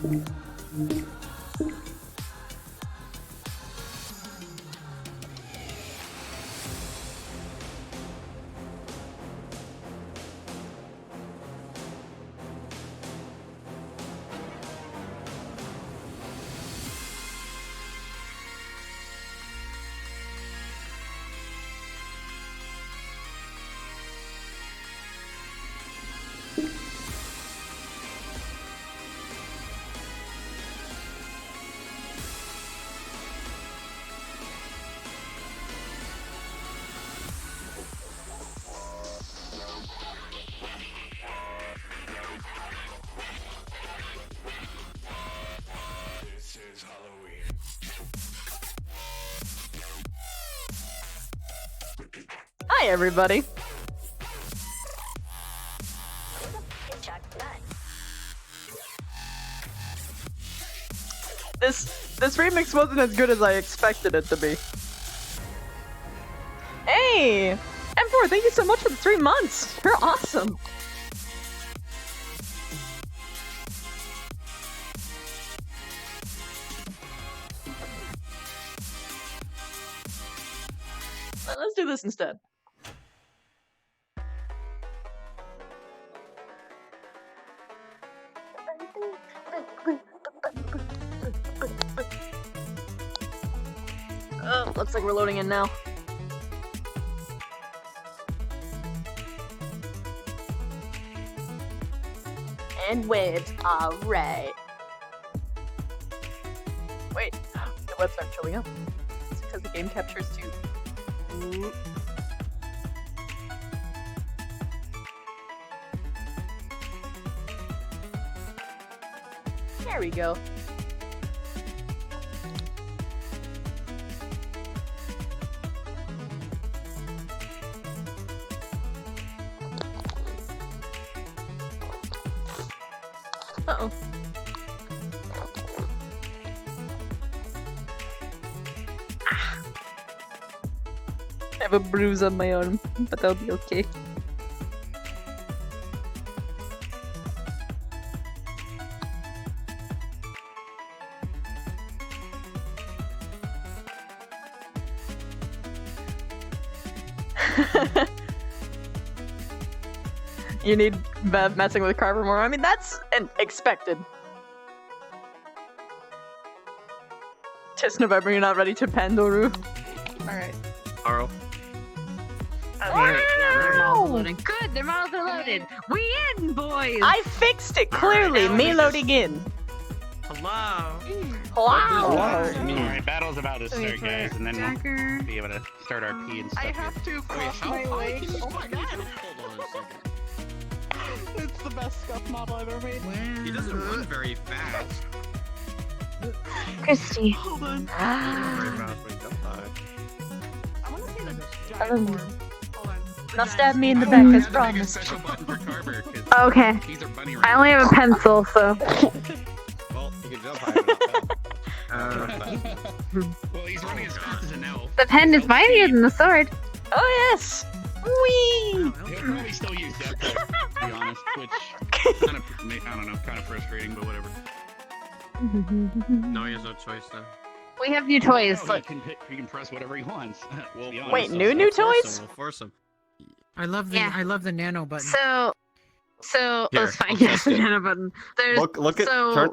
Hi, everybody. This remix wasn't as good as I expected it to be. Hey! M4, thank you so much for the 3 months! You're awesome! Let's do this instead. Oh, looks like we're loading in now. And webs, alright. Wait, the webs aren't showing up. It's because the game captures too. Ooh. There we go. Uh-oh. Ah. I have a bruise on my arm, but I'll be okay. You need Bev messing with Carver more. I mean, that's expected. Tis November, you're not ready to Pandoru. Alright. Arrow. Wow! Good, their models are loaded. We in, boys! I fixed it clearly. Me loading in. Hello. Wow. Alright, battle's about to start, guys, and then we'll be able to start our pee and stuff. I have to cross my legs. Oh my god. Hold on a second. It's the best scuff model I've ever made. He doesn't run very fast. Christy. Hold on. Very fast when he jumps high. I want to see the giant form. Hold on. Now stab me in the back as There's a promised. special button for Carver, 'cause Okay. he's a bunny I only have a pencil, so. Well, he can jump high, but not fast. Well, he's running as fast as an elf. The pen is mightier than the sword. Oh yes. Whee! He'll probably still use death, to be honest, which kind of, I don't know, kind of frustrating, but whatever. No, he has no choice though. We have new toys. Oh, he can press whatever he wants. Well, be honest, Wait, so- new toys? We'll force him. I love the nano button. So Here, that's fine. I'll Yes, test it. banana button. There's Look at turn,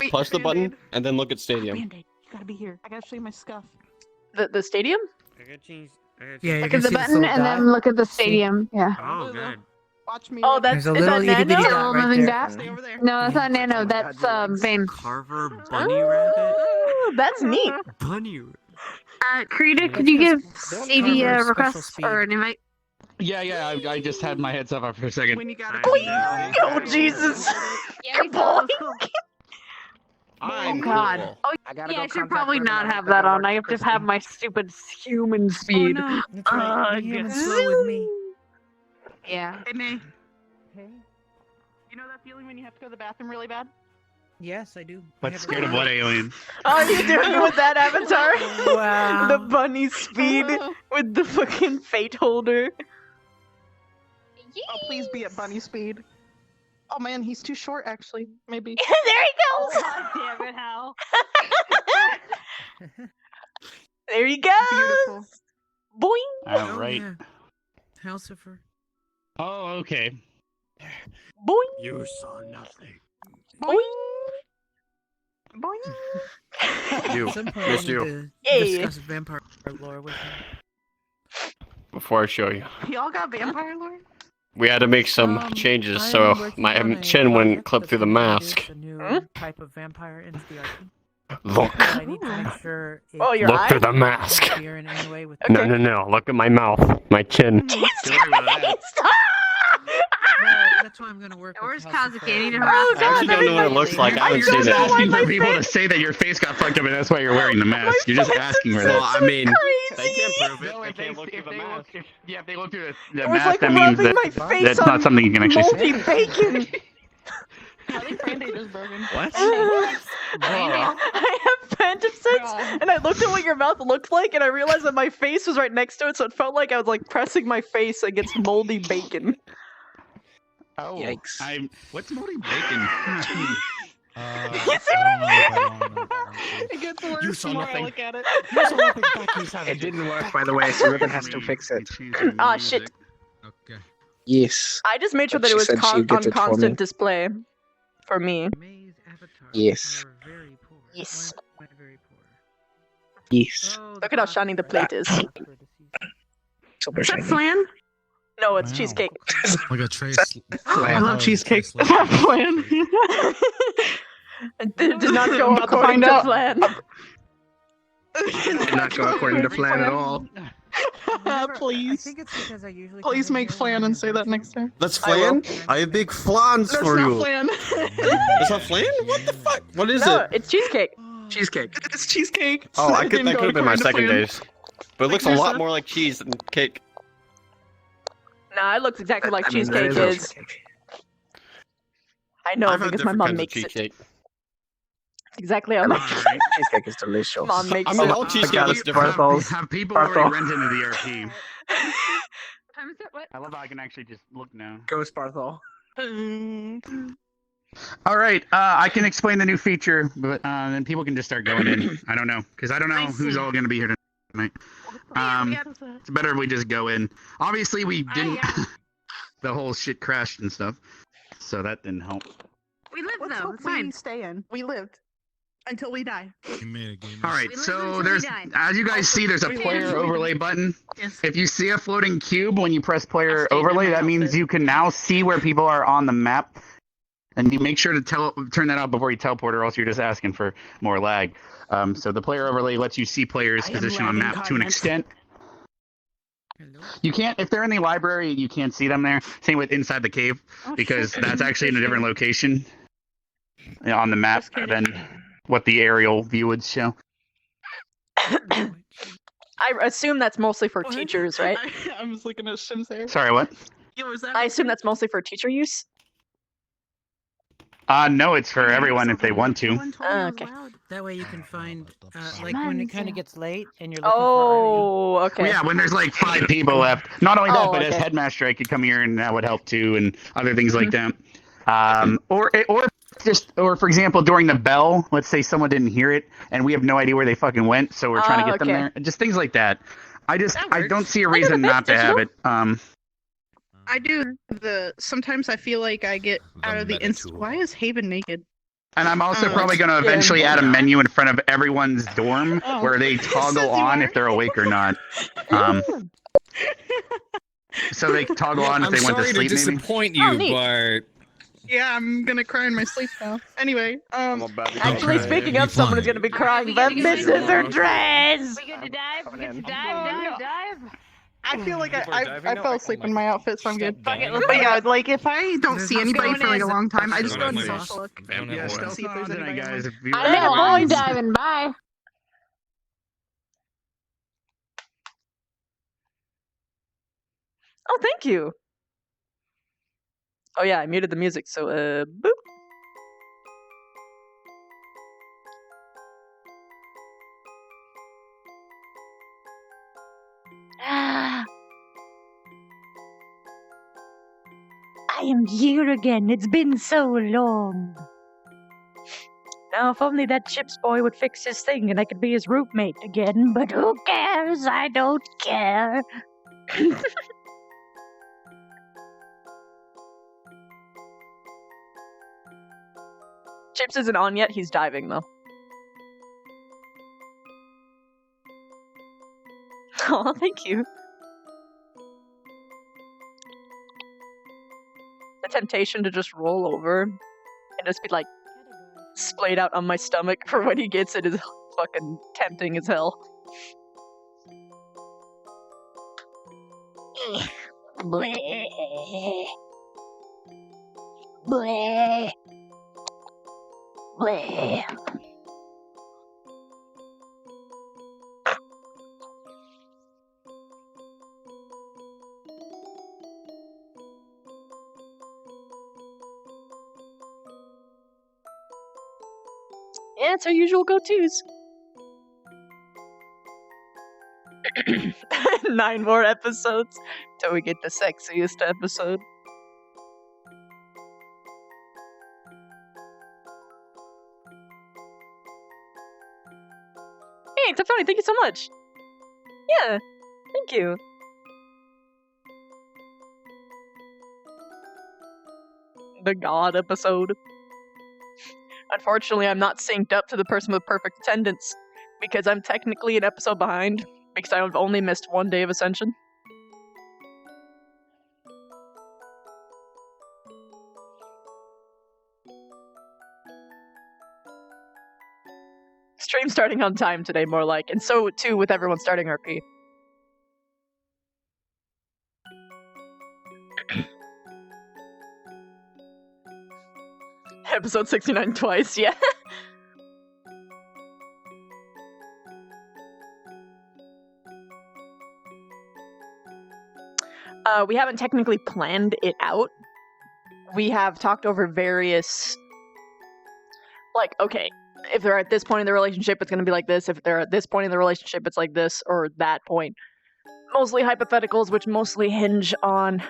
push the button, and then look at stadium. Band-Aid. You gotta be here. I gotta show you my scuff. The stadium? I got cheese. Yeah, you're look gonna at the see button little and dot. then look at the stadium. Yeah. Oh, good. Watch me. Oh, that's There's a is little that itty bitty Nano? dot right moving there. dot? Stay over there. No, that's not Nano. That's Bane. Carver bunny rabbit. Oh, that's neat. Bunny. Krita, could you give Don't Stevie cover a special request speed. or an invite? Yeah, I just had my heads up for a second. When you gotta Please. Oh Jesus! Yeah, we saw it. Oh God. Oh yeah, I should probably not have that on. I have to have my stupid human speed. no. That's right. You haven't slow with me. Yeah. Hey, May. Hey. You know that feeling when you have to go to the bathroom really bad? Yes, I do. I But have a- scared of what alien? Oh, you're doing it with that avatar? Wow. The bunny speed with the fucking fate holder. Oh, please be at bunny speed. Oh man, he's too short actually. Maybe. There he goes. God damn it, Hal. There he goes. Beautiful. Boing. All Oh, right. yeah. Halcifer. Oh, okay. Boing. You saw nothing. Boing. Boing. You, At some point, I missed need you. to Yay. discuss vampire lore with him. Before I show you, Y'all got vampire lore? we had to make some changes so my chin wouldn't clip through the mask. A new Hmm? type of vampire into the RP. Look, But I need to make sure it Oh, your look eye? through the mask. doesn't interfere in any way with Okay. No. Look at my mouth, my chin. Don't worry about that. Stop. Well, that's why I'm gonna work Where's with Kazuki? I need to Oh, harass I God, actually don't know what it looks like. I haven't You're seen just know why asking my for people to face- say that your face got fucked up and that's why you're wearing the mask. You're just face asking for is Well, that. I mean, crazy. they can't prove it. No, They if they, can't look if through the they look, mask. if they look through the It was mask, like that means rubbing that my face that's on not something you can actually say. moldy bacon. I think Brandy is broken. What? I have phantom sense, and I looked at what your mouth looked like, and I realized that my face was right next to it, so it felt like I was like pressing my face against moldy bacon. Oh, Yikes. what's moldy bacon? You see what I mean? It gets worse You saw the more I nothing. look at it. It didn't work, by the way, so Ribbon has to fix it. Ah, shit. Okay. Yes. I just made sure But that it she was said she'll get on it for me. constant display for me. May's avatars Yes. are very poor. Yes. Why very poor? Yes. Oh, Look at how shiny the plate is. Super Is that shiny. Flan? No, it's Wow. cheesecake. Like a trace. I love cheesecake. Is that Flan? It did not go I'm about to according find to out. plan. Did not go according to plan at all. I Please. think it's because I usually Please come in make here when flan I'm and in say that virtual. next time. That's I will. flan? I have big flans No, it's for not you. flan. Is that flan? What the fuck? What is No, it? it's cheesecake. Cheesecake. It's cheesecake. Oh, It didn't that go could have been my according to second plan. days. But it looks a Like lot Musa. more like cheese than cake. Nah, it looks exactly like I mean, that cheesecake is a is. cheesecake. I know I've had because my different mom kinds of makes it. cheesecake. Exactly I how love my cheesecake. Cheesecake is delicious. mom makes I mean, it. all cheesecake God, looks it's different. Barthol's. Have people Barthol. already rented into the RP? What time is it? What? I love how I can actually just look now. Ghost Barthol. All right, I can explain the new feature, but then people can just start going in. I don't know, because I don't know who's all going to be here tonight. It's better if we just go in. Obviously, we didn't. The whole shit crashed and stuff, so that didn't help. We live Let's though. hope It's we fine. stay in. We lived. Until we die. You made a game. All right, We live so until we there's, die. as you guys see, there's a we live player until we overlay button. Yes. If you see a floating cube when you press I player stayed in overlay, my that means outfit. you can now see where people are on the map. And you make sure to turn that off before you teleport, or else you're just asking for more lag. So the player overlay lets you see players' I am position on lagging map to an comments. extent. Hello? You can't, if they're in the library, you can't see them there. Same with inside the cave, Oh, because shit. that's actually in a different location on the map Just kidding. than what the aerial view would show. I assume that's mostly for What? teachers, right? I was looking at Shim's hair. Sorry, what? Yo, is that I assume that's mostly for teacher use. No, it's for everyone if they want to. Okay. That way you can find, Like like when it kind of gets late and you're looking for Oh, okay. Well, yeah, when there's like 5 people left. Not only that, Oh, but as okay. headmaster, I could come here and that would help too, and other things like that. Or for example, during the bell, let's say someone didn't hear it, and we have no idea where they fucking went, so we're trying to get them okay. there. Just things like that. I That don't works. see a I never reason paid not to have it. I do sometimes I feel like I get out of the Why is Haven naked? And I'm also Oh, probably going to yeah. eventually add a menu in front of everyone's dorm Oh. where they Yes, toggle you on are. if they're awake or not. So they toggle on if I'm they went to sorry to sleep, maybe. disappoint Oh, you, neat. but Yeah, I'm gonna cry in my sleep now. Anyway, Actually, Okay. speaking Be of, someone is fine. going to be All right, crying we about gotta get missing their this. dress. We good to dive? We good to in. dive? I feel like People are I diving now? fell I asleep can, in like, my outfit, so I'm stop good. dying. But yeah, like if I don't There's see no anybody going for like a in. long time, I just I go don't and have social my- look. I don't Yeah, have stealth one. See if there's on tonight, anybody guys. on. If you I'm never want. going diving. Bye. Oh, thank you. Oh yeah, I muted the music, so boop. Ah. I am here again. It's been so long. Now, if only that Chips boy would fix his thing and I could be his roommate again, but who cares? I don't care. Chips isn't on yet, he's diving though. Oh, thank you. The temptation to just roll over and just be like splayed out on my stomach for when he gets it is fucking tempting as hell. Bleh. Bleh. Bleh. Yeah, it's our usual go-tos. 9 more episodes till we get the sexiest episode. Hey, Tefani, thank you so much. Yeah, thank you. The God episode. Unfortunately, I'm not synced up to the person with perfect attendance because I'm technically an episode behind because I've only missed 1 day of Ascension. Stream starting on time today, more like, and so too with everyone starting RP. Episode 69 twice, yeah. We haven't technically planned it out. We have talked over various, like, okay, if they're at this point in the relationship, it's going to be like this. If they're at this point in the relationship, it's like this, or that point. Mostly hypotheticals, which mostly hinge on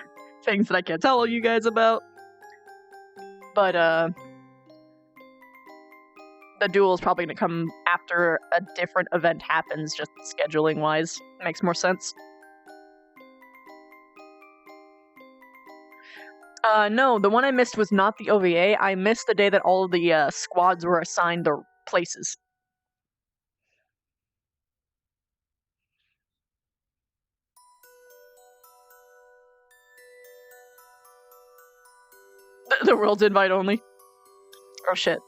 things that I can't tell you guys about. But, the duel is probably going to come after a different event happens, just scheduling-wise. Makes more sense. No, the one I missed was not the OVA. I missed the day that all of the squads were assigned their places. The world's invite only. Oh shit.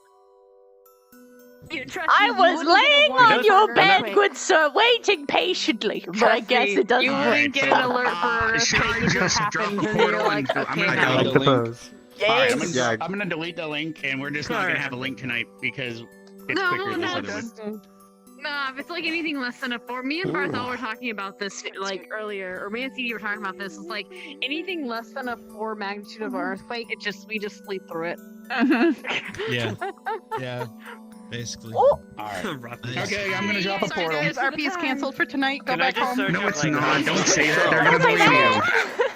I was laying on your bed, good sir, waiting patiently, but I guess it doesn't You work. wouldn't get an alert for Sure, just drop the portal and I'm gonna I delete the link. Yes. Alright, I'm gonna delete the link and we're just not gonna have a link tonight because it's quicker this other one. Nah, if it's like anything less than a 4, me and Barthol were talking about this like earlier, or me and CD were talking about this. It's like anything less than a 4 magnitude of earthquake, we just sleep through it. Yeah. Yeah. Basically. Oh. Alright. Okay, I'm gonna drop a portal. Guys, RP is canceled for tonight. Go back home. No, it's not. Don't say that. They're gonna believe you.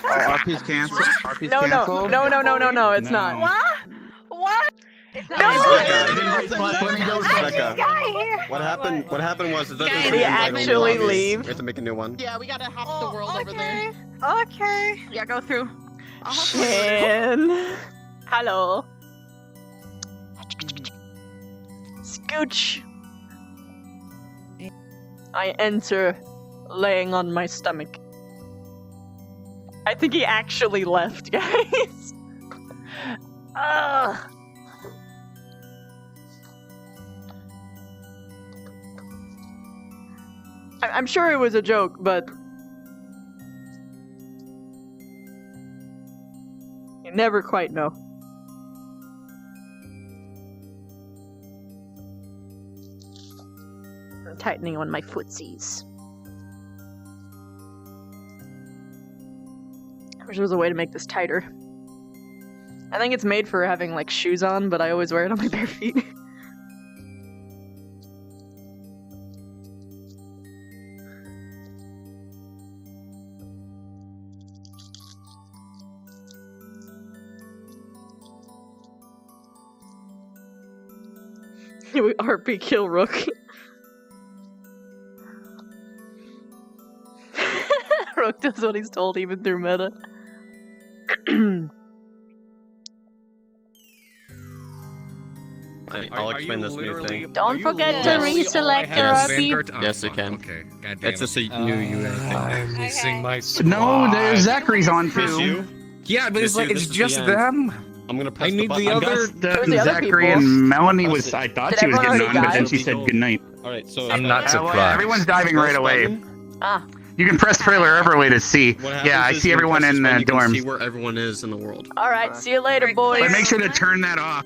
RP's canceled. RP's No, canceled. no, it's not. What? What happened? What happened was that Did he actually leave? We have to make a new one. Yeah, we gotta hop the world over there. Okay. Yeah, go through. Shan. Hello. Scooch. I enter, laying on my stomach. I think he actually left, guys. Ugh. I'm sure it was a joke, but you never quite know. I'm tightening on my footsies. I wish there was a way to make this tighter. I think it's made for having like shoes on, but I always wear it on my bare feet. We RP kill Rook. Rook does what he's told even through meta. I'll explain this new thing. Don't forget to reselect your RP. Yes, you can. Okay, goddamn. It's just a new UI thing. I'm missing my squad. No, there's Zachary's on Chris, too. you? Yeah, but it's This like you, it's this is just the end. them. I'm gonna press I need the button. other. Who's the other Zachary people? and Melanie was. I thought Did she was everyone getting on, already but then die? she said goodnight. Alright, so I'm not if, surprised. Everyone's diving right press away. button, Ah, You can press trailer everywhere to see. what happens Yeah, I is see when you everyone press in this the button, you can see dorms. where everyone is in the world. alright, see you later, boys. But make sure to turn that off.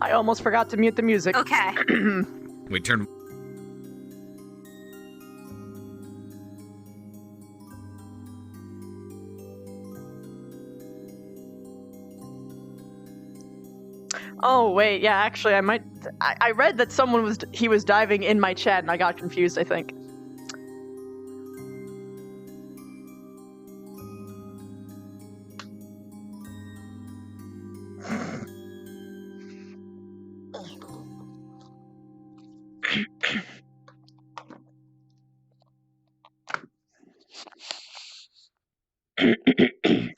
I almost forgot to mute the music. Okay. We turn. Oh wait, yeah, actually, I might. I read that he was diving in my chat, and I got confused. I think.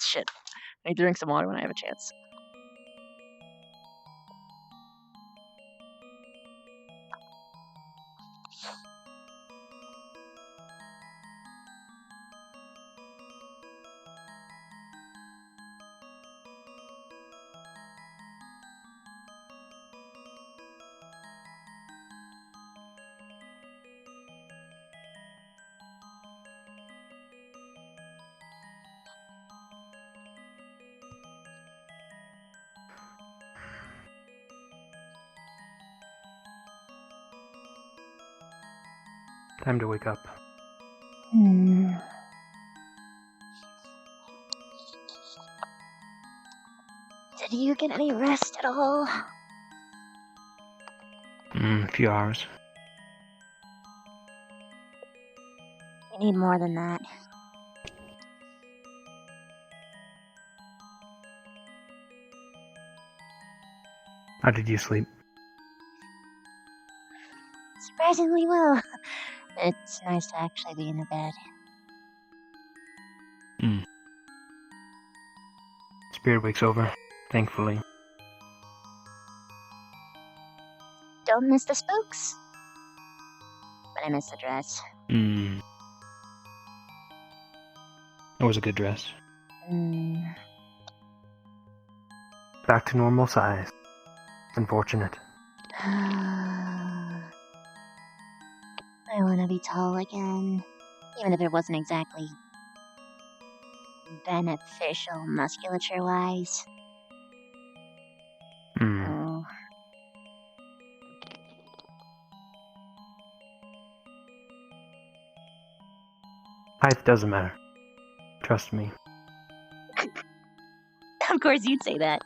Shit. I need to drink some water when I have a chance. Time to wake up. Did you get any rest at all? A few hours. You need more than that. How did you sleep? Surprisingly well. It's nice to actually be in the bed. Spirit wakes over, thankfully. Don't miss the spooks. But I miss the dress. It was a good dress. Back to normal size. Unfortunate. I want to be tall again. Even if it wasn't exactly beneficial musculature-wise. Oh. Height doesn't matter. Trust me. Of course you'd say that.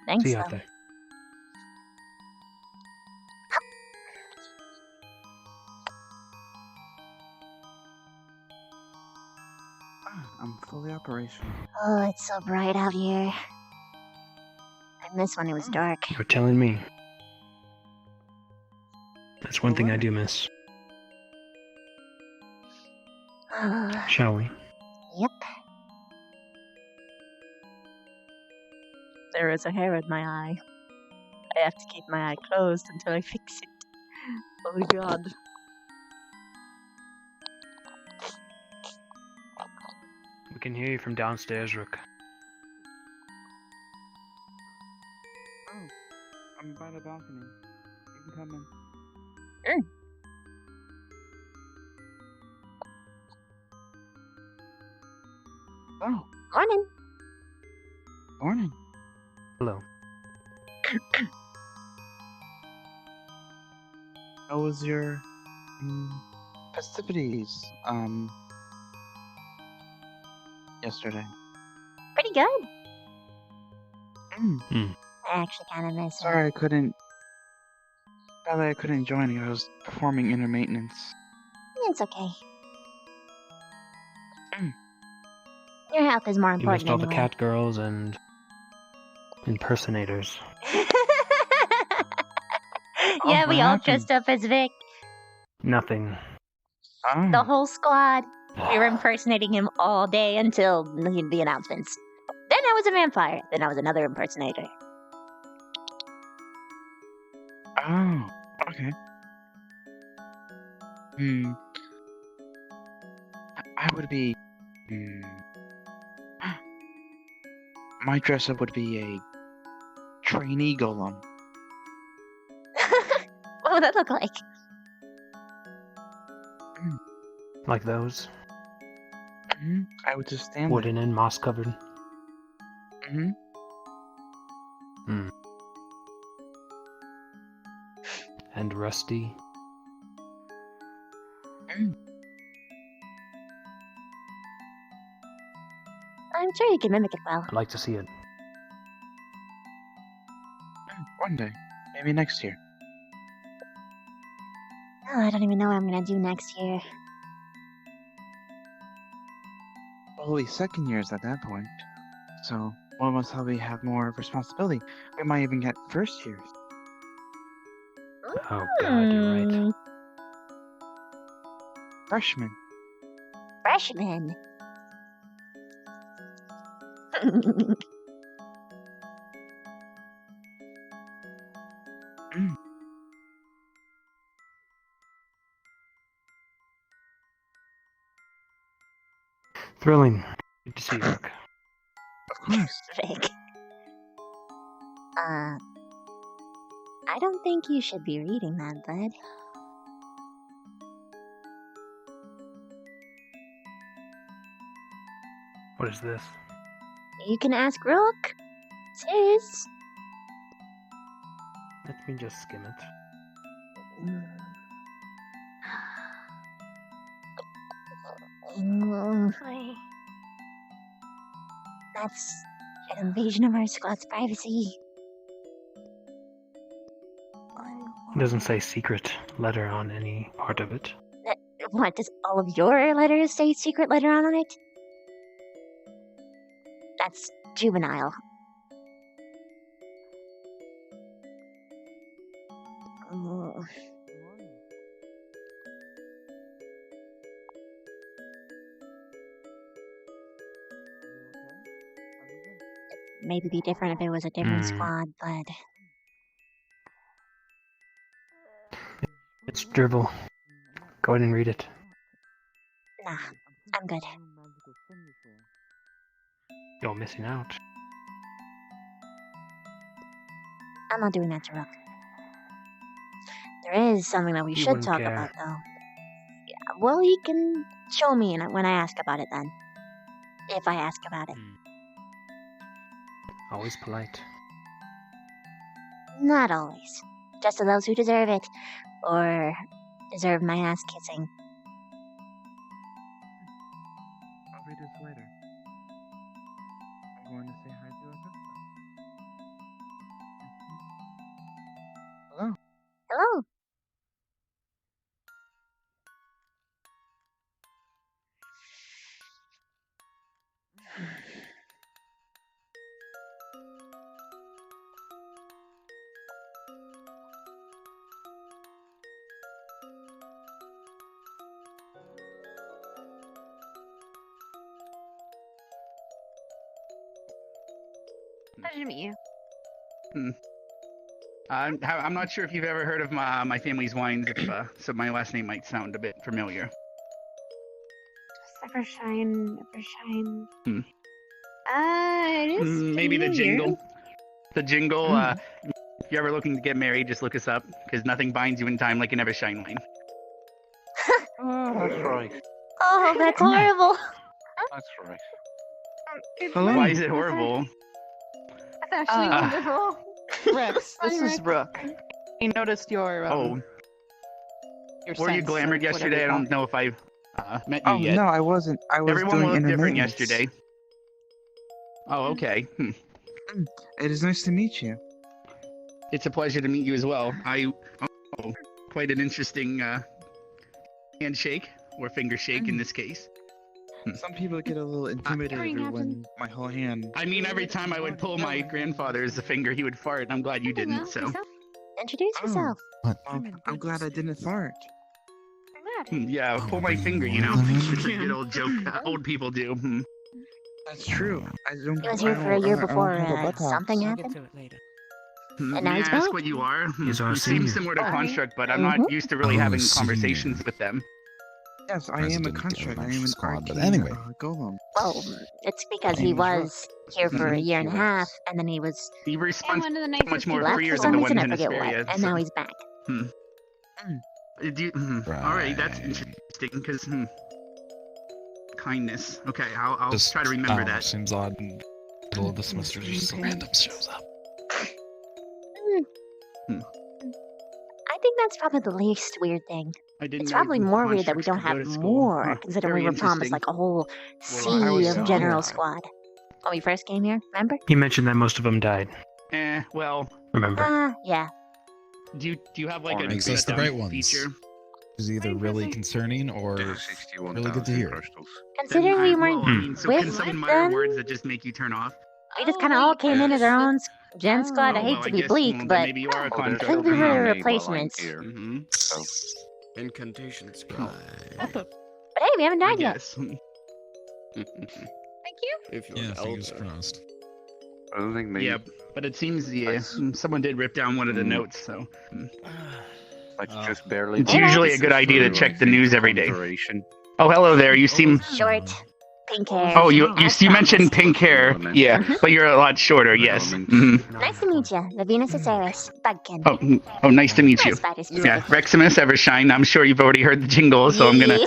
Thanks, See you though. out there. I'm fully operational. Oh, it's so bright out here. I miss when it was dark. You're telling me. That's one thing I do miss. Shall we? Yep. There is a hair in my eye. I have to keep my eye closed until I fix it. Oh god. We can hear you from downstairs, Rook. Oh, I'm by the balcony. You can come in. Sure. Oh, Morning. morning. Hello. How was your festivities yesterday? Pretty good. Mm. I actually kind of miss Sorry I couldn't. Sadly, I couldn't join you. I was performing inner maintenance. It's okay. Your health is more You important missed all the anyway. cat girls and impersonators. Yeah, what we all happened? dressed up as Vic. Nothing. Oh. The whole squad. We were impersonating him all day until the announcements. Then I was a vampire. Then I was another impersonator. Oh. Okay. I would be. My dress up would be a trainee golem. What would that look like? Like those. I would just stand Wooden and moss covered. there. And rusty. I'm sure you can mimic it well. I'd like to see it. One day. Maybe next year. Oh, I don't even know what I'm gonna do next year. Well, we'll be second years at that point. So, one of us probably have more responsibility. We might even get first years. Oh god, you're right. Freshmen. Freshman. Thrilling. Good to see you, Rook. Of course. Vic. I don't think you should be reading that, bud. What is this? You can ask Rook. It's his. Let me just skim it. That's an invasion of our squad's privacy. It doesn't say secret letter on any part of it. What, does all of your letters say secret letter on it? That's juvenile. Oh. Maybe be different if it was a different squad, but... It's dribble. Go ahead and read it. Nah, I'm good. You're missing out. I'm not doing that to Rook. There is something that we He should wouldn't talk care. about, though. Yeah, well, he can show me when I ask about it, then. If I ask about it. Always polite. Not always. Just to those who deserve it. Or deserve my ass kissing. I'll read this later. I'm going to say hi to her. Hello? Hello? Pleasure to meet you. I'm not sure if you've ever heard of my family's wines, so my last name might sound a bit familiar. Evershine. It is Maybe the familiar. jingle. The jingle, if you're ever looking to get married, just look us up, because nothing binds you in time like an Evershine wine. Oh, that's right. Oh, that's horrible. That's right. Hello? Why is it horrible? That's actually wonderful. Rex, this is Rook. I noticed your Were you sense glamored or yesterday? I whatever don't know if I met you Oh, yet. no, I wasn't. I was Everyone doing looked different intermittence. yesterday. Oh, okay. It is nice to meet you. It's a pleasure to meet you as well. Quite an interesting handshake or finger shake in this case. Some people get a little intimidated when my whole hand. I mean, every time I would pull my grandfather's finger, he would fart. I'm glad you didn't. So. Introduce yourself. I'm glad I didn't fart. Yeah, pull my finger. You know, it's a good old joke old people do. That's true. I don't. He was here for a year before something I'll get happened. to it later. And May now I he's ask back. what you are? He's our You seem senior. similar to Oh. Construct, but I'm not used to really having conversations with them. Yes, I am a construct. I am an squad, but RT, anyway. golem. Well, it's because he was here for a year and a half, and then he was He responds one of the so nicest much more left freer for than some the reason. ones I in forget what, Asperia. and now he's back. All right, that's interesting because kindness. Okay, I'll Just, try to remember that. Seems odd. In the middle of the semester, just some random shows up. I think that's probably the least weird thing. I didn't It's know probably even more weird that we don't constructs have could go to school. more, Huh, considering very we were promised interesting. like a whole Well, I was sea of so General glad. Squad when we first came here. Remember? He mentioned that most of them died. Well, Remember? Yeah. do you have like a Makes us the bright ones. feature? Is either really concerning or really good to hear. Considering we weren't Well, I mean, so can with someone them, mutter words that just make you turn off? we just kind of all came in as our own Gen Squad. I Oh, hate well, to be guess, bleak, well, then but maybe you are a I contract. think we were replacements. Incantation scribe. But hey, we haven't died yet. Thank you. If you're Yeah, an fingers elder. crossed. I don't think maybe. Yeah, but it seems someone did rip down one of the notes, so Like just barely. it's usually a good idea to check the news every day. Oh, hello there. You seem. Short, pink hair. Oh, you mentioned pink hair. Yeah, but you're a lot shorter. Yes. Nice to meet you, Lavina Cesaris, Bugkin. Oh, nice to meet you. Spider Yeah, specifically. Reximus Evershine. I'm sure you've already heard the jingle, so I'm gonna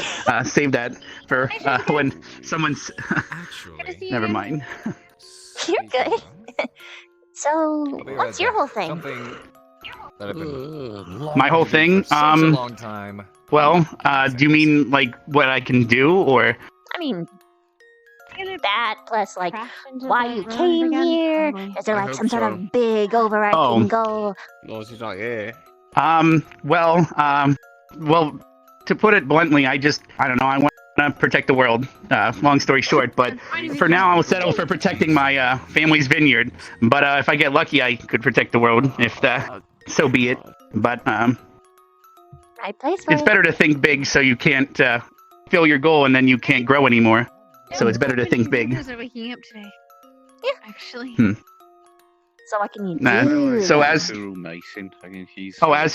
save that for when someone's. Actually, Never mind. You're good. So, what's your whole thing? That have been My whole thing. such a long time. Well, do you mean like what I can do, or? I mean, that plus like why you came here. Is there I like hope some sort so. of big overarching goal? No, she's not here. Well, to put it bluntly, I don't know. I want to protect the world. Long story short, but for now, I'll settle for protecting my family's vineyard. But if I get lucky, I could protect the world. If so be it. But Right place for it's you. better to think big, so you can't fill your goal and then you can't grow anymore. So it's better to think big. You guys are waking up today. Yeah. Actually. So what can you Nah, do? so as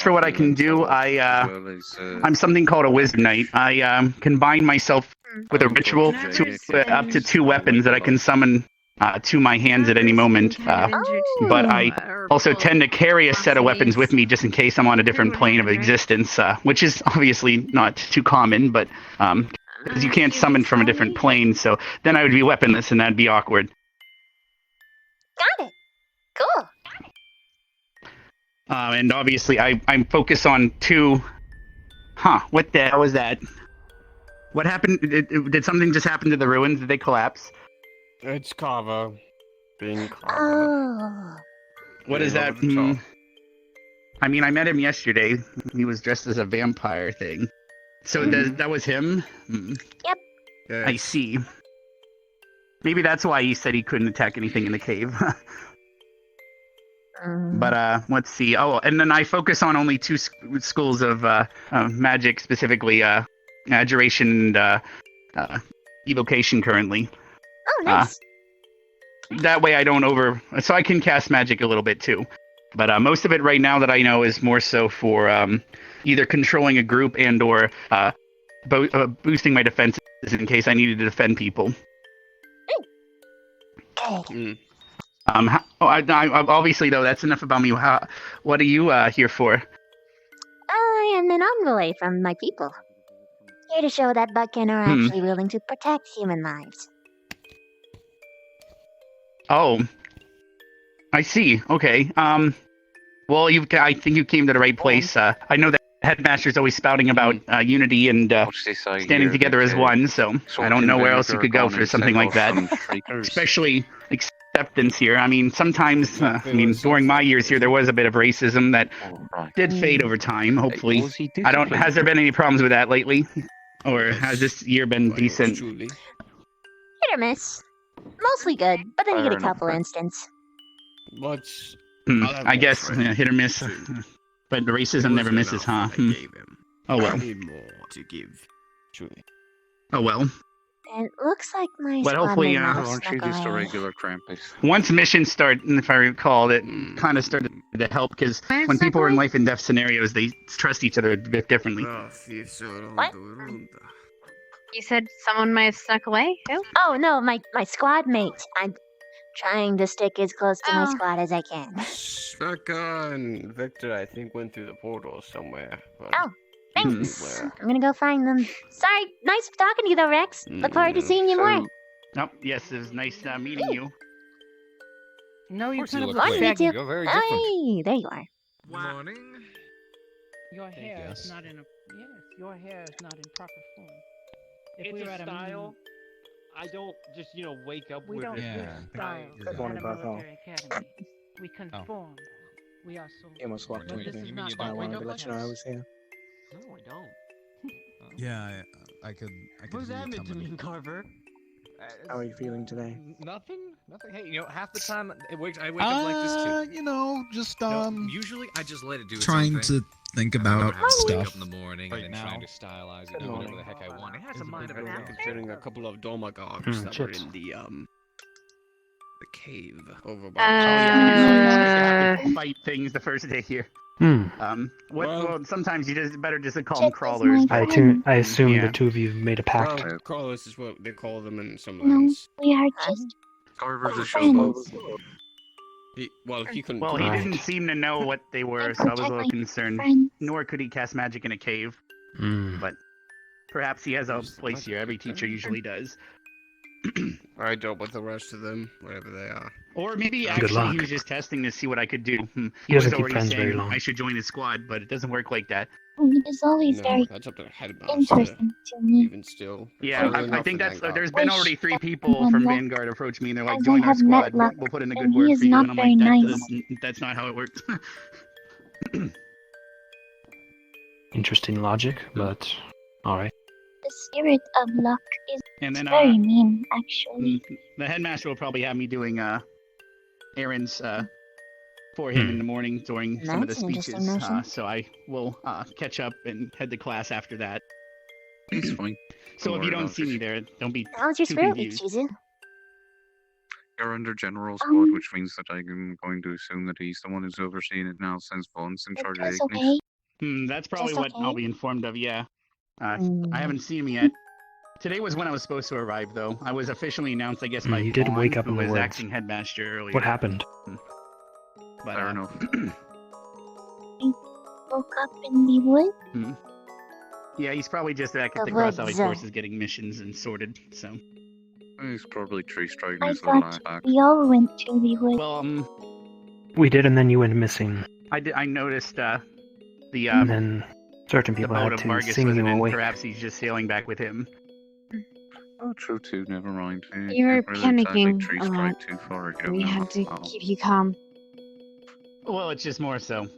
for what I can do, I'm something called a Wisdom Knight. I combine myself with a ritual to up to 2 weapons that I can summon to my hands at any moment. But I also tend to carry a set of weapons with me just in case I'm on a different plane of existence, which is obviously not too common, but because you can't summon from a different plane, so then I would be weaponless and that'd be awkward. Got it. Cool. And obviously I'm focused on 2... what the hell was that? What happened? Did something just happen to the ruins? Did they collapse? It's Kava. Being Kava. Oh. What is that? I mean, I met him yesterday. He was dressed as a vampire thing. So that was him? Yep. I see. Maybe that's why he said he couldn't attack anything in the cave. But let's see. Oh, and then I focus on only 2 schools of magic, specifically Adjuration and Evocation currently. Oh, nice. That way I don't so I can cast magic a little bit too. But most of it right now that I know is more so for either controlling a group and or boosting my defenses in case I needed to defend people. Obviously though, that's enough about me. What are you here for? I am an envoy from my people. Here to show that Buckin are actually willing to protect human lives. Oh, I see. Okay. Well, I think you came to the right place. I know that Headmaster's always spouting about unity and standing together as one, so I don't know where else you could go for something like that. Especially acceptance here. I mean, sometimes, during my years here, there was a bit of racism that did fade over time, hopefully. Has there been any problems with that lately? Or has this year been decent? Hit or miss. Mostly good, but then you get a couple instances. What's... I guess, hit or miss. But the racism never misses, huh? Oh well. I need more to give. Truly. Oh well. It looks like my But squad hopefully, mate might have Aren't you snuck just a away. regular Krampus? Once missions start, and if I recall, it kind of started to help, because when people are in life and death scenarios, they trust each other a bit differently. What? You said someone might have snuck away? Who? Oh no, my squad mate. I'm trying to stick as close to my squad as I can. Stuck Victor, I think, went through the portal somewhere. But Oh, thanks. where? I'm gonna go find them. Sorry, nice talking to you though, Rex. Look forward to seeing you more. Oh, yes, it was nice meeting you. No, you kind of Morning, you shaggy. two. Hey, there you are. Morning. Your hair is not in a your hair is not in proper form. If we It's were a at style. I don't just, wake up We with don't it. do style you're at a good. military academy. We conform. We are so. You almost walked But away. this is You not I what wanted we to let you know I was here. No, I don't. Yeah, I could. What does see that it mean to coming. me, Carver? How are you feeling today? Nothing. Hey, half the time I wake up like this too. Just Usually I just let it do its trying own thing. to think I about have to wake stuff up in the morning and then trying to stylize it, do whatever the heck I want. It has a mind of its own. Considering a couple of domagogs that were chips. in the cave over Oh yeah, you have to fight things the first day here. Well, sometimes you better just call them crawlers. I assume Yeah. the two of you made a pact. well, crawlers is what they call them in some No, lands. we are just Carver's a friends. showboat. He couldn't. Well, he Right. didn't seem to know what they were, I so I was a protect little my concerned. friends. Nor could he cast magic in a cave, but perhaps he has a place here. Every teacher usually does. I dealt with the rest of them, whatever they are. Or maybe Good actually luck. he was just testing to see what I could do. He doesn't was keep already friends very saying long. I should join his squad, but it doesn't work like that. It is always No, very that's up to the headmaster. interesting to me. Even still. Yeah, Probably I not think for that's. Vanguard. There's been already 3 people One from left, Vanguard approach me, and they're like, as "Join I our have met squad. luck, We'll put in a and good he word is for you." not And I'm very like, nice. "That's not how it works." Interesting logic, but alright. The spirit of luck is And then very mean, actually. the headmaster will probably have me doing errands for him in the morning during some of the That's an interesting speeches. notion. So I will catch up and head to class after that. He's fine. So if you worry don't about see it. me there, don't be How's your too spirit, confused. Chizu? You're under General Squad, which means that I'm going to assume that he's the one who's overseeing it now since Vaughn's in charge of That's Ignis. okay. That's probably Just what I'll okay. be informed of, yeah. I haven't seen him yet. Today was when I was supposed to arrive, though. I was officially announced, I guess, by You did Vaughn, wake up who in the was woods. acting headmaster earlier. What happened? But, Fair enough. Woke up in the woods? Yeah, he's probably just back at The the Cross woods. Alley forces getting missions and sorted, so. He's probably tree striking I his little thought back. we all went to the woods. Well, We did, and then you went missing. I noticed, the, And then certain the people boat had of to Vargas sing wasn't you in. awake. Perhaps he's just sailing back with him. Oh, true too. Never mind. You were can't really exactly panicking tree a strike lot. too far. You don't We know had what's to up. keep you calm. Well, it's just more so, you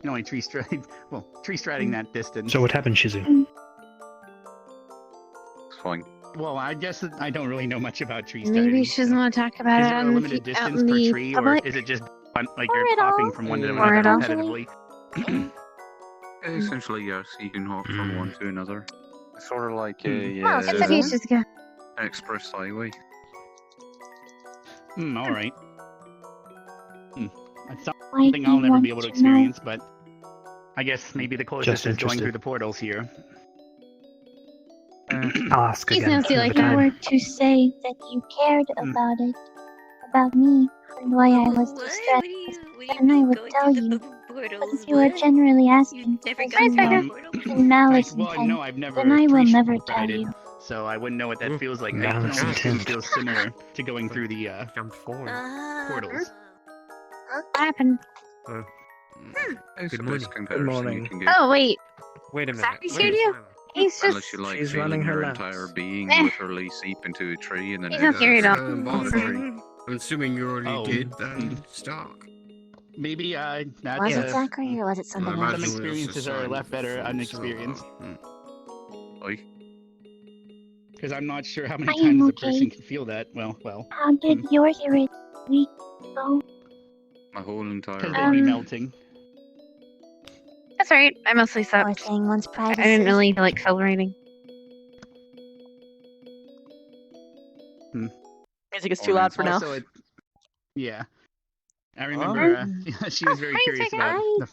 can only tree striding that distance. So what happened, Shizu? It's fine. Well, I guess I don't really know much about tree Maybe striding. she doesn't want to talk about Is it there out a in limited the, out distance in per the tree, public. or is it just like Or you're at all. hopping from one to Or at another all. repetitively? Essentially, yes. You can hop from one to another. It's sort of like a Oh, it's okay, Shizuka. express highway. All right. That's Why something do I'll you never want be able to to know? experience, but I guess maybe the closest Just is going interested. through the portals here. I'll ask He's again nasty like another If I that. were time. to say that you cared about it, about me, and why I was distressed, then I would tell you. But if you are generally asking for in malice Well, intent, no, I've never then I will tree never tell strided, you. so I wouldn't know what that feels like. I can Malice only assume it intent. feels similar to going through the Jump forward. portals. What happened? It's Good the morning. best comparison you can get. Oh, wait. Wait a minute. Zachary scared you? He's just... Unless you like She's feeling running her your laps. entire being Eh. literally seep into a tree and then He's not scary at all. Bother. I'm assuming you already Oh. did then, Stark. Maybe that's Was it Zachary or was it something I else? imagine some it was experiences are assigned left better from unexperienced. Solo. Because I'm not sure how many I am times a okay. person can feel that. Well. How did yours week go? My whole entire Because they'd be melting. That's right. I mostly slept. Poor thing wants I privacy. didn't really feel like celebrating. Music is too loud for now. Also, yeah. I remember she was very curious about the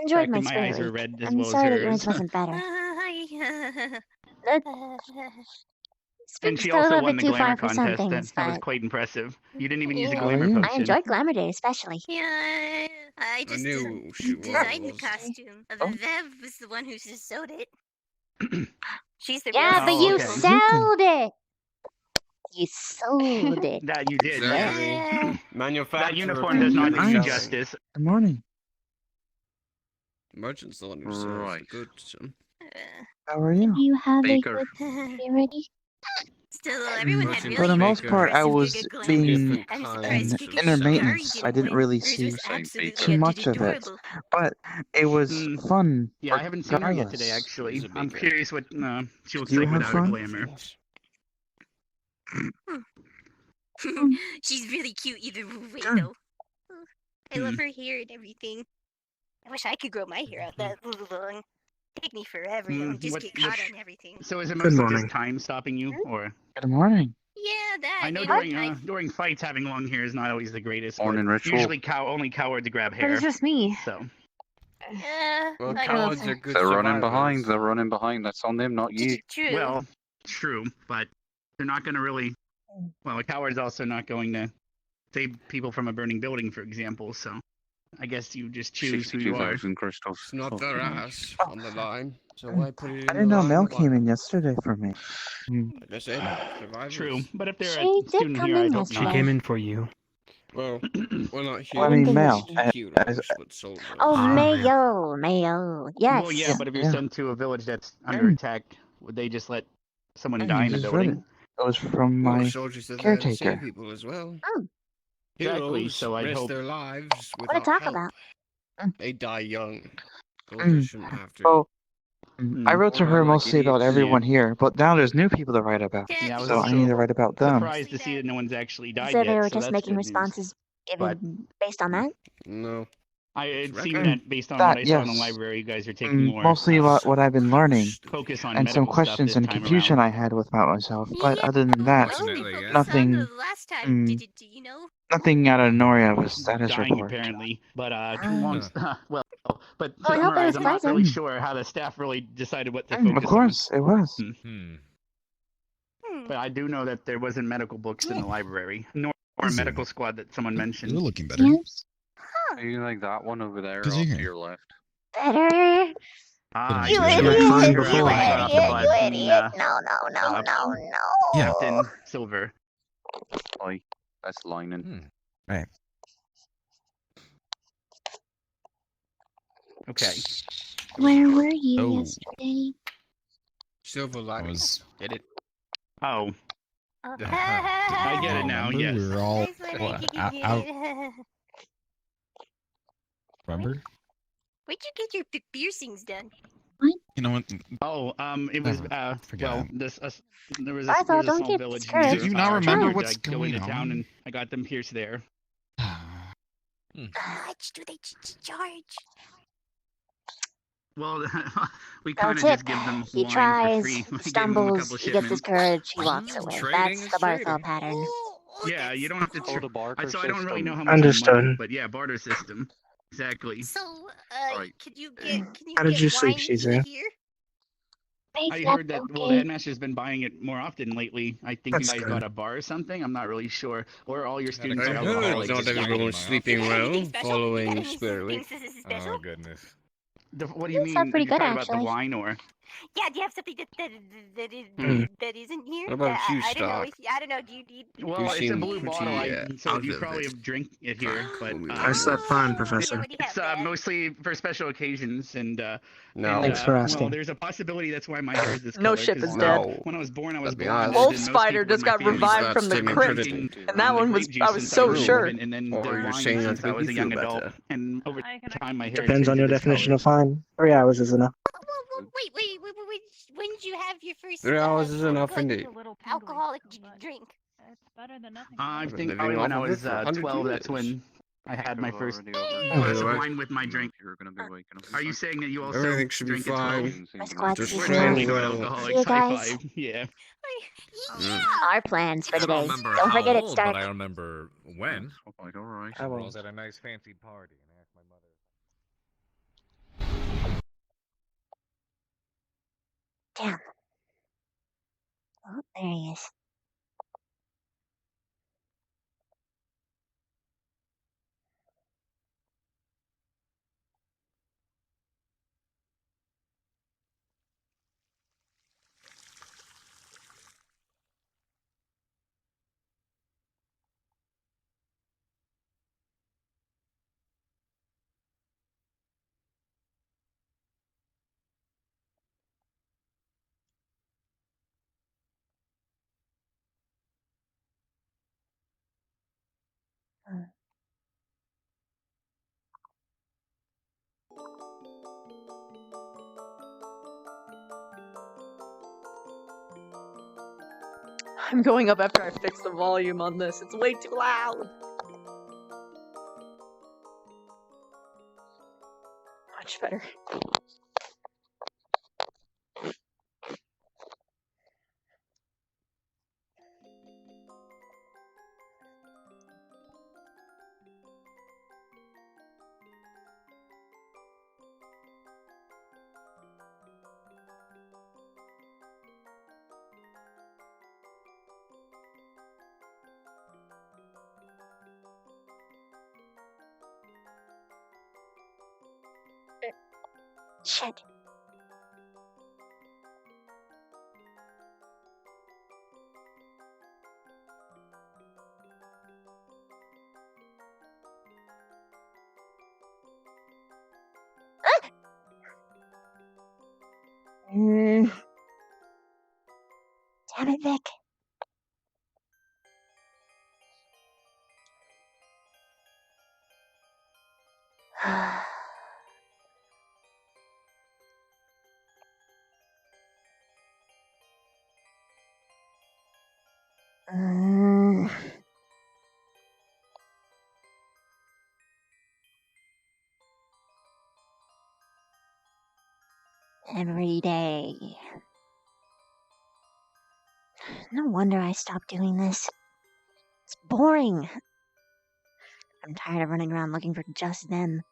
Enjoyed fact my that my eyes spirit were week. red as I'm well as sorry that hers. yours wasn't better. And she Still a also little won bit the too glamour far for some contest. things, That was but quite impressive. You didn't even use a How are glamour you? potion. I enjoyed Glamour Day especially. Yeah, I just knew she designed the was. costume. Oh. Vev was the one who just sewed it. She's the Yeah, real but you okay. sold it. You sold it. That you did. Exactly. Yeah. Manufacturer That uniform does not do you Nice. justice. Good morning. Merchant's the one who sells Right. the goods. How are you? You have Baker. a good spirit. Still, everyone had really For the most Baker. part, I impressive was good glamour. being I'm in surprised Kiki inner Shikari maintenance. didn't I didn't win. really Hers see was Same absolutely Baker. too much of it, adorable. but it was fun. Yeah, I haven't seen her yet today, regardless. actually. She's a I'm baker. curious what she looks Do you like have without her fun? glamour. She's really cute either way, Good. though. I love her hair and everything. I wish I could grow my hair out that long. Take me forever, though, and just get caught on everything. So is it Good mostly morning. just time stopping you, or? Good morning. Yeah, that. I know and during fights having long hair is not always the greatest. But Morning ritual. usually only cowards grab hair. But it's just me. So Well, I cowards know. are good They're running survivors. behind. They're running behind. That's on them, not you. True. well, true, but they're not going to really. Well, a coward's also not going to save people from a burning building, for example. So I guess you just choose who you are. 62,000 crystals. It's not their ass on the line, so Mm. why put it in I didn't the know line? Mel Why- came in yesterday for me. Like I said, survivors. True, but if they're She a did student come here, in I hope yesterday. She not. came in for you. Well, we're not Well, I heroes. mean, Mel. Heroes, but soldiers. Oh, Ah. Mayo. Yes. Well, yeah, but if you're Yeah. sent to a village that's under attack, would they just let someone die in the Just read it. building? It was from Well, my soldiers are there to save caretaker. people as well. Oh. Exactly, Heroes so I'd risk hope- their lives What to without talk help. about? They die young. Soldiers shouldn't have to. Oh, I wrote to Or her like mostly about idiots. everyone here, but now there's new people to write about. Yeah, I was So I need to write about them. surprised to see that no one's actually died So yet. they were so just that's making good news. responses given based on that? No. It seemed Mm, that based on that, what I saw in the yes. library, you guys are taking more Mostly what I've been learning, focus on and some medical stuff questions this and time confusion around. I had about myself. But other than that, Fortunately, yeah. nothing. Last time, mm, do you know? Nothing out of Noria's status Dying report. apparently, but but Well, to I hope it summarize, was I'm not really pleasant. sure how the staff really decided what to Of focus course, it was. on. But I do know that there wasn't medical books in the library, nor a Easy. medical squad that someone mentioned. You're looking better. Yes. You like that one over there Busy off here. to your left. Better. Ah, You I see. idiot, Sure, you I like idiot, the blood you and, idiot. No. Yeah. in silver. Aye, that's lining. Right. Okay. Where were you Oh. yesterday? Silver I lining. was. Get it? Oh, Oh. I get it now. Remember, Yes. we were all Nice one, I think you out. did. Remember? Where'd you get your piercings done? You know what? Oh, it was forget well, it. this there was Arthur, there was a don't small get village. discouraged. Did you not near remember Charge. what's I go into going town on? and I got them pierced there. How much do they charge? Well, we kind That's of it. just give them He wine tries, for free. We gave them a stumbles, couple he gets his shipments. courage, he walks away. Trading That's is the Barthel trading. pattern. Yeah, you don't have to. Oh, the barter So I don't really know how system. much Understood. money, but yeah, barter system. Exactly. So, Right. can you get How did you sleep, wine Caesar? here? I heard that. Well, the headmaster's been buying it more often lately. I think That's you guys good. got a bar or something. I'm not really sure. Or all your students I are heard alcoholics. not everyone was sleeping well Anything special? following Anything Square Week. special? goodness. What do you These are mean? pretty You're good, talking about the actually. wine or? Yeah, do you have something that isn't here? What about juice I don't know. stock? I don't know. Do you need? Well, it's a seem blue pretty, bottle, so out you of probably it. have drink it here, but How's that fun, Professor? What do you have it's there? mostly for special occasions and No. Thanks for well, asking. there's a possibility that's why my hair is this No color. ship 'cause, is dead. No. When I was born, I was Let's be born. honest. Old and most Spider people in just my got family revived started from the statement crypt, credited. drinking, and that one grape was juice I was since I so was sure. 11, and then Or the you're wine saying that since to I make was me a young feel adult. better. And over time, my hair Depends on turned your to this definition color. of fine. 3 hours is enough. Wait. When did you have your first? 3 hours is enough like, indeed. alcoholic drink? It's better than nothing. I I've been think living probably when off I of it was for 100 12, that's years. when I had my first Hey! glass of Anyway. wine with my drink. Are you saying that you also Everything should be drink at 12? fine. I'm glad Just to We're see strange. you. good Well, alcoholics. See you High guys. five. Yeah. Yeah. Our plans for It's today. awesome. Don't forget it's dark. remember when. I won't. at a nice fancy party and asked my mother. Damn. Oh, there he is. I'm going up after I fix the volume on this. It's way too loud. Much better. Shit. Ah! Damn it, Vic. Every day. No wonder I stopped doing this. It's boring. I'm tired of running around looking for just them.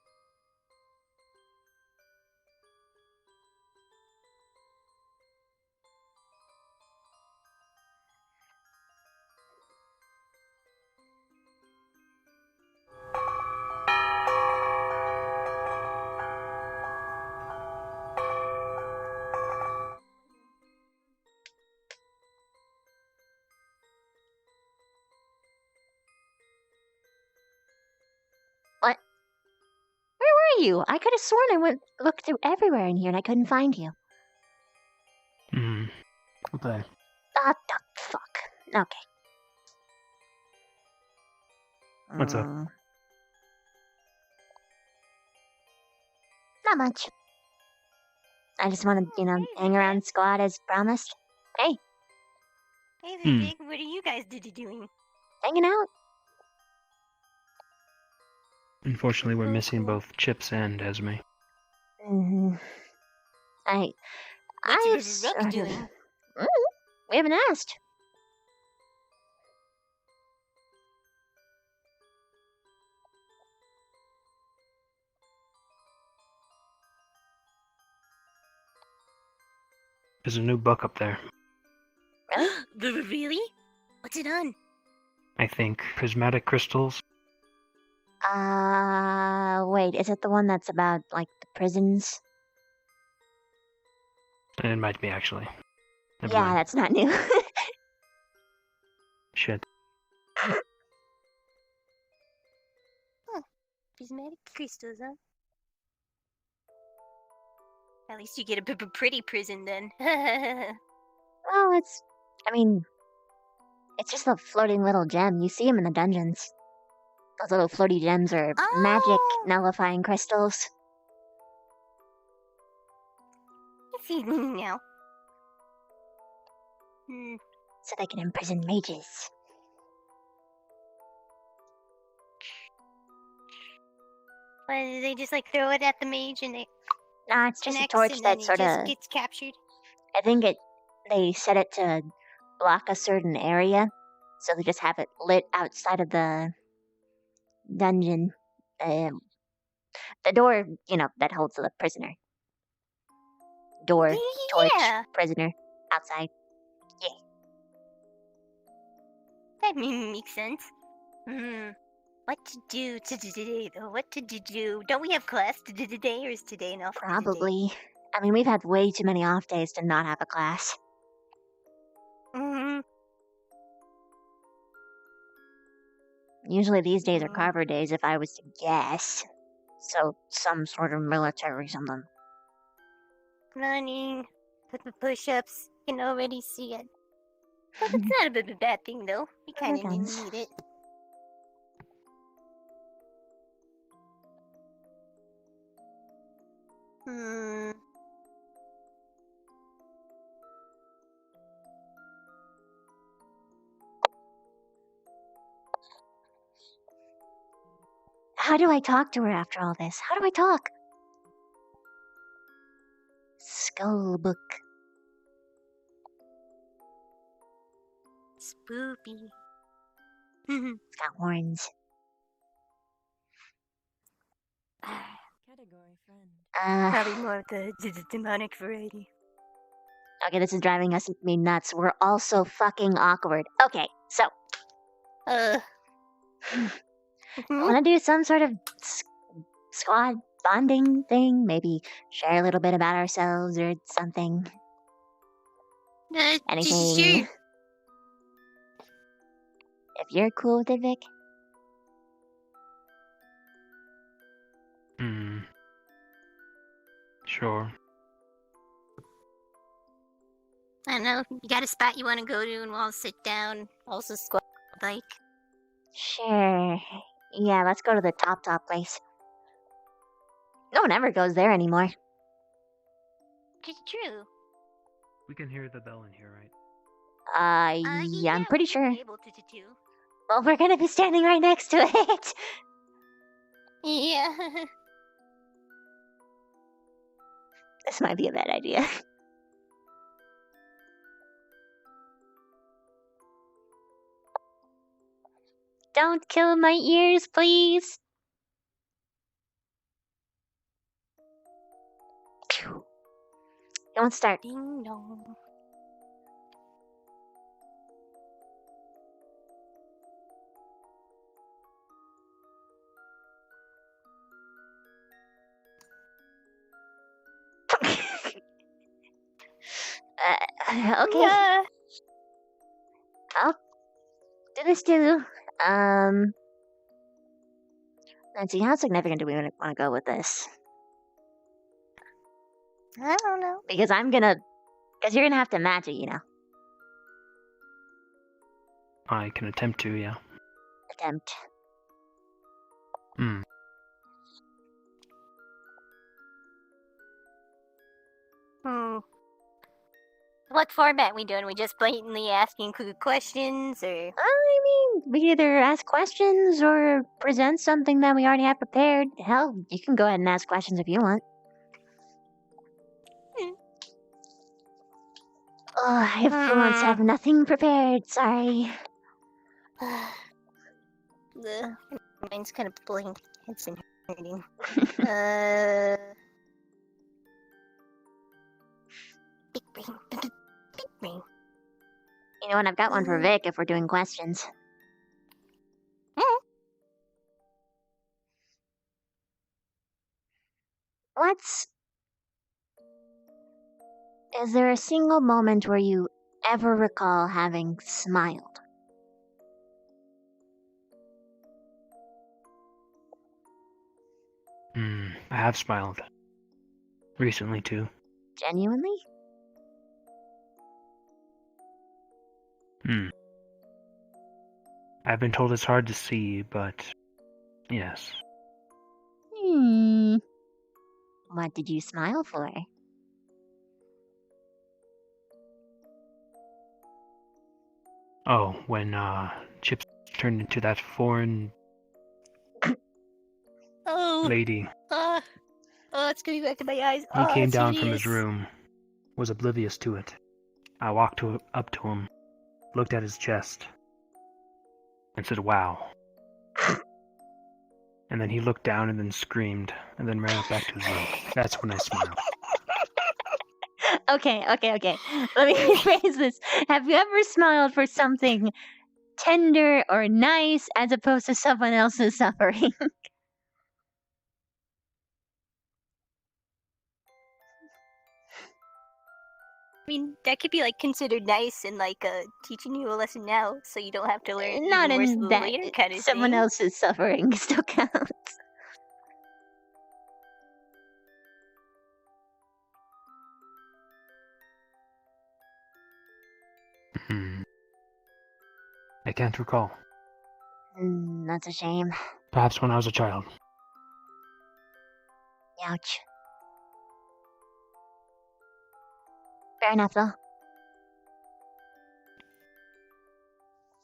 What? Where were you? I could have sworn I looked through everywhere in here and I couldn't find you. Okay. Ah, the fuck. Okay. What's up? Not much. I just want to, hang around squad as promised. Hey, Hey there, Vic. What are you guys doing? hanging out. Unfortunately, we're missing both Chips and Esme. Mm-hmm. What's Rook doing? We haven't asked. There's a new book up there. Really? What's it on? I think prismatic crystals. Wait, is it the one that's about, like, the prisons? It might be actually. Never Yeah, mind. that's not new. Shit. Prismatic crystals, huh? At least you get a pretty prison then. Well, it's just a floating little gem. You see them in the dungeons. Those little floaty gems are magic nullifying crystals. I see now. So they can imprison mages. But they just like throw it at the mage and it Nah, it's just a connects torch and then that it sort just of. gets captured. I think they set it to block a certain area, so they just have it lit outside of the dungeon. The door, that holds the prisoner. Door, torch, Yeah. prisoner, outside. Yeah. That makes sense. What to do today, though? What to do? Don't we have class today, or is today enough? Probably. I mean, we've had way too many off days to not have a class. Usually these days are carver days, if I was to guess. So, some sort of military something. Running, put the push-ups. You can already see it. But it's not a bad thing, though. We kind of need it. How do I talk to her after all this? How do I talk? Skullbook. Spoopy. It's got horns. Category friend. Probably more of the demonic variety. Okay, this is driving me nuts. We're all so fucking awkward. Okay, so. I want to do some sort of squad bonding thing. Maybe share a little bit about ourselves or something. Anything. If you're cool with it, Vic. Sure. I don't know. You got a spot you want to go to and we'll all sit down. Also squat like. Sure. Yeah, let's go to the top place. No one ever goes there anymore. It's true. We can hear the bell in here, right? Yeah, I'm pretty sure. Able to do. Well, we're gonna be standing right next to it. Yeah. This might be a bad idea. Don't kill my ears, please. Don't start. Ding dong. Okay. Yeah. I'll do this too. Let's see, how significant do we want to go with this? I don't know. Because you're gonna have to match it, I can attempt to, yeah. Attempt. What format we doing? We just blatantly asking questions, or? I mean, we either ask questions or present something that we already have prepared. Hell, you can go ahead and ask questions if you want. I for once have nothing prepared, sorry. Mine's kind of blank. It's been hurting. Big brain. Big brain. You know what? I've got one for Vic if we're doing questions. Is there a single moment where you ever recall having smiled? I have smiled. Recently, too. Genuinely? I've been told it's hard to see, but yes. What did you smile for? Oh, when Chips turned into that foreign lady. It's coming back to my eyes. He came It's down from his hideous. room, was oblivious to it. I walked up to him, looked at his chest, and said, "Wow." And then he looked down and then screamed, and then ran back to his room. That's when I smiled. Okay. Let me rephrase this. Have you ever smiled for something tender or nice as opposed to someone else's suffering? I mean, that could be like considered nice and like teaching you a lesson now, so you don't have to learn Not even worse in that later kind of someone thing. else's suffering still counts. I can't recall. That's a shame. Perhaps when I was a child. Ouch. Fair enough, though.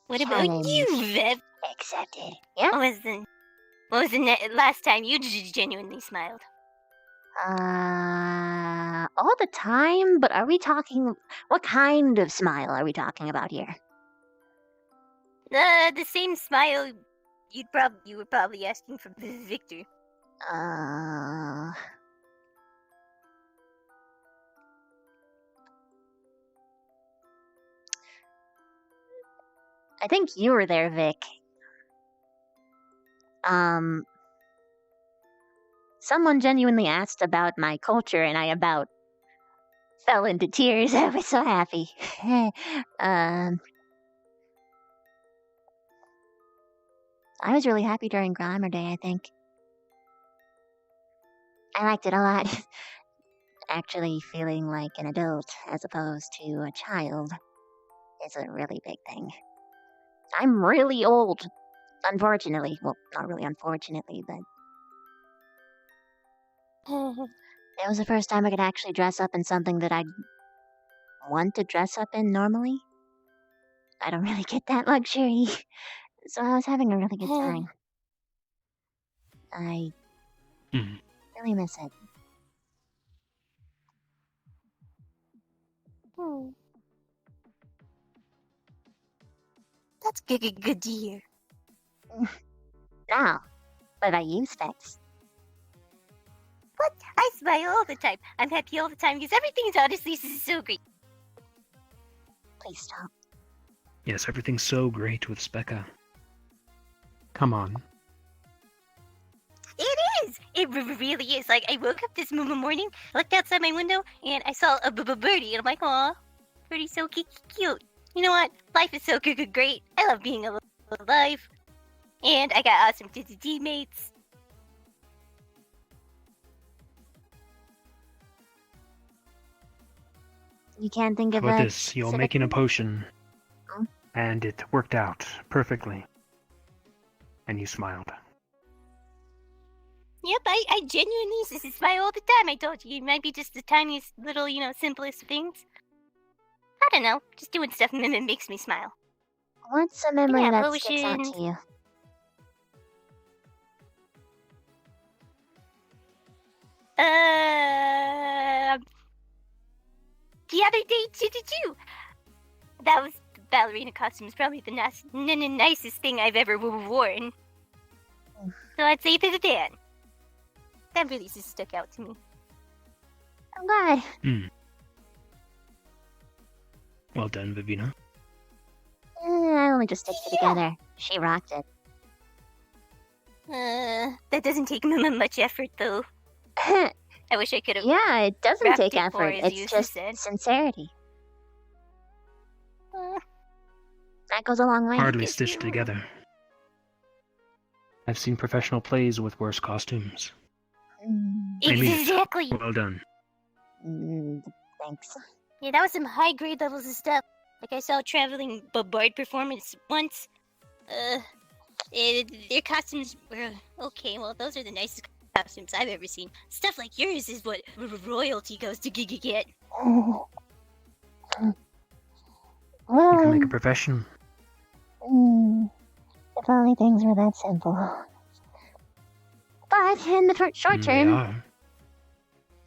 What about you, Viv? Accepted. Yeah? What was the last time you genuinely smiled? All the time, but are we talking... What kind of smile are we talking about here? The same smile you were probably asking for Victor. I think you were there, Vic. Someone genuinely asked about my culture, and I about fell into tears. I was so happy. I was really happy during Grammar Day, I think. I liked it a lot. Actually feeling like an adult as opposed to a child is a really big thing. I'm really old, unfortunately. Well, not really unfortunately, but... It was the first time I could actually dress up in something that I'd want to dress up in normally. I don't really get that luxury, so I was having a really good time. I really miss it. That's good to hear. Now, what about you, Specs? What? I smile all the time. I'm happy all the time because everything's honestly so great. Please stop. Yes, everything's so great with Specca. Come on. It is! It really is. Like, I woke up this morning, looked outside my window, and I saw a birdie, and I'm like, aw, birdie's so cute. You know what? Life is so great. I love being alive. And I got awesome teammates. You can't think of How about a this? You're specific making a one? potion, and it worked out perfectly. And you smiled. Yep, I genuinely smile all the time. I told you, it might be just the tiniest little, simplest things. I don't know, just doing stuff makes me smile. What's a memory Yeah, that sticks out potions. to you? The other day, too. That was the ballerina costume. Is probably the nicest thing I've ever worn. So I'd say that. That really just stuck out to me. I'm glad. Well done, Vivina. I only just stitched it together. She rocked it. That doesn't take much effort, though. I wish I could have. Yeah, it doesn't wrapped take it for effort. as It's you just said. sincerity. That goes a long way. Hardly stitched together. I've seen professional plays with worse costumes. I mean it. Exactly. Well done. Thanks. Yeah, that was some high grade levels of stuff. Like I saw a traveling bard performance once. Their costumes were okay. Well, those are the nicest costumes I've ever seen. Stuff like yours is what royalty goes to get. Well, You can make a profession. if only things were that simple. But in the short They term, are.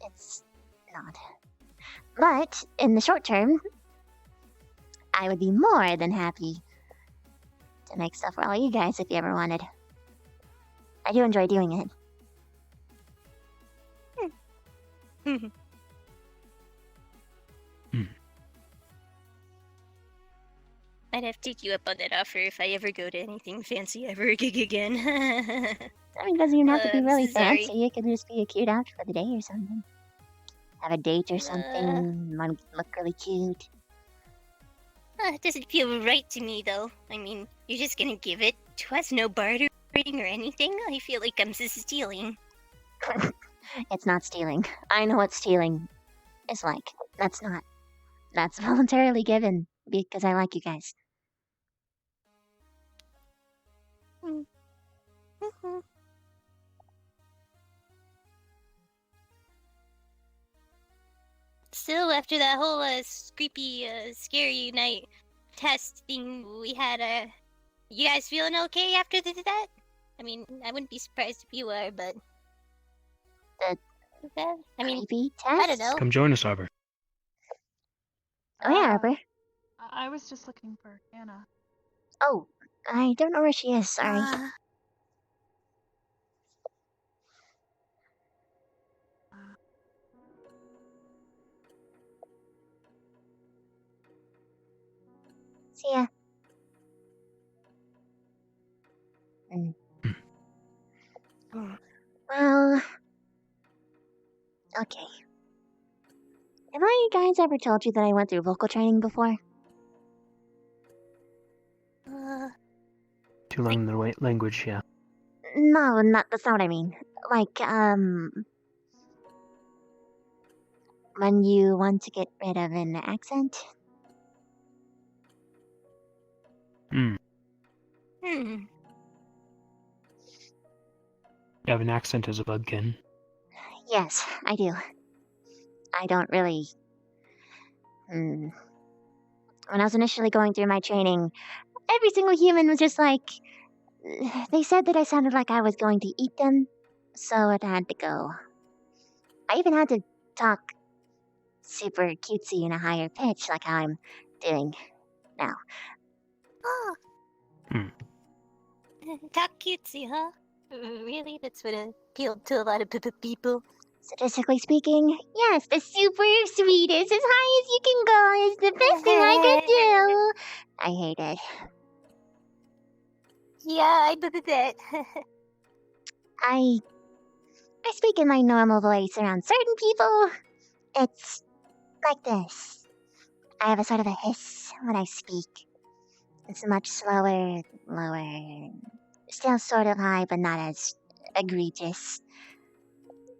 it's not. But in the short term, I would be more than happy to make stuff for all you guys if you ever wanted. I do enjoy doing it. I'd have to take you up on that offer if I ever go to anything fancy ever again. I mean, it doesn't even have to be really sorry. fancy. It could just be a cute outfit for the day or something. Have a date or something. Want to look really cute. It doesn't feel right to me, though. I mean, you're just gonna give it to us, no bartering or anything? I feel like I'm stealing. It's not stealing. I know what stealing is like. That's not. That's voluntarily given because I like you guys. Still, after that whole creepy, scary night test thing we had, you guys feeling okay after that? I mean, I wouldn't be surprised if you were, but... I mean, creepy I don't test? know. Come join us, Arbor. Oh yeah, Arbor. I was just looking for Anna. Oh, I don't know where she is. Sorry. See ya. Well, okay. Have I guys ever told you that I went through vocal training before? To learn the language, yeah. No, that's not what I mean. Like, when you want to get rid of an accent? You have an accent as a bugkin. Yes, I do. I don't really... When I was initially going through my training, every single human was just like... They said that I sounded like I was going to eat them, so it had to go. I even had to talk super cutesy in a higher pitch, like how I'm doing now. Oh. Talk cutesy, huh? Really? That's what appealed to a lot of people. Statistically speaking, yes, the super sweetest, as high as you can go, is the best thing I could do. I hate it. Yeah, I bet that. I speak in my normal voice around certain people. It's like this. I have a sort of a hiss when I speak. It's much slower, lower, still sort of high, but not as egregious.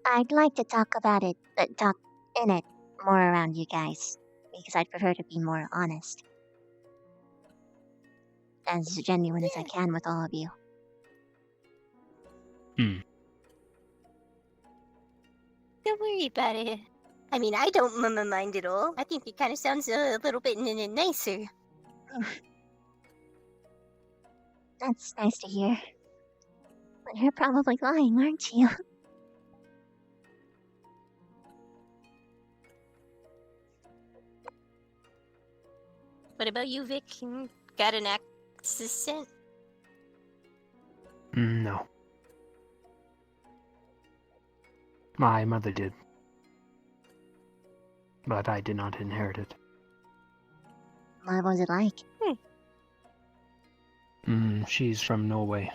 I'd like to talk about it, talk in it more around you guys, because I'd prefer to be more honest. As genuine as I can with all of you. Don't worry about it. I mean, I don't mind at all. I think it kind of sounds a little bit nicer. That's nice to hear. But you're probably lying, aren't you? What about you, Vic? Got an accent? No. My mother did. But I did not inherit it. What was it like? She's from Norway.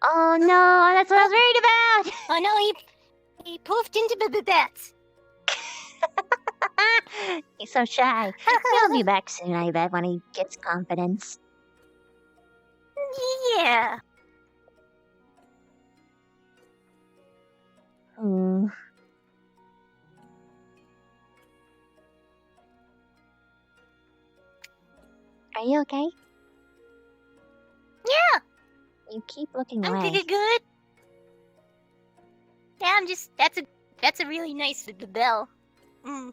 Oh no, that's what I was worried about! God! Oh no, he poofed into the bats. He's so shy. He'll be back soon, I bet, when he gets confidence. Yeah. Hmm. Are you okay? Yeah. You keep looking I'm away. good. Yeah, I'm just. That's a really nice bell. Mm.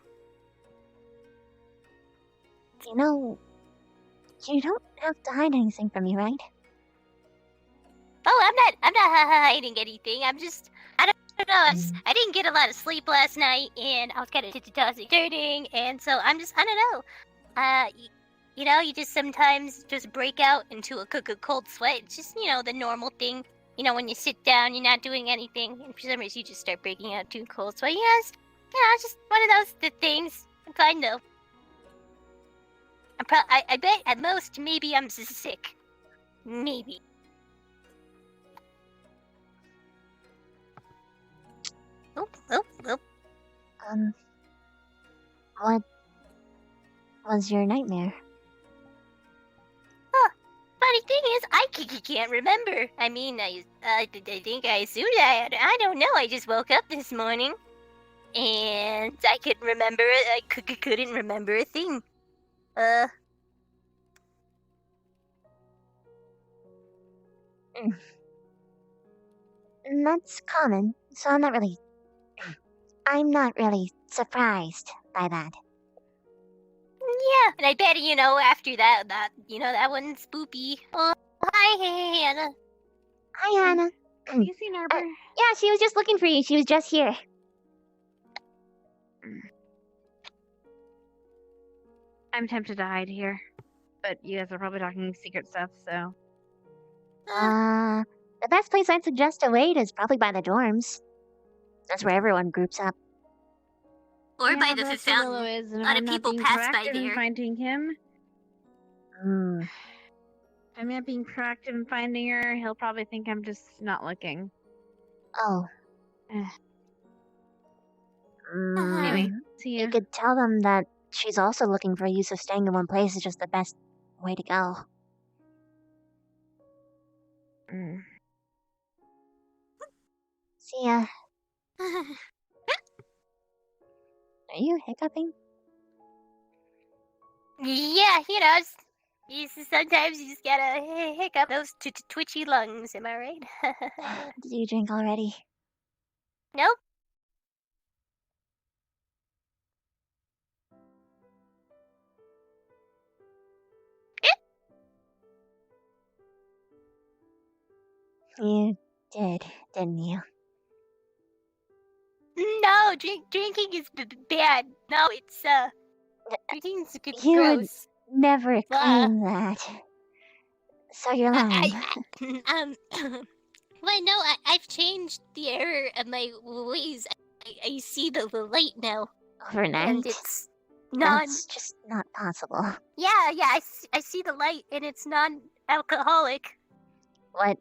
You know, you don't have to hide anything from me, right? Oh, I'm not hiding anything. I don't know. I didn't get a lot of sleep last night, and I was kind of tossing turning, and so I don't know. You know, you just sometimes just break out into a cold sweat. It's just, the normal thing. You know, when you sit down, you're not doing anything, and for some reason you just start breaking out into cold sweat. Yes, it's just one of those things. I'm fine though. I bet at most maybe I'm sick. Maybe. Oh. What was your nightmare? Funny thing is, I can't remember. I mean, I think I assumed I don't know. I just woke up this morning, and I couldn't remember it. I couldn't remember a thing. That's common, so I'm not really surprised by that. Yeah, and I bet after that that one's spoopy. Oh, hi, Hannah. Hi, Hannah. You seen Arbor? Yeah, she was just looking for you. She was just here. I'm tempted to hide here, but you guys are probably talking secret stuff, so. The best place I'd suggest to wait is probably by the dorms. That's where everyone groups up. Or by the that's fountain. where Willow is, and A if lot I'm of not people being pass by proactive in there. finding him. Hmm. If I'm not being proactive in finding her, he'll probably think I'm just not looking. Oh. Anyway, see ya. You could tell them that she's also looking for you, so staying in one place is just the best way to go. See ya. Are you hiccuping? Yeah, sometimes you just gotta hiccup those twitchy lungs. Am I right? Did you drink already? Nope. You did, didn't you? No, drinking is bad. No, it's drinking's You would gross. never claim that. So you're lying. Well, no, I've changed the error of my ways. I see the light now. Overnight? And it's That's just not possible. Yeah, I see the light, and it's non-alcoholic. What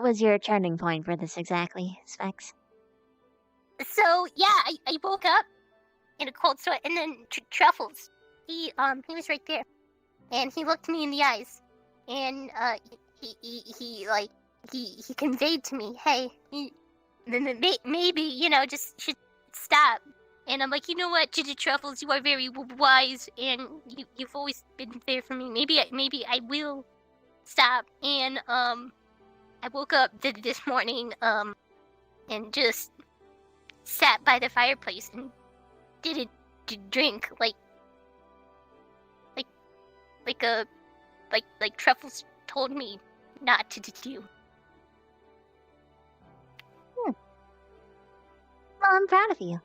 was your turning point for this exactly, Specs? So, yeah, I woke up in a cold sweat, and then Truffles, he was right there. And he looked me in the eyes, and, he conveyed to me, hey, maybe, just should stop. And I'm like, you know what, Truffles, you are very wise, and you've always been there for me. Maybe I will stop. And, I woke up this morning, and just sat by the fireplace and didn't drink like Truffles told me not to do. Well, I'm proud of you.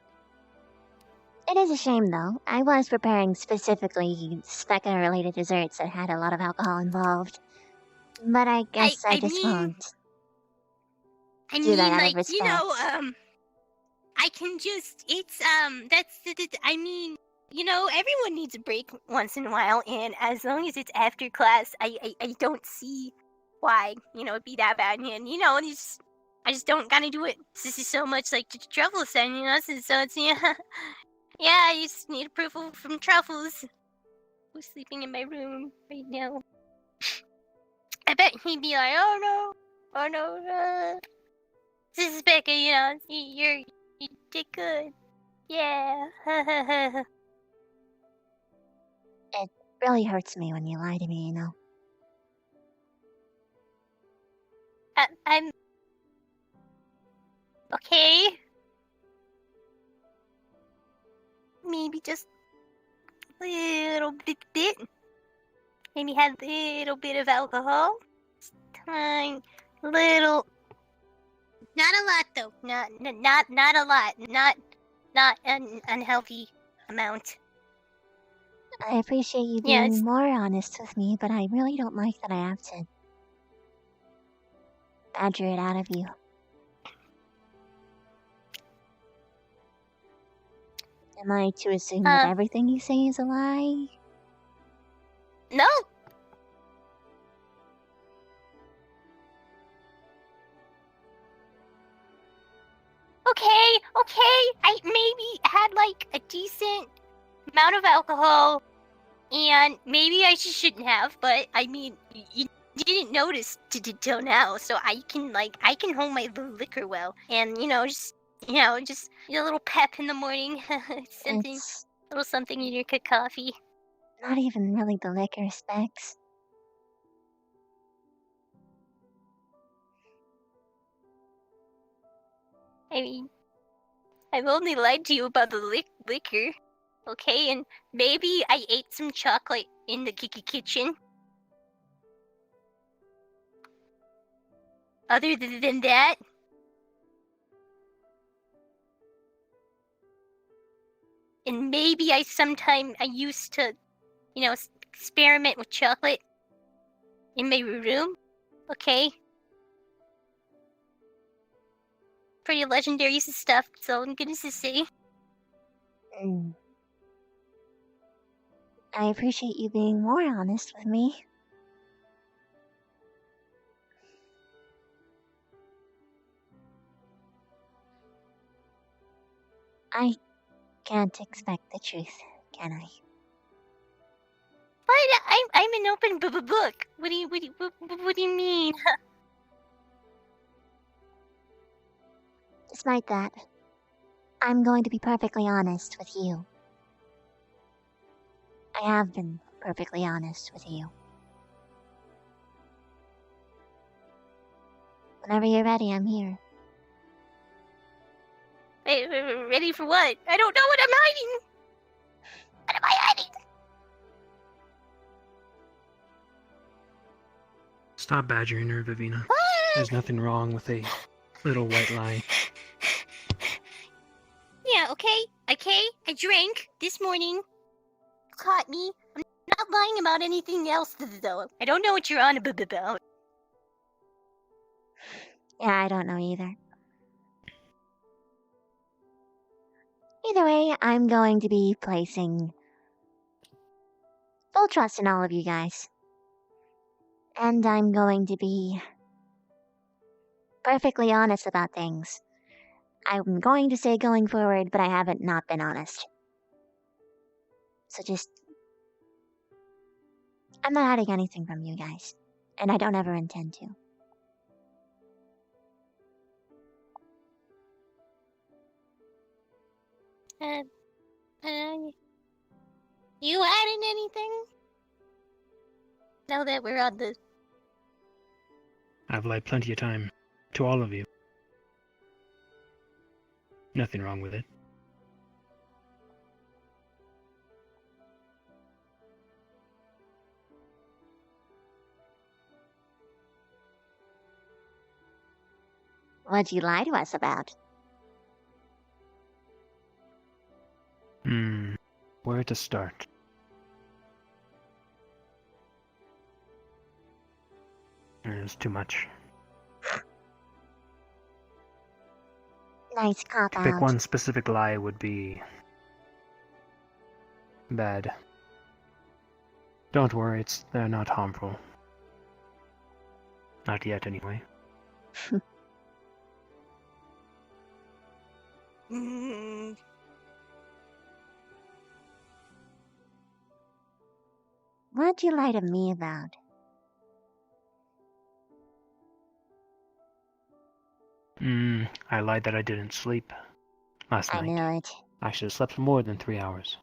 It is a shame, though. I was preparing specifically Specca-related desserts that had a lot of alcohol involved. But I guess I just won't. I do that mean, out of like, respect. I can just, everyone needs a break once in a while, and as long as it's after class, I don't see why, it'd be that bad, and, I just don't gotta do it. This is so much like Truffles sending us, and so it's yeah. I just need approval from Truffles, who's sleeping in my room right now. I bet he'd be like, oh no, this is Becca, you did good. Yeah. It really hurts me when you lie to me, I'm okay. Maybe just a little bit. Maybe had a little bit of alcohol. Tiny little. Not a lot though. Not a lot. Not an unhealthy amount. I appreciate you Yeah, being it's- more honest with me, but I really don't like that I have to badger it out of you. Am I to assume that everything you say is a lie? No. Okay. I maybe had like a decent amount of alcohol, and maybe I shouldn't have, but I mean, you didn't notice till now, so I can hold my liquor well, and just a little pep in the morning, something, a little something in your coffee. Not even really the liquor specs. I mean, I've only lied to you about the liquor, okay? And maybe I ate some chocolate in the kitchen. Other than that, and maybe I used to, experiment with chocolate in my room, okay? Pretty legendary stuff, so I'm gonna say. I appreciate you being more honest with me. I can't expect the truth, can I? But I'm an open book. What do you mean? Despite that, I'm going to be perfectly honest with you. I have been perfectly honest with you. Whenever you're ready, I'm here. Ready for what? I don't know what I'm hiding. What am I hiding? Stop badgering her, Vivina. There's nothing wrong with a little white lie. Yeah, okay. I drank this morning. Caught me. I'm not lying about anything else, though. I don't know what you're on about. Yeah, I don't know either. Either way, I'm going to be placing full trust in all of you guys. And I'm going to be perfectly honest about things. I'm going to say going forward, but I haven't not been honest. So I'm not hiding anything from you guys. And I don't ever intend to. You adding anything? Now that we're on the... I've lied plenty of time. To all of you. Nothing wrong with it. What'd you lie to us about? Where to start? There's too much. Nice cop To out. pick one specific lie would be... bad. Don't worry, they're not harmful. Not yet, anyway. What'd you lie to me about? I lied that I didn't sleep last I night. knew it. I should have slept for more than 3 hours.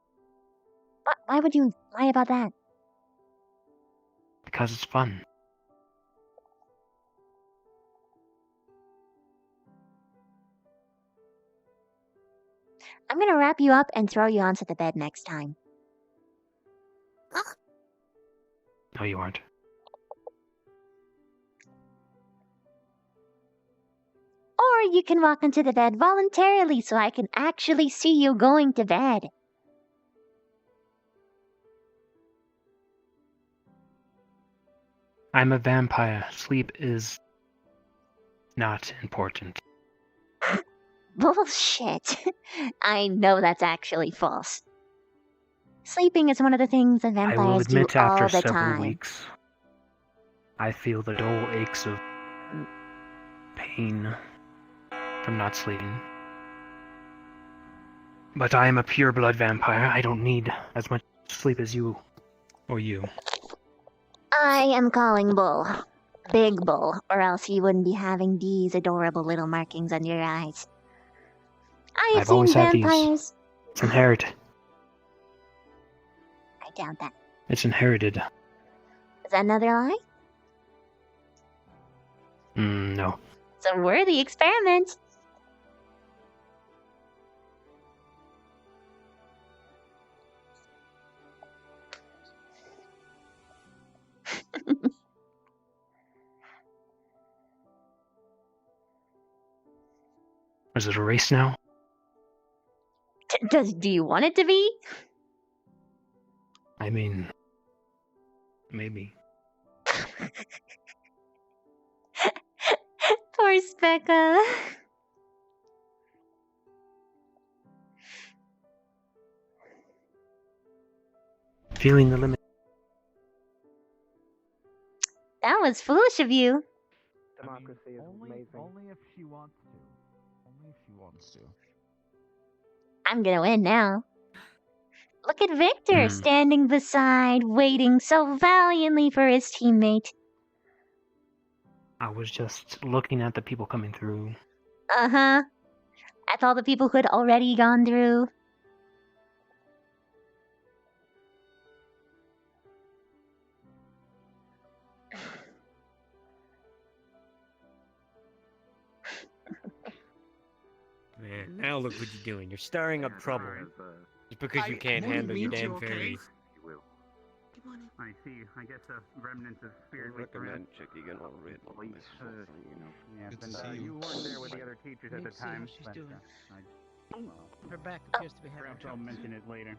Why would you lie about that? Because it's fun. I'm gonna wrap you up and throw you onto the bed next time. No, you aren't. Or you can walk into the bed voluntarily so I can actually see you going to bed. I'm a vampire. Sleep is not important. Bullshit. I know that's actually false. Sleeping is one of the things that I will vampires do admit after all the several time. weeks, I feel the dull aches of pain from not sleeping. But I am a pure-blood vampire. I don't need as much sleep as you. Or you. I am calling Bull. Big Bull, or else you wouldn't be having these adorable little markings on your eyes. I have I've seen always had these. vampires. It's inherited. I doubt that. It's inherited. Is that another lie? No. It's a worthy experiment. Is it a race now? Do you want it to be? I mean, maybe. Poor Specca. Feeling the limit. That was foolish of you. Democracy is amazing. Only if she wants to. Only if she wants to. I'm gonna win now. Look at Victor standing beside, waiting so valiantly for his teammate. I was just looking at the people coming through. Uh-huh. That's all the people who had already gone through. Man, now look what you're doing. You're stirring up trouble. Just because you can't handle your damn fairies. I see. I guess a remnant of spirit. Recommend checking in on Red. Yeah, Good to and, see you. you weren't there with the other teachers at the Let's see how time. she's but, doing. Her back Oh. appears to be having perhaps I'll trouble. mention it later.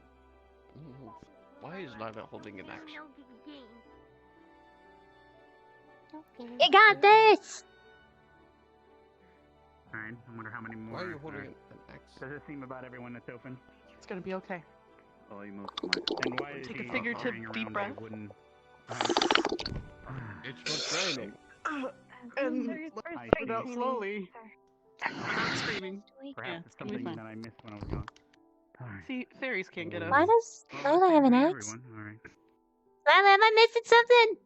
Why is Lila holding an axe? You got this! Alright, I wonder how many more. Why are you holding an axe? Does it seem about everyone that's open? It's gonna be okay. Oh, you most might. And why is Take a he figurative carrying deep around breath. a wooden... It's what's raining. And I let it out see. slowly. Not screaming. Perhaps it's it's gonna be something fine. that I missed when I was gone. Alright. See, fairies can't get us. Why does Well, Lila have an thanks, axe? everyone. Alright. Lila, am I missing something?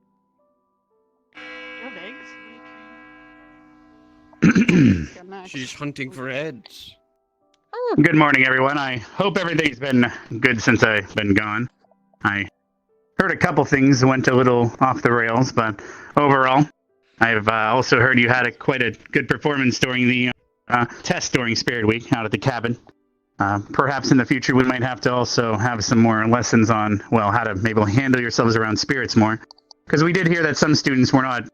You have eggs? She's hunting for heads. Good morning, everyone. I hope everything's been good since I've been gone. I heard a couple things went a little off the rails, but overall, I've also heard you had quite a good performance during the test during Spirit Week out at the cabin. Perhaps in the future we might have to also have some more lessons on, well, how to maybe handle yourselves around spirits more. Because we did hear that some students were not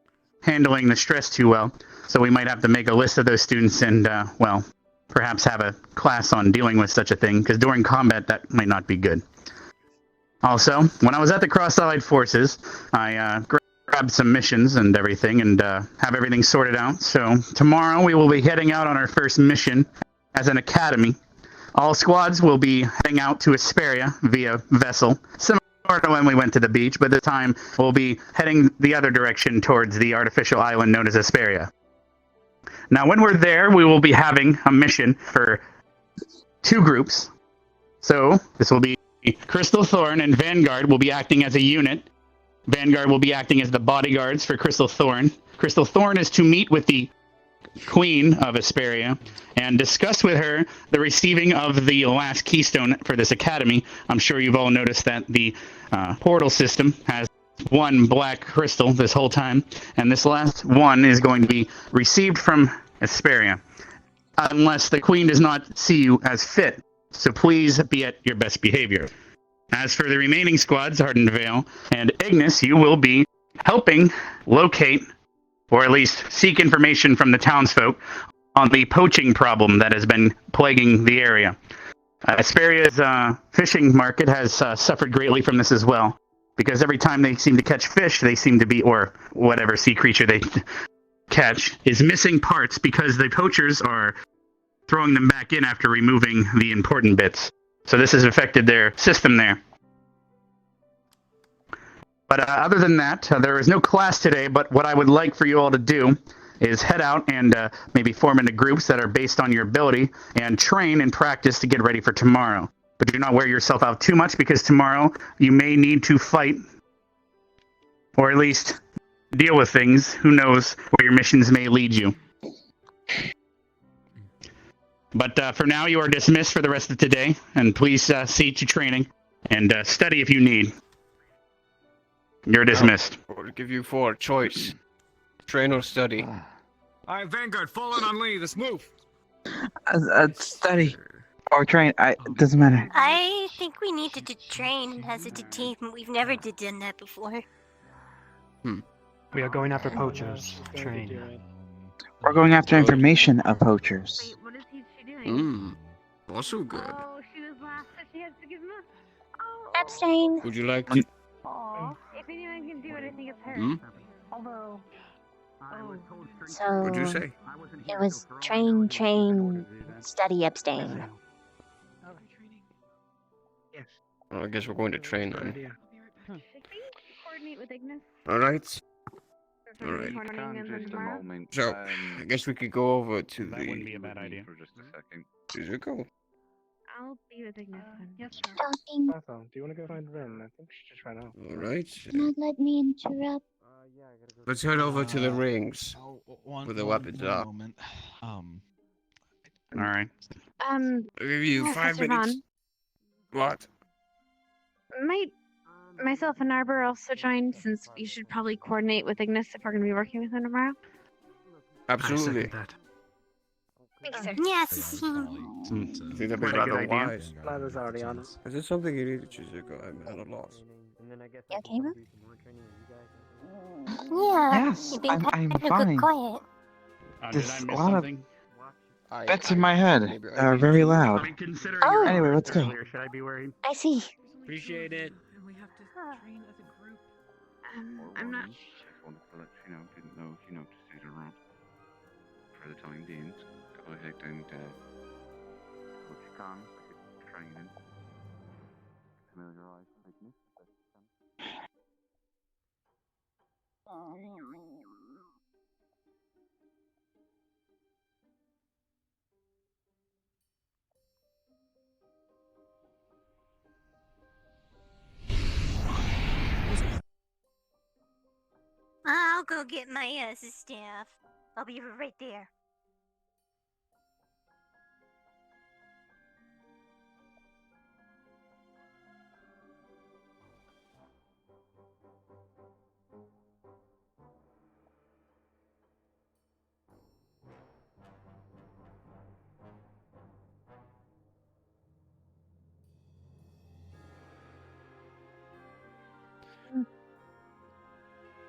handling the stress too well, so we might have to make a list of those students and, well, perhaps have a class on dealing with such a thing, because during combat that might not be good. Also, when I was at the Cross-Allied Forces, I grabbed some missions and everything and have everything sorted out. So tomorrow we will be heading out on our first mission as an academy. All squads will be heading out to Asperia via vessel, similar to when we went to the beach, but this time we'll be heading the other direction towards the artificial island known as Asperia. Now, when we're there, we will be having a mission for two groups. So this will be Crystal Thorn and Vanguard will be acting as a unit. Vanguard will be acting as the bodyguards for Crystal Thorn. Crystal Thorn is to meet with the Queen of Asperia and discuss with her the receiving of the last keystone for this academy. I'm sure you've all noticed that the portal system has one black crystal this whole time, and this last one is going to be received from Asperia, unless the Queen does not see you as fit. So please be at your best behavior. As for the remaining squads, Hardened Vale and Ignis, you will be helping locate, or at least seek information from the townsfolk on the poaching problem that has been plaguing the area. Asperia's fishing market has suffered greatly from this as well, because every time they seem to catch fish, they seem to be, or whatever sea creature they catch, is missing parts because the poachers are throwing them back in after removing the important bits. So this has affected their system there. But other than that, there is no class today, but what I would like for you all to do is head out and maybe form into groups that are based on your ability and train and practice to get ready for tomorrow. But do not wear yourself out too much, because tomorrow you may need to fight, or at least deal with things. Who knows where your missions may lead you. But for now, you are dismissed for the rest of today, and please see to training and study if you need. You're dismissed. I'll give you four choice: train or study. Alright, Vanguard, fall in on Lee. Let's move. Study or train. It doesn't matter. I think we need to train as a team. We've never done that before. We are going after poachers. Train. We're going after information of poachers. What is she doing? Also good. Oh, she was last, so she has to give him a... Oh. Abstain. Would you like to? Aw. If anyone can do it, I think it's her. Although... So What'd you say? it was train, study, abstain. Well, I guess we're going to train then. Should we coordinate with Ignis? Alright. For Friday morning and then tomorrow? So, I guess we could go over to That the... wouldn't be a bad idea. For just a second. Zuko. I'll be with Ignis then. Yes, sir. Talking. Do you want to go find Ren? I think she just ran out. Alright. Do not let me interrupt. Let's head over to the rings. With the weapons up. Moment. Alright. I'll give you 5 Professor minutes. What? Might myself and Arbor also join, since we should probably coordinate with Ignis if we're going to be working with him tomorrow? Absolutely. Thank you, sir. Yes. I think that'd be Quite a rather good idea. wise. Lada's already on it. Is there something you need to Zuko? I'm at a loss. You okay, Ruth? Yeah. Yes, You've been I'm kind of fine. quiet. Did There's I a miss lot of something? bits in my head. Very loud. Oh. Anyway, let's go. Should I be worried? I see. Appreciate it. And we have to train as a group. I'm not... Just wanted to let you know, didn't know, to sit around for the time being. Go ahead and what you can, training. Familiarize with me. I'll go get my staff. I'll be right there.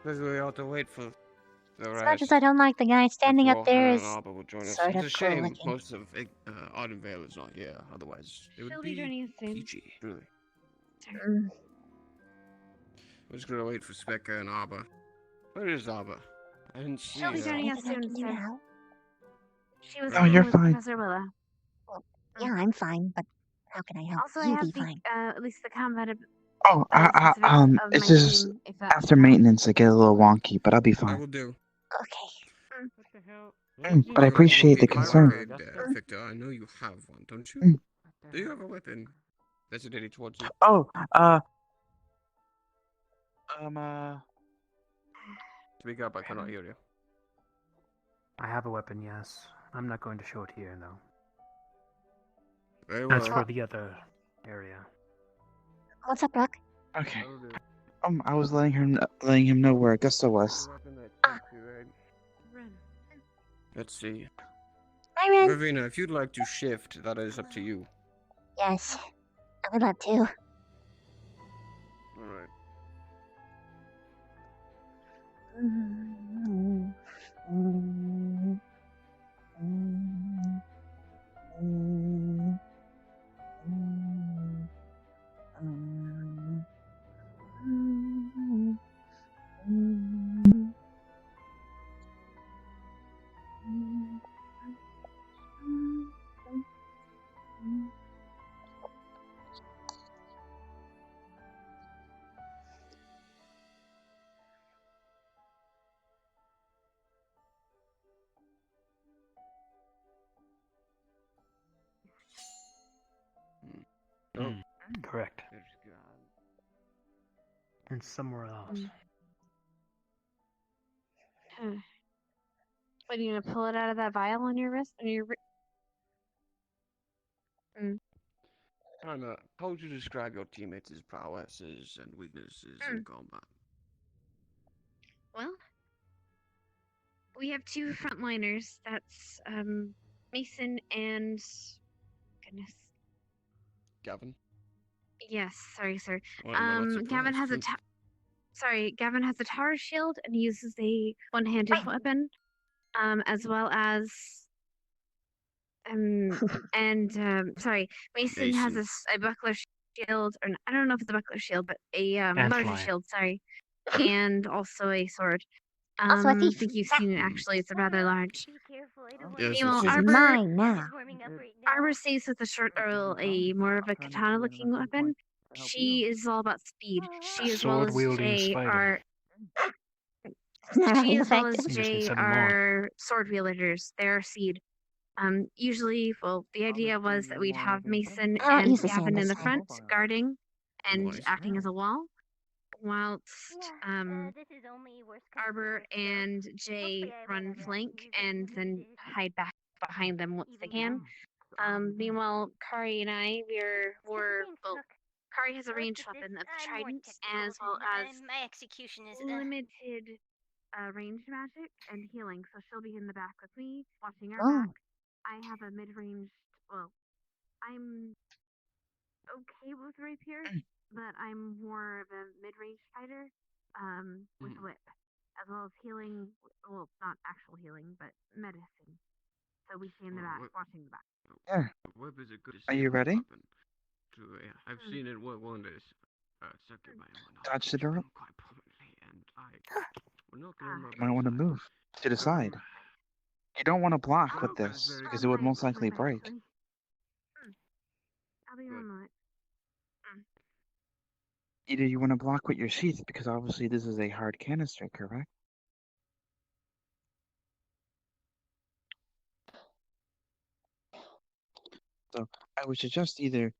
Because we have to wait for the rest. As much as I don't like the guy standing up there, is Will join us. sort It's of a cool shame looking. most of Autumn Vale is not here. Otherwise, it would She'll be be joining us soon. peachy. Truly. Mm. We're just gonna wait for Specca and Arbor. Where is Arbor? I didn't see She'll be her. joining us Anything I soon, can do to sir. help? She was Oh, you're with fine. Professor Willa. Yeah, I'm fine, but how can I help Also, I you have be the, fine? at least the combat Oh, specifics of it's my just team, if that's after maintenance I get a little wonky, but I'll be I fine. will do. Okay. What the hell? But I appreciate the concern. Victor, I know you have one, don't you? Mm. Do you have a weapon designated towards you? Oh, Speak up, I cannot hear you. I have a weapon, yes. I'm not going to show it here, though. Very That's well. for the other area. What's up, Rook? okay. I was letting him know where Augusta was. Let's see. Hi, Ren. Ravina, if you'd like to shift, that is up to you. Yes, I would love to. Alright. Correct. And somewhere else. What, are you gonna pull it out of that vial on your wrist? On your Anna, how would you describe your teammates' prowesses and weaknesses in combat? Well, we have two frontliners. That's Mason and goodness. Gavin? Yes, sorry, sir. Well, I'm not Gavin has a Gavin has a tower shield and uses a one-handed weapon, as well as Mason has a buckler shield, or I don't know if it's a buckler shield, but a larger Antlion. shield. Sorry, and also a sword. Also a thief. I think you've seen it. Actually, it's rather large. Yes, Meanwhile, This is Arbor, mine now. Arbor stays with a more of a katana-looking weapon. She is all about speed. She as well as Sword-wielding Jay spider. are. Not She really as well as effective. You just need Jay seven more. are sword wielders. They're seed. Usually, well, the idea was that we'd have Mason I don't and use the sand Gavin in this the time. front, guarding and Nice. acting as a wall, whilst Arbor and Jay run flank and then hide back behind them once they can. Meanwhile, Kari and I, Kari has a ranged weapon of the trident, as well as my execution is limited ranged magic and healing, so she'll be in the back with me, watching our Oh. back. I have a mid-range, well, I'm okay with rapier, but I'm more of a mid-range fighter, with whip, as well as healing, well, not actual healing, but medicine. So we stay in the back, watching the back. Yeah. Whip is a good Are you ready? weapon. I've seen it work wonders. Succubi and whatnot. Dodge the door. Quite prominently, and we're not going You might want to move to the side. You don't want to block with this because it would most likely break. I'll be on it. Either you want to block with your sheath because obviously this is a hard canister, correct? So I would suggest either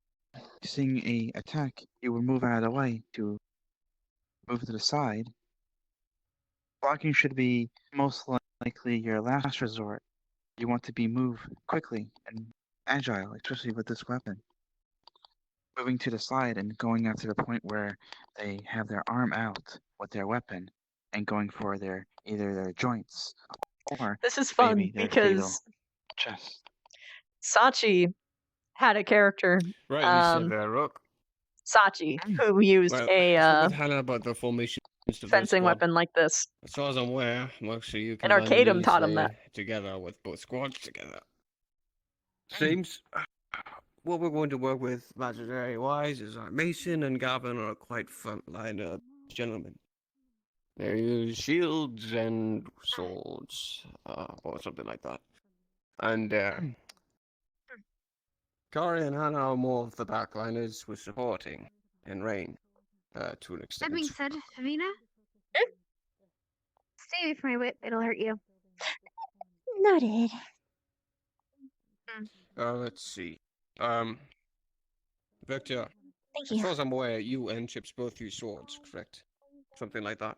seeing a attack, you would move out of the way to move to the side. Blocking should be most likely your last resort. You want to be moved quickly and agile, especially with this weapon. Moving to the side and going out to the point where they have their arm out with their weapon and going for either their joints or This is fun maybe their because fatal chest. Sachi had a character, Rightly said there, Rook. Sachi, who used Well, a spoke with Hannah about the formation of the fencing squad. weapon like this. As far as I'm aware, Moxie, you And can Arcadum taught him that. together with both squads together. Seems what we're going to work with legendary-wise is Mason and Gavin are quite frontline gentlemen. They use shields and swords, or something like that. And Kari and Hannah are more of the backliners with supporting and rain, to an extent. That being said, Avina, stay away from my whip. It'll hurt you. Noted. Let's see. Victor, Thank as you. far as I'm aware, you and Chips both use swords, correct? Something like that.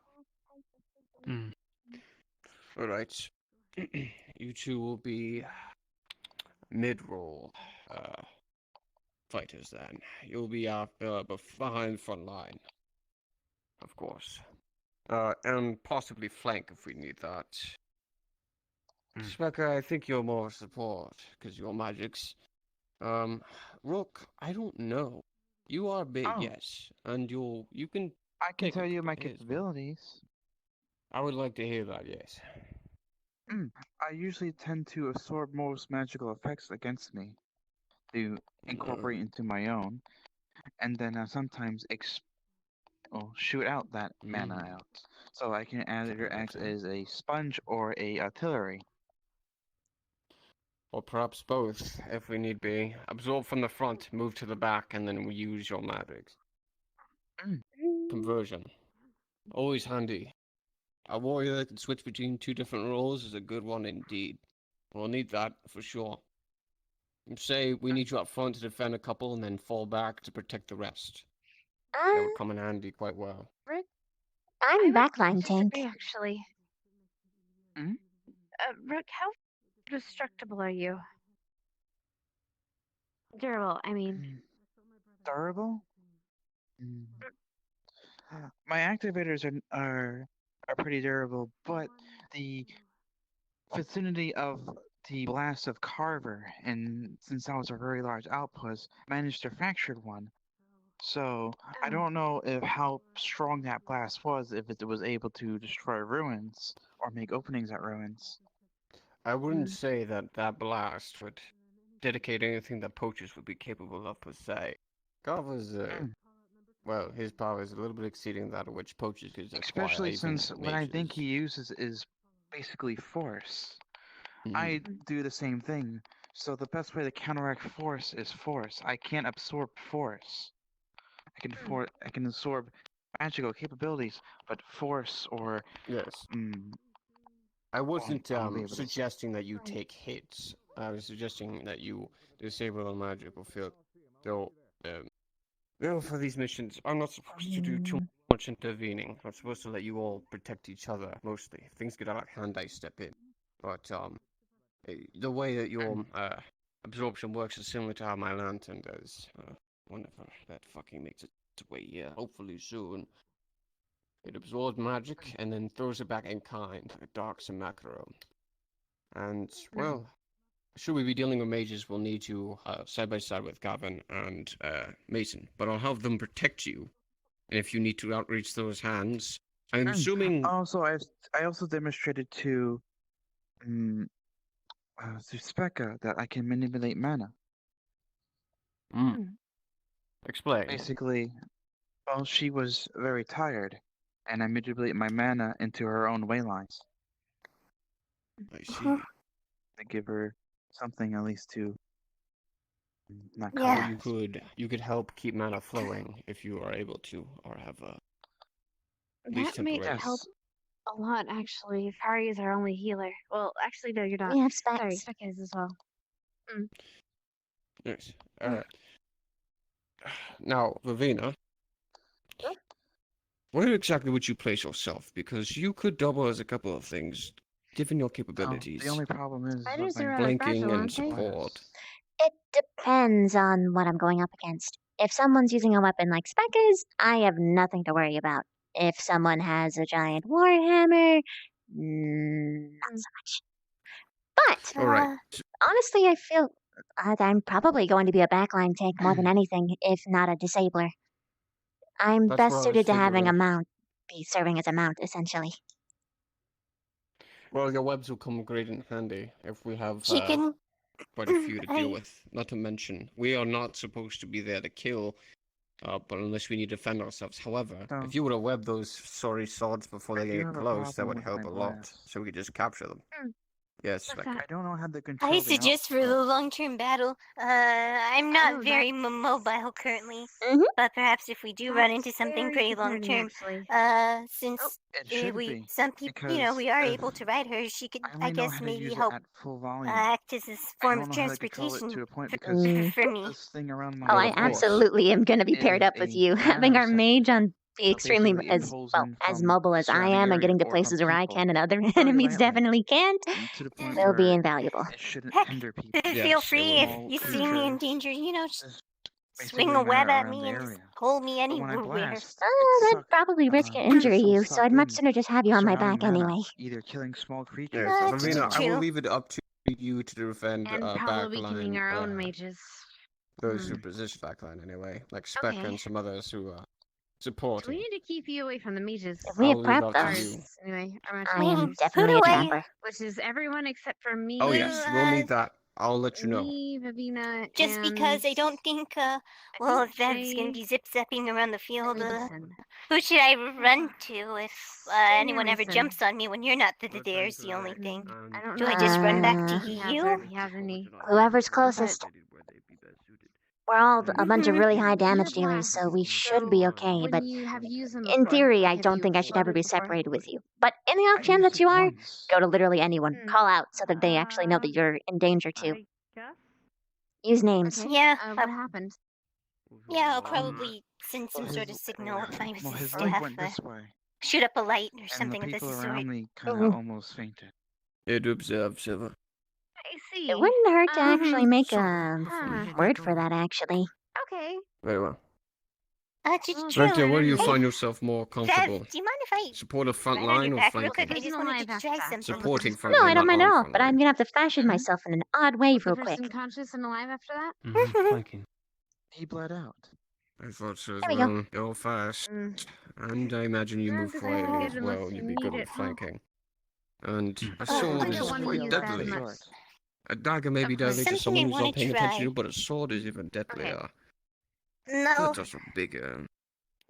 Alright. You two will be mid-roll fighters then. You'll be behind front line, of course. And possibly flank if we need that. Specker, I think you're more support, because you're magics. Rook, I don't know. You are big, yes, and you can. I can take tell a you my couple hits, but capabilities. I would like to hear that, yes. I usually tend to absorb most magical effects against me to incorporate into my own, and then sometimes shoot out that mana out. So I can either act as a sponge or a artillery. Or perhaps both, if we need be. Absorb from the front, move to the back, and then we use your magics. Conversion. Always handy. A warrior that can switch between two different roles is a good one indeed. We'll need that for sure. Say we need you up front to defend a couple and then fall back to protect the rest. That would come in handy quite well. I'm I would backline tank. disagree, actually. Rook, how destructible are you? Durable, I mean. Durable? My activators are pretty durable, but the vicinity of the blast of Carver, and since that was a very large outpost, managed to fracture one. So I don't know if how strong that blast was, if it was able to destroy ruins or make openings at ruins. I wouldn't say that that blast would dedicate anything that poachers would be capable of per se. Carver's, well, his power is a little bit exceeding that of which poachers could acquire. Especially Even since what I think he uses is basically force. I do the same thing, so the best way to counteract force is force. I can't absorb force. I can absorb magical capabilities, but force or yes. I wasn't won't be able to suggesting that you take hits. I was suggesting that you disable a magical field. Though, for these missions, I'm not supposed to do too much intervening. I'm supposed to let you all protect each other mostly. If things get out of hand, I step in. But the way that your absorption works is similar to how my lantern does. Whenever that fucking makes its way here, hopefully soon. It absorbs magic and then throws it back in kind, like a dark macro. And, well, should we be dealing with mages, we'll need you side by side with Gavin and Mason. But I'll have them protect you. And if you need to outreach those hands, I'm assuming. Also, I also demonstrated to Specca that I can manipulate mana. Explain. Basically, well, she was very tired, and I manipulate my mana into her own way lines. I see. To give her something at least to not Yeah. You could help keep mana flowing if you are able to, or have at least That may temporary. help a lot, actually. Kari is our only healer. Well, actually, no, you're not. We have specs. Sorry, Spec is as well. Yes. Alright. Now, Vivina. Where exactly would you place yourself? Because you could double as a couple of things, given your capabilities. The only problem is Spiders are flanking fragile, and aren't they? support. It depends on what I'm going up against. If someone's using a weapon like Speckers, I have nothing to worry about. If someone has a giant warhammer, not so much. But Alright. honestly, I feel I'm probably going to be a backline tank more than anything, if not a disabler. I'm That's best what I was suited to having a figuring. mount, be serving as a mount, essentially. Well, your webs will come great in handy if we have Chicken. quite a few to deal with. Not to mention, we are not supposed to be there to kill, but unless we need to defend ourselves. However, if you were to web those sorry swords before they do get have a close, that problem would with help my a lot. blast. So we could just capture them. Yes, What's like that? I don't know how to control I the suggest for the long-term battle. I'm not very mobile currently, but perhaps if we do run into something pretty long-term, since It should we be, some people, we are able to ride her, she could, I I only know guess, how to maybe use it help at full volume. act as this I form don't of know how to control it transportation to a point for, because for me. this thing around my Oh, I neck absolutely am going to be paired is up with a you. Having our mage on be extremely basically it as pulls well in as from mobile as I surrounding am, and area getting to or from places where I people can and other very enemies lightly definitely can't. to the point Will be where invaluable. it shouldn't hinder people. Feel free if Small you see me in creatures danger, just swing basically a web matter at around me the and just area. hold me But when I anywhere. blast, Oh, it that'd probably risk gets injury so you, so sucked I'd much in sooner just have you with on my surrounding back mana, anyway. either killing small creatures. Yes, Uh, Ravina, I will true. leave it up to you to defend And back probably line. keeping our own mages. Those who position backline anyway, like Spec Okay. and some others who are So supporting. we need to keep you away from the mages. If we I'll have leave prep up to those, you. Anyway, I am definitely a trapper. Which is everyone except for me. Oh yes, we'll need that. I'll let you know. Me, Vivina, Just because I don't think, well, if that's gonna be zip-zapping around the field, who should I run to if anyone ever Mason. jumps on me when you're not there's the only thing? I don't Do know. I just run back to If he has you? or if he has any. Whoever's closest. We're all a bunch of really high damage You're dealers, black. so we should be okay. When But you have used them in before, theory, like, I have don't you think I should ever floated be before? separated with you. But in the off chance that you are, go to literally anyone. Call out so that they actually know that you're in danger too. Use names. Okay. Yeah. What happened? Yeah, I'll probably send some sort of signal if I was Well, to his staff, leg went this way, shoot up a light or and something the of this people sort. around me kind of almost fainted. It observe, Silver. I see. It wouldn't hurt to actually make a Huh. word for that, actually. Okay. Very well. Chill. Vector, where do you Hey, find yourself more comfortable? Fev, do you mind if I Support a front run on line your or back real quick? flanking? I just wanted to try something. Supporting front No, line. I don't not mind at on all, front but I'm line. gonna have to fashion myself in an odd way Was the real quick. person conscious and alive after that? Flanking. He bled out. I thought so as There we go. well. You're fast. And I imagine you move because I quietly figured as well. unless you You'd be good need with it. flanking. And a I sword don't is wanna quite use that deadly. much. A dagger may be Of course. deadly to Something someone I who's wanna not paying attention try. to, but a sword is even deadlier. No. Swords are so bigger.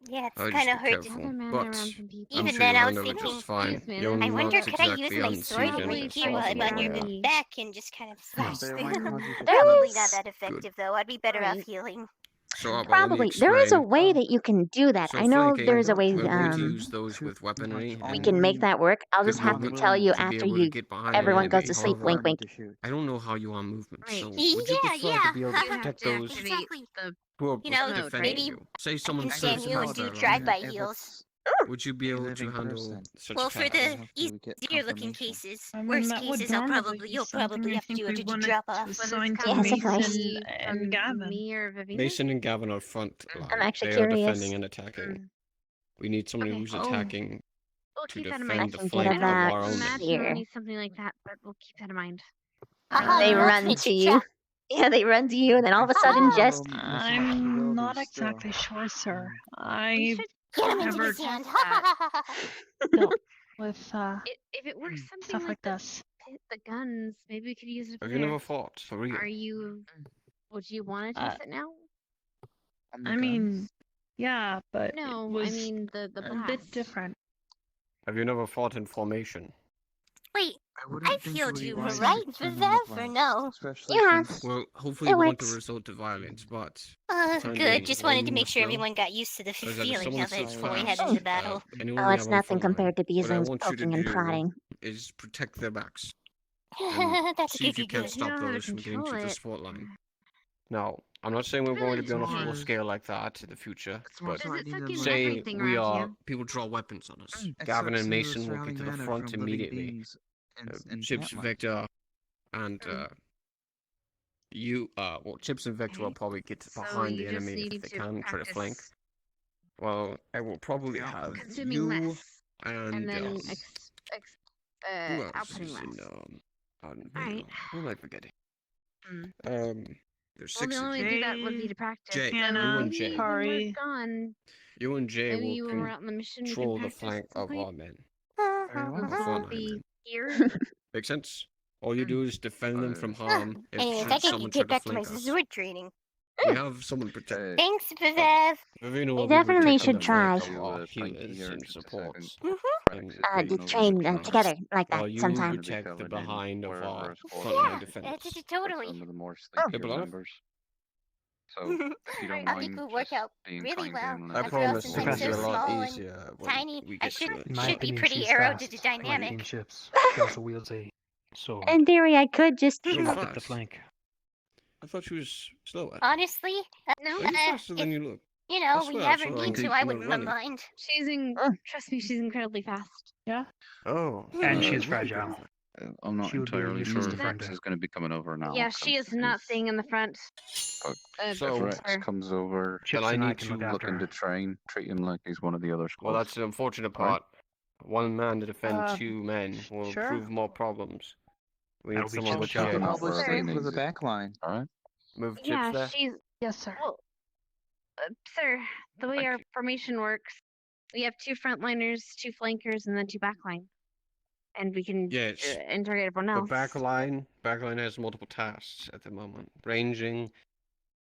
Yeah, it's I'd kind of just be hard careful. to. But I'm Even sure then, you'll I was handle it thinking. just fine. Excuse me, You're I not wonder, could I use exactly my unseasoned sword with right a here while sword I'm in on the your area. back and just kind of slash But it through might them? cause you to Probably There not is that effective, though. I'd be better off healing. So let me probably there is a explain. way that you can do that. So I know flanking, there's a way. we're going to use those with weaponry We and can make that work. I'll good just have to movement tell you to be after able to you get behind an everyone goes enemy. to sleep. However, Wink, wink. I don't know how you are movement, Right. so would you prefer to be able to You have protect to those activate the who are You know, defending maybe you? Say I someone can stand slips you in and the do battle, drive-by if heals. would you be a able to living handle person, such Well, for attacks? the have to get easier looking confirmation. cases, I mean, worst that would cases, normally be you'll something probably I have to think do we it to wanted drop to off. assign to Yes, of course. Mason and Gavin. Me or Vivina? Mason and Gavin are front line. I'm actually They are curious. defending and attacking. We need somebody Okay. who's Oh. attacking We'll to keep that in defend mind. the I can flank get of a our own. Imagine here. we'll need something like that, but we'll keep that in mind. They run to you. Yeah, they run to you, and then all of a sudden, just I'm not exactly sure, sir. I've Get him into never his hand. dealt with If it works something stuff like the, this. the guns, maybe we could use it Have for you there. never fought for real? Are you? Would you want to test it now? I mean, yeah, but No, it was I mean the a blast. bit different. Have you never fought in formation? Wait, wouldn't I think feel it would be you wise were to right for send them that with for us, no. especially Yeah. since Well, hopefully It it won't works. result to violence, but Good. Just wanted to make sure everyone got used to the As if feeling someone of it sits before we fast, head into battle. anyone oh, we it's have on nothing front line, compared to what I Beezling's want you to poking and do prodding. is protect their backs. And That's see if you good. can Good. stop know how to those from getting control to the it. support line. Now, I'm not saying we're Really going to be on a full depends. scale like that in the future, but Does it suck in say everything we around are you? people draw weapons on us. It Gavin sucks and in the Mason will get surrounding to the matter front from living immediately. beings and Chips, plant life. Victor, and you. Well, Chips and Victor will Okay. probably get So behind the you just enemy if need they to can try to flank. practice Well, I will probably have consuming you less and then who else outputting is in less. Alright. Who am I forgetting? Mm. There's Well, 6 the of only you. way to do that would be to practice. Jay, So you Hannah, and maybe Jay. when we're Kari. gone, You and Jay maybe when will we're out on the mission, we can control the practice flank at some of point. our men. Very We'll well. The front both line be men. here. Make sense? All you do is defend them from Huh. harm if Anyways, should I gotta someone try get to back to my flank us. sword training. We have someone protect. Thanks, Viv. Vivina We will be definitely protecting should the try. flanks of our healers and supports. To train together like that While you sometime. protect the behind of our squad frontline Yeah, defenders. totally. Some of the more Hey, sleepier Blanc. members. So if you don't I think mind we'll work just out being really kind well. and I After all, promise since it will I'm be so a lot small and easier when tiny, we I get to In my should be opinion, pretty she's fast, aerodynamic. like ships. She also wields a sword. In theory, I could just. You're Look at the fast. flank. I thought she was slower. Honestly, No, you're faster than you look. you know, I we swear, never so need I to. I think wouldn't you're running. mind. Trust me, she's incredibly fast. Yeah. Oh. And she is would be fragile. good. I'm not She would be entirely useless sure to if friend Rex her. is going to be coming over now. Yeah, she is not staying in the front. But So- if Rex comes over, Chips Then I and I need can to look after looking her. to train, treat him like he's one of the other Well, squads. that's the unfortunate Alright. part. One man to defend Uh, 2 men will sure. prove more problems. We need That'll be someone with Chip's job. charge. Not Probably where stay he for the needs it. back line. Alright? Move chips Yeah, there. she's. Yes, sir. Well, sir, the way Thank our you. formation works, we have 2 frontliners, 2 flankers, and then 2 backline. And we can Yes. interrogate everyone The else. backline has multiple tasks at the moment. Ranging,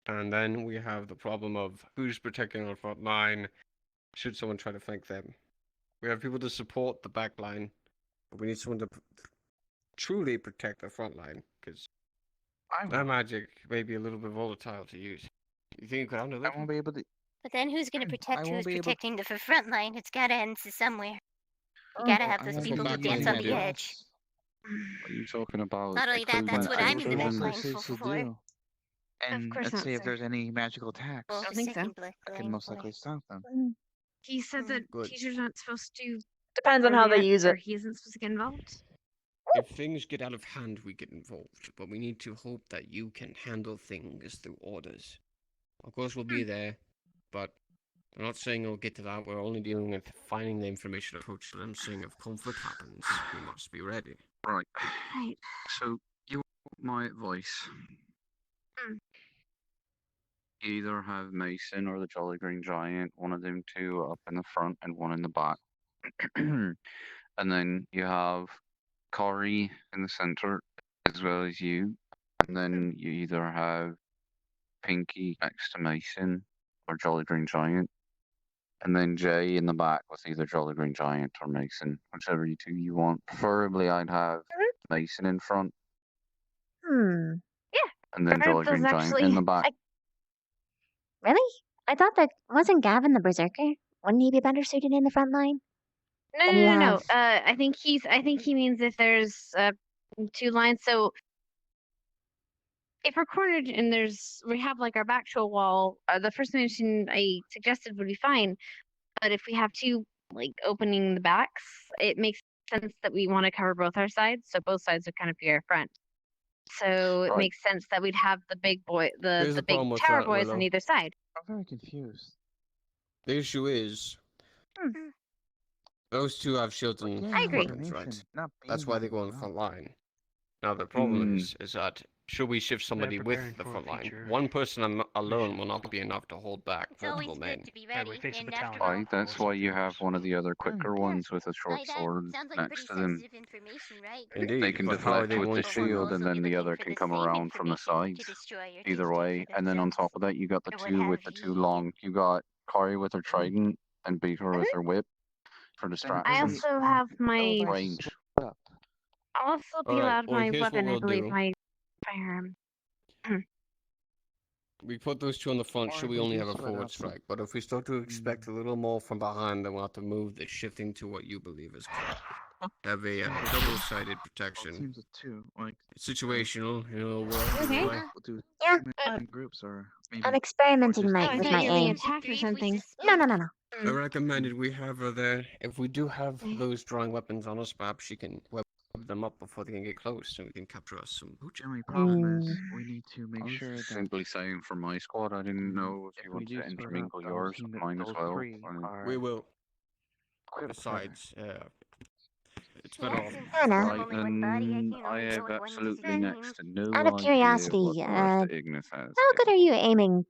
and then we have the problem of who's protecting our front line should someone try to flank them. We have people to support the back line, but we need someone to truly protect the front line, because that magic may be a little bit volatile to use. You think you could handle I that? won't be able to. But then who's gonna I protect won't who's be able- protecting the front line? It's gotta end somewhere. You gotta have I those won't people be who able dance to on do the that. edge. What are you talking about? Not only that, that's Including what I I'm will in do the what back Blue line says to for. do. And course let's not, see if sir. there's any magical attacks. Well, don't the think so. second black I line can most for. likely stop them. He said that Good. teachers aren't supposed to. Depends on how they use Or it. he isn't supposed to get involved. If things get out of hand, we get involved, but we need to hope that you can handle things through orders. Of course, we'll be there, but I'm not saying it'll get to that. We're only dealing with finding the information approach, and I'm saying if conflict happens, we must be ready. Right. Right. So, you want my advice? You either have Mason or the Jolly Green Giant, one of them two up in the front and one in the back. And then you have Corey in the center as well as you. And then you either have Pinky next to Mason or Jolly Green Giant. And then Jay in the back with either Jolly Green Giant or Mason, whichever you two you want. Preferably, I'd have Mason in front Hmm. and then Or Jolly those Green Giant actually- in the back. Really? I thought that wasn't Gavin the Berserker. Wouldn't he be better suited in the front line? No, Then no, you no, no. have- I think he means if there's 2 lines. So if we're cornered and we have like our back to a wall, the first dimension I suggested would be fine. But if we have 2 like opening the backs, it makes sense that we want to cover both our sides. So both sides would kind of be our front. So it Right. makes sense that we'd have the big Here's the the big problem with tower that, boys Willow. on either side. I'm very confused. The issue is, those two have shields and I agree. weapons, right? Not That's being why they go on the front line. Now the problem is that should we shift somebody preparing with the for a front line? future One person alone will not be enough to hold back multiple men. be ready. And after Right, that's why you have one of the other quicker ones with a short Like that sword sounds like next to pretty them. sensitive information, right? Indeed, They can but how are deflect they with going the to shield, and then the other for can the come same around from the information to sides. destroy or Either take way, for and then on themselves. top of that, you got the Or what two with have the two ye. long. You got Kari with her trident and Beaver with her whip for distraction. I also have my. range. I'll also be Alright, allowed well, my here's what weapon. I we'll believe do. my firearm. We put those two on the front, Or should if we we only do have a split forward up, strike. But if we start to expect a little more from behind, then we'll have to move the shifting to what you believe is correct. Have a double-sided protection. Teams of 2, like It's situational, you know, Okay. we'll do Yeah. in groups or maybe. I'm experimenting just- my, Oh, I with thought my you were being aim. attacked or something. No. I recommended we have her there. If we do have those drawing weapons on us, perhaps she can web them up before they can get close, so we can capture us some hooch. The only problem is we need to make I was sure that simply saying for my squad, I didn't know if you we wanted do to split up, intermingle I'll yours assume with that mine as those well. 3 I mean, are We will. equipped Besides, it's Yeah, better off. since I know. I have right, only one body, I and can I only have go with one absolutely user. next to no Out of idea curiosity, what the rest of Ignis has. How good are you aiming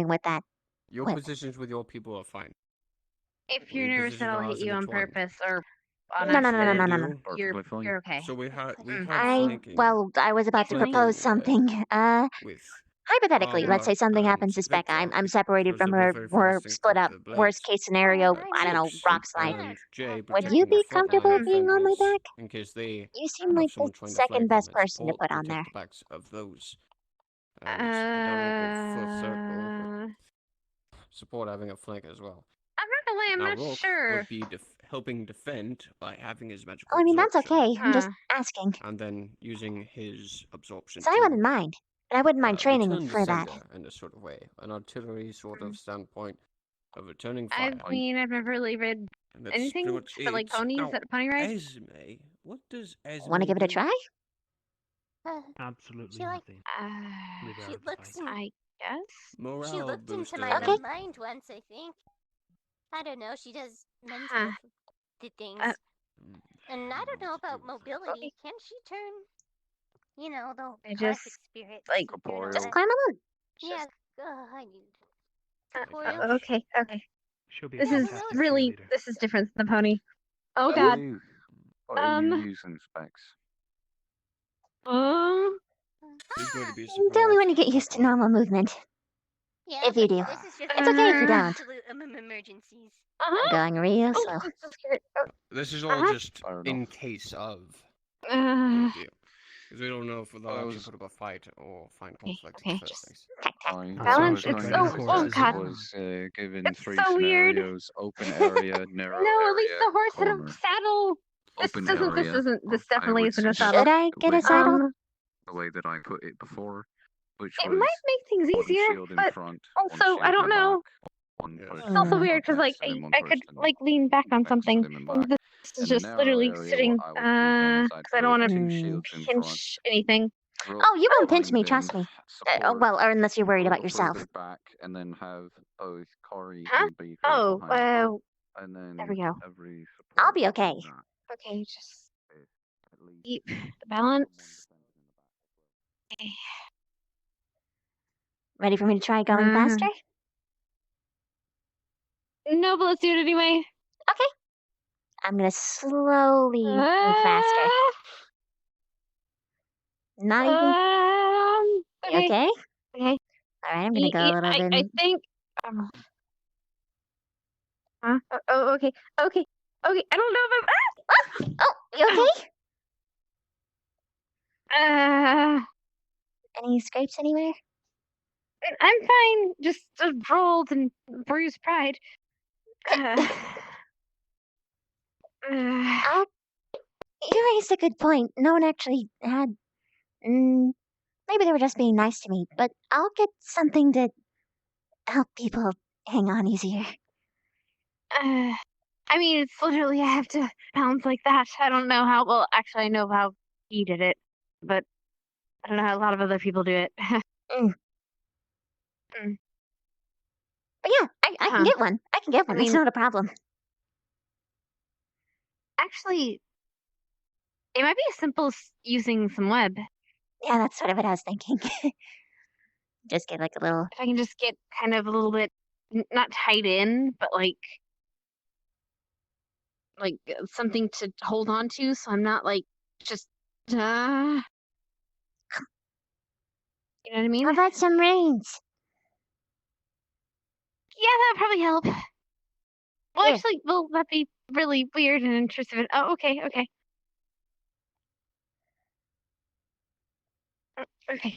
with that? Your Whip. positions with your people are fine. If you're We nervous position that I'll ours hit in you the on twine. purpose or on No. accident, you're Perfectly fine. you're okay. So we have I flanking well, I was about to Flanking, propose something. with Hypothetically, let's say something happens to Spec. I'm separated from her. We're split up. Worst case scenario, I don't know, rock slide. And Jay Would you protecting the be front line comfortable of being on my defenders back? in case they You seem have like the someone trying to second flank them best and person to support, put on protect there. the backs of those. And I don't want to go full circle, but support having a flank as well. I'm not gonna lie, I'm Now, not Rourke sure. would be helping defend by having his magical Oh, I mean, that's absorption. okay. I'm just asking. And then using his absorption So I wouldn't mind. And I wouldn't mind training return the for that. sender in a sort of way, an artillery sort of standpoint of returning fire. I mean, I've never really read And that's anything pretty much but like it. ponies Now, at Pony Ride. Esme, what does Esme Want to give it a do? try? Absolutely She like nothing. Leave her she out of the looks fight. in, I guess. Morale she looked into booster. my Okay. mind once, I think. I don't know. She does mental things, and I don't know about mobility. Can she turn? You know, the I classic just spirit. like Just climb along. Yeah, I need Okay, okay. She'll be a This is fantastic really cheerleader. this is different than the pony. Oh What god. What are you using, Specs? He's going to be It's only when you get used to normal movement. Yeah, If you but do. this is just It's okay if you don't. absolute emergencies. I'm going real slow. This is all just in case of. Because we don't know if they'll actually put up a fight or find conflict in the first place. Balance. It's oh god. Was given It's three so weird. scenarios: open area, narrow No, area, at least the horse had corner. a saddle. Open area. This definitely would isn't a suggest saddle. Should I get a saddle? The way that I put it before, which It was might make things one easier, shield in but front, also I don't know. It's also weird because like I could like lean back on something. This is just literally sitting because I don't want to pinch anything. Oh, you won't pinch me, trust me. Well, or unless you're worried about yourself. Back and then have both Cory Huh? and Beaker Oh, behind and then there we go. every I'll be okay. Okay, just keep the balance. Okay. Ready for me to try going faster? No, but let's do it anyway. Okay. I'm gonna slowly move faster. Not even. You okay? Okay. All right, I'm gonna go a little bit. I think. Huh? Oh, okay. Okay. Okay. I don't know if I'm. Oh, you okay? Any scrapes anywhere? I'm fine. Just rolled and bruised pride. You raised a good point. No one actually had. Maybe they were just being nice to me, but I'll get something to help people hang on easier. I mean, it's literally I have to balance like that. I don't know how. Well, actually, I know how he did it, but I don't know how a lot of other people do it. But yeah, I can get one. I can get one. It's not a problem. Actually, it might be as simple as using some web. Yeah, that's sort of what I was thinking. Just get like a little. If I can just get kind of a little bit, not tied in, but like something to hold on to, so I'm not like just. You know what I mean? How about some reins? Yeah, that'd probably help. Well, Here. actually, well, that'd be really weird and intrusive. Oh, okay, okay. Okay.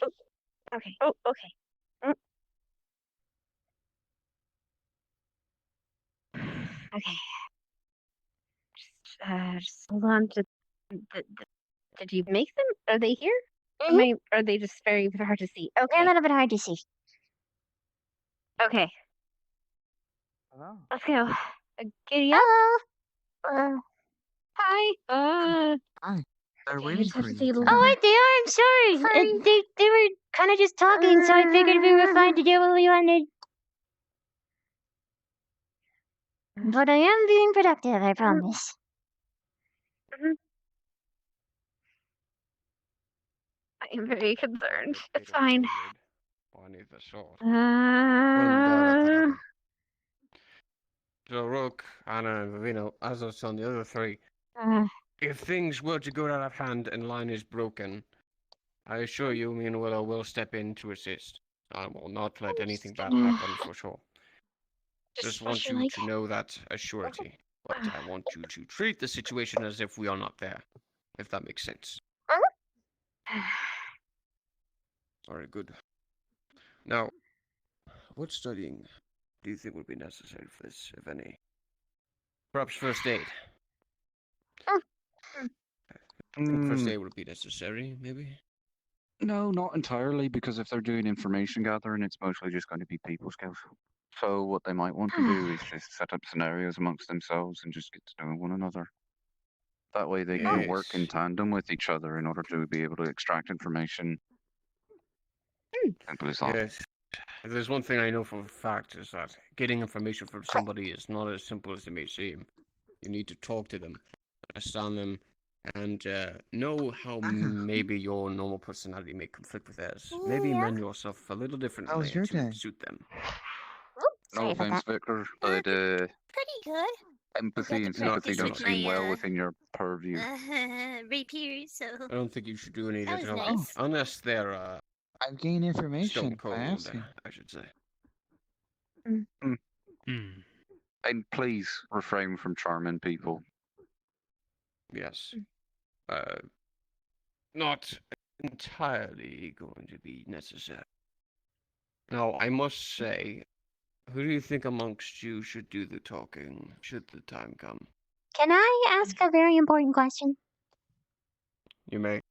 Okay. Oh, okay. Okay. Just hold on to. Did you make them? Are they here? Are they just very hard to see? Okay. They're a little bit hard to see. Okay. Hello. Let's go. Giddy up. Hello. Hi. Hi. They're Okay, waiting just for have to you. see a little Oh, wait, they are. I'm sorry. They were kind of just talking, so I figured we were fine to do what we wanted. But I am being productive, I promise. I am very concerned. It's fine. So Rook, Anna, and Vivino, as I was telling the other three, if things were to go out of hand and line is broken, I assure you, me and Willow will step in to assist. I will not let anything bad gonna- happen for sure. Just want especially you like- to know that as surety. But I want you to treat the situation as if we are not there. If that makes sense. Very good. Now, what studying do you think would be necessary for this, if any? Perhaps first aid. I think first aid would be necessary, maybe. No, not entirely, because if they're doing information gathering, it's mostly just going to be people skills. So what they might want to do is just set up scenarios amongst themselves and just get to know one another. That way they can work in tandem with each other in order to be able to extract information. Simple as that. Yes. If there's one thing I know for a fact is that getting information from somebody is not as simple as it may seem. You need to talk to them, understand them, and know how maybe your normal personality may conflict with theirs. Maybe mend yourself a little differently How's your to day? suit them. No offense, Vicar, but Pretty good. empathy and sympathy don't seem well within your purview. Rapier, so. I don't think you should do any of That that was help, nice. unless they're I've gained information stone by cold, asking. I should say. And please refrain from charming people. Yes. Not entirely going to be necessary. Now, I must say, who do you think amongst you should do the talking, should the time come? Can I ask a very important question? You may.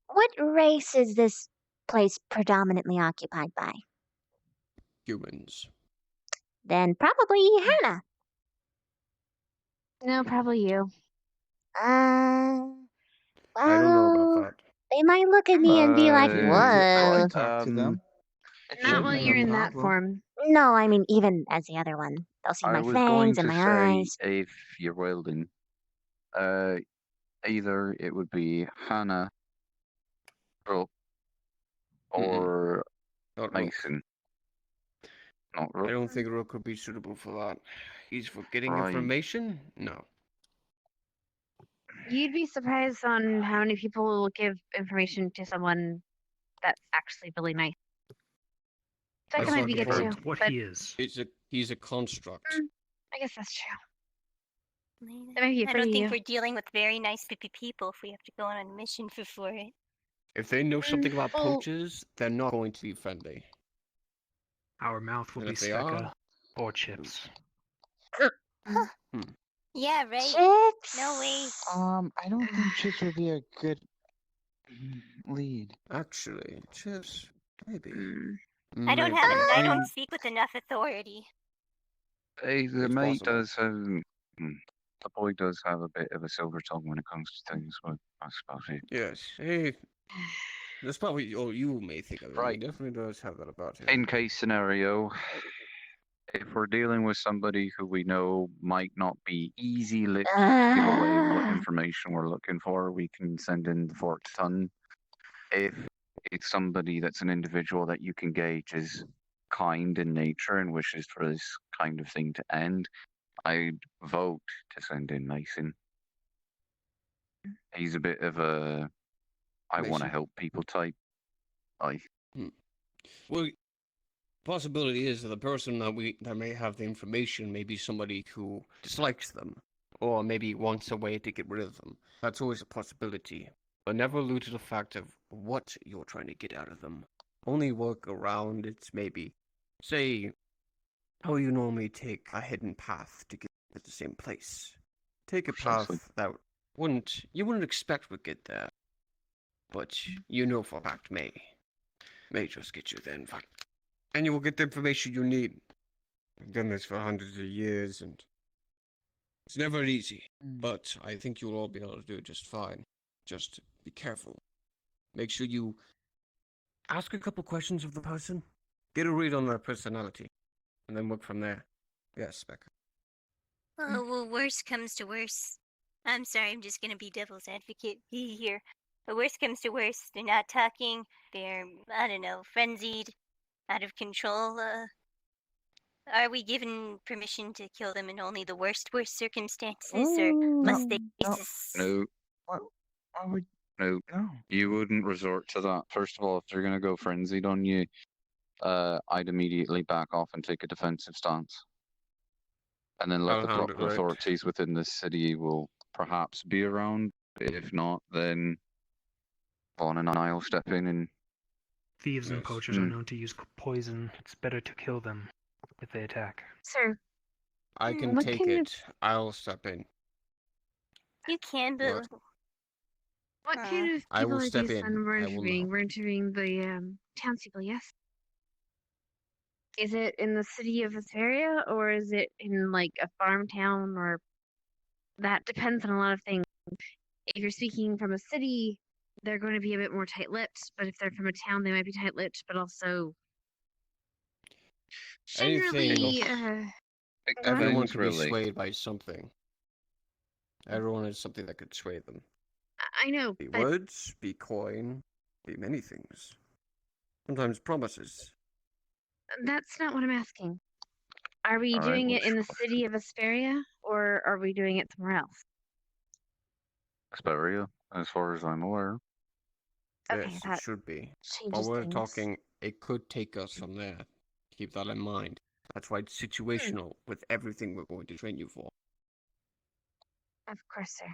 What race is this place predominantly occupied by? Humans. Then probably Hannah. No, probably you. I don't know about that. They might look at me and be like, I "Whoa." can talk to them. It Not shouldn't while be you're a in that problem. form. No, I mean even as the other one. They'll see I my was going fangs and to my say, eyes. if you're welding, either it would be Hannah, Brooke, or Not Mason. Not I Rook. don't think Rook would be suitable for that. He's for getting Right. information? No. You'd be surprised on how many people will give information to someone that's actually really nice. Second That's might not be the good too. point. What but he is. He's a construct. I guess that's true. That might be I for don't think you. we're dealing with very nice people if we have to go on a mission for it. If they know something about well- poachers, they're not going to be friendly. Our mouth will And be if they Specca are, or Chips. Yeah, right. Chips. No way. I don't think Chips would be a good lead. Actually, Chips, maybe. I don't Maybe. have. I I don't mean- speak with enough authority. Hey, the It's mate possible. does have. The boy does have a bit of a silver tongue when it comes to things, but that's about it. Yes. Hey. That's probably all you may think of it. Right. He definitely does have that about him. In case scenario, if we're dealing with somebody who we know might not be easy to give away what information we're looking for, we can send in the forked tongue. If it's somebody that's an individual that you can gauge is kind in nature and wishes for this kind of thing to end, I'd vote to send in Mason. He's a bit of a I want to Mason. help people type. Well, possibility is that the person that may have the information may be somebody who dislikes them, or maybe wants a way to get rid of them. That's always a possibility, but never allude to the fact of what you're trying to get out of them. Only work around it, maybe. Say, how you normally take a hidden path to get to the same place. Take a Precisely. path that you wouldn't expect would get there, but you know for a fact may just get you there, in fact. And you will get the information you need. I've done this for hundreds of years, and it's never easy. But I think you'll all be able to do it just fine. Just be careful. Make sure you ask a couple questions of the person. Get a read on their personality, and then work from there. Yes, Becca. Well, worst comes to worst. I'm sorry, I'm just gonna be devil's advocate here. But worst comes to worst, they're not talking. They're, I don't know, frenzied, out of control. Are we given permission to kill them in only the worst circumstances, or must they? No. Why would No. no? You wouldn't resort to that. First of all, if they're gonna go frenzied on you, I'd immediately back off and take a defensive stance. And then let I'll the handle proper it. authorities within the city will perhaps be around. If not, then Vaughn and I will step in and... Thieves and poachers are known to use poison. It's better to kill them if they attack. Sir, I can what take kind of- it. I'll step in. You can, but What kind of I people will are step these in. then we're I will interviewing? know. We're interviewing the townspeople, yes? Is it in the city of Asperia, or is it in like a farm town, or that depends on a lot of things. If you're speaking from a city, they're going to be a bit more tight-lipped, but if they're from a town, they might be tight-lipped, but also generally, Everyone Things could be really. swayed by something. Everyone has something that could sway them. I know, Be but words, be coin, be many things. Sometimes promises. that's not what I'm asking. Are we All right, doing it what's in your the city of Asperia, or are we doing it somewhere else? Asperia, as far as I'm aware. Okay, Yes, it that should be. changes While we're things. talking, it could take us from there. Keep that in mind. That's why it's situational with everything we're going to train you for. Of course, sir.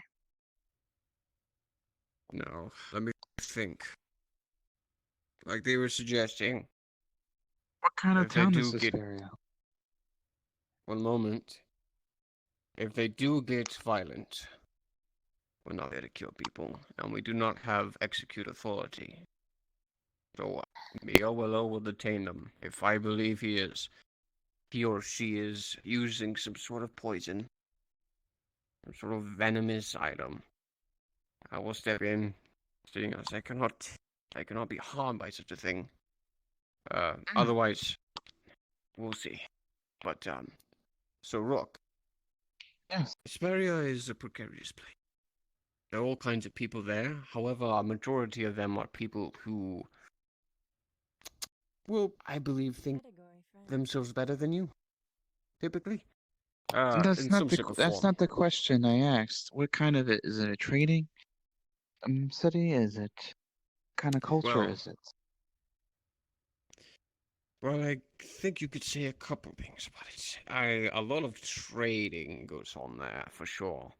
Now, let me think. Like they were suggesting. What kind of if they town do is get... Asperia? One moment. If they do get violent, we're not there to kill people, and we do not have execute authority. So, me or Willow will detain them. If I believe he or she is using some sort of poison, some sort of venomous item, I will step in, seeing as I cannot be harmed by such a thing. Otherwise, we'll see. But, so Rook. Yes. Asperia is a precarious place. There are all kinds of people there. However, a majority of them are people who will, I believe, think themselves better than you. Typically. That's In not some the shape or that's form. not the question I asked. What kind of is it a trading city? Is it kind of culture Well, is it? Well, I think you could say a couple things about it. A lot of trading goes on there, for sure.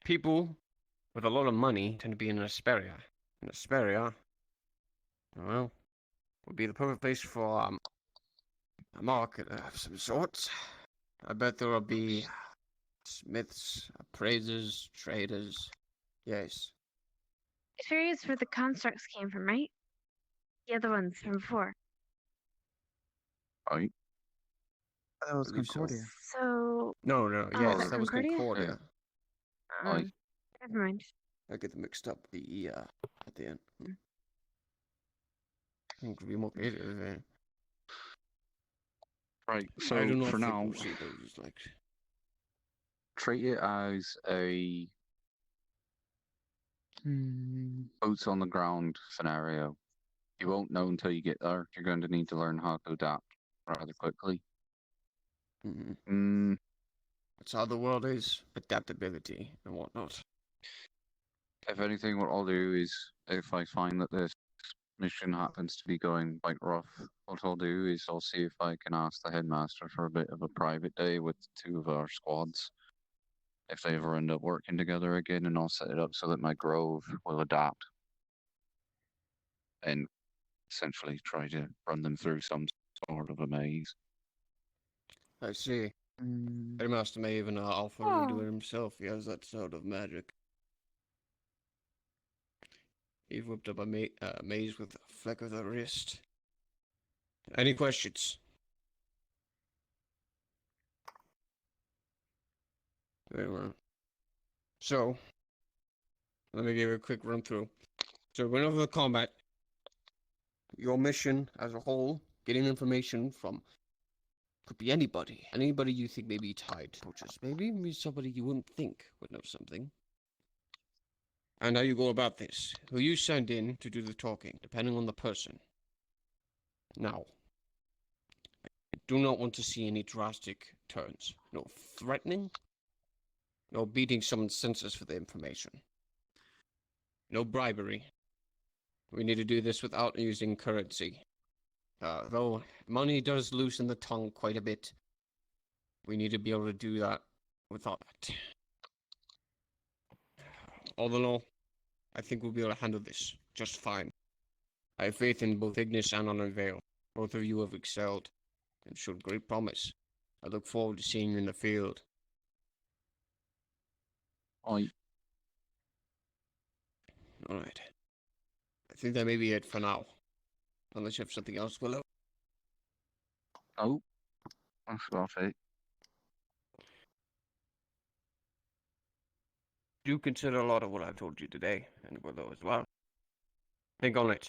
People with a lot of money tend to be in Asperia. And Asperia, well, would be the perfect place for a market of some sort. I bet there will be smiths, appraisers, traders. Yes. Asperia is where the constructs came from, right? The other ones from before. Right. That was Believe so. Concordia. So. No, Oh, yes, is it that was Concordia. Aye. Never mind. I get them mixed up the at the end. I think it'd be more creative. Right, I so do not for think now, we'll see those like treat it as a boots on the ground scenario. You won't know until you get there. You're going to need to learn how to adapt rather quickly. That's how the world is. Adaptability and whatnot. If anything, what I'll do is, if I find that this mission happens to be going quite rough, what I'll do is I'll see if I can ask the headmaster for a bit of a private day with two of our squads. If they ever end up working together again, and I'll set it up so that my grove will adapt and essentially try to run them through some sort of a maze. I see. Headmaster may even offer to do it himself. He has that sort of magic. He whipped up a maze with a flick of the wrist. Any questions? Very well. So, let me give you a quick run through. So, went over the combat. Your mission as a whole, getting information from, could be anybody. Anybody you think may be tied to poachers. Maybe somebody you wouldn't think would know something. And how you go about this. Who you send in to do the talking, depending on the person. Now, I do not want to see any drastic turns. No threatening. No beating someone's senses for the information. No bribery. We need to do this without using currency. Though money does loosen the tongue quite a bit, we need to be able to do that without that. All in all, I think we'll be able to handle this just fine. I have faith in both Ignis and Unveil. Both of you have excelled and showed great promise. I look forward to seeing you in the field. Alright. Alright. I think that may be it for now. Unless you have something else, Willow. Oh, that's about it. Do consider a lot of what I've told you today, and Willow as well. Think on it.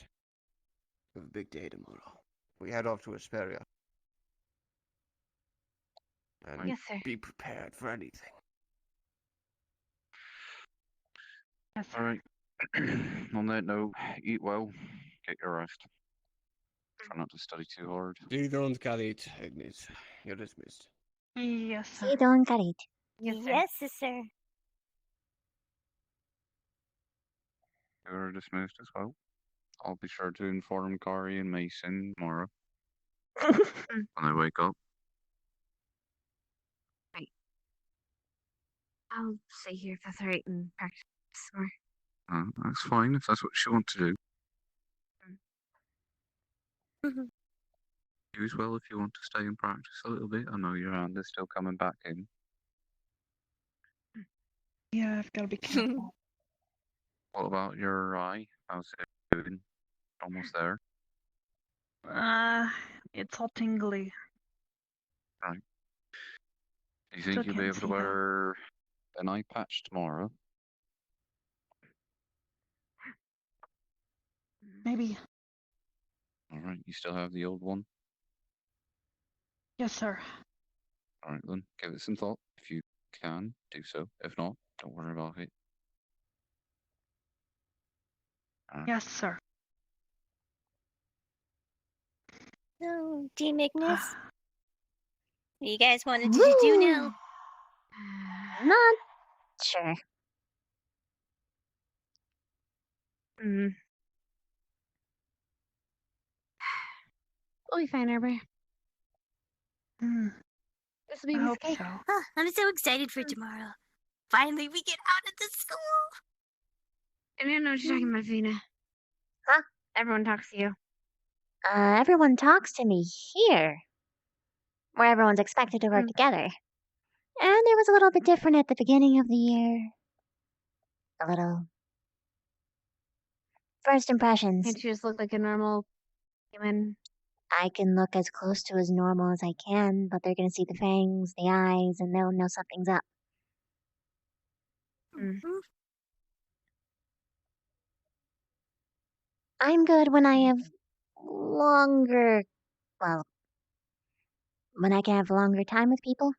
We have a big day tomorrow. We head off to Asperia. And Yes, sir. be prepared for anything. Yes, sir. Alright. On that note, eat well, get your rest. Try not to study too hard. See, don't carry it, Ignis. You're dismissed. Yes, sir. Sí, don Carit. Yes, sir. You're dismissed as well. I'll be sure to inform Kari and Mason tomorrow when they wake up. Right. I'll stay here if that's alright and practice more. That's fine if that's what you want to do. You as well if you want to stay and practice a little bit. I know your hand is still coming back in. Yeah, I've got to be careful. What about your eye? How's it doing? Almost there. It's all tingly. Right. Do you think Still you'll be can't able to see that. wear an eye patch tomorrow? Maybe. Alright, you still have the old one? Yes, sir. Alright then, give it some thought. If you can, do so. If not, don't worry about it. Yes, sir. So, Team Ignis? What you guys wanted to do now? Not sure. Mm. We'll be fine, Arbor. This will be I a piece hope of cake. so. Oh, I'm so excited for tomorrow. Finally, we get out of the school. I don't know what you're talking about, Vina. Huh? Everyone talks to you. Everyone talks to me here, where everyone's expected to work together. And it was a little bit different at the beginning of the year. A little. First impressions. Can't you just look like a normal human? I can look as close to as normal as I can, but they're gonna see the fangs, the eyes, and they'll know something's up. I'm good when I have longer, well, when I can have longer time with people.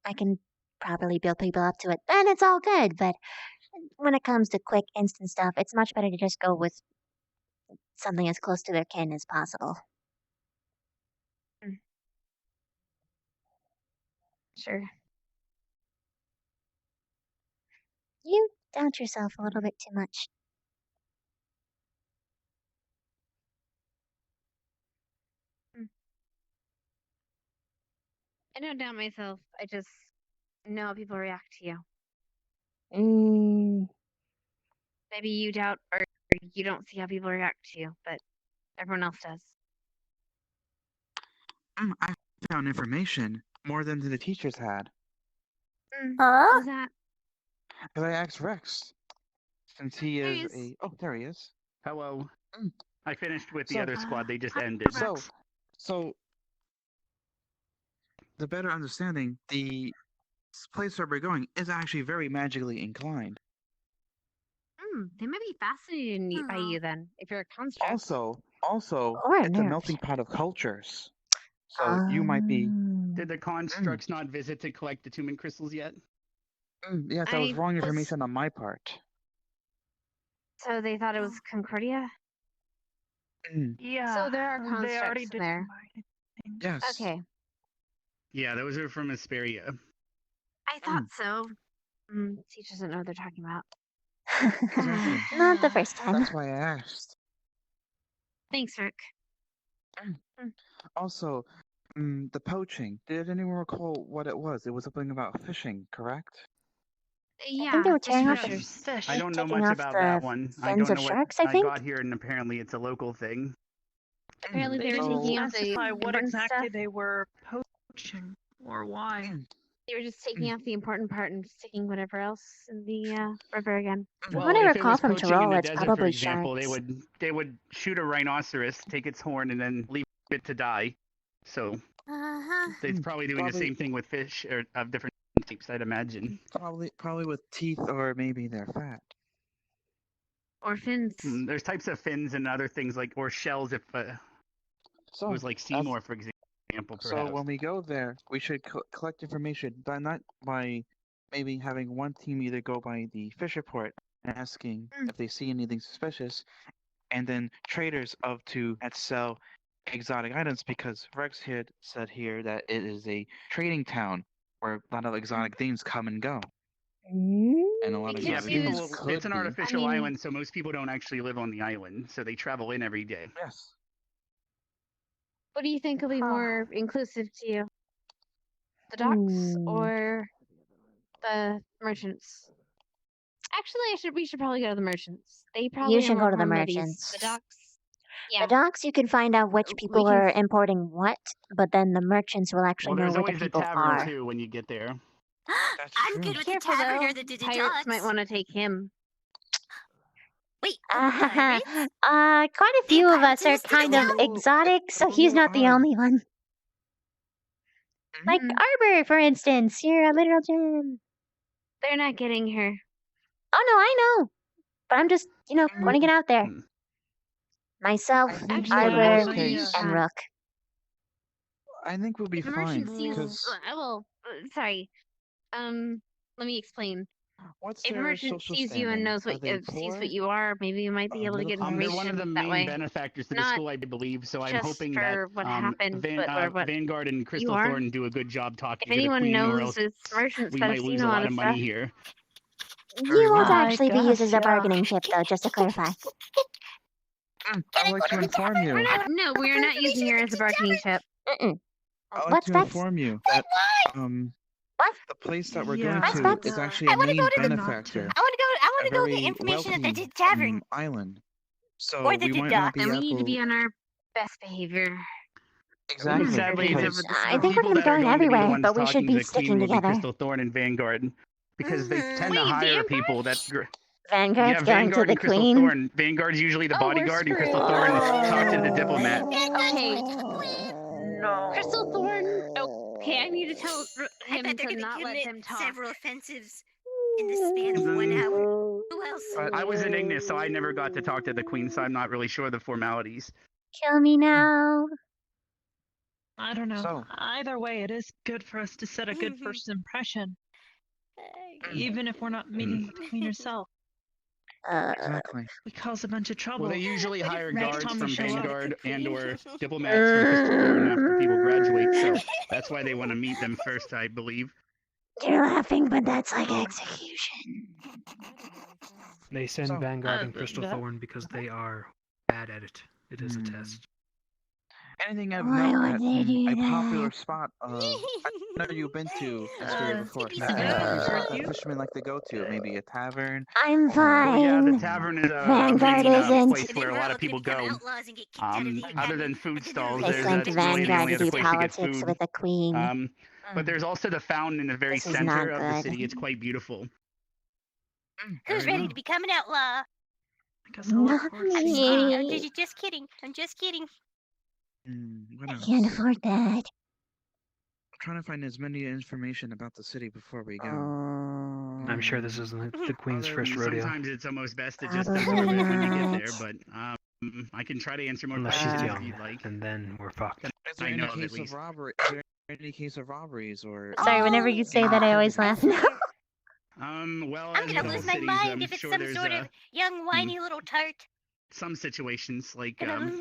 I can properly build people up to it. Then it's all good, but when it comes to quick, instant stuff, it's much better to just go with something as close to their kin as possible. Sure. You doubt yourself a little bit too much. I don't doubt myself. I just know how people react to you. Maybe you doubt or you don't see how people react to you, but everyone else does. I found information more than the teachers had. What was that? Because I asked Rex, since he There is he is. a. Oh, there he is. Hello. I finished with the So- other squad. They just ended. So, the better understanding, the place where we're going is actually very magically inclined. They might be fascinated by you then, if you're a construct. Also, Or a it's a nerf. melting pot of cultures. So you might be. Did the constructs not visit to collect the Tumen crystals yet? Yes, that was wrong information on my part. So they thought it was Concordia? Yeah. So there are they constructs already in did there. Yes. Okay. Yeah, those are from Asperia. I thought so. Teachers don't know what they're talking about. Exactly. Not the first time. That's why I asked. Thanks, Rick. Also, the poaching. Did anyone recall what it was? It was something about fishing, correct? I think they were tearing off the Fish. I don't know taking much off about the that one. I fins don't of know what. sharks, I I think? got here and apparently it's a local thing. Apparently They they were didn't taking off the specify what important exactly stuff. they were poaching or why. They were just taking off the important part and sticking whatever else in the river again. Well, what I if it recall was from poaching in Tyrol, the it's desert, for probably example, sharks. they would shoot a rhinoceros, take its horn, and then leave it to die. So they're probably doing the same thing with fish or of different types, I'd imagine. Probably with teeth, or maybe they're fat. Or fins. There's types of fins and other things like, or shells if it was like Seymour, for example. So Perhaps. when we go there, we should collect information, but not by maybe having one team either go by the fish report and asking if they see anything suspicious, and then traders that sell exotic items, because Rex had said here that it is a trading town where a lot of exotic things come and go. And a lot of exotic things could it's an be. artificial island, so most people don't actually live on the island, so they travel in every day. Yes. What do you think will be more inclusive to you? The docks or the merchants? Actually, we should probably go to the merchants. They probably You should go to the harm these. merchants. The docks. Yeah. The docks, you can find out which people can are importing what, but then the merchants will actually Well, know there's what the always the people tavern are. too when you get there. I'm good with the Careful, tavern though. or the Pirates might want to take him. Wait, quite a few of us are kind of exotic, so he's not the only one. Like Arbor, for instance. You're a literal gem. They're not getting her. Oh, no, I know. But I'm just, putting it out there. Myself, Arbor, and Rook. I think we'll be The fine. merchant sees. Because Sorry. Let me explain. What's If a their merchant social sees you and standing? knows Are what they sees poor? what you are, maybe you might be able to get They're information one of the that main way. benefactors to the Not school, I believe. So I'm just hoping for that what happened, but what Vanguard and you Crystal are. Thorn do a good job talking If to the anyone Queen, or knows else it's merchants we that might have seen lose a a lot lot of of money stuff. here. You would well. actually be used as a guess, bargaining chip, though, just to clarify. I'd like to inform you. No, we are not using her as a bargaining chip. I'd like What's to Bex? inform you that What? the place that we're Yeah, going What's to Bex? is actually a main benefactor. I want A to go very get information at the wealthy tavern. island. So Or the we might not docks. be And we need to be able. on our best behavior. Exactly. Sadly, because it's I the think we're people that are going going to be the everywhere, ones but we should talking to be the Queen sticking will be together. Crystal Thorn and Vanguard, because they tend to Wait, hire people that. Vanguard's Yeah, going Vanguard to and the Crystal Queen. Thorn. Vanguard's usually the bodyguard, and Crystal Thorn talks to the diplomat. Okay. No. Crystal Thorn. Okay, I need to tell him bet they're to gonna not let commit them talk. several offensives in the span of 1 hour. Who else? I was in Ignis, so I never got to talk to the Queen, so I'm not really sure the formalities. Kill me now. I don't know. So- Either way, it is good for us to set a good first impression, even if we're not meeting with the queen herself. Exactly. We cause a bunch of trouble. Well, they usually hire next guards time we from show up- Vanguard and/or diplomats from Crystal Thorn after people graduate, so that's why they want to meet them first, I believe. You're laughing, but that's like execution. They send So- Vanguard and Crystal Thorn because they are bad at it. It is a test. Anything I've Why known would at they do a popular that? spot I know you've been to this area before. Skippy Like a Square. popular spot that fishermen like to go to, maybe a tavern. I'm Well, yeah, the fine. tavern is a Vanguard main isn't. place where a lot of people go. Other than food stalls, They there's sent that's really the Vanguard only to other do place to get politics food. with the Queen. But there's also the fountain in the very This is center not of the good. city. It's quite beautiful. Who's ready to become an outlaw? Not I'm me. just kidding. I'm just kidding. What I else? can't afford that. I'm trying to find as many information about the city before we go. I'm sure this isn't the Queen's first rodeo. Sometimes it's almost best to just Probably absorb it when you get not. there, but I can try to answer more Unless questions she's if young, you'd like. and then we're fucked. Is there I any know of at case least. of robbery? Is there any case of robberies or? Sorry, whenever you say that, I always laugh. Well, I'm as with gonna all lose my cities, mind I'm if it's sure some there's sort of young, whiny little tart. some situations like Gonna lose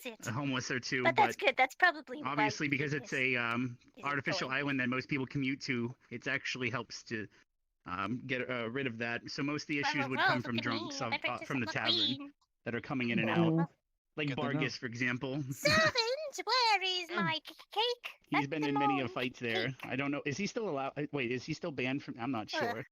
it. a homeless or two, But that's good. That's probably why obviously because it's a isn't artificial going. island that most people commute to, it actually helps to get rid of that. So most of the issues would come from drunks from the tavern that are coming in and out, like Good to know. Bargus, for example. So they where is my cake? He's been in many of fights there. I don't know. Is he still allowed? Wait, is he still banned from? I'm not sure.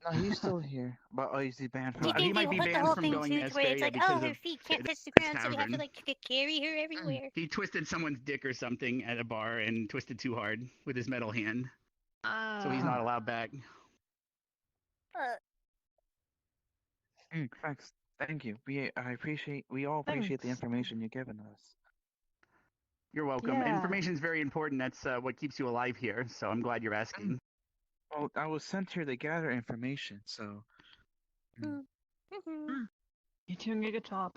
No, he's still here. But is he banned Do you from? think they might be put the banned whole from thing going too, to where it's Asperia like, because oh, her of feet can't touch the this ground, so we have to tavern. like carry her everywhere. He twisted someone's dick or something at a bar and twisted too hard with his metal hand. So he's not allowed back. Thanks. Thank you. We all appreciate the information you've given us. You're welcome. Yeah. Information's very important. That's what keeps you alive here. So I'm glad you're asking. Well, I was sent here to gather information, so. You're doing a good job.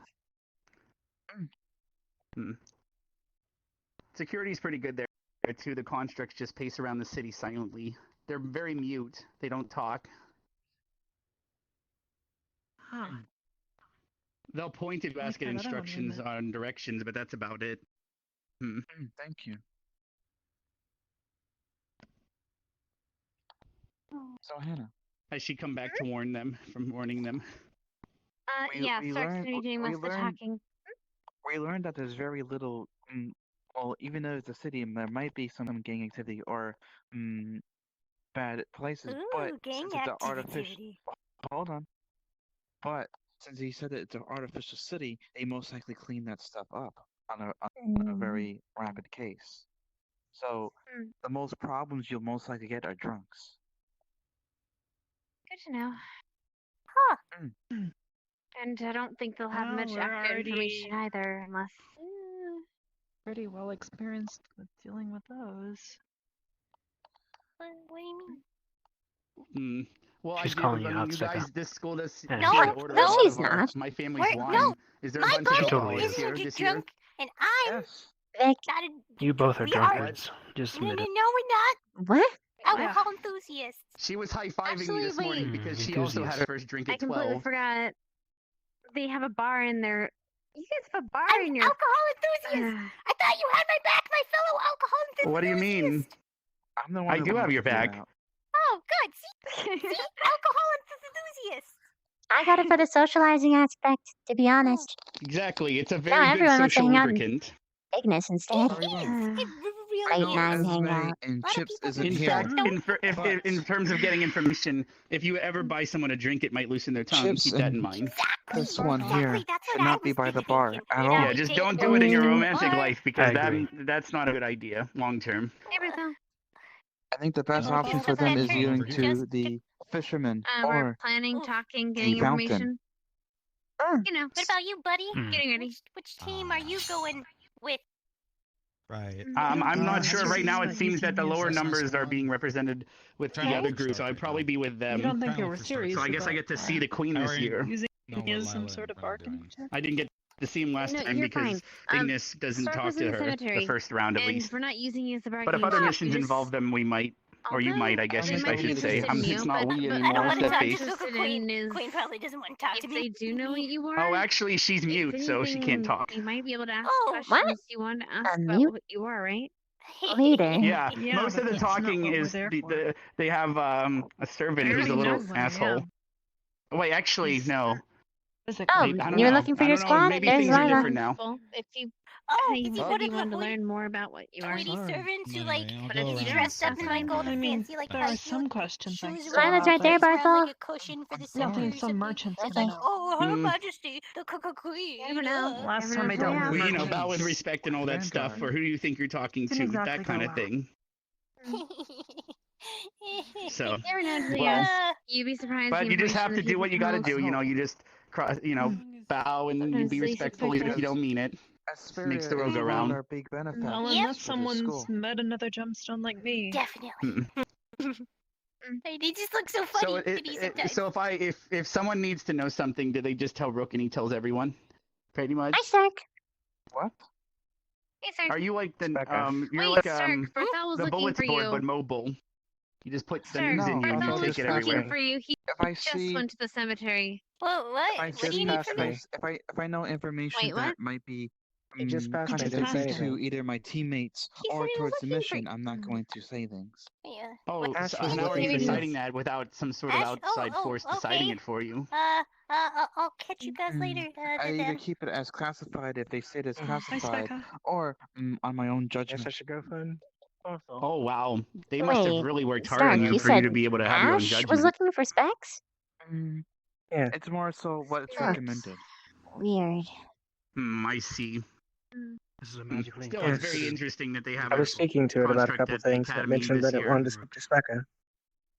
Security's pretty good there too. The constructs just pace around the city silently. They're very mute. They don't talk. Huh. They'll point if you ask it try that out, instructions maybe. on directions, but that's about it. Thank you. So Hannah, has she come back to warn them from warning them? Stark's gonna be doing most of the talking. We learned that there's very little. Well, even though it's a city, there might be some gang activity or bad places. But gang since it's an artificial, activity. hold on. But since he said that it's an artificial city, they most likely clean that stuff up on a very rapid case. So the most problems you'll most likely get are drunks. Good to know. Huh. And I don't think they'll have Well, much we're accurate already- information either, unless. Pretty well experienced with dealing with those. What do you mean? Well, She's I do. calling I you mean, out, you Sveka. guys, this school does Yeah. No, seem to order no, a lot she's of our- not. my family's Wait, wine. no. Is there a My bunch of buddy totally alcoholics is. here isn't this drunk, year? and I'm Yes. not a. You both are we drunkards. Just No, admit no, it. no, we're not. What? Alcohol enthusiasts. She was high-fiving me Actually, this morning wait. because she also had her first drink I at completely 12. forgot. They have a bar in there. You guys have a bar I'm in your. alcohol enthusiast. I thought you had my back, my fellow alcohol enthusiast. What do you mean? I'm the one I who do have wants your to do back. that. Oh, good. See, alcohol enthusiasts. I got it for the socializing aspect, to be honest. Exactly. It's a Now very good everyone wants to social hang out in lubricant. bigness instead. Very well. It I really know night is. Esme hangout. and A lot of Chips people isn't In here. fact, in terms of getting information, if you ever buy someone a drink, it might loosen their tongue. Chips Keep that in and mind. this one here That's should what I not be was by the thinking. bar at all. Yeah, just don't do it in your romantic Or- life because I agree. that's not a good idea long term. Hey, Bertha. I think the best Oh, option that's for them is better. going to Just- the fisherman We're or planning, talking, the getting fountain. information. You know, What about you, buddy? getting ready. Which team are you going with? Right. I'm not that's sure. just Right now, it what seems you that the can lower use. numbers are being represented with the Right. other group, so I'd probably be with them. You don't think Trying they to were look for start. serious? So I guess I about, get to see the queen this year. Using know what it as Lila some and sort of Ben are bargaining doing. chip. I didn't get to see him last No, time you're because fine. Ignis doesn't Stark talk was to in the her cemetery, the first round at and least. we're not using you as a But bargaining if other chip. missions We just- involve them, we might. Or you might, I guess They I might be should say. interested in It's you, not but we I anymore, don't it's want that to face. interested Queen. in is Queen probably doesn't want to talk if to they me. do know what you are. Oh, actually, she's mute, so she can't talk. You might be able to ask Oh, questions you want to ask about mute? what you are, right? Later. Yeah, Yeah, most but of the that's not talking what we're is there they have a servant I who's a already little know one, asshole. Wait, actually, no. Oh, I don't you're know. looking for I your don't know. squad? Maybe There's things are Lila. different now. Well, if you Oh, you is he said one you of wanted the to learn more about what you are. Witty servants who like Anyway, I'll But go if you around. dressed up in like all the I mean, fancy like there high are some questions I shoes still around Lila's have, right there, but around Barthol. like a cushion for the nothing. centuries. Some merchants It's can like, oh, Her Mm. Majesty, the queen. You never know. Last Never time know I who dealt they with are. Well, you know, merchants. bow with respect and all that stuff. Vanguard. Or who do you think you're talking to? Didn't That exactly kind go of well. thing. So, You never know until you well, ask. You'd be surprised. but the you just information have to that do people what you got to can do. You know, you just bow and you Sometimes be they least respectful, even if you expect don't mean it. Asperia Makes the world is go one of round. our big benefits. Well, Yep. unless someone's school. met another gemstone like me. Definitely. Mm. They just look so funny So, to me sometimes. so if someone needs to know something, do they just tell Rook and he tells everyone? Pretty much. Hi, Stark. What? Hey, Stark. Are you like the Specca. you're Wait, like Stark. Berthel was the looking bullets for board you. but mobile. You just put the Stark, news in you and Berthel you was take it pass looking everywhere. for you. He If I just see, went to the cemetery. Whoa, if I what? What do just you need pass from me? this, if I know information Wait, what? that might be He just passed me, didn't contradictory say to anything. either my teammates He said or he was towards the looking for mission, I'm not going to say things. Yeah. Oh, Ash so was how are looking you for you. deciding that without some sort of Ash? outside Oh, force deciding okay. it for you? I'll catch you guys later. I either keep it as classified if they say it as Hi, classified, Specca. or on my own judgment. Guess I should go find Barthol. Oh wow, they must have Wait, really worked hard on Stark, you you for you said to be able to have your own Ash was judgment. looking for specs? Yeah. It's more so what's Huh. recommended. Weird. I see. This is a magically Still, Yes. it's very interesting that they have I a was speaking to it about a construct couple at the things that academy mentioned this that it year. wanted to speak to Specca.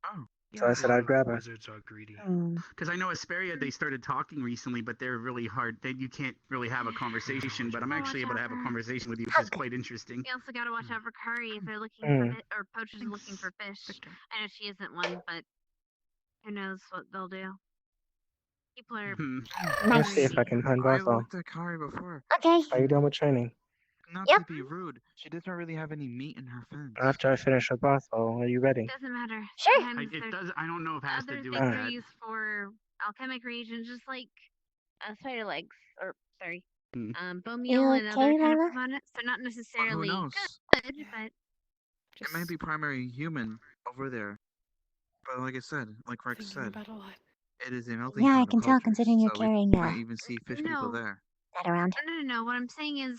Oh. So I said I'd grab her. Wizards are greedy. Because I know Asperia, they started talking recently, but they're really hard. You can't really have a conversation, but I'm actually able to have a conversation with you, which is quite interesting. You also gotta watch out for Kari if they're looking Mm. for it, or poachers looking for fish. I know she isn't one, but who knows what they'll do. People are. Let's see if I can find I Barthol. looked at Kari before. Okay. How you doing with training? Not Yep. to be rude, she doesn't really have any meat in her fence. After I finish with Barthol, are you ready? Doesn't matter. Sure. Sometimes It there's does. I don't know if it has other to do things with are that. used for alchemic reagents, just like spider legs, or sorry, bone You meal and other okay, kind of Lila? components. They're not necessarily knows? good, but It may be primary human over there, but like I said, like Rex Thinking said, about a lot. it is a melting Yeah, I pot can of tell cultures, considering you're so we carrying might even see fish people No. there. that around. no. What I'm saying is,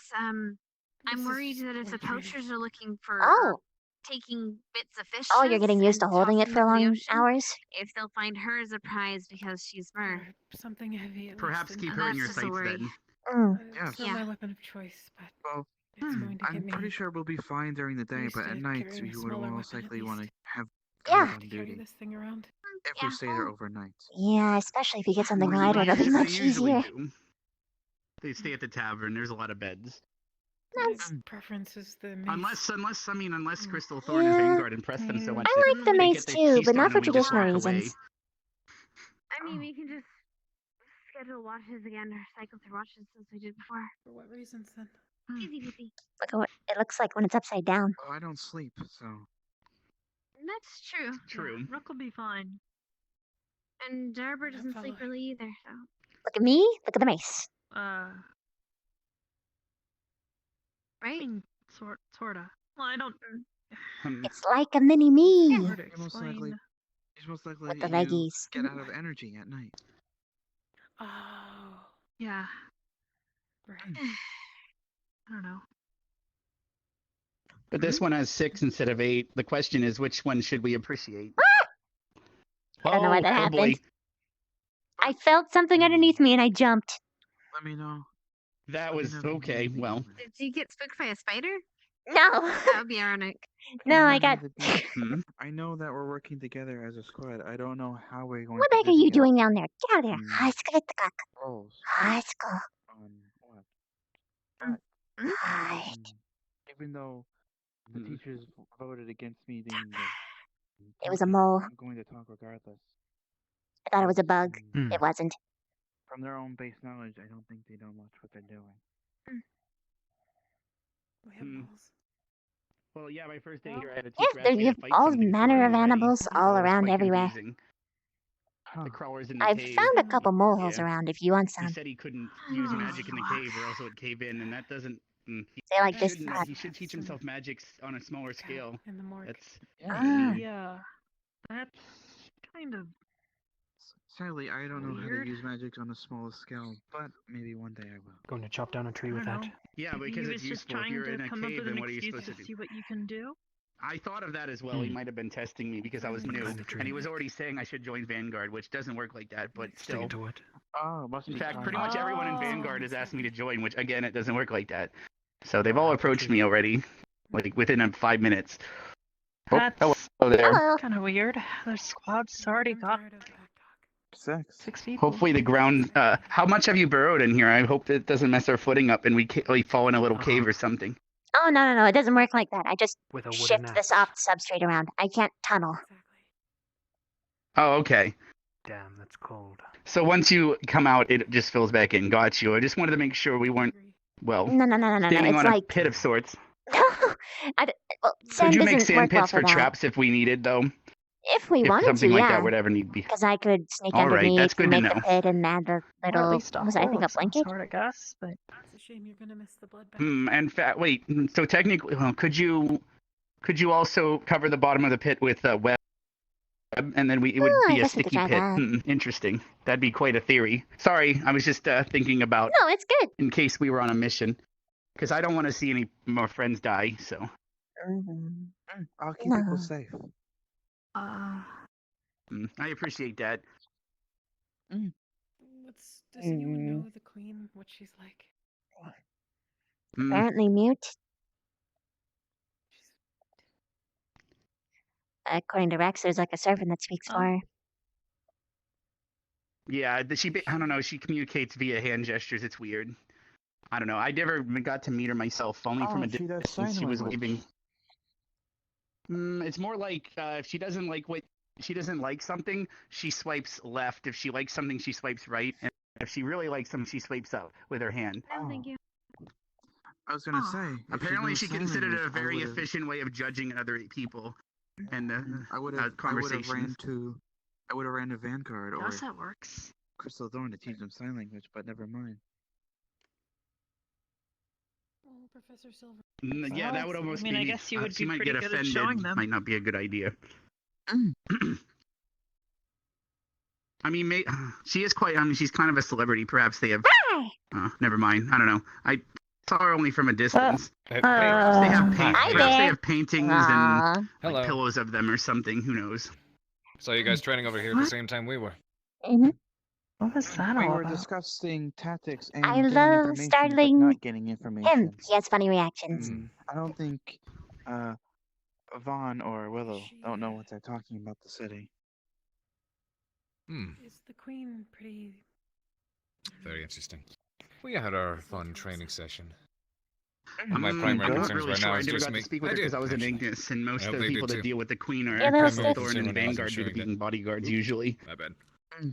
I'm This worried is that if the poor training. poachers are looking for Oh. taking bits of fish, Oh, you're getting used to and holding it tossing for them in the long ocean, hours? if they'll find her as a prize because she's Mer. Or something heavy at Perhaps least. keep And her in that's your just a sights worry. then. It's not my weapon of choice, but Well, it's going to I'm get me. pretty sure we'll be fine during the day, used but to at night carrying a we would smaller most weapon at likely want to least. have Yeah. guard on To carry duty this thing around. if we stay there overnight. Yeah, especially if you get something Well, lighter, it'll be they much usually easier. do. They stay at the tavern. There's a lot of beds. My preference is the mace. Unless Crystal Thorn and Yeah. Vanguard impress them so much I that like the they mace get the too, but keystone not for and we just traditional walk away. reasons. I mean, we can just schedule watches again, or cycle through watches as we did before. For what reasons then? Easy peasy. Look at what it looks like when it's upside down. Oh, I don't sleep, so That's true. True. Rook will be fine. And Darber doesn't follow sleep really either, so. Look at me, look at the mace. Right? Sorta. Well, I don't. It's like a mini me. Hard to you're most likely explain. With the you leggies. get out of energy at night. Oh, Yeah. right. I don't know. But this one has 6 instead of 8. The question is, which one should we appreciate? I don't know why that oh happened. boy. I felt something underneath me and I jumped. Let me know. That was okay. Well, Did you get spooked by a spider? No. That would be ironic. No, I got. I know that we're working together as a squad. I don't know how we're going What to the heck do are you together. doing down there? Get out of there. High school. Roles High school. on what? But Hi. even though the teachers voted against me being the It was a mole. I'm going to talk regardless. I thought it was a bug. It wasn't. From their own base knowledge, I don't think they know much what they're doing. We have balls. well, yeah. My first day here, I had a Yeah, teacher there ask me you to fight all something for manner her of already, animals so all it was around quite everywhere. confusing. The crawlers in the I've cave. found a couple moleholes Yeah. around if you want He some. said he couldn't use magic in the cave, or else it would cave in, and that doesn't. They like this shouldn't- spot. He should teach himself magic on a smaller scale. In the morgue. That's Yeah. That's kind of. Sadly, I don't know how Weird. to use magic on a smaller scale, but maybe one day I will. Going to chop down a tree I with don't that. know. Yeah, Maybe because he it's was just useful if trying you're to in a come up cave. with And an what are you excuse supposed to to do? see what you can do. I thought of that as well. He might have been testing me because I was new, and he was already saying I should join Vanguard, which doesn't work like that. But still, to it. Oh, must in be fact, fun. pretty much everyone in Vanguard Oh. has asked me to join, which again, it doesn't work like that. So they've all approached me already, like within 5 minutes. Oh, That's hello there. Hello. kind of weird. Their squad's already got Six people. Hopefully the ground. How much have you burrowed in here? I hope it doesn't mess our footing up and we fall in a little cave or something. Oh, no. It doesn't work like that. I just With a wooden shift the axe. soft substrate around. I can't tunnel. Oh, okay. Damn, that's cold. So once you come out, it just fills back in. Got you. I just wanted to make sure we weren't, well, No. standing It's on like. a pit of sorts. Well, Could sand you make doesn't sand work well pits for for that. traps if we needed, though? If we If wanted something to, like yeah. that would ever need to be. Because I could sneak All right, underneath that's good and to make the know. pit and add the Or at little. least a Was it, I hole think a of some blanket? sort, I guess. But It's a shame you're gonna miss the bloodbath. And wait. So technically, well, could you also cover the bottom of the pit with web and then it would Oh, I be a guess we could sticky try pit. that. Interesting. That'd be quite a theory. Sorry, I was just thinking about No, it's good. in case we were on a mission, because I don't want to see any more friends die. So I'll keep people No. safe. I appreciate that. Does anyone know the queen? What she's like? Apparently mute. According to Rex, there's like a servant that speaks for her. Yeah, I don't know. She communicates via hand gestures. It's weird. I don't know. I never got to meet her myself. Only from a she does distance. sign She was language. waving. It's more like if she doesn't like something, she swipes left. If she likes something, she swipes right. And if she really likes something, she swipes up with her hand. No, thank you. I was gonna say. if Apparently, knows she sign considered it a language, I very would've- efficient way of judging other people and I would have conversations. I would have ran to Vanguard or Guess that works. Crystal Thorn to teach them sign language, but never mind. Oh, Professor Silver. Yeah, that would almost I mean, be. I guess you would she be might pretty get good at offended. showing them. Might not be a good idea. I mean, she is quite. I mean, she's kind of a celebrity. Perhaps they have. Never mind. I don't know. I saw her only from a distance. They have perhaps they have paintings and like, pillows of them or something. Who knows? Saw you guys training over here at the same time we were. What was that We all were about? discussing tactics and I getting love information, startling but not getting information. him. He has funny reactions. I don't think Vaughn or Willow don't know what they're talking about the city. Is the queen pretty? Very interesting. We had our fun training session. I'm My primary not concerns really right sure. now I is never just got me. to speak with her because I was in Ignis, and most I of hope the they people did that too. deal with the Queen are Yeah, that was Crystal good. Thorn and Certainly wasn't Vanguard due to sharing being bodyguards usually. My bad.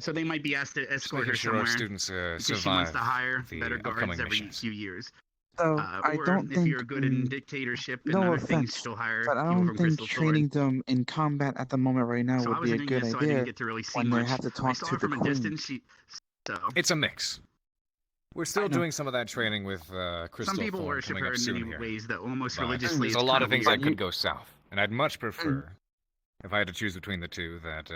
So they might be asked to Just escort making her sure our somewhere. students because she wants survive to hire the better upcoming guards every missions. few years. So I Or don't if think. you're good in dictatorship and No other things, offense, she'll hire but I people don't from think Crystal training Thorn. them in combat at the moment right now So I would was be a in good Ignis, so I didn't idea get to really see when they much. have to I talk saw to her the from a queen. distance. So It's a mix. We're still doing some of that training with Crystal some people Thorn worship coming her up in soon many here. ways, though, almost But religiously. there's a It's lot kinda of things weird. that could go south, and I'd much prefer, if I had to choose between the two, that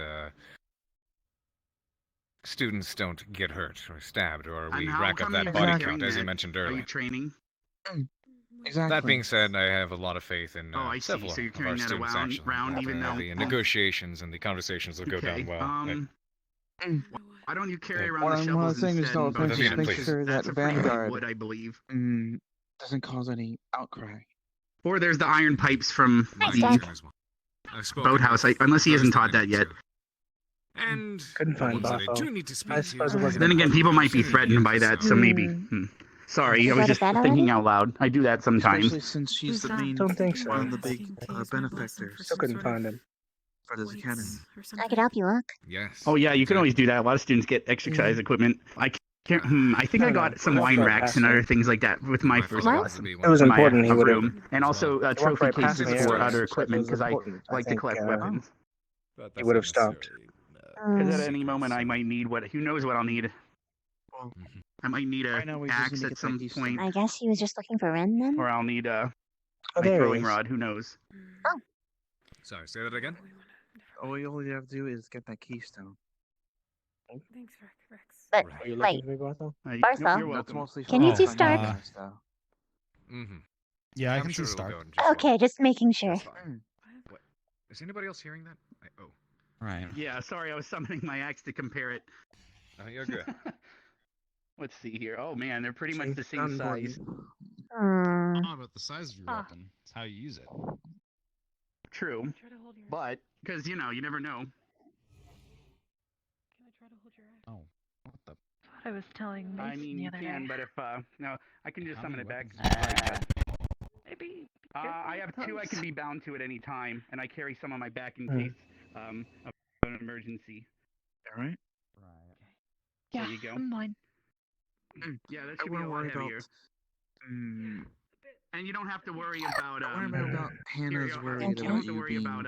students don't get hurt or stabbed, or we And how rack up come that you're body doing count, as you that? mentioned Are you earlier. training? Exactly. That being said, I have a lot of faith in I see. several So you're of our carrying that students, around, actually. even though The negotiations and the conversations will go down well. Why don't you carry around What the I'm shovels saying is instead? no and offense, both just Vivian, make hands? please. sure that That's a pretty big Vanguard wood, I believe. doesn't cause any outcry. Or there's the iron pipes from Thanks, the Jack. I've spoken boathouse, with unless he those hasn't that I taught that need yet. to. And Couldn't find ones that I Botho. do need to speak I to. suppose it wasn't Then again, people might be threatened by that, so maybe. Hmm. Sorry, You I was go to just bed thinking already? out loud. I do that sometimes. Especially since she's the main Don't think so. one of the big benefactors Still couldn't find him. for this academy. I could help you look. Yes. Oh yeah, you can always do that. A lot of students get exercise equipment. I can't. I think I got some wine racks and other things like that with my first class. It was in my important. He would have. room, and also trophy right past cases me, for yeah, other it equipment was because I important. I like to think, collect weapons. He would have stopped. Because at any moment I might need who knows what I'll need. Mm-hmm. I might need a Right now we just axe need to at get some that east point, I guess he was just looking for Ren then. or I'll need Oh, my there he throwing is. rod. Who knows? Oh, Sorry, say that again? All you have to do is get that keystone. Thanks, Rex. but Are you wait, looking for me, Botho? Bartha, You're That's welcome. mostly can you for two the start? guys, though. Mm-hmm. Yeah, I I'm can sure see it'll Stark. go in just Okay, just making sure. That's fine. What? Is anybody else hearing that? Oh. Right. Yeah, sorry, I was summoning my axe to compare it. Oh, you're good. Let's see here. Oh man, they're pretty much See, the same not size. Hmm. It's not about the size of your weapon. It's how you use it. True, Try to hold your. but because you never know. Can I try to hold your axe? Oh, what the? I was telling Mason I mean, the you other can, day. but if no, I can just How summon many it back. weapons Maybe. I have two I can be bound to at any time, and I carry some on my back in Hmm. case of an emergency. All right. Right. Yeah, There you go. I'm fine. Yeah, that I should be a wouldn't lot worry heavier. about. And you don't have to worry about I worry about Hannah's worried you don't about have to you worry being. about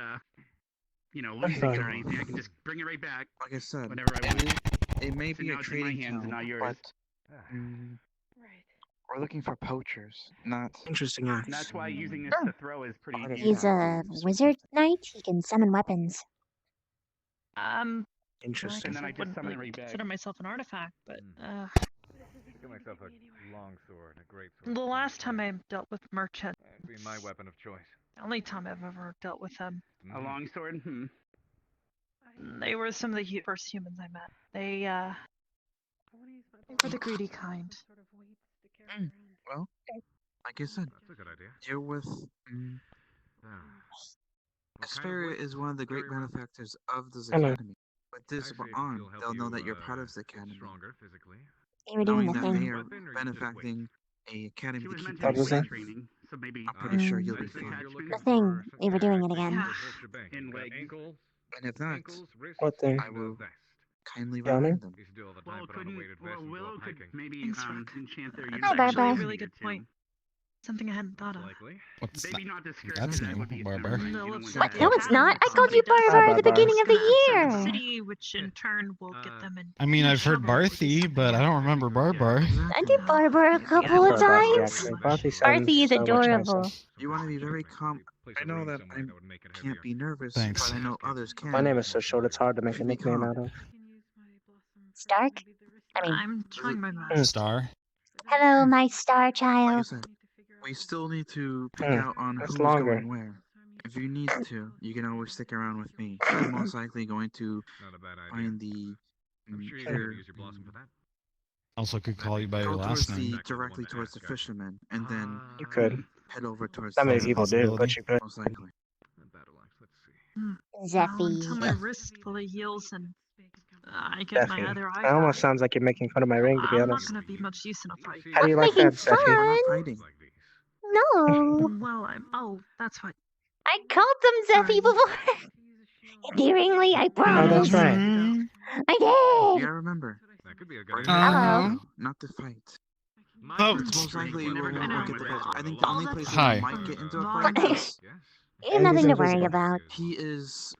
losing it fine. or anything. I can just bring it right back Like I said, whenever I want. it may So be now a it's in my trading hands and town, not yours. but Right. we're looking for poachers, not. Interesting And axe. that's why using this to throw is pretty. Part of He's a wizard knight. He can summon weapons. I Interesting. And then I guess just wouldn't summon really it right back. consider myself an artifact, but I got myself a long sword, a great sword. the last time I dealt with merchants, It's been my weapon of choice. the only time I've ever dealt with them, A long sword? they were some of the first humans I met. They were the greedy kind. Well, like I said, That's a good idea. you're with. Asperia is one of the great benefactors of this Hello. academy. With this on, they'll know that you're part of the academy. Stronger physically. They were doing Knowing a that thing. they are benefacting a academy to keep What them was that? safe. Training, so maybe I'm pretty sure you'll be fine. The thing. They were doing it again. In legs. And if not, What thing? I will kindly Down remind them. Willow could maybe Thanks, Rock. enchant their That's uniform. actually a Barbara. really good point. Something I hadn't thought of. What's Maybe not discourage that's that name? would be Barbar. No, it's What? the No, it's not. I called academy you does Barbar at the Barbara. beginning of the the year. city, which in turn will get them in. I mean, I've heard trouble, which is Barthy, something but I don't remember Barbar. I did Barbar a couple of I've heard Barthy, times. actually. Barthy sounds Barthy is so much nicer. adorable. You want to be very calm. I know that I can't be nervous, Thanks. but I know others can. My name is so short it's hard to make a Should be nickname calm. out of. Stark? I mean, I'm trying my best. Star. hello, my star Like I child. said, we still need to pick Hmm, out on that's who's longer. going where. If you need to, you can always stick around with me. I'm most likely going to Not a bad idea. find the I'm sure you're pier, gonna use your blossom for that. Also could call you by your go last towards name. the directly towards the fisherman, and then You could. head over towards Not many the people do, but you could. most likely. Battle axe. Let's see. Well, until my Zeffy. wrist fully heals and I get my Zeffy. other eye That almost back, sounds like you're making fun of my ring, to be I'm not honest. gonna be much use in a fight. How do you like Making that, Zeffy? We're fun? not fighting. No. Well, oh, that's what. I called them Zeffy before. Endearingly, I Oh, promise. that's right. I You did. gotta remember, That could be a we're good here idea. Hello. to not to fight. Oh. It's most likely we'll I know. get the best. I think the only place Hi. we might get into a Vaughn. fight is You have nothing to worry about. he is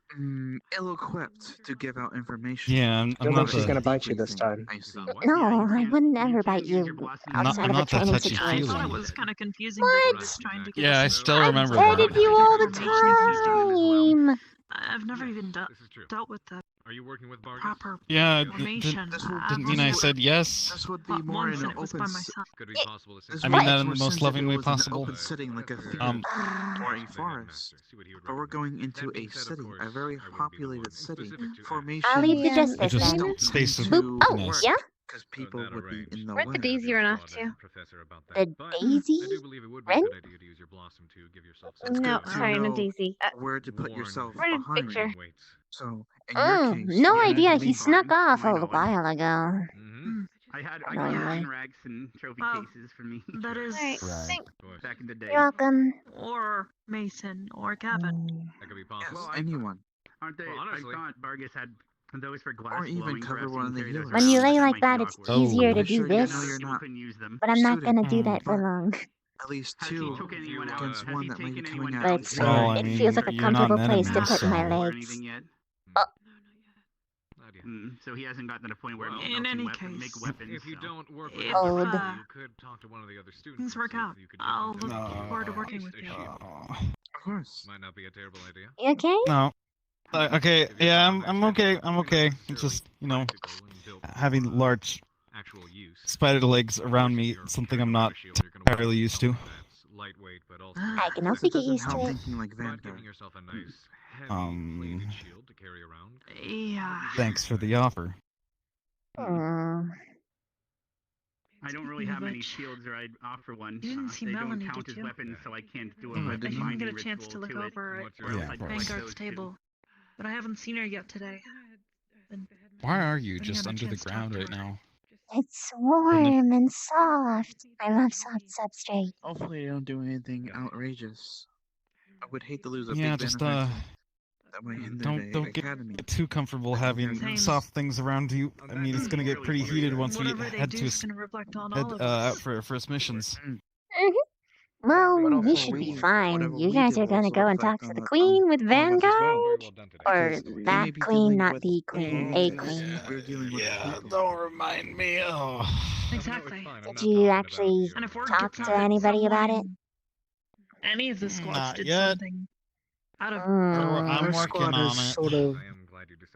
ill-equipped to give out information. Yeah, I'm Don't not think she's the gonna bite you this time. I see. No, I would never bite you not, outside I'm of a not that training touchy I situation. thought it feely. was kind of confusing. What? That was trying to get Yeah, us I in still trouble. remember I that. petted you all the Information. time. I've never even This is true. dealt with the Are you working with Vargas? proper Yeah, information. didn't mean I said yes. This would be Fought more once in and an it was open. by myself. Could be possible to This I would mean make that in more the most sense loving if it way was in an possible. open setting like a field or a forest. But we're going into a city, a very populated city. Formation. I'll leave the justice It just then. space of Boop. Oh, ness. yeah? Because people would be in the Where'd the way. daisy run off to? The daisy? Ren? It's No, good to sorry, no know daisy. where to put yourself Where did behind. picture? So, in your Oh, case, no you idea. had He me snuck fine. off a little while ago. I got Annoyingly. wine racks and trophy Oh, cases for me. that is Right. Back in the day. You're welcome. or Mason or Gavin. That could be Yes, possible. anyone. Aren't they? Well, honestly- I thought Vargas had those for glass Or even blowing cover for one of the carries us healers. When you around, lay but that like might that, be it's awkward. easier to I'm sure do you this. know you're People not couldn't use them. But I'm not suited, gonna do that for but long. at least Has he two took anyone out? against Has one he that might be taken coming anyone out. out? But together. Well, I it mean, feels like a you're not comfortable an place to enemy, put my so- Or legs. anything yet? So he hasn't gotten to the point where Well, he in can any make case, weapons. If you so. don't work with If, him Old. directly, you could talk to one of the other students. things and work see if out, you could get I'll them look to forward to at working least with a you. shield. Of course. Might not be a terrible idea. You okay? No. Okay, If you yeah, find I'm that okay. shield I'm not okay. It's necessarily just, you know, practical and built for, having large actual use. spider legs around me, You're something carrying I'm around not a shield, you're gonna want entirely used to. something that's lightweight, but also I can also It get doesn't used help to it. thinking like but Vanguard. giving yourself a nice heavy plated shield to carry around. Yeah. Thanks for the offer. I don't really have many shields, or I'd offer one. You didn't see they Melanie, don't count did as you? weapons, so I can't do a I weapon did I not. didn't get a binding chance to ritual look to over it. at Yeah, of course. Vanguard's Those two. table, but I haven't seen her yet today. And Why are you When you just have a under the chance to talk ground to right her. now? It's warm and soft. I love soft substrate. Hopefully, I don't do anything outrageous. I would hate to lose a Yeah, big just benefactor that might hinder the don't get academy. too comfortable having Same. soft things around you. I mean, it's gonna get pretty heated once we whatever they head do to is going to reflect on all head of out us. for first missions. Well, But we also should be we- fine. whatever You we guys do are gonna also go and reflect talk to on the the- queen with all of us as well. Vanguard? Very well done today. Or Because we may that be queen, dealing not with the queen, a things. queen. We're dealing with people. Don't remind me. Oh. Exactly. Did you actually And if we're talk to deployed anybody about it? someone- Any of the squads Not did yet. something out of I'm Our working squad on is it. sort of I am glad you decided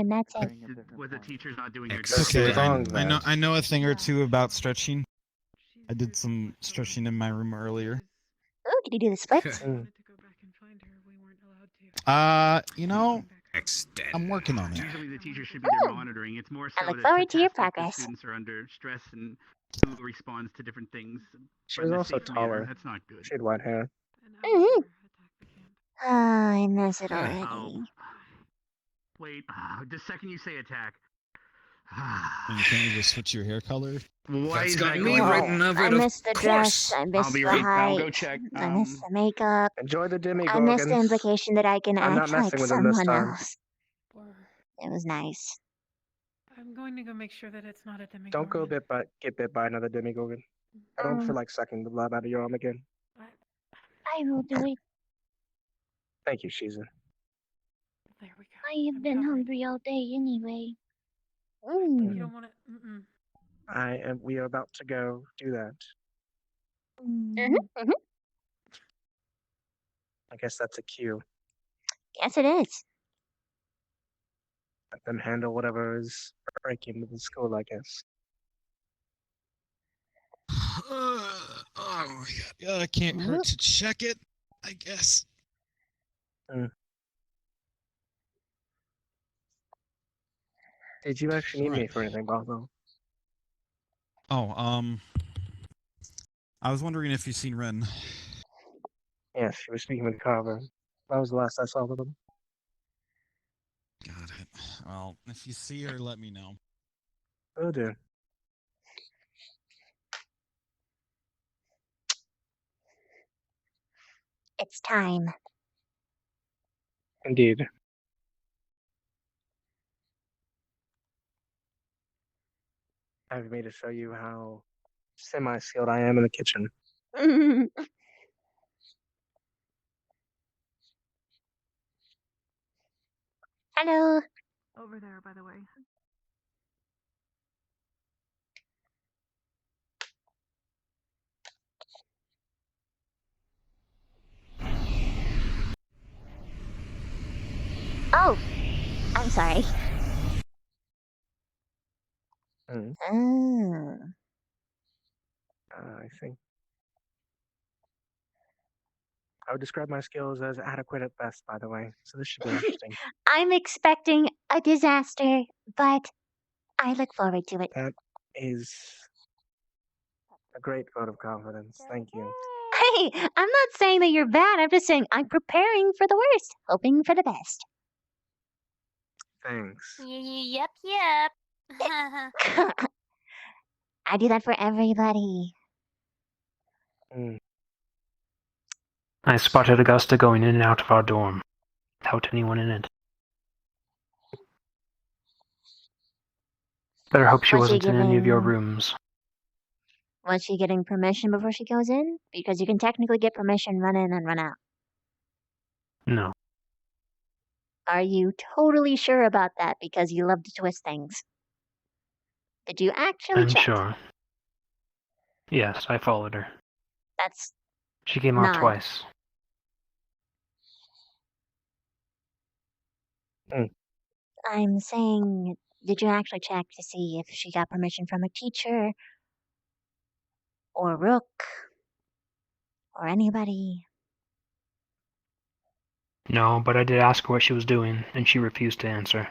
and that's it. Was the teachers not doing their It's job? okay. I know a thing or two about stretching. I did some stretching in my room earlier. Oh, can you do the splits? You know, I'm working on it. Usually the teacher should be there monitoring. It's more so I look to forward to your test if the progress. students are under stress and who responds to different things. She but in was a also safe manner. taller. That's not good. She had white hair. Mm-hmm. I miss it already. Oh. Wait, the second you say attack. And can't you just switch your hair color? Why That's is got that me going on? written of I it, miss of the course. dress. I miss I'll be the right. height. I'll go check. I miss the makeup. Enjoy the I miss the demigorgons. implication that I can I'm not act like messing with them this someone time. else. It was nice. I'm going to go make sure that it's not a demigorgon. Don't go get bit by another demigorgon. I don't feel like sucking the blood out of your arm again. I will do it. Thank you, Shiza. There we go. I have been hungry all day anyway. You don't want to. We are about to go do that. Mm-hmm. I guess that's a cue. Yes, it is. Let them handle whatever is breaking with the school, I guess. Oh my god. Yeah, it can't hurt to check it, I guess. Did you actually need me for anything, Bravo? Oh, I was wondering if you've seen Ren. Yes, she was speaking with Carver. That was the last I saw of them. Got it. Well, if you see her, let me know. Oh dear. It's time. Indeed. Time for me to show you how semi-skilled I am in the kitchen. Hello. Over there, by the way. Oh, I'm sorry. I think I would describe my skills as adequate at best, by the way, so this should be interesting. I'm expecting a disaster, but I look forward to it. That is a great vote of confidence. Thank you. Hey, I'm not saying that you're bad. I'm just saying I'm preparing for the worst, hoping for the best. Thanks. Yep. I do that for everybody. I spotted Augusta going in and out of our dorm, without anyone in it. Better hope she Was she wasn't in any of your giving- rooms. Was she getting permission before she goes in? Because you can technically get permission, run in and run out. No. Are you totally sure about that because you love to twist things? Did you actually I'm check? sure. Yes, I followed her. That's She came out nod. twice. I'm saying, did you actually check to see if she got permission from a teacher or Rook or anybody? No, but I did ask her what she was doing, and she refused to answer.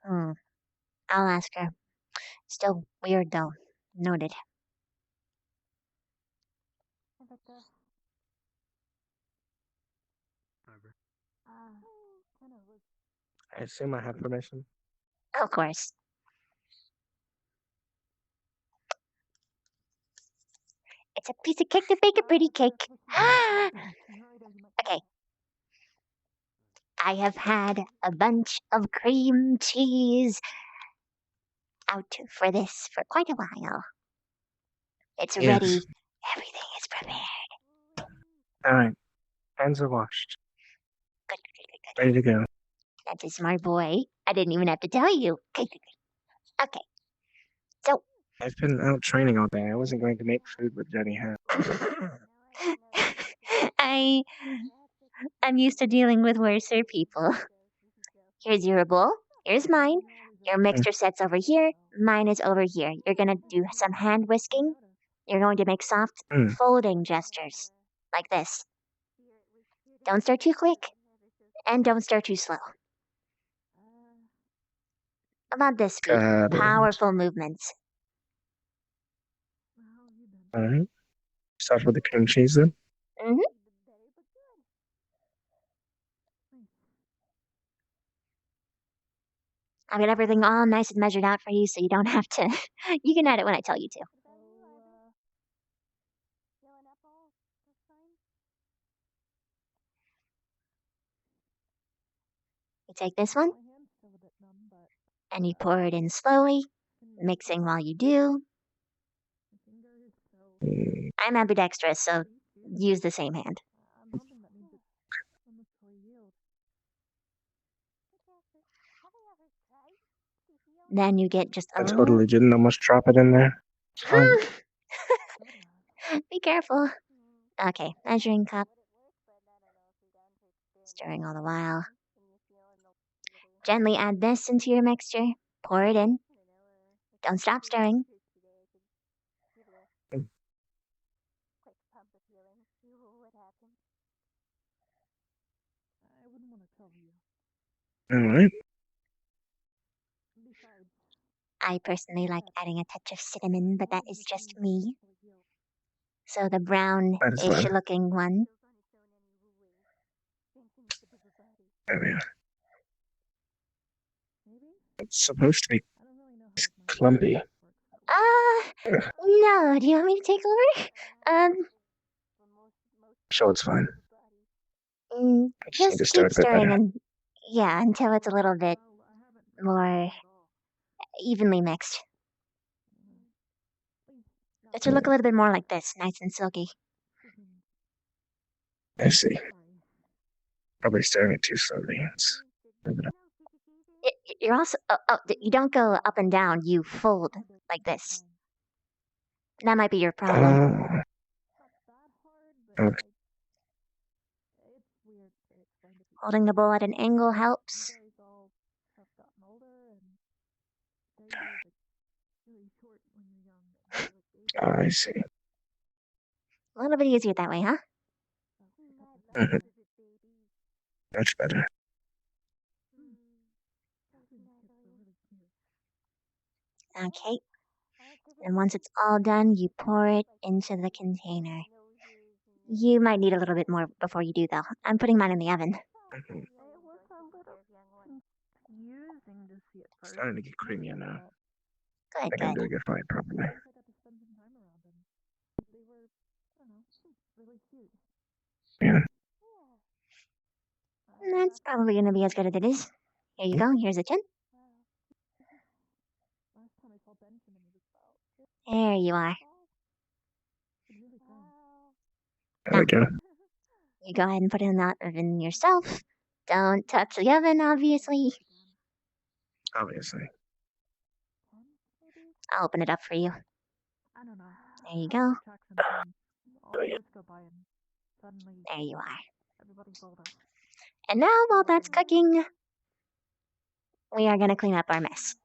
I'll ask her. Still weird though. Noted. I assume I have permission. Of course. It's a piece of cake to bake a pretty cake. Okay. I have had a bunch of cream cheese out for this for quite a while. It's Yes. ready. Everything is prepared. All right. Hands are washed. Ready to go. That's a smart boy. I didn't even have to tell you. Okay. So, I've been out training all day. I wasn't going to make food with Jenny Hat. I'm used to dealing with worser people. Here's your bowl. Here's mine. Your mixture set's over here. Mine is over here. You're gonna do some hand whisking. You're going to make soft folding gestures. Like this. Don't start too quick. And don't start too slow. About this speed. Got it. Powerful movements. Alright. Start with the cream cheese then. Mm-hmm. I've got everything all nice and measured out for you, so you don't have to. You can add it when I tell you to. You take this one, and you pour it in slowly, mixing while you do. I'm ambidextrous, so use the same hand. Then you get just a I little. totally didn't almost drop it in there. It's fine. Be careful. Okay, measuring cup. Stirring all the while. Gently add this into your mixture. Pour it in. Don't stop stirring. Alright. I personally like adding a touch of cinnamon, but that is just me. So the brownish fine. looking one. There we are. It's supposed to be clumpy. No. Do you want me to take over? Sure, it's fine. I just need Just to stir keep it a bit stirring better. and yeah, until it's a little bit more evenly mixed. It should look a little bit more like this, nice and silky. I see. Probably stirring it too slowly. It's You're also you don't go up and down. You fold like this. That might be your problem. Okay. Holding the bowl at an angle helps. I see. A little bit easier that way, huh? Mhm. Much better. Okay. And once it's all done, you pour it into the container. You might need a little bit more before you do, though. I'm putting mine in the oven. It's starting to get creamier now. I Good, think I'm good. doing it right properly. Yeah. That's probably going to be as good as it is. Here you go. Here's a tin. There you are. There we go. You go ahead and put it in the oven yourself. Don't touch the oven, obviously. Obviously. I'll open it up for you. There you go. There you are. And now, while that's cooking, we are going to clean up our mess.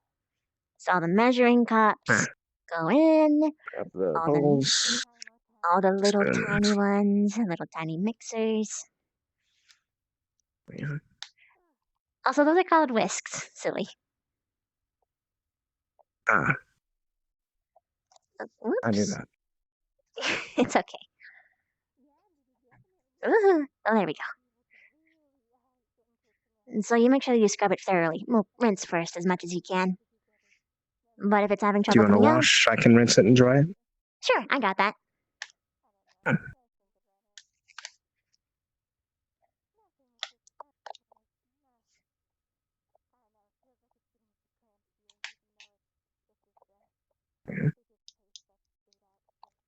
So all the measuring cups go in. Grab the bowls. All the little Spoons. tiny ones, little tiny mixers. Yeah. Also, those are called whisks. Silly. Ah, Whoops. I knew that. It's okay. Oh, there we go. And so you make sure you scrub it thoroughly. Well, rinse first as much as you can. But if it's having Do you trouble want to coming out, wash? I can rinse it and dry it. sure, I got that.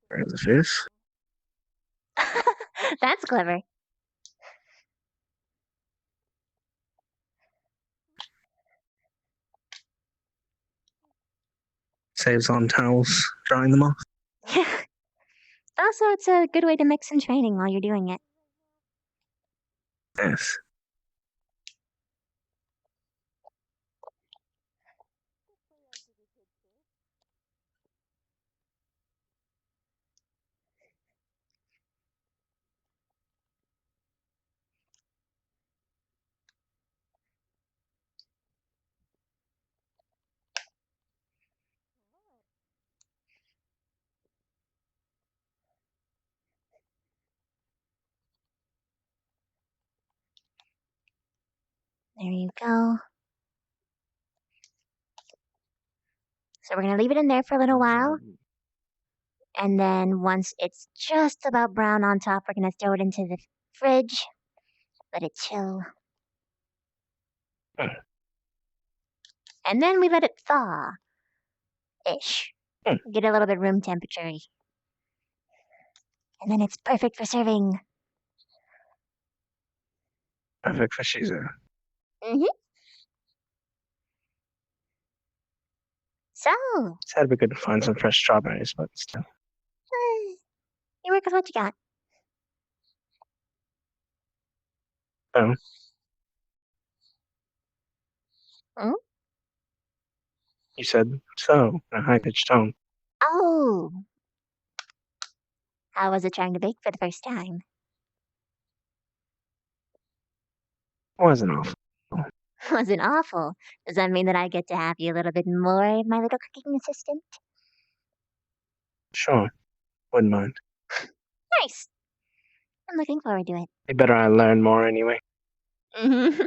Where's the fish? That's clever. Saves on towels, drying them off. Also, it's a good way to mix some training while you're doing it. Yes. There you go. So we're going to leave it in there for a little while. And then once it's just about brown on top, we're going to throw it into the fridge. Let it chill. And then we let it thaw. Ish. Get a little bit room temperature. And then it's perfect for serving. Perfect for Shizu. Mm-hmm. So, Said we could find some fresh strawberries, but still. you work with what you got. Oh. Hmm? You said so in a high-pitched tone. Oh. How was it trying to bake for the first time? Wasn't awful. Wasn't awful. Does that mean that I get to have you a little bit more, my little cooking assistant? Sure. Wouldn't mind. Nice. I'm looking forward to it. You better I learn more anyway. Mm-hmm.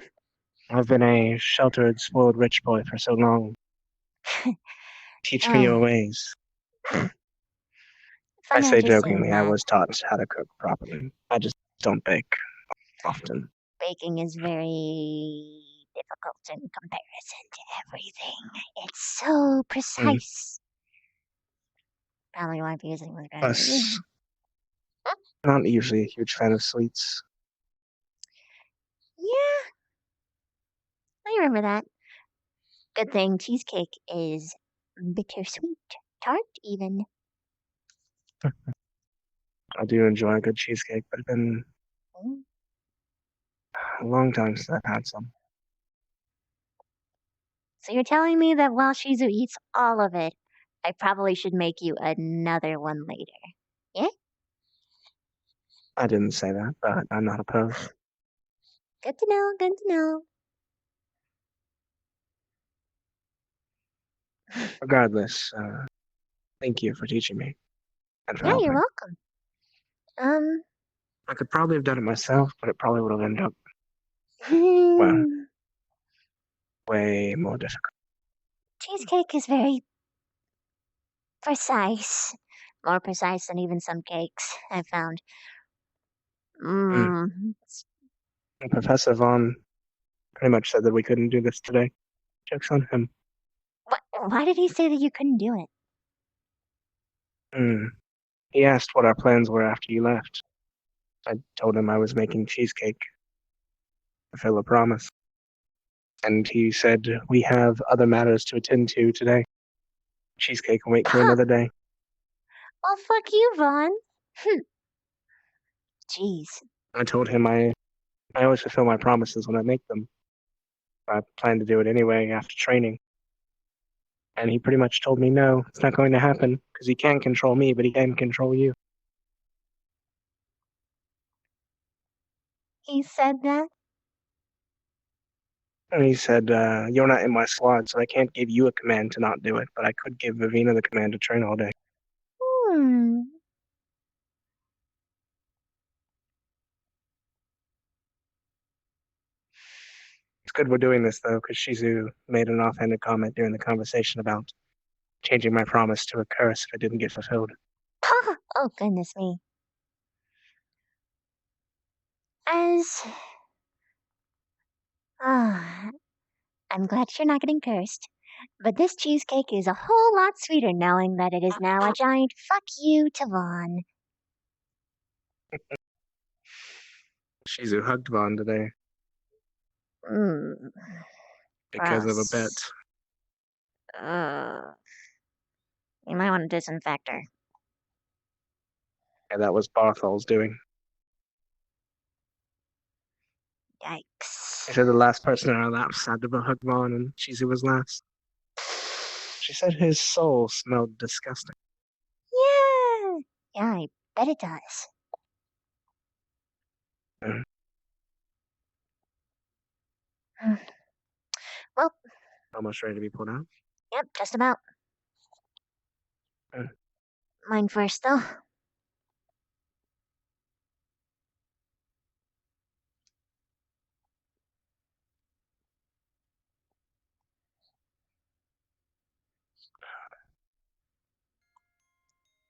I've been a sheltered, spoiled rich boy for so long. Teach me your ways. I say jokingly, I was taught how to cook properly. I just don't bake often. Baking is very difficult in comparison to everything. It's so precise. Probably why I'm using with Plus, not usually a huge fan of sweets. Yeah. I remember that. Good thing cheesecake is bittersweet. Tart, even. I do enjoy a good cheesecake, but it's been a long time since I've had some. So you're telling me that while Shizu eats all of it, I probably should make you another one later. Yeah? I didn't say that, but I'm not opposed. Good to know, good to know. Regardless, thank you for teaching me. And for Yeah, you're helping. welcome. I could probably have done it myself, but it probably would have ended up, well, way more difficult. Cheesecake is very precise. More precise than even some cakes, I've found. And Professor Vaughn pretty much said that we couldn't do this today. Joke's on him. Why did he say that you couldn't do it? He asked what our plans were after you left. I told him I was making cheesecake to fulfill a promise. And he said, we have other matters to attend to today. Cheesecake will wait for another day. Well, fuck you, Vaughn. Jeez. I told him I always fulfill my promises when I make them. I plan to do it anyway after training. And he pretty much told me, no, it's not going to happen, because he can't control me, but he can control you. He said that? And he said, you're not in my squad, so I can't give you a command to not do it, but I could give Vivina the command to train all day. It's good we're doing this, though, because Shizu made an offhanded comment during the conversation about changing my promise to a curse if it didn't get fulfilled. Oh, goodness me. I'm glad you're not getting cursed. But this cheesecake is a whole lot sweeter knowing that it is now a giant fuck you to Vaughn. Shizu hugged Vaughn today. Because of a bet. You might want to disinfect her. Yeah, that was Barthol's doing. Yikes. He said the last person in our laps had to hug Vaughn, and Shizu was last. She said his soul smelled disgusting. Yeah, I bet it does. Well, almost ready to be pulled out. Yep, just about. Mine first, though.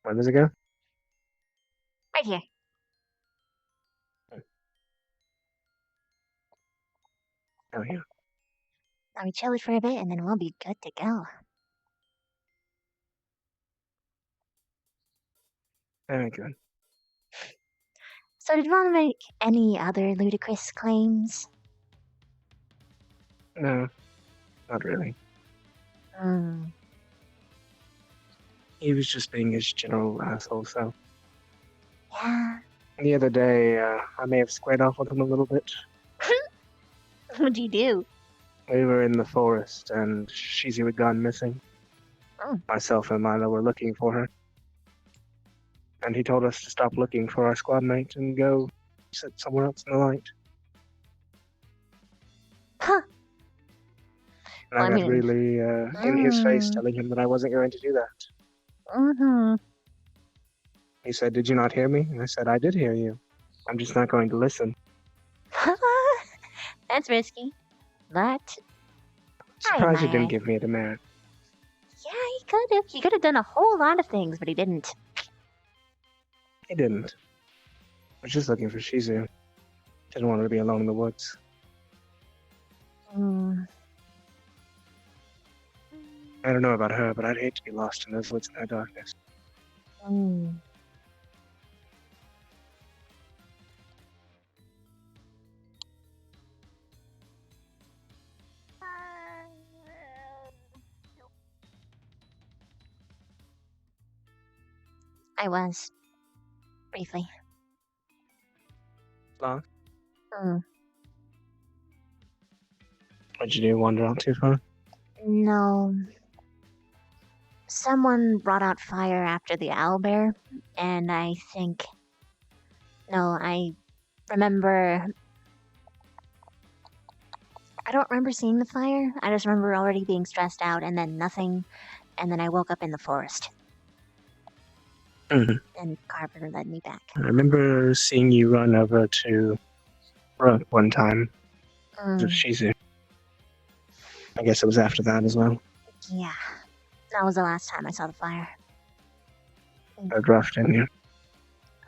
Where does it go? Right here. Oh, yeah. Now we chill it for a bit, and then we'll be good to go. Very good. So did Vaughn make any other ludicrous claims? No, not really. Hmm. He was just being his general asshole self. Yeah. The other day, I may have squared off with him a little bit. What'd you do? We were in the forest, and Shizu had gone missing. Oh. Myself and Milo were looking for her. And he told us to stop looking for our squad mate and go sit somewhere else in the light. Huh. And I got really in his face telling him that I wasn't going to do that. Mm-hmm. He said, "Did you not hear me?" And I said, "I did hear you. I'm just not going to listen." That's risky. But Surprised he didn't give me a demerit. yeah, he could have. He could have done a whole lot of things, but he didn't. He didn't. I was just looking for Shizu. Didn't want her to be alone in the woods. Mm. I don't know about her, but I'd hate to be lost in those woods in that darkness. Mm. I was. Briefly. Lost? Mm. What'd you do? Wander out too far? No. Someone brought out fire after the owlbear, and I think... No, I remember... I don't remember seeing the fire. I just remember already being stressed out, and then nothing, and then I woke up in the forest. Mm-hmm. And Carver led me back. I remember seeing you run over to Rook one time. With Shizu. I guess it was after that as well. Yeah. That was the last time I saw the fire. Got rough, didn't you?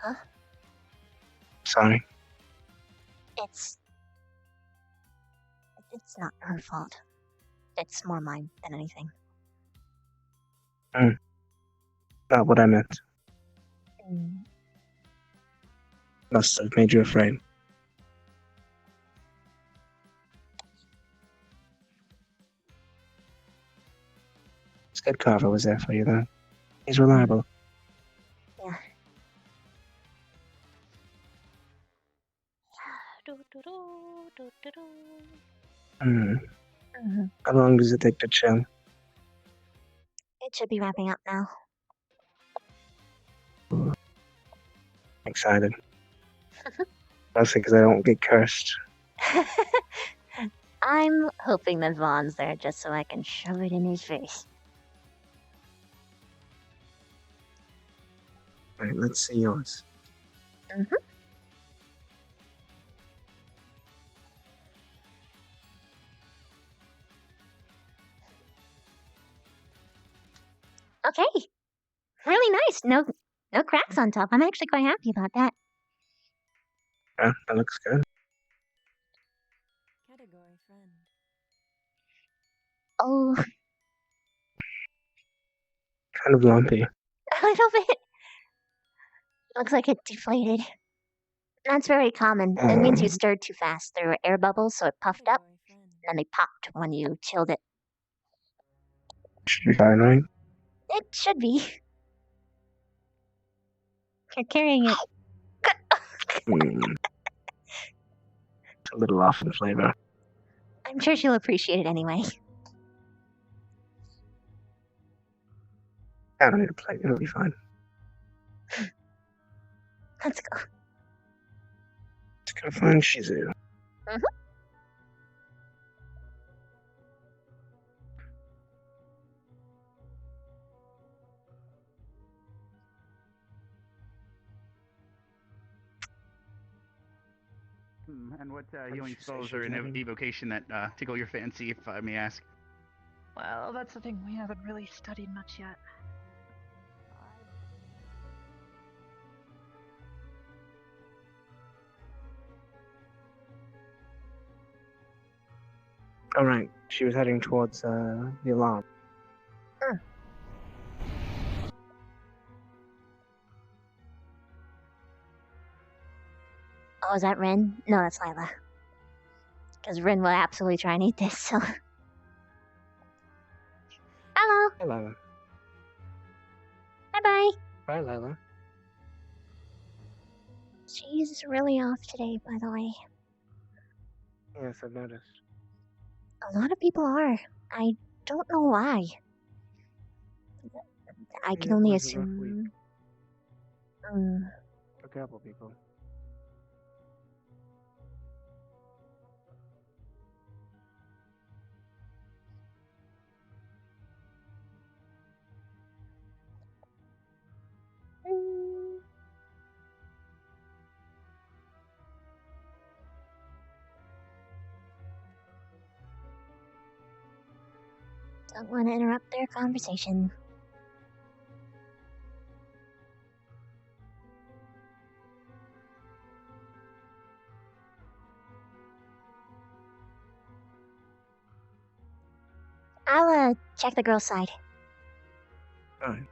Huh? Sorry. It's not her fault. It's more mine than anything. Not what I meant. Mm. Must have made you afraid. It's good Carver was there for you, though. He's reliable. Yeah. How long does it take to chill? It should be wrapping up now. Excited. Mostly because I don't get cursed. I'm hoping that Vaughn's there just so I can shove it in his face. Alright, let's see yours. Okay. Really nice. No cracks on top. I'm actually quite happy about that. Yeah, that looks good. Category friend. Oh, Kind of lumpy. a little bit. Looks like it deflated. That's very common. It means you stirred too fast. There were air bubbles, so it puffed up, and then they popped when you chilled it. Should be fine, right? It should be. You're carrying it. It's a little off in flavor. I'm sure she'll appreciate it anyway. I don't need a plate. It'll be fine. Let's go. Let's go find Shizu. And what healing spells are in evocation that tickle your fancy, if I may ask? Well, that's the thing. We haven't really studied much yet. All right, she was heading towards the alarm. Oh, is that Rin? No, that's Lila. Because Rin will absolutely try and eat this, so. Hello. Hey, Lila. Bye-bye. Bye, Lila. She's really off today, by the way. Yes, I've noticed. A lot of people are. I don't know why. I can It only was a rough week assume. for a couple people. Don't want to interrupt their conversation. I'll check the girl's side. Alright.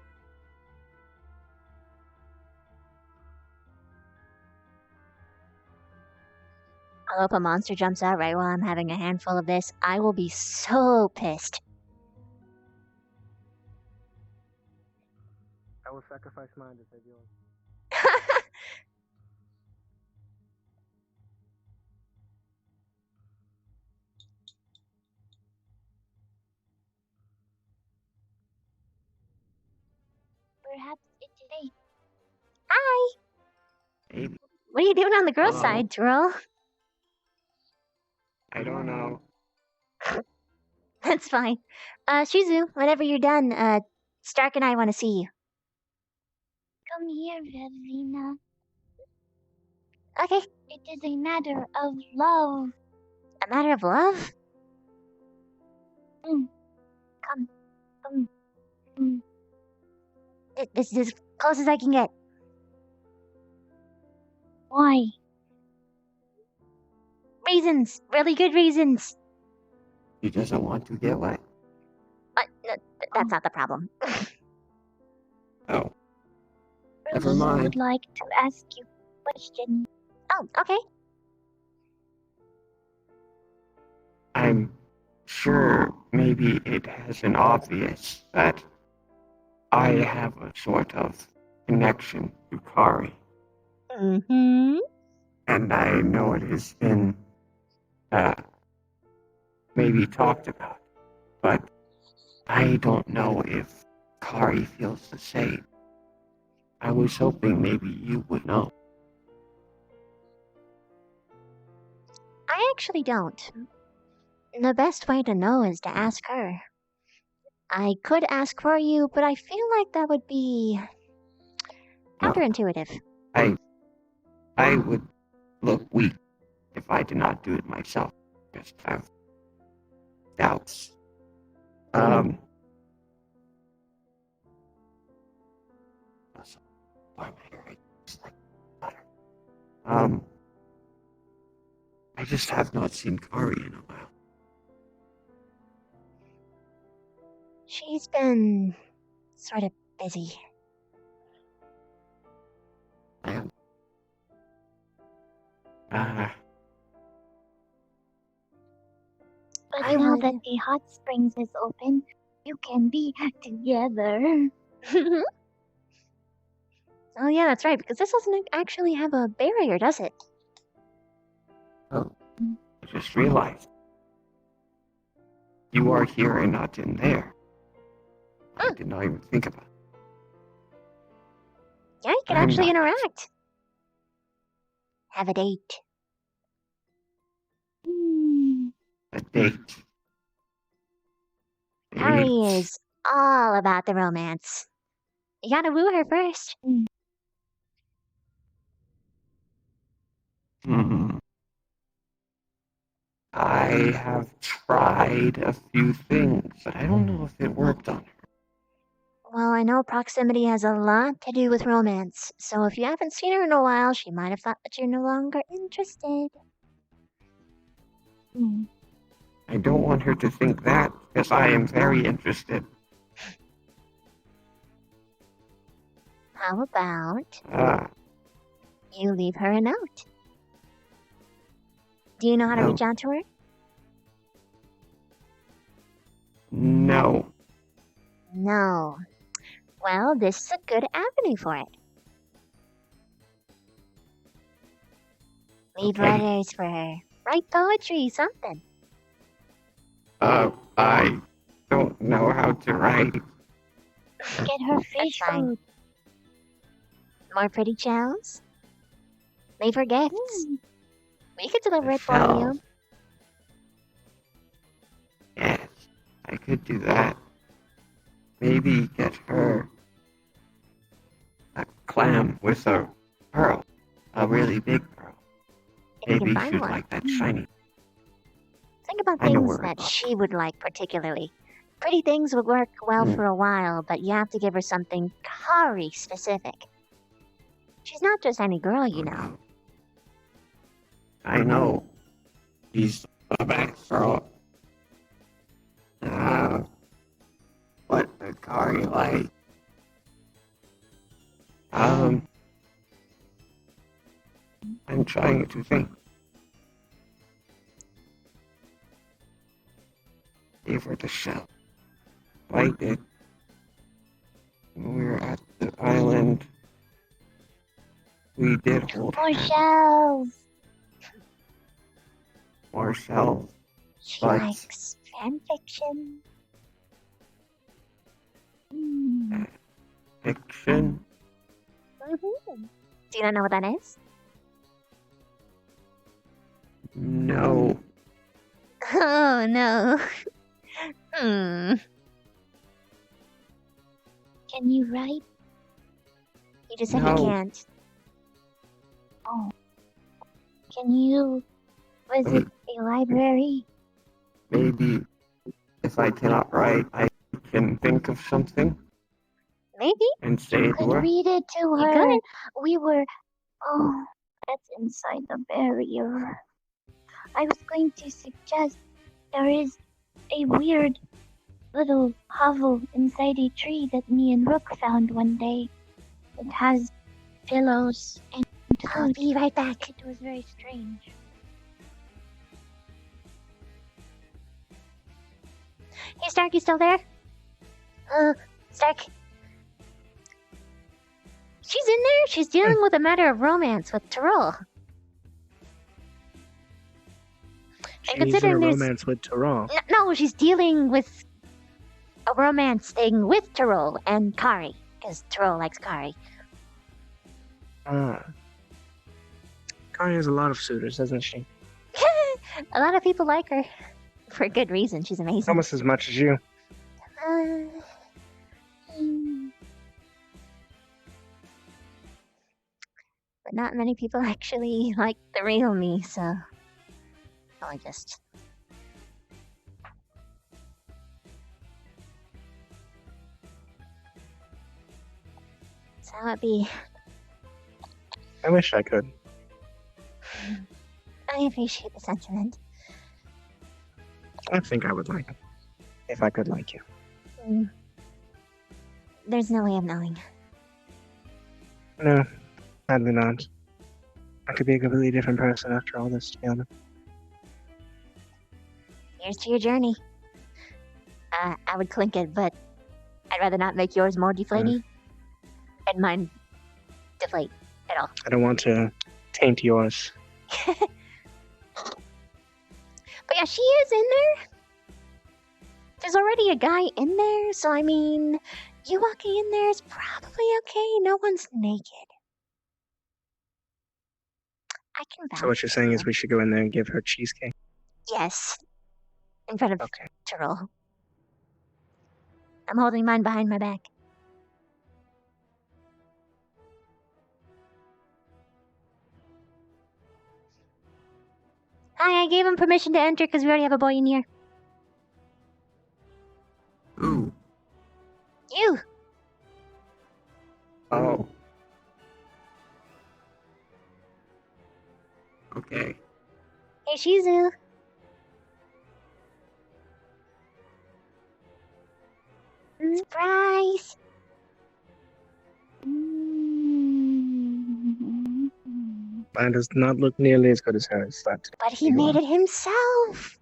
I hope a monster jumps out right while I'm having a handful of this. I will be so pissed. I will sacrifice mine to save yours. Perhaps it's today. Hi! Maybe. What are you doing on the girl's side, Terrell? I don't know. That's fine. Shizu, whenever you're done, Stark and I want to see you. Come here, Revina. Okay. It is a matter of love. A matter of love? Come. This is as close as I can get. Why? Reasons. Really good reasons. He doesn't want to get wet. That's not the problem. Oh. Never mind. I would like to ask you a question. Oh, okay. I'm sure maybe it hasn't obvious that I have a sort of connection to Kari. Mm-hmm. And I know it has been maybe talked about, but I don't know if Kari feels the same. I was hoping maybe you would know. I actually don't. The best way to know is to ask her. I could ask for you, but I feel like that would be counterintuitive. I would look weak if I did not do it myself. Just have doubts. I just have not seen Kari in a while. She's been sort of busy. But now that the hot springs is open, you can be together. Oh yeah, that's right, because this doesn't actually have a barrier, does it? Oh, I just realized. You are here and not in there. I did not even think about it. Yeah, you can actually interact. Have a date. A date. Kari is all about the romance. You gotta woo her first. I I have tried a few things, but I don't know if it worked on her. Well, I know proximity has a lot to do with romance, so if you haven't seen her in a while, she might have thought that you're no longer interested. I don't want her to think that, because I am very interested. How about Ah, you leave her a note? Do you know how to No. reach out to her? no. No. Well, this is a good avenue for it. Leave Okay. letters for her. Write poetry, something. I don't know how to write. Get her fish food. More pretty chows? Leave her gifts. We could deliver it for you. Yes, I could do that. Maybe get her a clam with a pearl. A really big pearl. If you can Maybe find she'd one. like that shiny. Think about I know things where that it's she would like particularly. Pretty things would work well for a while, but you have to give her something Kari specific. She's not just any girl, you know. I know. She's a bad girl. What would Kari like? I'm trying to think. Gave her the shell. I did. When we were at the island, we did hold More hands. shells! More shells. She But likes fanfiction. fiction? Do you not know what that is? No. Oh, no. Can you write? You just said you No. can't. Oh. Can you visit a library? Maybe if I cannot write, I can think of something Maybe. and say it to Could her. read it to her. We were. Oh, that's inside the barrier. I was going to suggest there is a weird little hovel inside a tree that me and Rook found one day. It has pillows and I'll be right back. It was very strange. Hey, Stark, you still there? Stark. She's in there. She's dealing with a matter of romance with Tyrell. She's in considering a there's- romance with Tyrell. No, she's dealing with a romance thing with Tyrell and Kari, because Tyrell likes Kari. Kari has a lot of suitors, doesn't she? A lot of people like her. For good reason. She's amazing. Almost as much as you. But not many people actually like the real me, so I just. That's how it be. I wish I could. I appreciate the sentiment. I think I would like it. If I could like you. There's no way of knowing. No, sadly not. I could be a completely different person after all this, to be honest. Here's to your journey. I would clink it, but I'd rather not make yours more deflating and mine deflate at all. I don't want to taint yours. But yeah, she is in there. There's already a guy in there, so I mean, you walking in there is probably okay. No one's naked. I can vouch. So what you're saying is we should go in there and give her cheesecake? Yes. In front of Tyrell. I'm holding mine behind my back. Hi, I gave him permission to enter because we already have a boy in here. Ooh. You. Oh. Okay. Hey, Shizu. Surprise. Mine does not look nearly as good as hers, but He made it himself.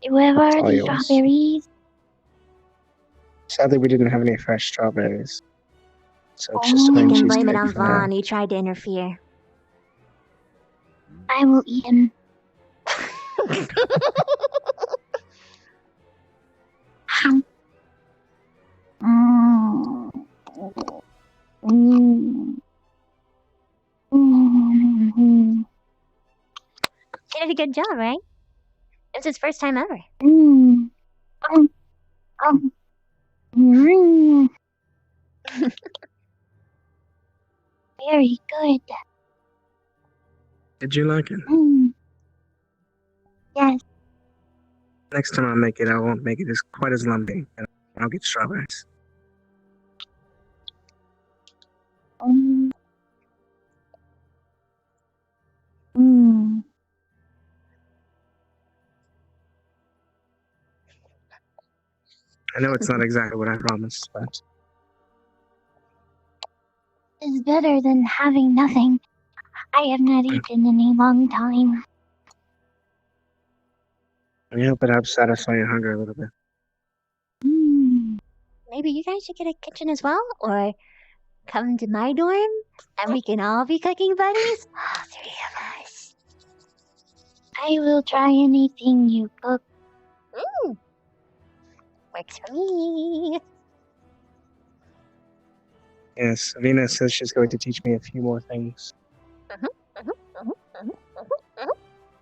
Where are all the yours. strawberries? Sadly, we didn't have any fresh strawberries. So it's You just plain can blame it cheesecake on for now. Vaughn. He tried to interfere. I will eat him. He did a good job, right? It's his first time ever. Very good. Did you like it? Yes. Next time I make it, I won't make it as quite as lumpy. And I'll get strawberries. I know it's not exactly what I promised, but It's better than having nothing. I have not eaten in a long time. I hope it helps satisfy your hunger a little bit. Maybe you guys should get a kitchen as well, or come to my dorm and we can all be cooking buddies. All three of us. I will try anything you cook. Works for me. Yes, Venus says she's going to teach me a few more things.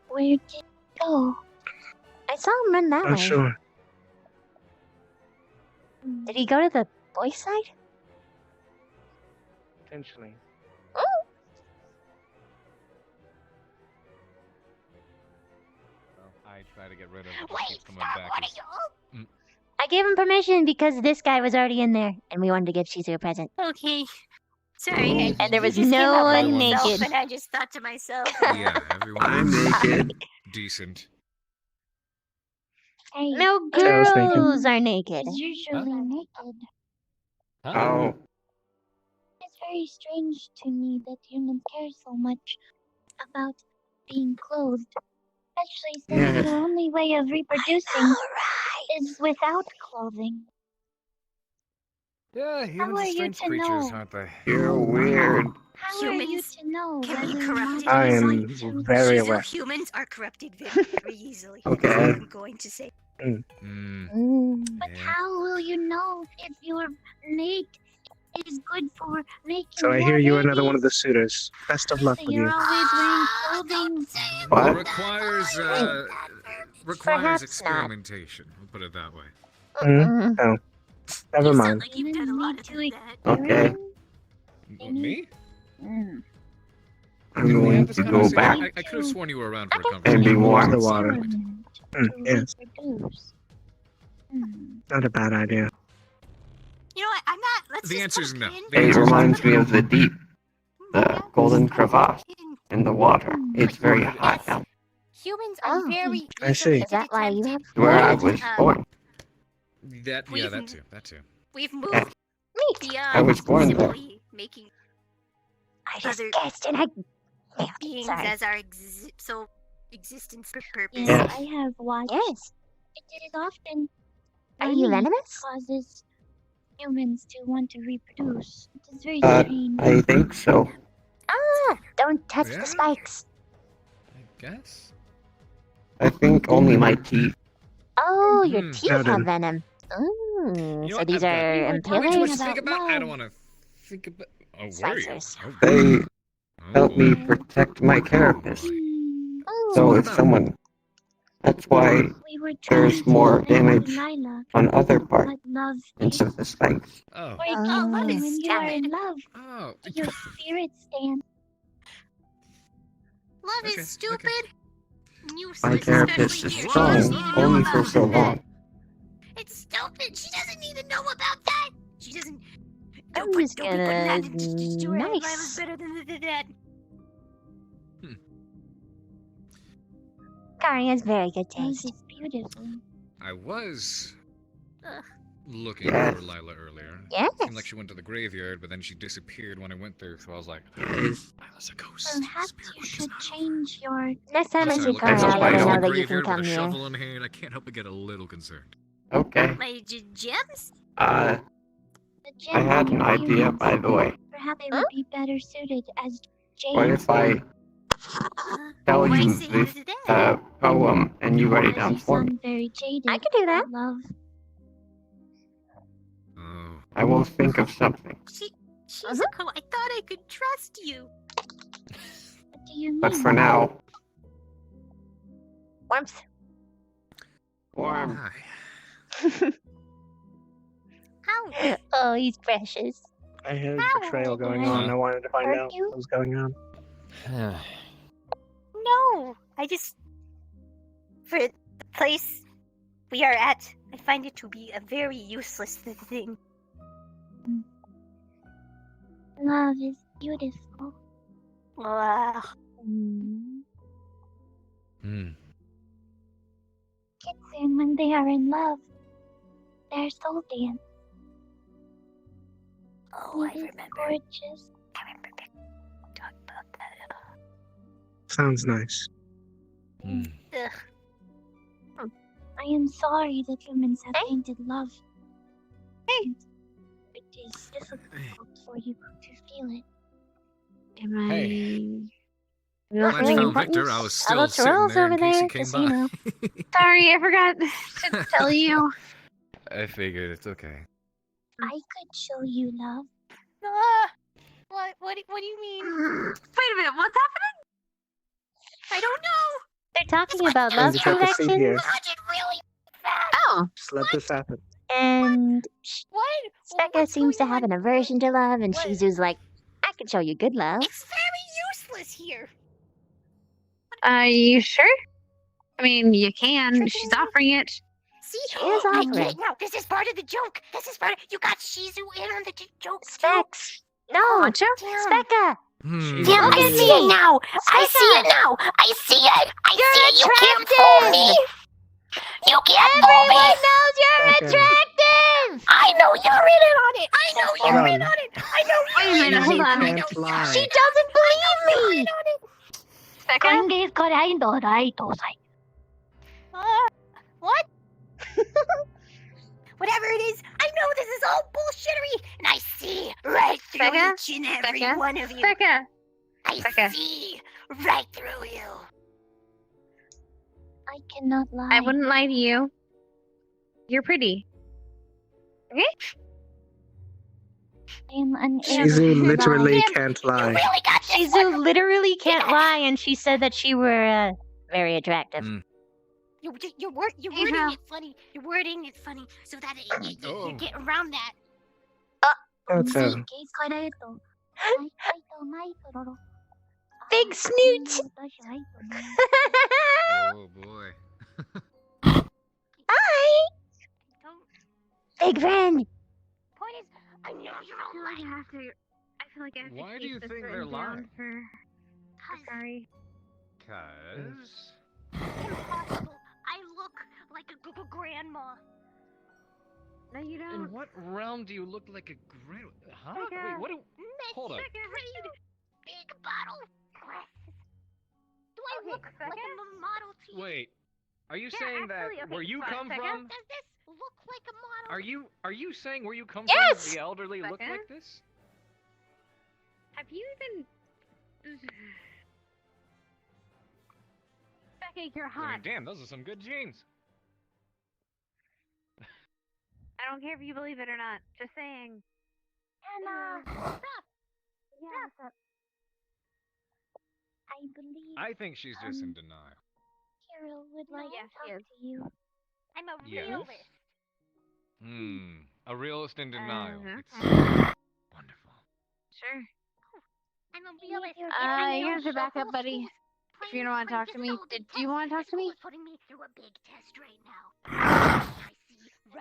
Where did he go? I saw him run that Not way. sure. Did he go to the boys' side? Potentially. I try to get rid of it. It keeps coming back. I gave him permission because this guy was already in there, and we wanted to give Shizu a present. Okay. Sorry. And there was you just came no out by one yourself, naked. And I just thought to myself, Yeah, everyone. I'm naked. Decent. Hey, no Tails naked. girls are naked. Usually naked. Oh. It's very strange to me that humans care so much about being clothed, especially since Yes. the only way of reproducing is without clothing. Yeah, humans are are you strange to creatures, know? aren't they? You're weird. How are you to know can be whether corrupted or not I easily. am very Shizu, aware. humans are corrupted very, very easily. Okay. That's what I'm going to say. But how will you know if your mate is good for making So I more hear you are another babies? one of the suitors. Best of luck So with you're you. always wearing clothing. It What? requires Perhaps experimentation. We'll put it that way. No. Never mind. Like you've done a lot of that. Okay. Me? Mm. I'm Did we going have this to go conversation? back I could have sworn you were around for a And conversation. be warm. the water. To Yes, reproduce. not a bad idea. You know what? I'm not. Let's The just answer's put no. a pin. The It answer's reminds me of the deep, the golden crevasse in the water. It's very hot now. Humans are very I see. easily Is that why you have Where I was born. That yeah, We've- that too. That too. We've moved meat? beyond I was born there. simply making I just other guessed and I... beings Sorry. as our existence purpose. Yes, I have watched. Yes. It is often Are you money venomous? causes humans to want to reproduce. It is very Uh, strange. I think so. Ah, don't touch Yeah. the spikes. I guess. I think only my teeth. Oh, your Hmm. teeth Noted. have venom. Ooh, You know so what? these I've got are way too impaling? much to think about. I don't want to think about. Oh, were you? Slicers. Oh, They oh, help me boy. protect my carapace. Oh, boy. Oh, So what if about- someone That's why We were there's trying to more rescue damage Lila, on other parts but love instead of the spikes. Oh. Where it Oh, love can is when you are in stupid. love. Oh. Your spirit stands. Love Okay, is stupid. My Useless, therapist especially is you. She strong doesn't need to know only for about so that. long. It's stupid. She doesn't need to know about that. She doesn't. I'm just Don't be putting that gonna into her head. Lila's nice. better than that. Kari has very good taste. It's beautiful. I was Ugh. looking Yes. for Lila earlier. Yes. Seemed like she went to the graveyard, but then she disappeared when I went there, so I was like, Yes. Lila's a ghost. Perhaps you should change your. Next time I Plus, see look Kari, at I'll somebody let her in know the that you can graveyard with come a here. shovel in hand. I can't help but get a little concerned. Okay. My gems? I had an idea, by the way. Perhaps they would be better suited as What jades. if I tell Why you say this that? poem and you write it down You for me? sound very jaded. I can do that. Love. Oh. I will think of something. She's a girl. I thought I could trust you. What do you mean? But for now, Warmth. warm. How? Oh, he's precious. I had betrayal going on. I wanted to find out what was going on. No, I just for the place we are at, I find it to be a very useless thing. Love is beautiful. Ugh. Kids and when they are in love, their soul dance. Oh, I It is remember. gorgeous. I remember talking about that. Sounds nice. Ugh. I am sorry that humans have tainted love. It is difficult for you to feel it. Am I? Hey. You know, Glad you feeling found Victor. buttons? I was How still about sitting Terrell's there over in case there? he came 'Cause, by. you know. Sorry, I forgot to tell you. I figured it's okay. I could show you love. What? What do you mean? Wait a minute, what's happening? I don't know. They're talking about Trying love to set the scene here. transactions, Really fast. Oh. Just let this happen. and What? Specca seems to have an aversion to love, and Shizu's like, I can show you good love. It's very useless here. You sure? I mean, you can. She's offering it. See, She is I get offering. it now. This is part of the joke. This is part of. You got Shizu in on the joke. Specs. No, Gotcha. Specca. Damn, Look I at see me. it now. I see it now. I see it. I see it. You can't fool me. You can't fool me. Everyone knows you're Becca. attractive. I know you're in it on it. I know Hold you're on. in on it. I know Wait a you're in minute, on hold it. on. I know Can't lie. She doesn't believe me. What? Whatever it is, I know this is all bullshittery, and I see right through Becca? each and every Becca? one of you. Becca. I Becca. see right through you. I cannot lie. I wouldn't lie to you. You're pretty. Okay? I am unable Shizu to literally lie. can't lie. Really got this Shizu literally can't lie, and she said that she were very attractive. You're wording it funny. You're wording it funny so that you get around that. That's Big snoot. Oh boy. Hi. Don't. Big friend. Point is, I know you're all lying. I feel like I have to Why do keep you this think they're written down lying? for Kari. Cause. Impossible. I look like a grandma. No, you don't. In what realm do you look like a grand? Huh? Becca. Wait, what? Hold up. Big bottle glasses. Do I look like a Model T? Wait. Are you Yeah, saying actually, that okay, where you quiet, come Becca. from? Does this look like a model? Are you saying where you come Yes! from? The elderly look Becca? like this? Have you even? Becky, you're I hot. mean, damn, those are some good jeans. I don't care if you believe it or not. Just saying. Hannah. Stop. Yeah, I believe. I think she's just in denial. Cyril would like to talk to you. I'm a Yes. realist. A realist in denial. It's wonderful. Sure. I'm a realist. You're gonna have to back up, buddy. If you don't want to talk to me, do you want to talk to me? Putting me through a big test right now.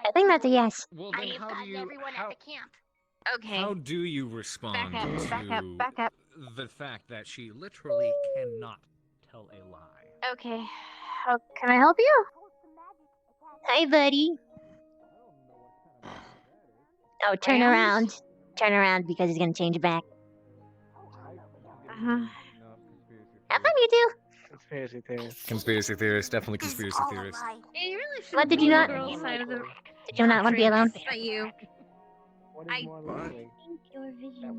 I think that's a yes. Well, I then have how do gotten you everyone at the camp. Okay. how do you respond Back up, to back up, back up. the fact that she literally cannot tell a lie? Okay. How can I help you? Hi, buddy. Oh, turn Rams? around. Turn around because he's gonna change it back. Uh-huh. Have fun, you two. Conspiracy theorist. Conspiracy theorist, definitely conspiracy theorist. Yeah, you really should What did be you on not? the girls' side of the Did you not want to be alone? Not you. I.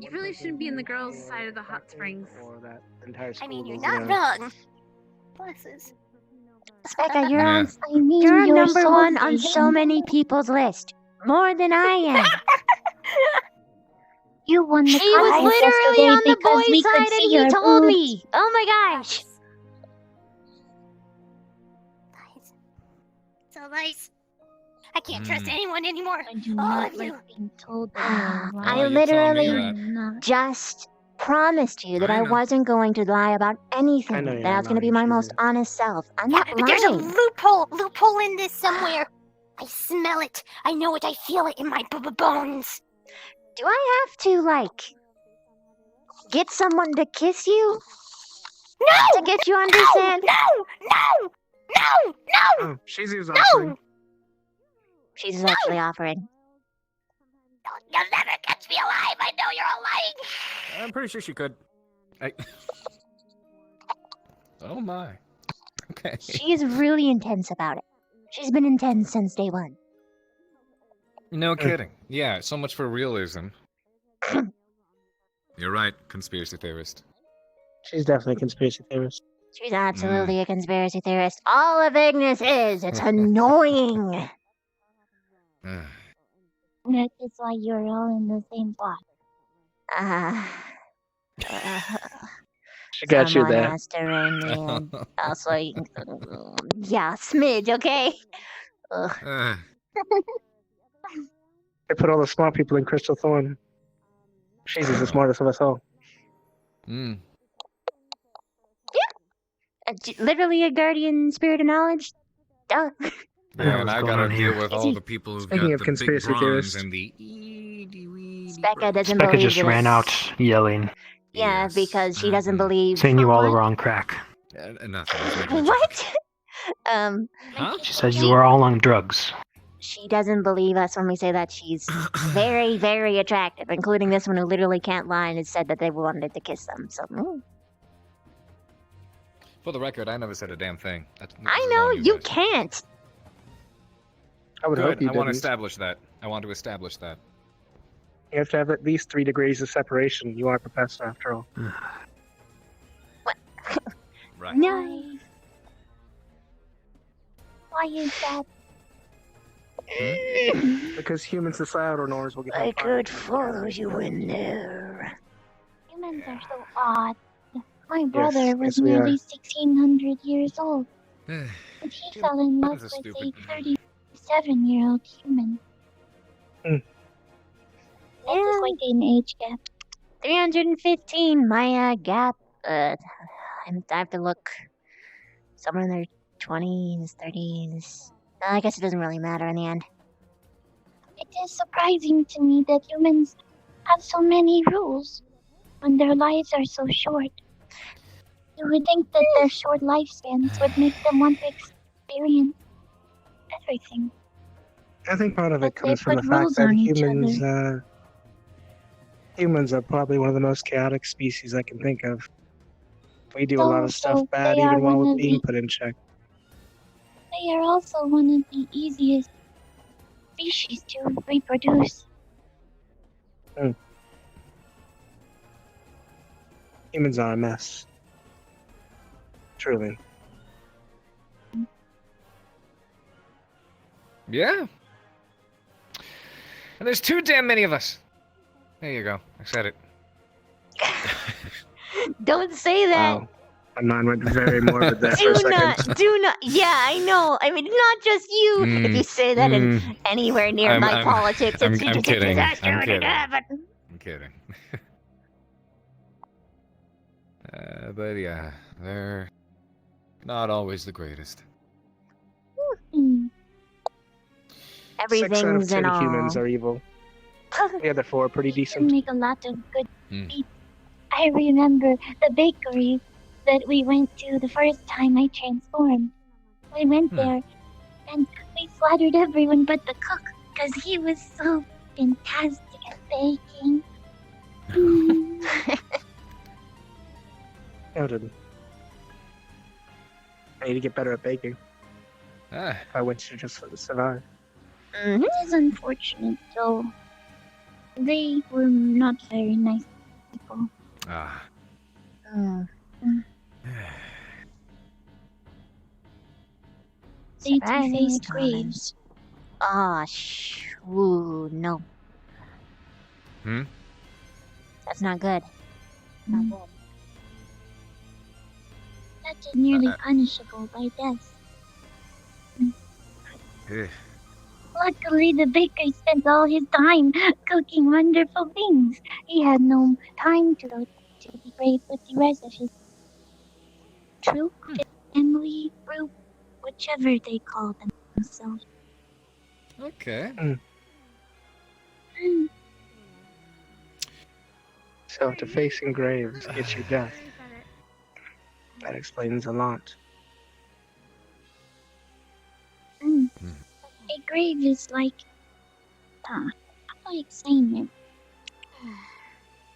You really shouldn't be in the girls' side of the hot springs. That entire I mean, you're school not is, wrong. Blesses. Becca, you're Yeah. on. I mean, You're you're number so one on big. so many people's list. More than I am. You won the She was contest literally yesterday on the because we boys' could side, see and your he told boobs. me. Oh my gosh. Nice. So nice. I can't trust anyone anymore. I do All not of like you. being told that I'm I Oh, you're telling me literally that. just promised you that I I know. wasn't going to lie about anything. I know you're That I was not going to be lying, my she's most honest self. I'm Yeah, not but there's a lying. loophole in this somewhere. I smell it. I know it. I feel it in my bones. Do I have to, like, get someone to kiss you? No! To get you to understand? No! Oh, she's his offering. She's actually offering. You'll never catch me alive. I know you're all lying. I'm pretty sure she could. Oh my. Okay. She's really intense about it. She's been intense since day one. No kidding. Yeah, so much for realism. You're right, conspiracy theorist. She's definitely a conspiracy theorist. She's absolutely a conspiracy theorist. All of Ignis is. It's annoying. That is why you're all in the same plot. She got you Someone there. has to rein me in. Also, yeah, smidge, okay? Ugh. They put all the smart people in Crystal Thorn. She's the smartest of us all. Literally a guardian spirit of knowledge. Duh. Yeah, and I gotta deal with all the people who've Speaking got of the big conspiracy bronze theorists. and the Becca doesn't Becca believe just this. ran out yelling, Yeah, because she doesn't believe. saying you all are on crack. Nothing. What? Huh? She said you are all on drugs. She doesn't believe us when we say that she's very, very attractive, including this one who literally can't lie and has said that they wanted to kiss them. So, For the record, I never said a damn thing. I know you can't. I would hope Good. you I want to didn't. establish that. I want to establish that. You have to have at least 3 degrees of separation. You are a professor, after all. Right. No. Why is that? Because human societal norms will get I him could fired. follow you in there. Humans are so odd. My brother was yes, we are. nearly 1600 years old. And he fell in love Humans are with stupid. a 37-year-old human. That is like an age gap. 315, my gap. I have to look somewhere in their 20s, 30s. I guess it doesn't really matter in the end. It is surprising to me that humans have so many rules when their lives are so short. You would think that their short lifespans would make them want to experience everything. I think part of it But they comes from the put fact rules that on each humans are probably one of the most chaotic species I can think of. We do a lot of stuff So bad they are even while one we're of being the- put in check. They are also one of the easiest species to reproduce. Humans are a mess. Truly. Yeah. And there's too damn many of us. There you go. I said it. Don't say that. Wow. My mind went very morbid there for a Do second. not. Yeah, I know. I mean, not just you. If you say that in anywhere near my politics, it's I'm just kidding. a disaster. I'm kidding. But I'm kidding. But yeah, they're not always the greatest. Six out of everything's in 10 humans all. are evil. The other 4 are pretty decent. Make a lot of good beats. I remember the bakery that we went to the first time I transformed. We went there and we slaughtered everyone but the cook because he was so fantastic at baking. Noted. I need to get better at baking. I went to just survive. It is unfortunate, though. They were not very nice people. They defaced graves. Ooh, no. That's not good. Not good. That is nearly punishable by death. Luckily, the baker spent all his time cooking wonderful things. He had no time to go to the grave with the rest of his troop, family, group, whichever they call themselves. Okay. So defacing graves gets you death. That explains a lot. A grave is like... how do I explain it?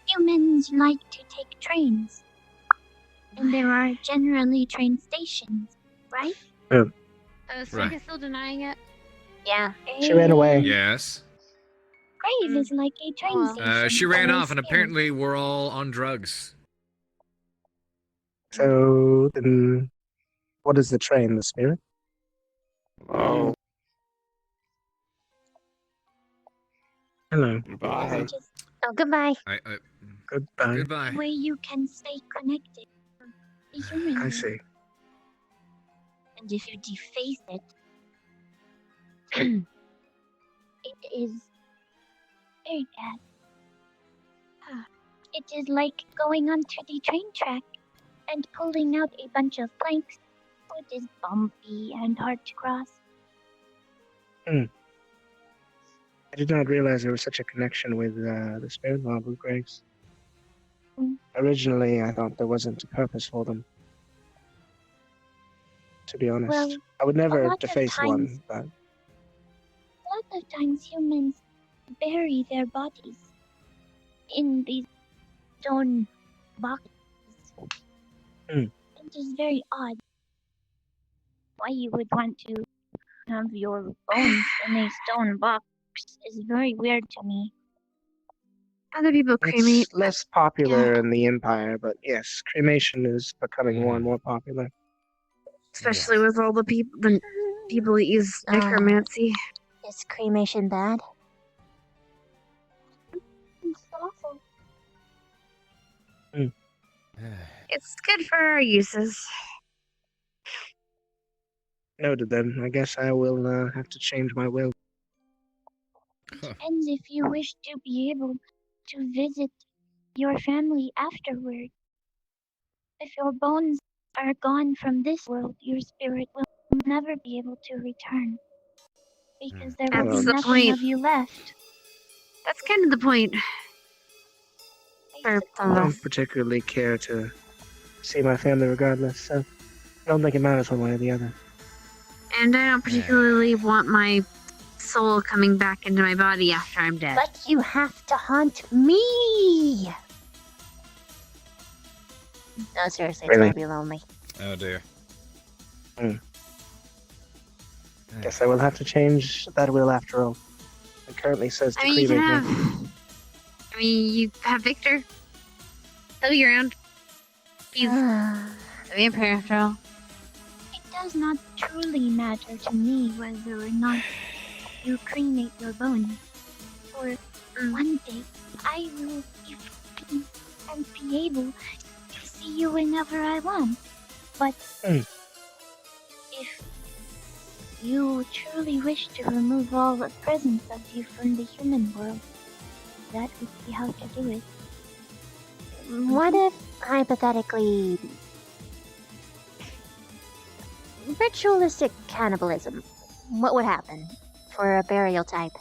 Humans like to take trains. And there are generally train stations, right? Sega still denying it? Yeah. She ran away. Yes. Grave is like a train station. She ran for a off, and spirit. apparently we're all on drugs. So then, what is the train? The spirit? Oh. Hello. Bye. Oh, goodbye. Goodbye. Goodbye. Where you can stay connected. The human I will. see. And if you deface it, it is very bad. It is like going onto the train track and pulling out a bunch of planks. It is bumpy and hard to cross. I did not realize there was such a connection with the spirit world with graves. Originally, I thought there wasn't a purpose for them. To be honest, Well, I would a never lot of deface times- one, but A lot of times humans bury their bodies in these stone boxes. It is very odd why you would want to have your bones in a stone box is very weird to me. Other people cremate. it's less popular in the Empire. But yes, cremation is becoming more and more popular. Especially with all the people that use necromancy. Is cremation bad? It's awful. It's good for our uses. Noted then. I guess I will have to change my will. And if you wish to be able to visit your family afterward, if your bones are gone from this world, your spirit will never be able to return. Because there will That's be the nothing point. of you left. That's kind of the point. I don't particularly care to see my family regardless, so I don't think it matters one way or the other. And I don't particularly want my soul coming back into my body after I'm dead. But you have to haunt me. No, seriously, it's Really? gonna be lonely. Oh dear. Guess I will have to change that will after all. It currently says to I mean, you can cremate me. have. I mean, you have Victor. He'll be around. He's a vampire after all. It does not truly matter to me whether or not you cremate your bones. For one day, I will be free and be able to see see you whenever I want. But if you truly wish to remove all the presence of you from the human world, that would be how to do it. What if, hypothetically, ritualistic cannibalism? What would happen for a burial type?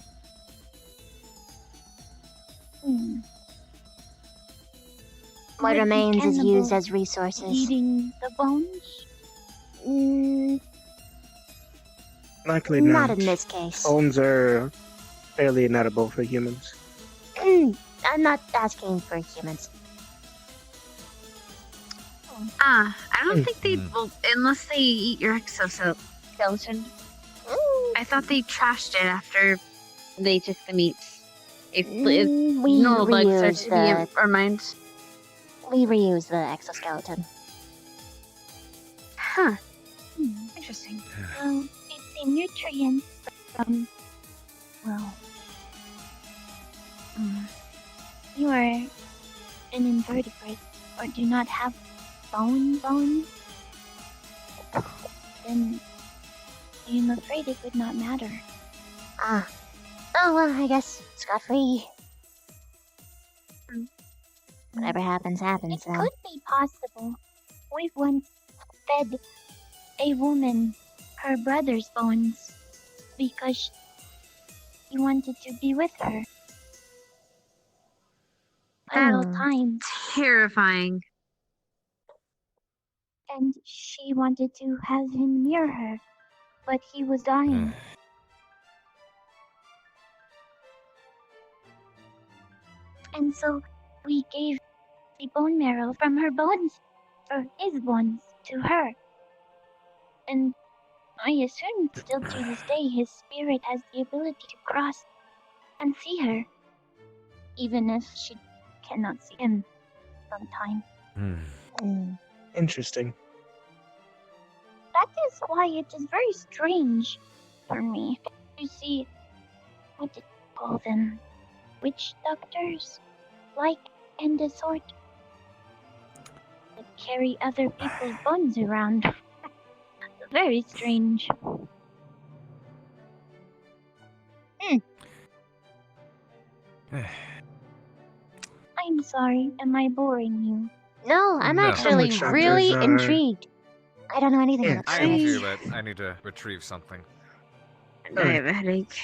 What Would the remains is used cannibal as resources. eating the bones? Likely Not not. in this case. Bones are fairly inedible for humans. I'm not asking for humans. I don't think they will, unless they eat your exoskeleton. I thought they trashed it after they took the meats. If we normal bugs are reuse to be our minds. We reuse the exoskeleton. Huh. Interesting. Well, it's a nutrient from, well, you are an invertebrate or do not have bones, then I'm afraid it would not matter. Oh well, I guess scot-free. Whatever happens, happens. It could be possible. We once fed a woman her brother's bones because he wanted to be with her. At all times. Terrifying. And she wanted to have him near her, but he was dying. And so we gave the bone marrow from her bones, or his bones, to her. And I assume still to this day his spirit has the ability to cross and see her, even if she cannot see him sometime. Interesting. That is why it is very strange for me to see, what did you call them? Witch doctors? Like, and the sort that carry other people's bones around. Very strange. I'm sorry, am I boring you? No, I'm No. actually Some witch really doctors are- intrigued. I don't know anything about I am this. too, but I need to retrieve something. I have a headache.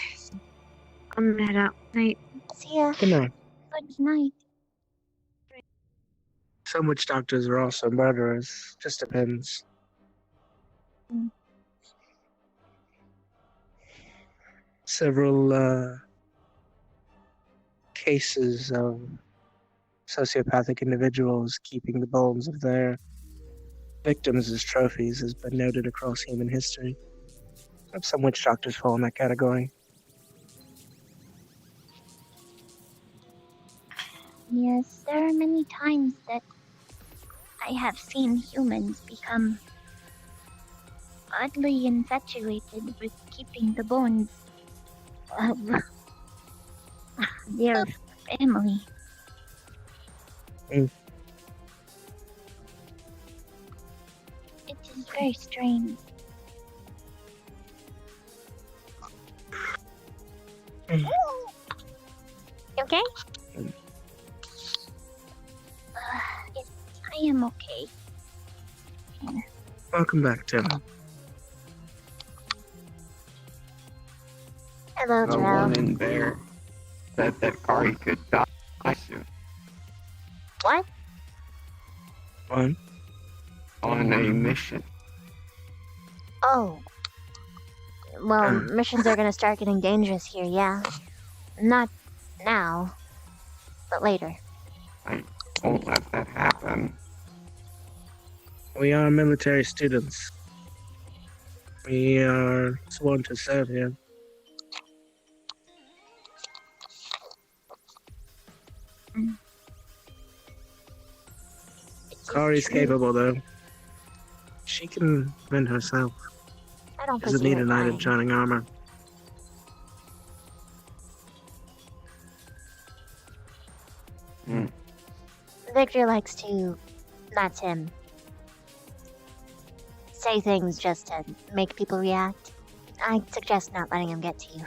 I'm gonna head out. Night. See ya. Good night. Good night. Some witch doctors are also murderers. Just depends. Several cases of sociopathic individuals keeping the bones of their victims as trophies has been noted across human history. Some witch doctors fall in that category. Yes, there are many times that I have seen humans become oddly infatuated with keeping the bones of their family. It is very strange. Okay? Yes, I am okay. Welcome back, Tim. Hello, The Terrell. one in there said that Kari could die soon. What? One. On a mission. Oh. Well, missions are gonna start getting dangerous here, yeah. Not now, but later. I won't let that happen. We are military students. We are sworn to serve here. Kari's capable, though. She can mend herself. I don't Doesn't foresee need her a knight in dying. shining armor. Victor likes to That's him. Say things just to make people react. I suggest not letting him get to you.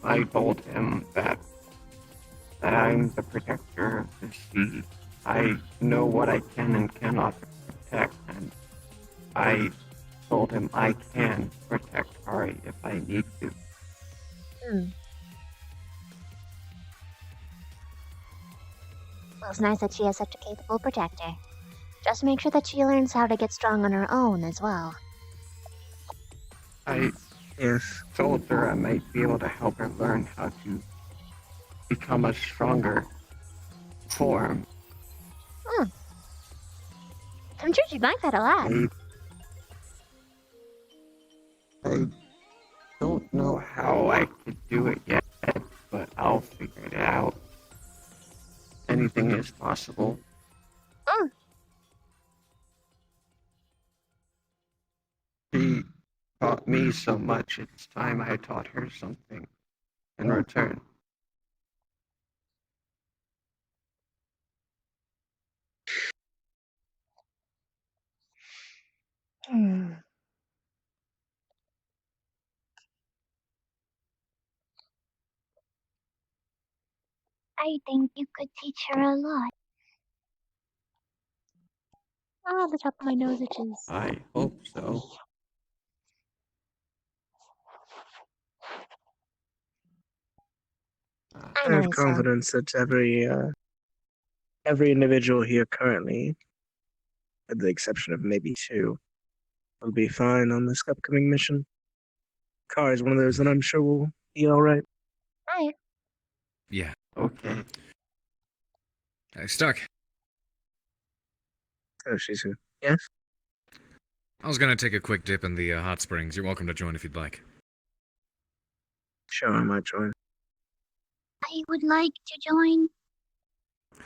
I told him that I'm the protector of the sea. I know what I can and cannot protect, and I told him I can protect Ari if I need to. Well, it's nice that she has such a capable protector. Just make sure that she learns how to get strong on her own as well. I told her I might be able to help her learn how to become a stronger form. I'm sure she'd like that a lot. I don't know how I could do it yet, but I'll figure it out. Anything is possible. She taught me so much, it's time I taught her something in return. I think you could teach her a lot. Ah, the top of my nose itches. I hope so. I have confidence that every individual here currently, with the exception of maybe 2, will be fine on this upcoming mission. Car is one of those that I'm sure will be alright. Hi. Yeah. Okay. Stuck. Oh, she's here. Yes? I was gonna take a quick dip in the hot springs. You're welcome to join if you'd like. Sure, I might join. I would like to join.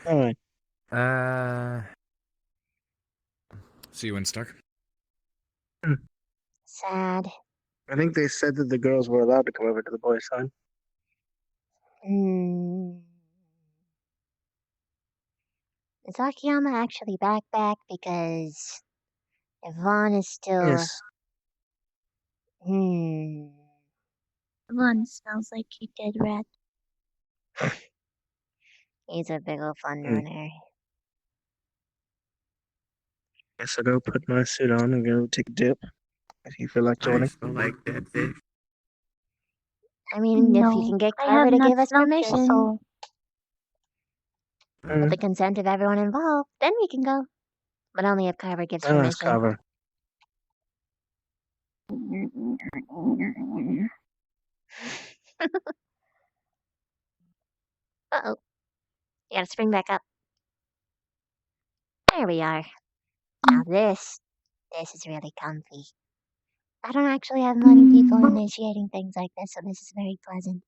Alright. See you in Stuck. Sad. I think they said that the girls were allowed to come over to the boys' side. Is Akiyama actually back? Because Yvonne is still... Yes. One smells like a dead rat. He's a big old fun runner. Guess I'll go put my suit on and go take a dip. If you feel like joining. I smell like dead fish. I mean, if you can get Carver to give us permission. With the consent of everyone involved, then we can go. But only if Carver gives I'll ask permission. Carver. Uh-oh. You gotta spring back up. There we are. Now this is really comfy. I don't actually have many people initiating things like this, so this is very pleasant.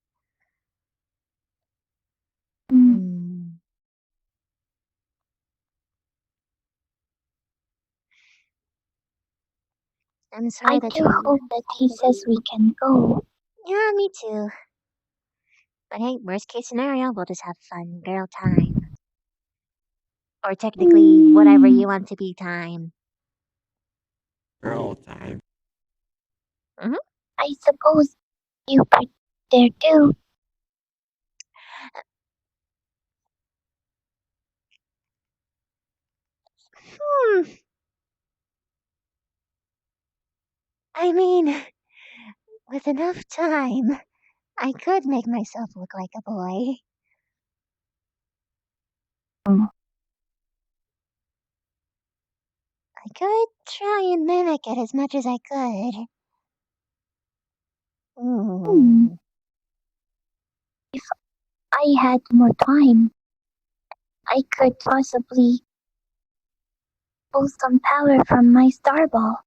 I'm sorry I that do hope that he says we can go. Yeah, me too. But hey, worst case scenario, we'll just have fun girl time. Or technically, whatever you want to be time. Girl time. I suppose you are there too. I mean, with enough time, I could make myself look like a boy. I could try and mimic it as much as I could. If I had more time, I could possibly pull some power from my star ball.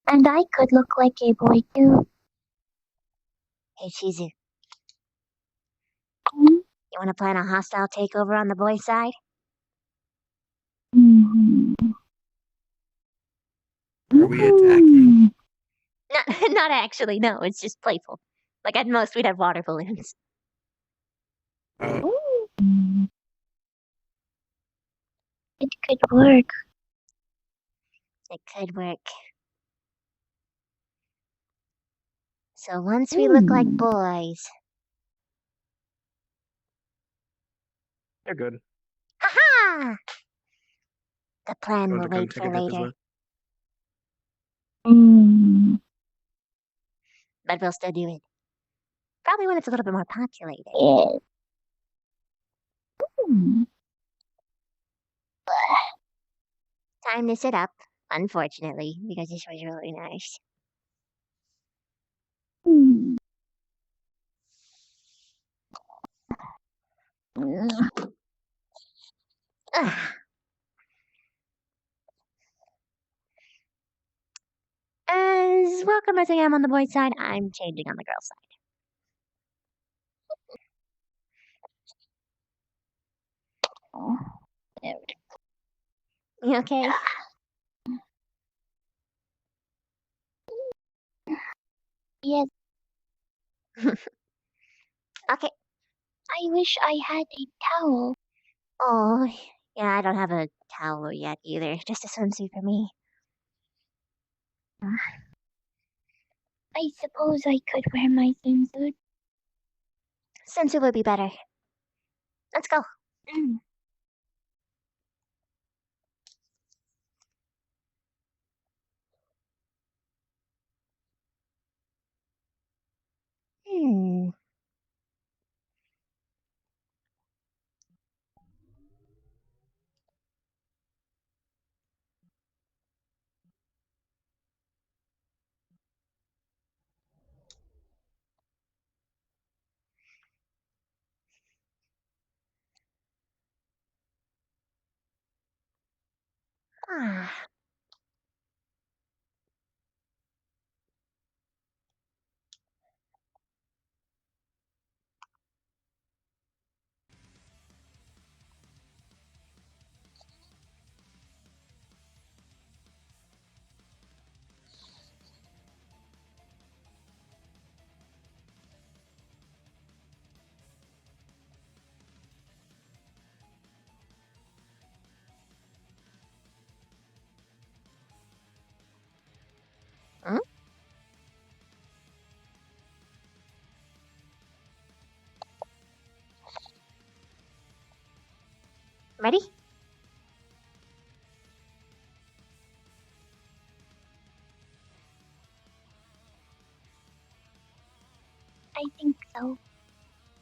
And I could look like a boy too. Hey, Shizu. You want to plan a hostile takeover on the boys' side? Are we attacking? Not actually, no. It's just playful. Like, at most, we'd have water balloons. could work. It could work. So once we look like boys. They're good. Ha! The plan Want will to come wait take for a dip as later. well? But we'll still do it. Probably when it's a little bit more populated. Yes. Time to sit up, unfortunately, because this was really nice. As welcome as I am on the boys' side, I'm changing on the girls' side. You okay? Yes. Okay. I wish I had a towel. Oh, yeah, I don't have a towel yet either. Just a swimsuit for me. I suppose I could wear my swimsuit. Swimsuit would be better. Let's go. Hmm. Ah. Huh? Ready? I think so.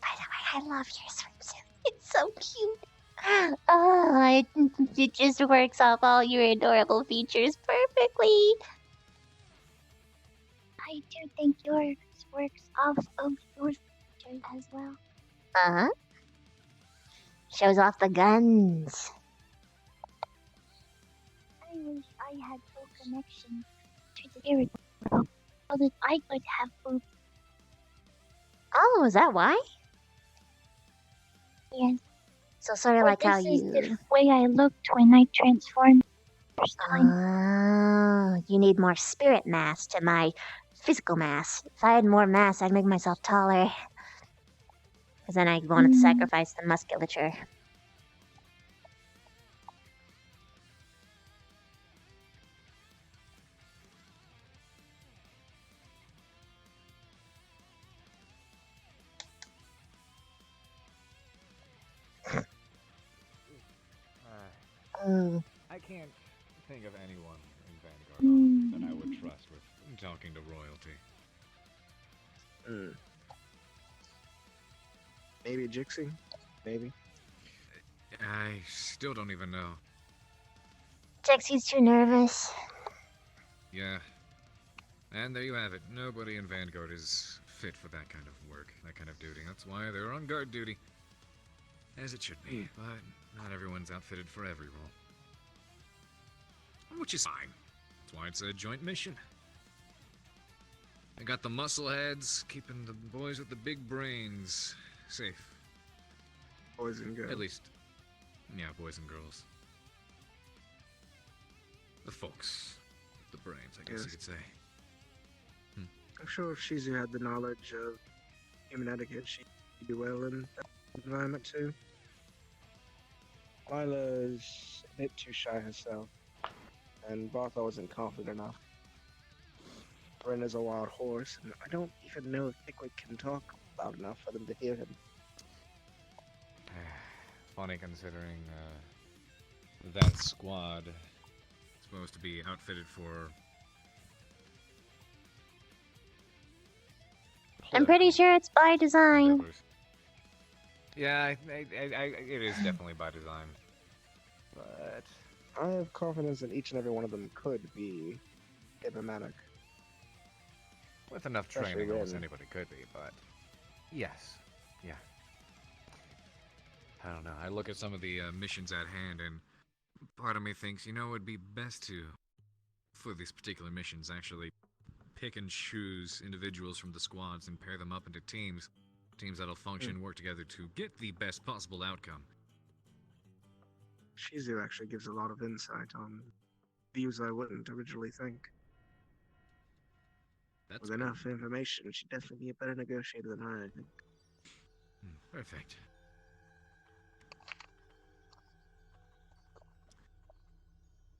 By the way, I love your swimsuit. It's so cute. Oh, it just works off all your adorable features perfectly. I do think yours works off of your features as well. Uh-huh. Shows off the guns. I wish I had full connection to the spirit world so that I could have boobs. Oh, is that why? Yes. So sort of Or like how this is you... the way I looked when I transformed first time. Oh, you need more spirit mass to my physical mass. If I had more mass, I'd make myself taller. Because then I wanted to sacrifice the musculature. Oh. I can't think of anyone in Vanguard that I would trust with talking to royalty. Maybe Jixie? Maybe. I still don't even know. Jexie's too nervous. Yeah. And there you have it. Nobody in Vanguard is fit for that kind of work, that kind of duty. That's why they're on guard duty. As it should be, but not everyone's outfitted for every role. Which is fine. That's why it's a joint mission. I got the muscle heads, keeping the boys with the big brains safe. Boys and girls. At least, yeah, boys and girls. The folks, the brains, I guess you could say. I'm sure if Shizu had the knowledge of human etiquette, she'd do well in that environment too. Lila's a bit too shy herself, and Barthol isn't confident enough. Brenna's a wild horse, and I don't even know if Pickwick can talk loud enough for them to hear him. Funny considering that squad is supposed to be outfitted for. I'm pretty sure it's by design. Yeah, it is definitely by design. But I have confidence that each and every one of them could be diplomatic. With enough Especially training, almost when- anybody could be, but yes. Yeah. I don't know. I look at some of the missions at hand, and part of me thinks, you know, it'd be best to, for these particular missions, actually pick and choose individuals from the squads and pair them up into teams. Teams that'll function, work together to get the best possible outcome. Shizu actually gives a lot of insight on views I wouldn't originally think. With enough information, she'd definitely be a better negotiator than I think. Perfect.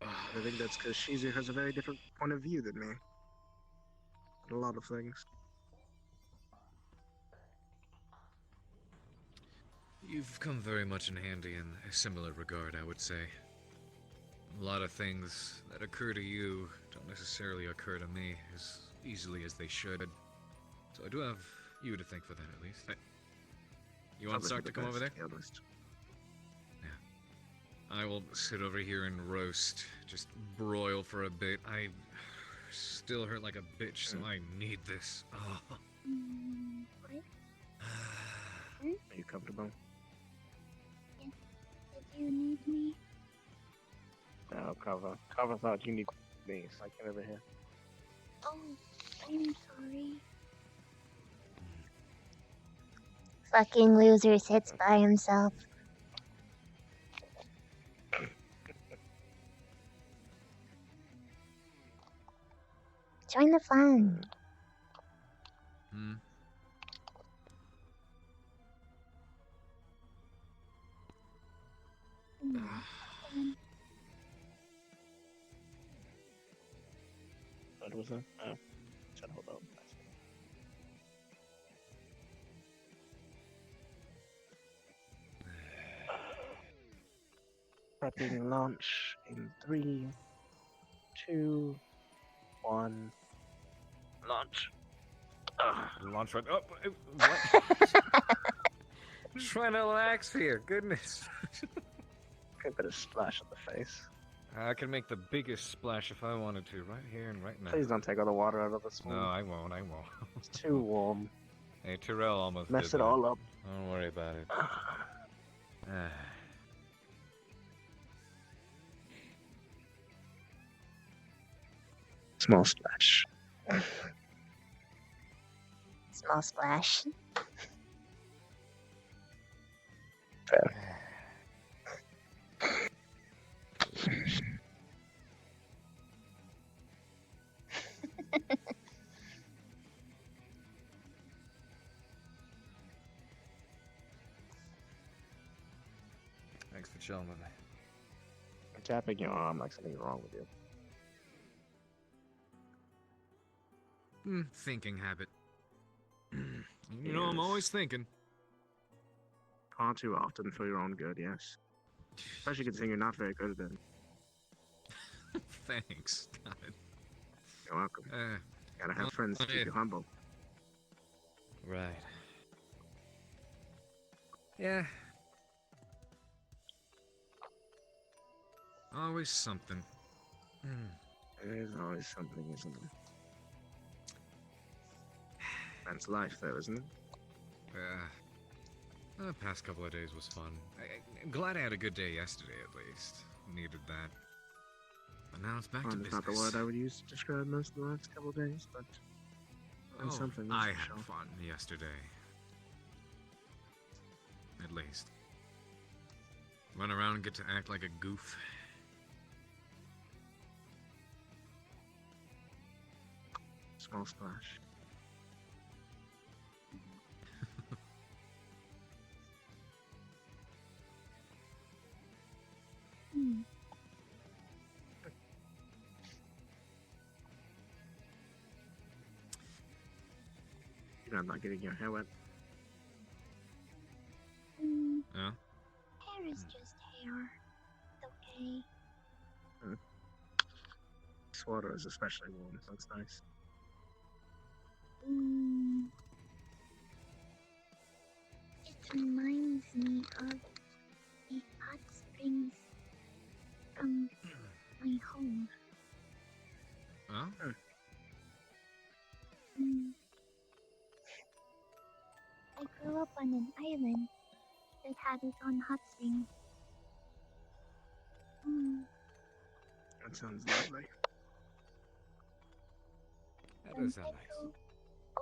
I think that's because Shizu has a very different point of view than me. On a lot of things. You've come very much in handy in a similar regard, I would say. A lot of things that occur to you don't necessarily occur to me as easily as they should. So I do have you to thank for that, at least. You want Stark to come over there? Yeah. I will sit over here and roast, just broil for a bit. I still hurt like a bitch, so I need this. Oh. Are you comfortable? Did you need me? No, Kava. Kava thought you need me, so I came over here. Oh, I'm sorry. Fucking loser sits by himself. Join the fun. What was that? Oh, said hold on. Prepping launch in 3, 2, 1. Launch. Launch right up. What? Trying to relax here. Goodness. Could put a splash on the face. I can make the biggest splash if I wanted to, right here and right now. Please don't take all the water out of this one. No, I won't. I won't. It's too warm. Hey, Tyrell almost Mess did it that. all up. Don't worry about it. Small splash. Small splash. Fair. Thanks for chilling with me. I'm tapping your arm like something's wrong with you. Thinking habit. You know, I'm always thinking. Far too often for your own good, yes. Especially considering you're not very good at it. Thanks. God. You're welcome. Gotta have friends to keep you humble. Right. Yeah. Always something. There's always something, isn't there? That's life, though, isn't it? The past couple of days was fun. I'm glad I had a good day yesterday, at least. Needed that. But now it's back to Fun business. is not the word I would use to describe most of the last couple of days, but Oh, something. I that's had for sure. fun yesterday. At least. Run around and get to act like a goof. Small splash. sure I'm not getting your hair wet. Yeah? Hair is just hair. It's okay. This water is especially warm, so it's nice. It reminds me of the hot springs from my home. Oh? I grew up on an island that had its own hot springs. That sounds lovely. That does sound nice.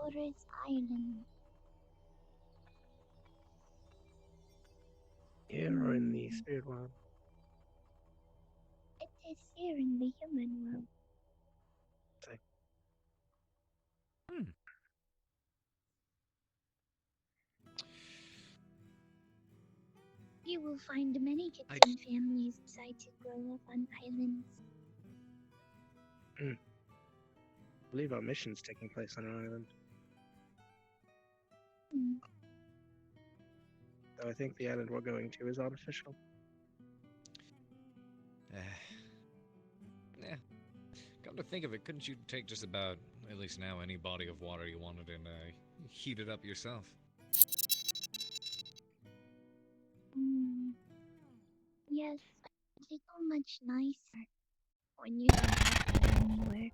Oris Island. Here or in the spirit world? It is here in the human world. You will find many Gibson families decide to grow up on islands. I believe our mission's taking place on an island. Though I think the island we're going to is artificial. Yeah. Come to think of it, couldn't you take just about, at least now, any body of water you wanted and heat it up yourself? Yes, it's so much nicer when you don't have to do any work.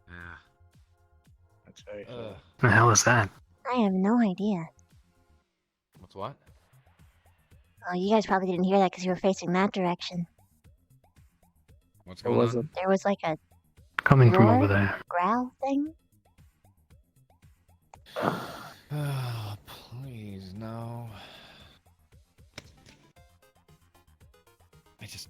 Yeah. That's very fair. The hell is that? I have no idea. What's what? Oh, you guys probably didn't hear that because you were facing that direction. What's going on? There was like a Coming from roar, over there. growl thing. Oh, please, no. I just...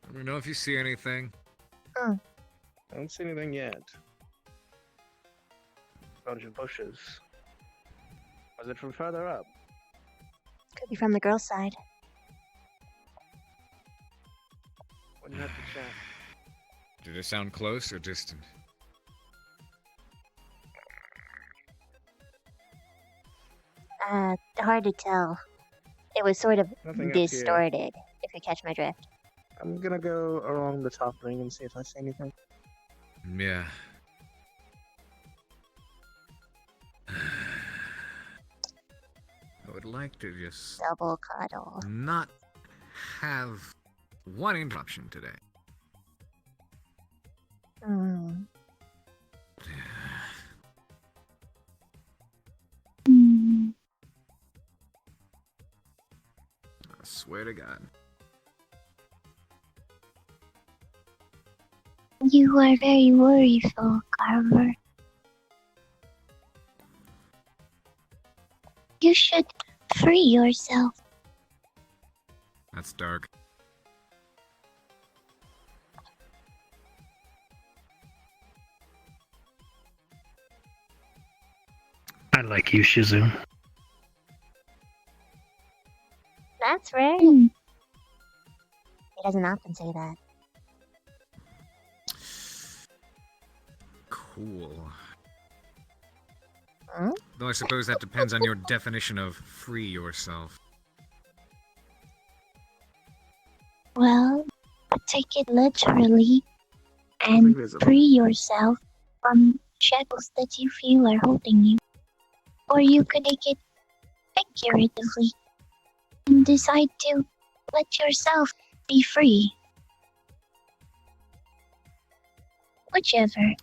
Let me know if you see anything. I don't see anything yet. Bunch of bushes. Was it from further up? Could be from the girl's side. Wouldn't have to check. Did it sound close or distant? Hard to tell. It was sort of Nothing up here. distorted, if you catch my drift. I'm gonna go along the top ring and see if I see anything. Yeah. I would like to just Double cuddle. not have one interruption today. I swear to God. You are very worryful, Carver. You should free yourself. That's dark. I like you, Shizu. That's rare. He doesn't often say that. Cool. Though I suppose that depends on your definition of free yourself. Well, take it literally and free yourself from shackles that you feel are holding you. Or you could take it figuratively and decide to let yourself be free. Whichever.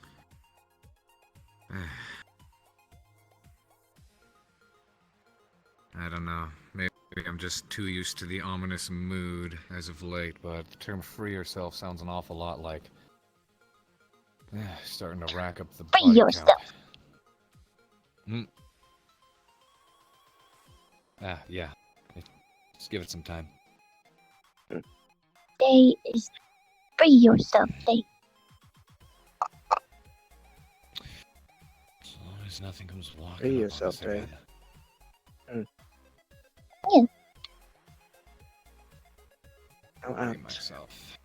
I don't know. Maybe I'm just too used to the ominous mood as of late, but the term free yourself sounds an awful lot like starting to rack up the Free body yourself. count. Yeah. Just give it some time. Day is free yourself day. As long as nothing comes walking Free up yourself on us day. again. Yeah. I'll Free act. myself.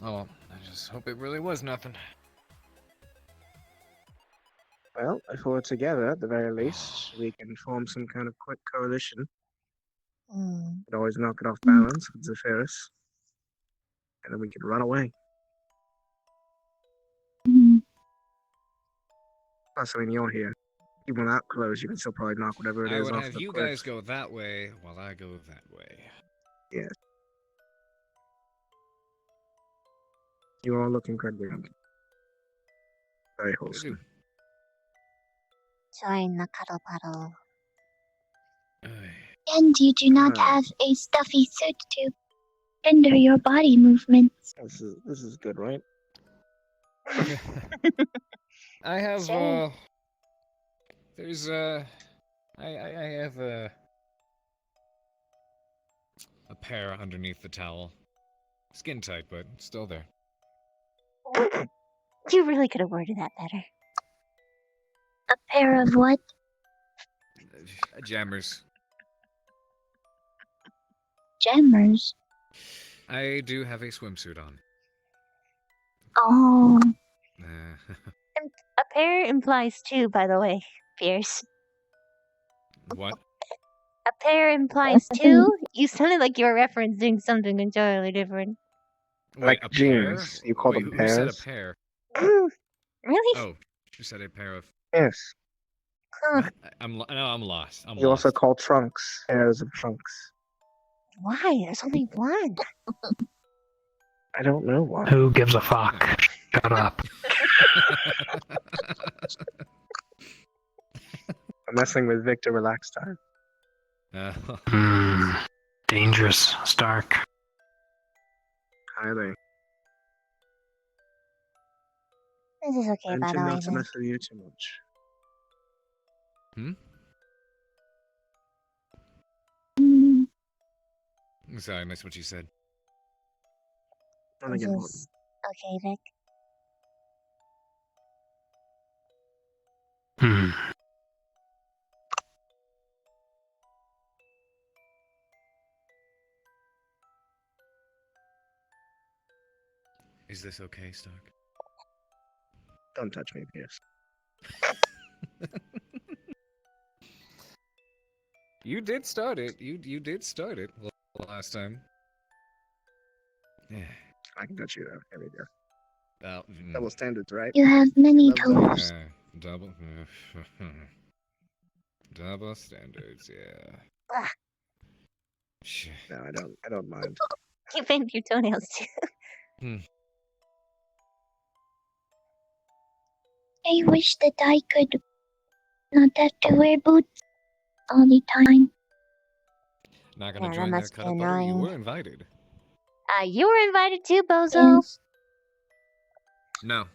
Oh, I just hope it really was nothing. Well, if we're together, at the very least, we can form some kind of quick coalition. Could always knock it off balance with Zephyrus. And then we could run away. Plus, I mean, you're here. Even without clothes, you can still probably knock whatever it I is would off have the you cliff. guys go that way while I go that way. Yes. You are looking incredibly young. Very wholesome. Join the cuddle puddle. And you do not have a stuffy suit to hinder your body movements. This is good, right? I have, Sure. there's, I have, a pair underneath the towel. Skin tight, but still there. You really could have worded that better. A pair of what? Jammers. Jammers. I do have a swimsuit on. Oh. A pair implies two, by the way, Pierce. What? A pair implies two? You sounded like you were referencing something entirely different. Wait, Like a jeans. pair? You call Wait, them who said a pairs? pair? Really? Oh, she said a pair of. Yes. No, I'm lost. I'm You lost. also call trunks pairs of trunks. Why? There's only one. I don't know why. Who gives a fuck? Shut up. I'm messing with Victor Relax time. Dangerous, Stark. Highly. This is okay, I by tend the way. not to mess with you too much. I'm sorry, I missed what you said. Nothing This important. is okay, Vic. Is this okay, Stark? Don't touch me, Pierce. You did start it. You did start it last time. Yeah. I can touch you though. There we go. Well, Double standards, right? You have many Love that. toes. Double. Double standards. Yeah. Ah, Shit. No, I don't mind. you painted your toenails too. I wish that I could not have to wear boots all the time. Not gonna Yeah, that join their must be cuddle butter. You annoying. were invited. You were invited too, Bozo. Yes. No.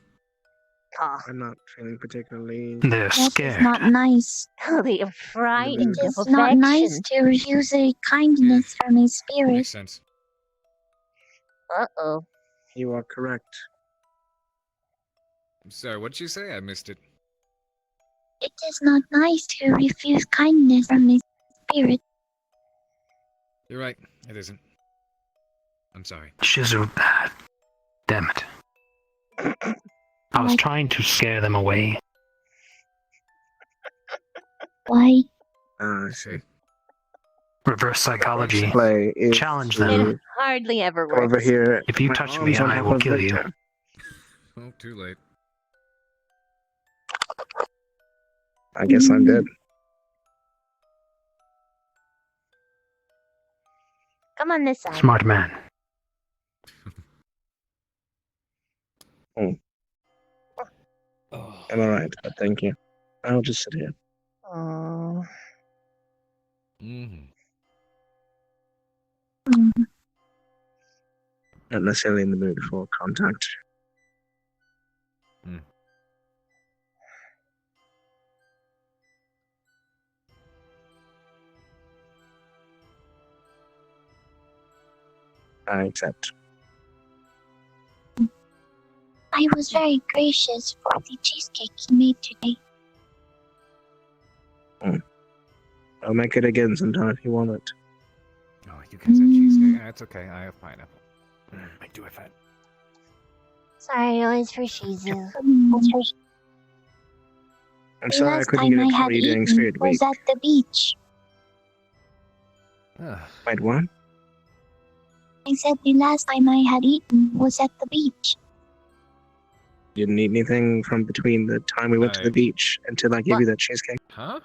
Oh, I'm not feeling particularly. They're That is scared. not nice. they are frightened It of is not nice affection. to refuse a kindness from a spirit. Makes sense. Uh-oh. You are correct. I'm sorry, what'd you say? I missed it. It is not nice to refuse kindness from a spirit. You're right. It isn't. I'm sorry. Shizu. Damn it. I was trying to scare them away. Why? I see. Reverse psychology. Play is Challenge to them. It hardly ever come over works. here. If you my touch arms me, on I top will of kill you. Victor. Oh, too late. I guess I'm dead. Come on this side. Smart man. I'm alright, but thank you. I'll just sit here. Oh. Mm-hmm. Not necessarily in the mood for contact. I accept. I was very gracious for the cheesecake you made today. I'll make it again sometime if you want it. Oh, you guys have cheesecake. It's okay. I have pineapple. I do have that. Sorry, it was for Shizu. I'm The sorry I last couldn't time get I up had for you during eaten Spirit was Week. at the beach. Wait, what? I said the last time I had eaten was at the beach. You didn't eat anything from between the time we went to the beach until I gave you that cheesecake? Huh?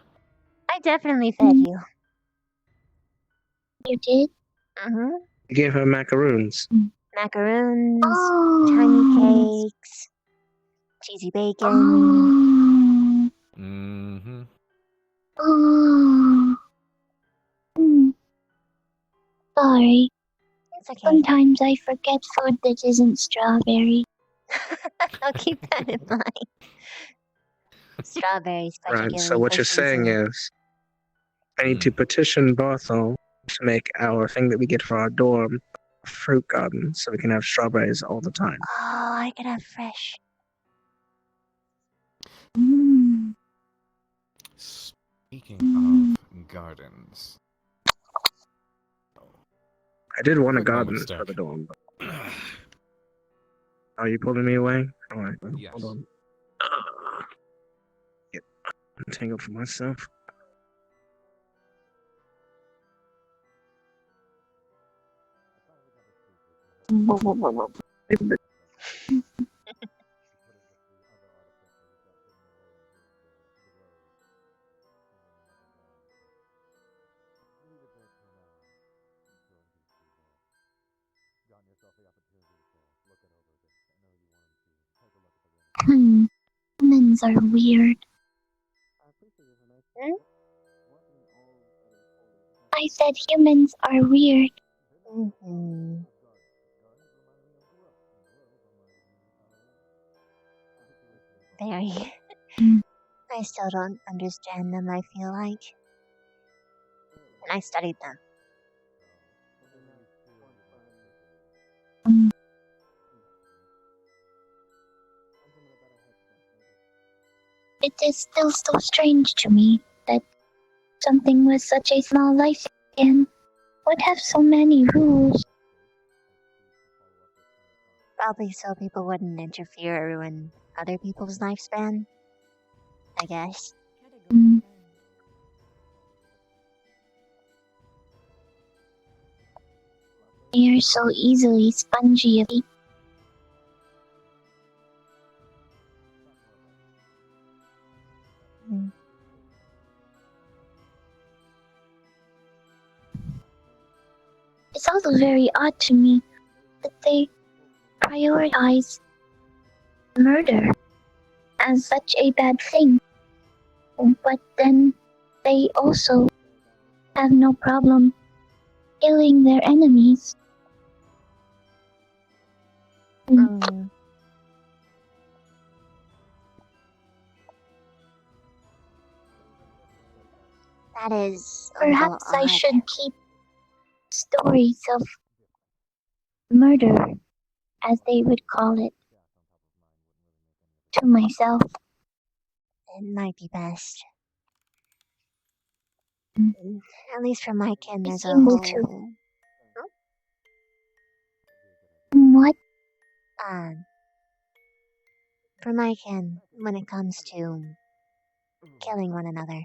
I definitely fed you. You did? Mm-hmm. You gave her macaroons. Macaroons, Oh. tiny cakes, cheesy bacon. Mm-hmm. Oh. Sorry. It's okay. Sometimes I forget food that isn't strawberry. I'll keep that in mind. Strawberries, Right, particularly so what for you're saying Shizu. is, I need to petition Barthol to make our thing that we get for our dorm a fruit garden so we can have strawberries all the time. Oh, I could have fresh. Speaking of gardens. I did want a Quick moment, garden Stack. for the dorm. But... Are you pulling me away? Alright, well, Yes. hold on. Get untangled for myself. Humans are weird. I said humans are weird. Mm-hmm. Very. I still don't understand them, I feel like. And I studied them. It is still so strange to me that something with such a small lifespan would have so many rules. Probably so people wouldn't interfere or ruin other people's lifespan. I guess. They are so easily spongy of it. It's also very odd to me that they prioritize murder as such a bad thing. But then they also have no problem killing their enemies. That is a little Perhaps I odd. should keep stories of murder, as they would call it, to myself. It might be best. At least for my kin, there's a able whole... to. What? For my kin, when it comes to killing one another,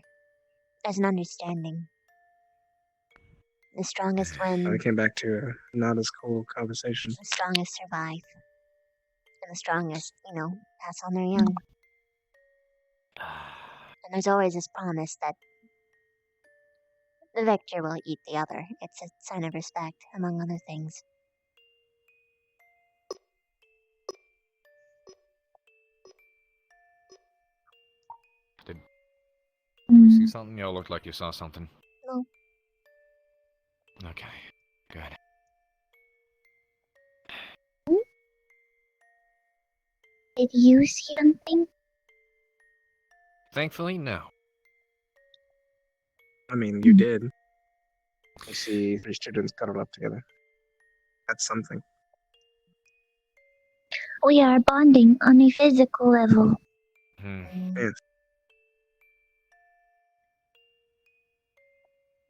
there's an understanding. The strongest win, We came back to a not as cool conversation. the strongest survive. And the strongest, pass on their young. And there's always this promise that the victor will eat the other. It's a sign of respect, among other things. Did you see something? You looked like you saw something. No. Okay, good. Did you see something? Thankfully, no. I mean, you did. You see 3 students cuddled up together. That's something. We are bonding on a physical level. Yes.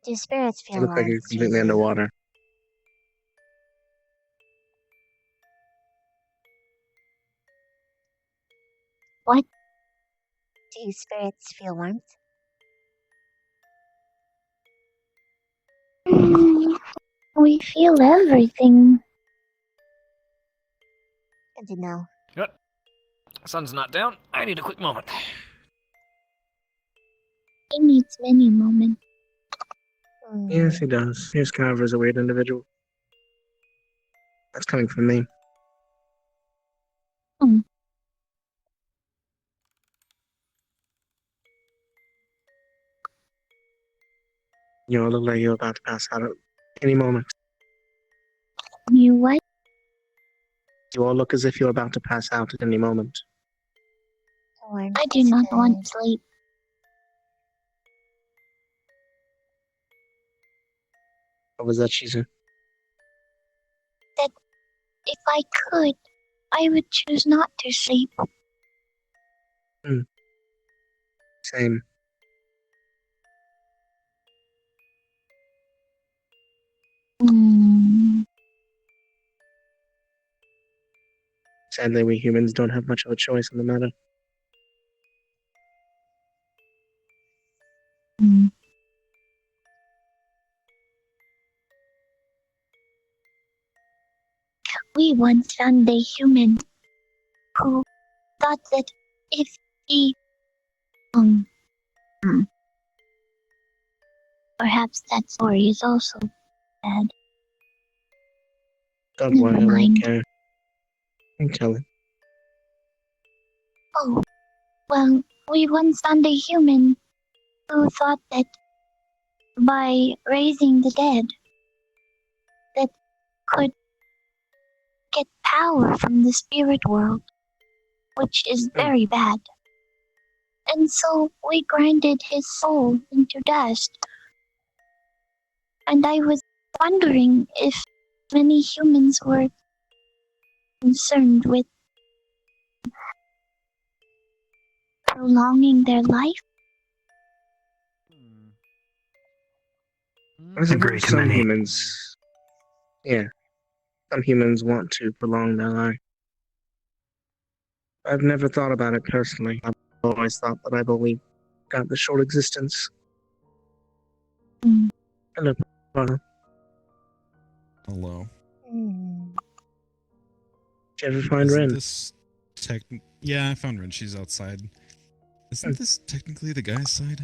Do spirits feel You look like you're lost, completely Shizu? underwater. What? Do you spirits feel warmth? We feel everything. Good to know. Yep. Sun's not down. I need a quick moment. He needs many moments. Yes, he does. Here's Carver is a weird individual. That's coming from me. You all look like you're about to pass out at any moment. You what? You all look as if you're about to pass out at any moment. I do not want sleep. What was that, Shizu? That if I could, I would choose not to sleep. Same. Sadly, we humans don't have much of a choice in the matter. We once found a human who thought that if he perhaps that story is also bad. Don't worry, I Never won't mind. care. I'm telling. Oh, well, we once found a human who thought that by raising the dead, that could get power from the spirit world, which is very bad. And so we grinded his soul into dust. And I was wondering if many humans were concerned with prolonging their life. I suppose Agree to some many. humans, some humans want to prolong their life. I've never thought about it personally. I've always thought that I've only got the short existence. Hello, brother. Hello. Did you ever find Isn't Ren? this Yeah, I found Ren. She's outside. Isn't this technically the guy's side?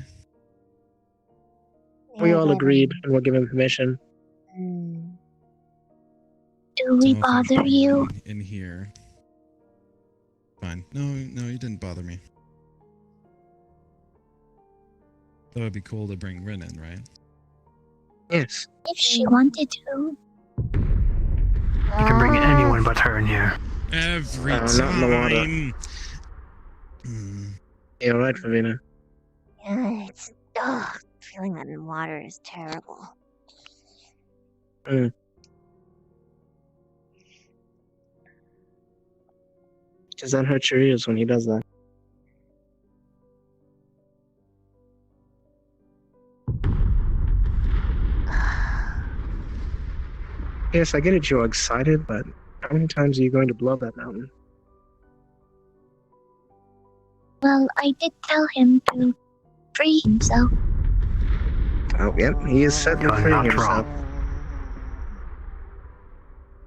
We all agreed and were given permission. Do we bother you? In here. Fine. No, you didn't bother me. That would be cool to bring Ren in, right? Yes. If she wanted to. You can bring anyone but her in here. Every Not in the water. time. You alright, Favina? Yeah, it's feeling that in water is terrible. Does that hurt your ears when he does that? Yes, I get it, you're excited, but how many times are you going to blow up that mountain? Well, I did tell him to free himself. Oh, yep, he is certainly You're freeing not himself.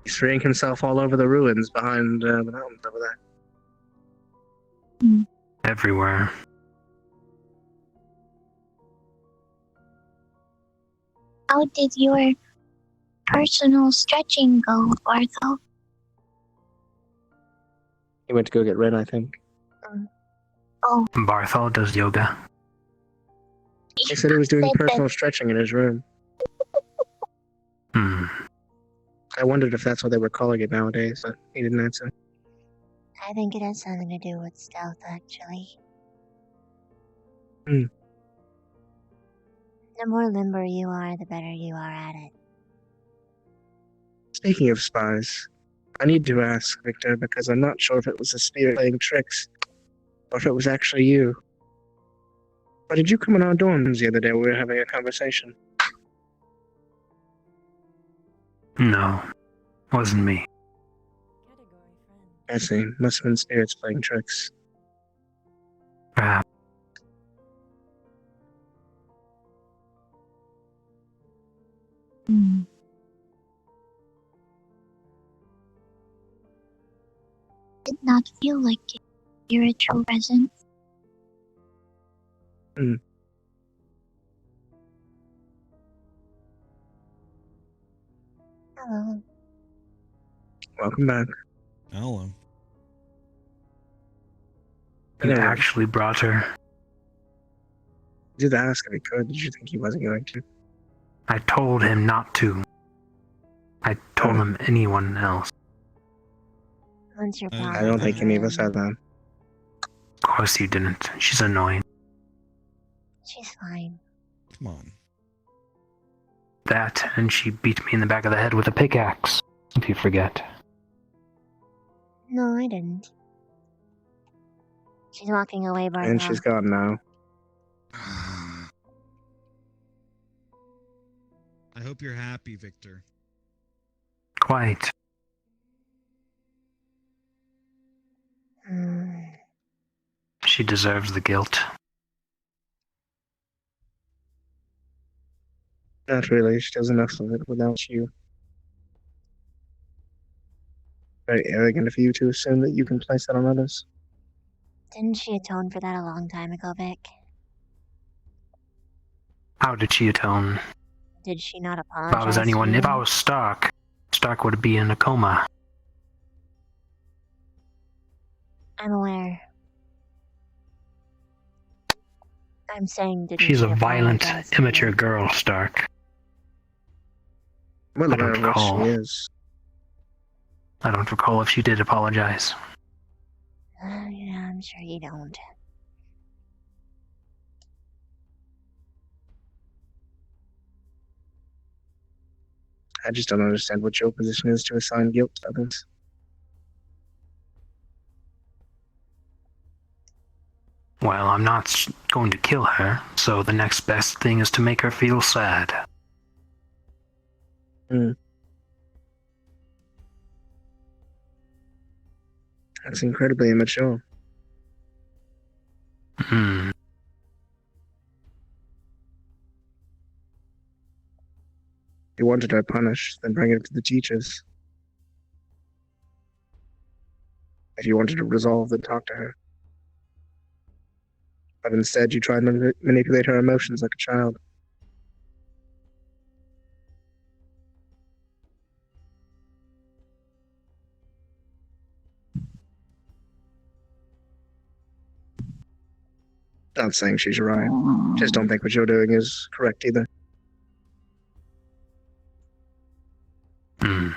He's freeing himself all over the ruins behind the mountains over there. Everywhere. How did your personal stretching go, Barthel? He went to go get Red, I think. Oh. Barthol does yoga. He said he was doing said personal stretching in his room. I wondered if that's what they were calling it nowadays, but he didn't answer. I think it has something to do with stealth, actually. Hmm. The more limber you are, the better you are at it. Speaking of spies, I need to ask, Victor, because I'm not sure if it was a spirit playing tricks, or if it was actually you. But did you come in our dorms the other day when we were having a conversation? No, wasn't me. I see. Must have been spirits playing tricks. Perhaps. Hmm. Did not feel like a spiritual presence. Hello. Welcome back. Hello. You actually brought her. Did ask if he could. Did you think he wasn't going to? I told him not to. I told him anyone else. What's your I problem? don't think any of us had that. Of course you didn't. She's annoying. She's fine. Come on. That, and she beat me in the back of the head with a pickaxe, if you forget. No, I didn't. She's walking away, Barthol. And she's gone now. I hope you're happy, Victor. Quite. She deserves the guilt. Not really. She does enough of it without you. Very arrogant of you to assume that you can place that on others. Didn't she atone for that a long time ago, Vic? How did she atone? Did she not If apologize I was to anyone, you? if I was Stark, Stark would be in a coma. I'm aware. I'm saying didn't She's she a violent, apologize to immature you? girl, Stark. Well I don't aware of what recall. she is. I don't recall if she did apologize. Yeah, I'm sure you don't. I just don't understand what your position is to assign guilt to others. Well, I'm not going to kill her, so the next best thing is to make her feel sad. That's incredibly immature. Hmm. If you wanted her punished, then bring it to the teachers. If you wanted to resolve, then talk to her. But instead, you tried to manipulate her emotions like a child. Not saying she's right. Just don't think what you're doing is correct either. Hmm.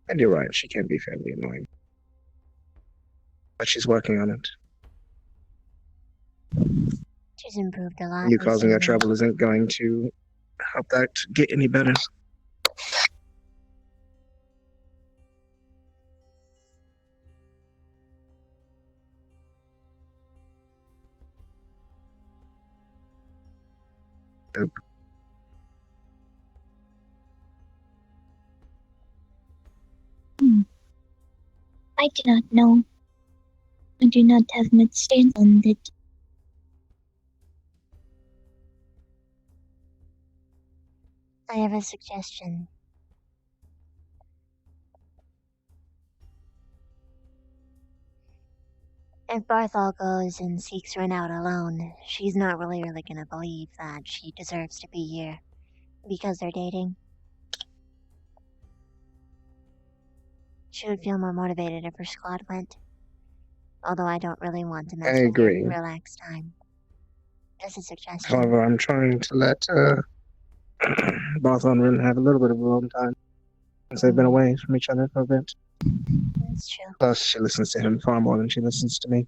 And you're right, she can be fairly annoying. But she's working on it. She's improved a lot. You causing her recently. trouble isn't going to help that get any better. Nope. I do not know. I do not have much stance on it. I have a suggestion. If Barthol goes and seeks Ren out alone, she's not really gonna believe that she deserves to be here because they're dating. She would feel more motivated if her squad went. Although I don't really want to mess I with your agree. relaxed time. Just a suggestion. However, I'm trying to let Barthol and Rin have a little bit of alone time since they've been away from each other for a bit. That's true. Plus, she listens to him far more than she listens to me.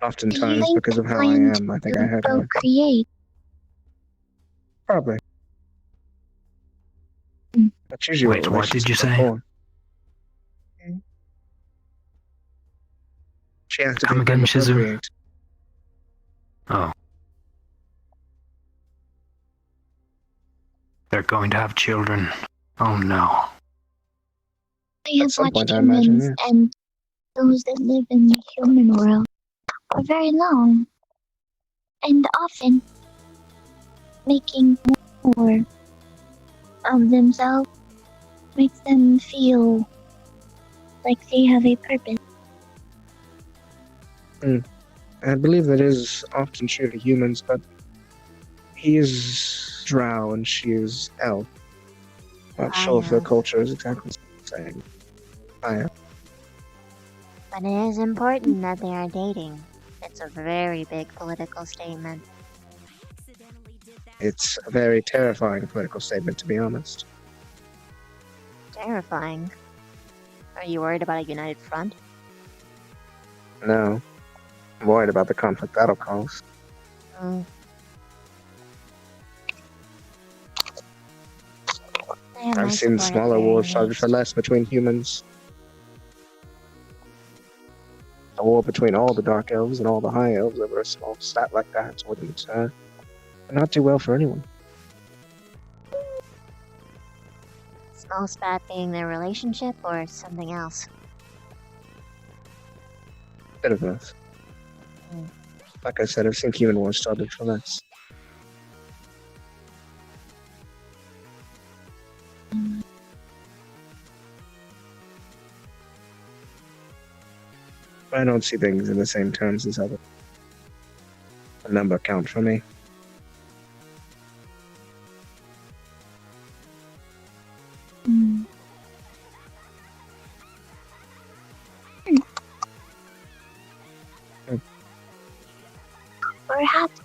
Oftentimes, because of how I am, I think I had her. Procreate. Probably. That's usually Wait, what did you relationships are say? for. She has to Come be able again, to Shizu? procreate. Oh. They're going to have children. Oh no. I have some watched point, I imagine, humans and those that live in the human world for very long, and often making more of themselves makes them feel like they have a purpose. I believe that is often true to humans, but he is drow and she is elf. Not sure if their culture is exactly the same. I am. But it is important that they are dating. It's a very big political statement. It's a very terrifying political statement, to be honest. Terrifying. Are you worried about a united front? No. I'm worried about the conflict that'll cause. Mm. I've seen smaller wars started for less between humans. A war between all the Dark Elves and all the High Elves over a small stat like that wouldn't not do well for anyone. Small spat being their relationship or something else? Bit of both. Like I said, I've seen human wars started for less. I don't see things in the same terms as other. A number count for me. Perhaps.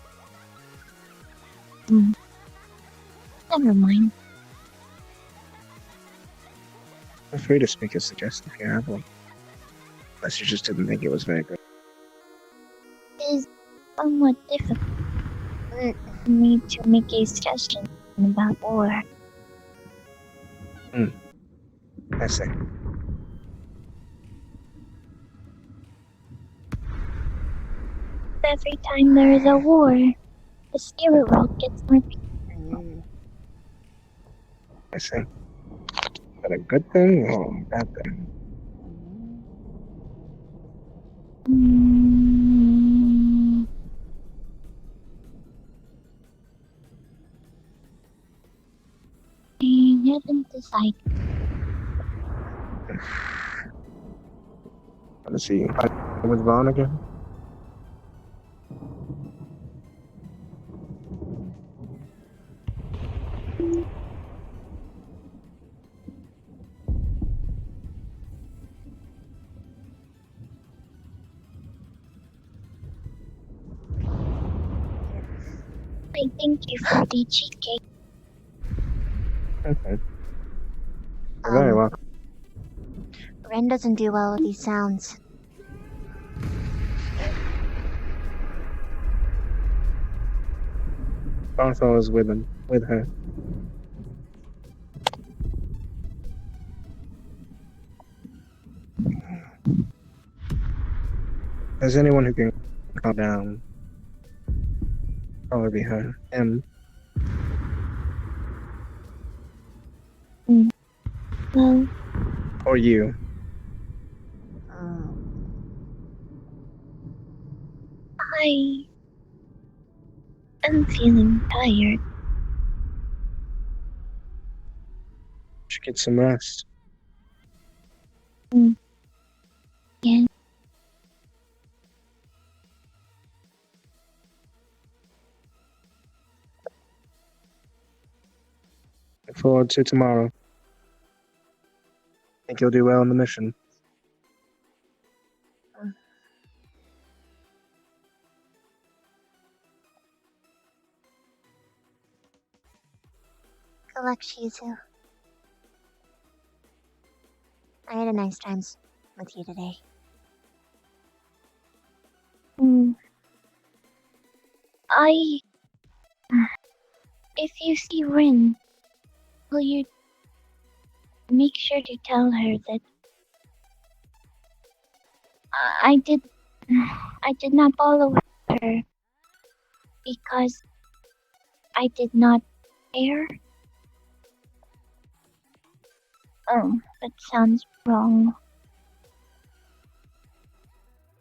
Never mind. Feel free to speak a suggestion if you have one. Unless you just didn't think it was very good. It is somewhat difficult for me to make a suggestion about war. I see. Every time there is a war, the spirit world gets more peaceful. I see. Is that a good thing or a bad thing? I haven't decided. Let's see. With Vaughn again? I thank you for the cheesecake. Okay. You're very welcome. Ren doesn't do well with these sounds. Barthol is with him, with her. If there's anyone who can calm down, probably be her. Well, Or you. I am feeling tired. Should get some rest. Yeah. Look forward to tomorrow. Think you'll do well in the mission. Good luck, Shizu. I had a nice time with you today. If you see Rin, will you make sure to tell her that I did not follow her because I did not care. Oh, that sounds wrong.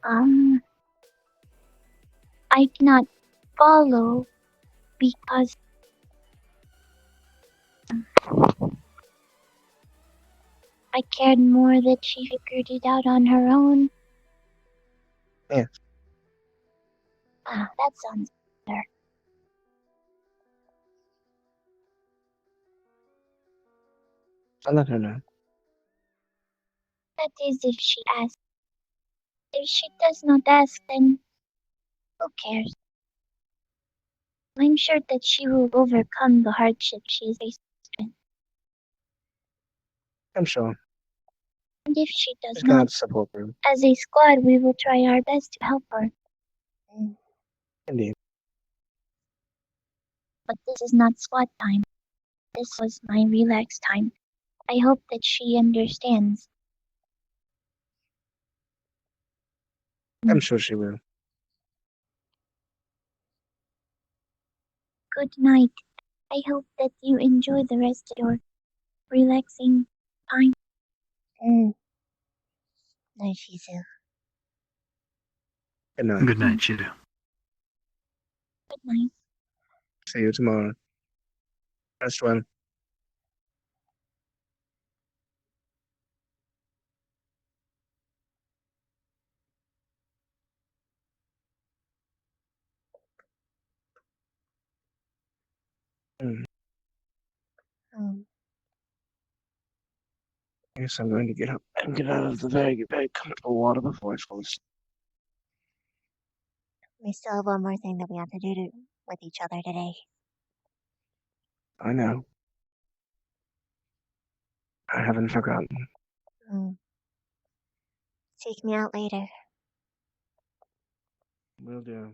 I did not follow because I cared more that she figured it out on her own. Yes. That sounds better. I'll let her know. That is if she asks. If she does not ask, then who cares? I'm sure that she will overcome the hardship she is faced with. I'm sure. And if she does She's gonna not, have support group. as a squad, we will try our best to help her. Indeed. But this is not squad time. This was my relax time. I hope that she understands. I'm sure she will. Good night. I hope that you enjoy the rest of your relaxing time. Night, Shizu. Good night. Good night, Shizu. Good night. See you tomorrow. Rest well. I guess I'm going to get up and get out of the very, very comfortable water before I fall asleep. We still have one more thing that we have to do with each other today. I know. I haven't forgotten. Seek me out later. Will do.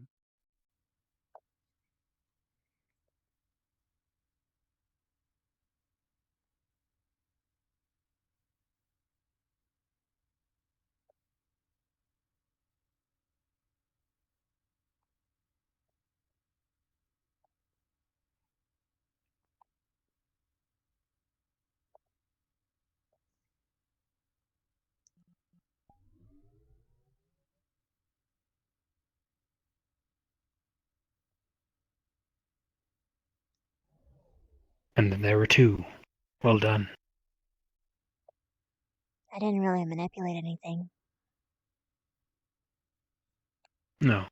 And then there were two. Well done. I didn't really manipulate anything. No.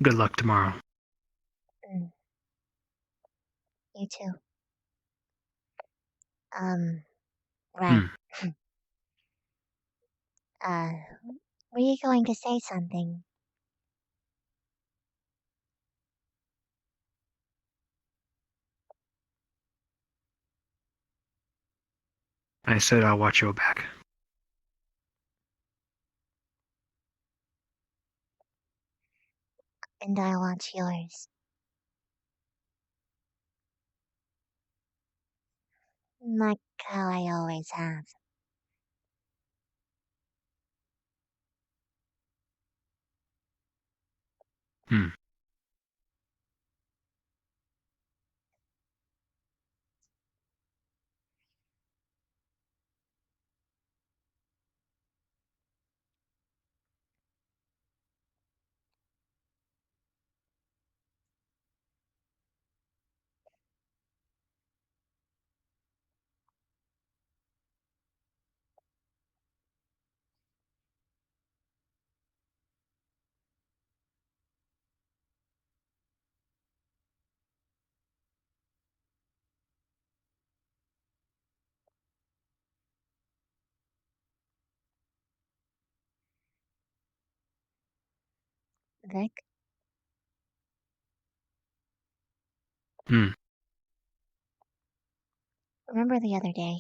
Good luck tomorrow. You too. Right. Were you going to say something? I said I'll watch your back. And I'll watch yours. Like how I always have. Vic? Remember the other day?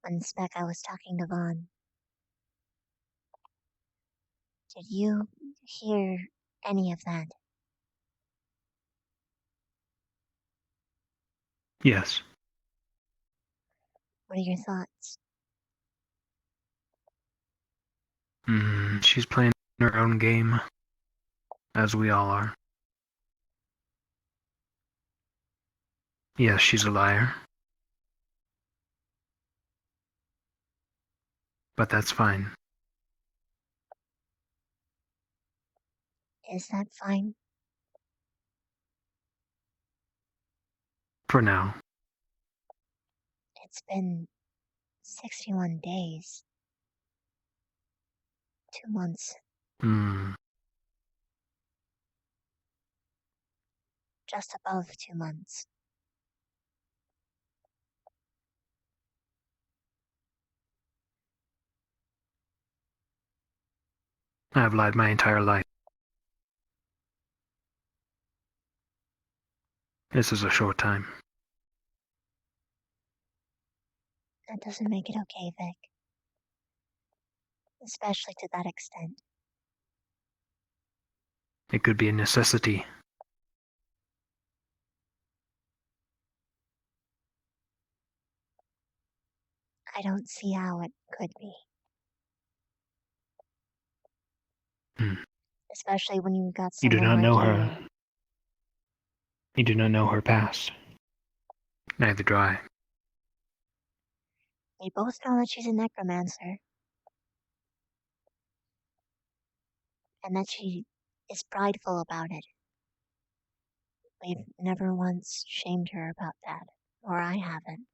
When Spec I was talking to Vaughn. Did you hear any of that? Yes. What are your thoughts? She's playing her own game, as we all are. Yes, she's a liar. But that's fine. Is that fine? For now. It's been 61 days. 2 months. Just above 2 months. I've lied my entire life. This is a short time. That doesn't make it okay, Vic. Especially to that extent. It could be a necessity. I don't see how it could be. Especially when you got You do someone not like know you. her. You do not know her past. Neither do I. We both know that she's a necromancer. And that she is prideful about it. We've never once shamed her about that. Or I haven't.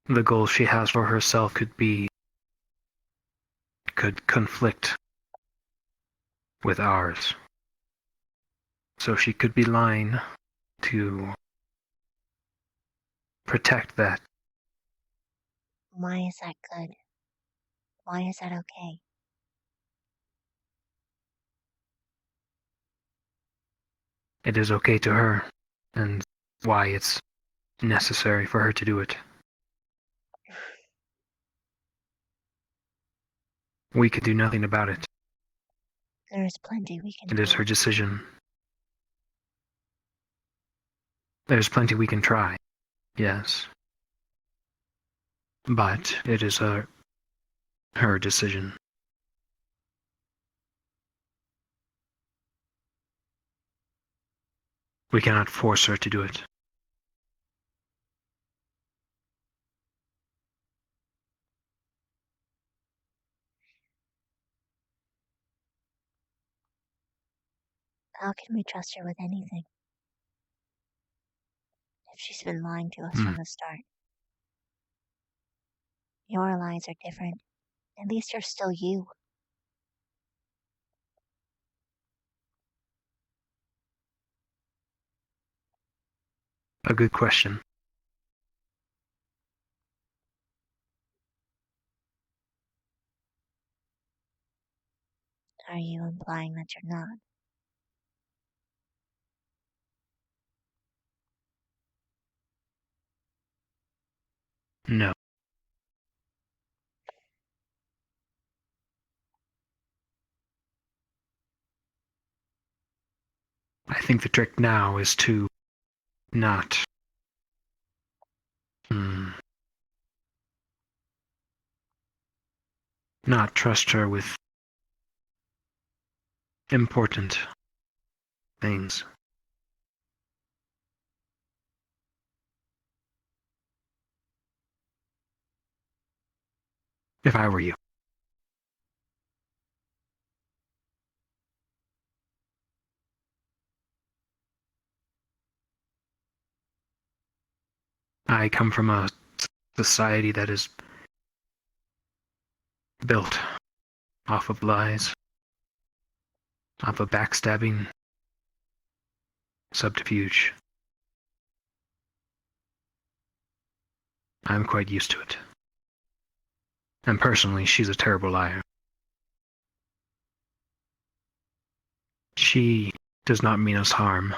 The goal she has for herself could conflict with ours. So she could be lying to protect that. Why is that good? Why is that okay? It is okay to her, and why it's necessary for her to do it. We could do nothing about it. There is plenty we can It do. is her decision. There's plenty we can try, yes. But it is her decision. We cannot force her to do it. How can we trust her with anything? If she's been lying to us from the start. Your lies are different. At least you're still you. A good question. Are you implying that you're not? No. I think the trick now is to not not trust her with important things. If I were you. I come from a society that is built off of lies, off of backstabbing, subterfuge. I'm quite used to it. And personally, she's a terrible liar. She does not mean us harm.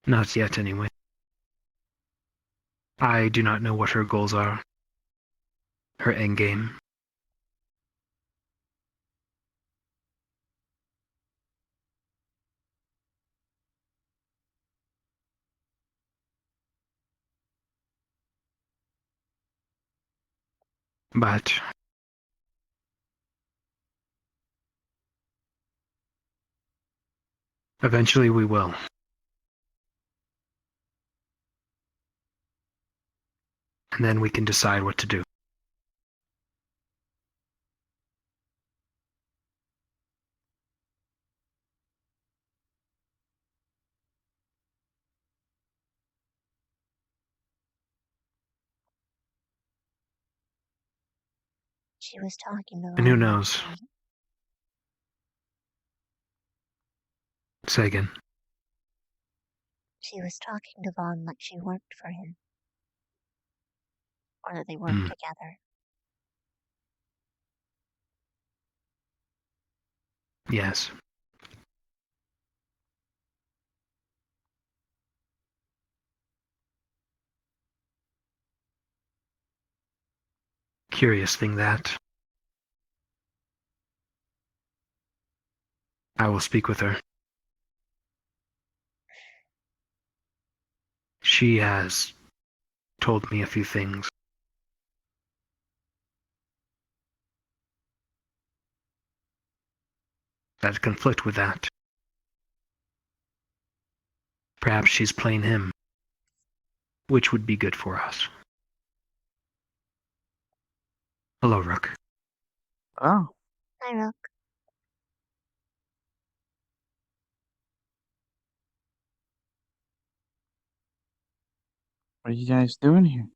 Not yet, anyway. I do not know what her goals are. Her endgame. But eventually we will. And then we can decide what to do. She was talking to And who Ron. knows? Say again. She was talking to Vaughn like she worked for him. Or that they worked together. Yes. Curious thing that. I will speak with her. She has told me a few things. That conflict with that. Perhaps she's playing him. Which would be good for us. Hello, Rook. Oh. Hi, Rook. What are you guys doing here?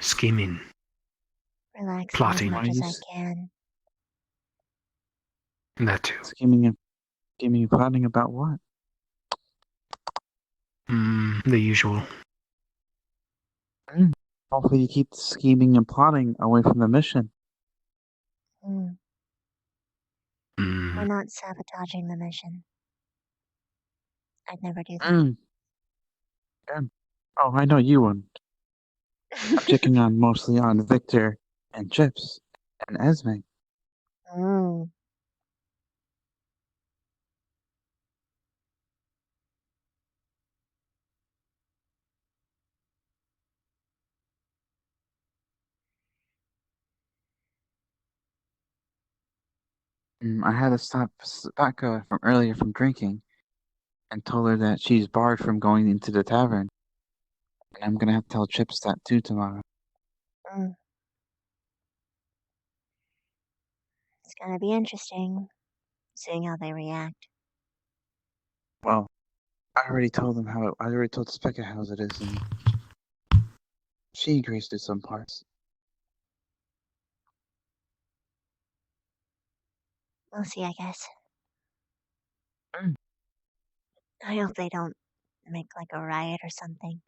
Scheming. Relaxing Plotting. as much as I can. That too. Scheming and plotting about what? The usual. Hopefully you keep the scheming and plotting away from the mission. We're not sabotaging the mission. I'd never do that. Good. Oh, I know you wouldn't. I'm checking on mostly on Victor and Chips and Esme. I had to stop Becca from earlier from drinking and told her that she's barred from going into the tavern. And I'm gonna have to tell Chips that too tomorrow. It's gonna be interesting, seeing how they react. Well, I already told them how I already told Specca how it is, and she agrees to some parts. We'll see, I guess. I hope they don't make like a riot or something.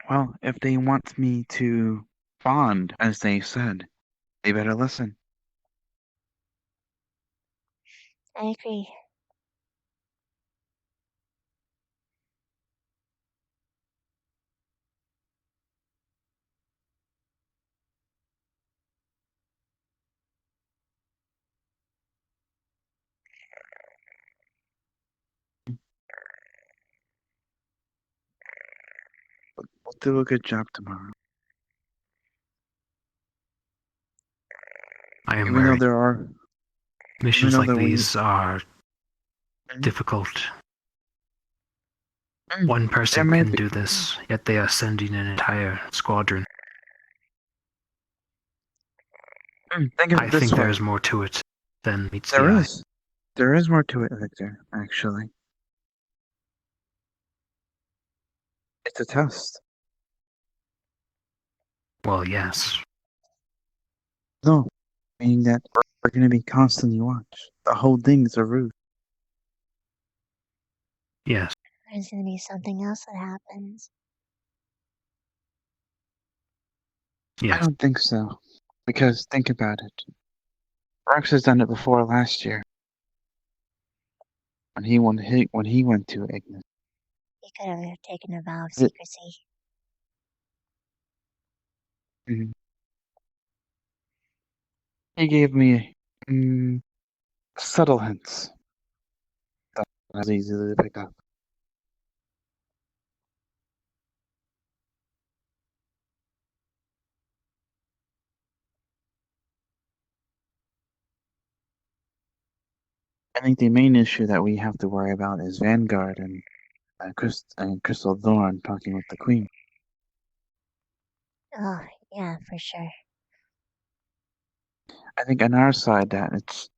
Well, if they want me to bond, as they said, they better listen. I agree. We'll do a good job tomorrow. I am Even though worried. there are Missions like these are difficult. One person can do this, yet they are sending an entire squadron. Think of I it this think way. there's more to it than meets the There eye. is. There is more to it, Victor, actually. It's a test. Well, yes. No, meaning that we're going to be constantly watched. The whole thing is a ruse. Yes. there's gonna be something else that happens. I don't think so. Because think about it. Rex has done it before last year. When he went to Ignis. He could have taken a vow of Th- secrecy. Mhm. He gave me subtle hints. That was easy to pick up. I think the main issue that we have to worry about is Vanguard and Crystal Thorn talking with the Queen. Oh, yeah, for sure. I think on our side that it's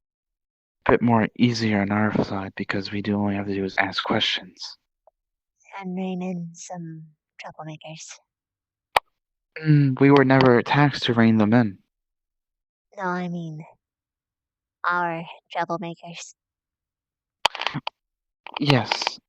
a bit more easier on our side because we do only have to do is ask questions. And rein in some troublemakers. We were never taxed to rein them in. No, I mean our troublemakers. Yes.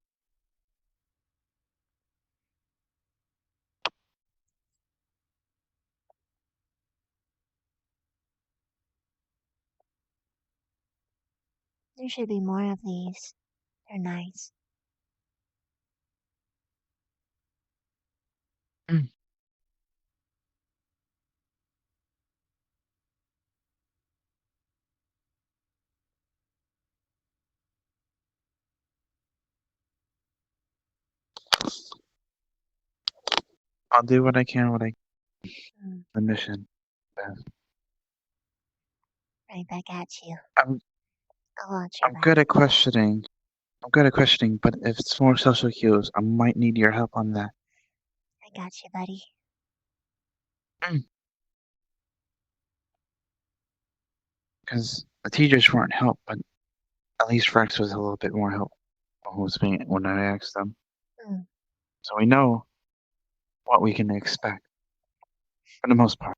There should be more of these. They're nice. I'll do what I can with the mission. Right back at you. I'm I'll watch your I'm back. good at questioning. But if it's more social cues, I might need your help on that. I got you, buddy. Because the teachers weren't help, but at least Rex was a little bit more help when I asked them. Mm. So we know what we can expect for the most part.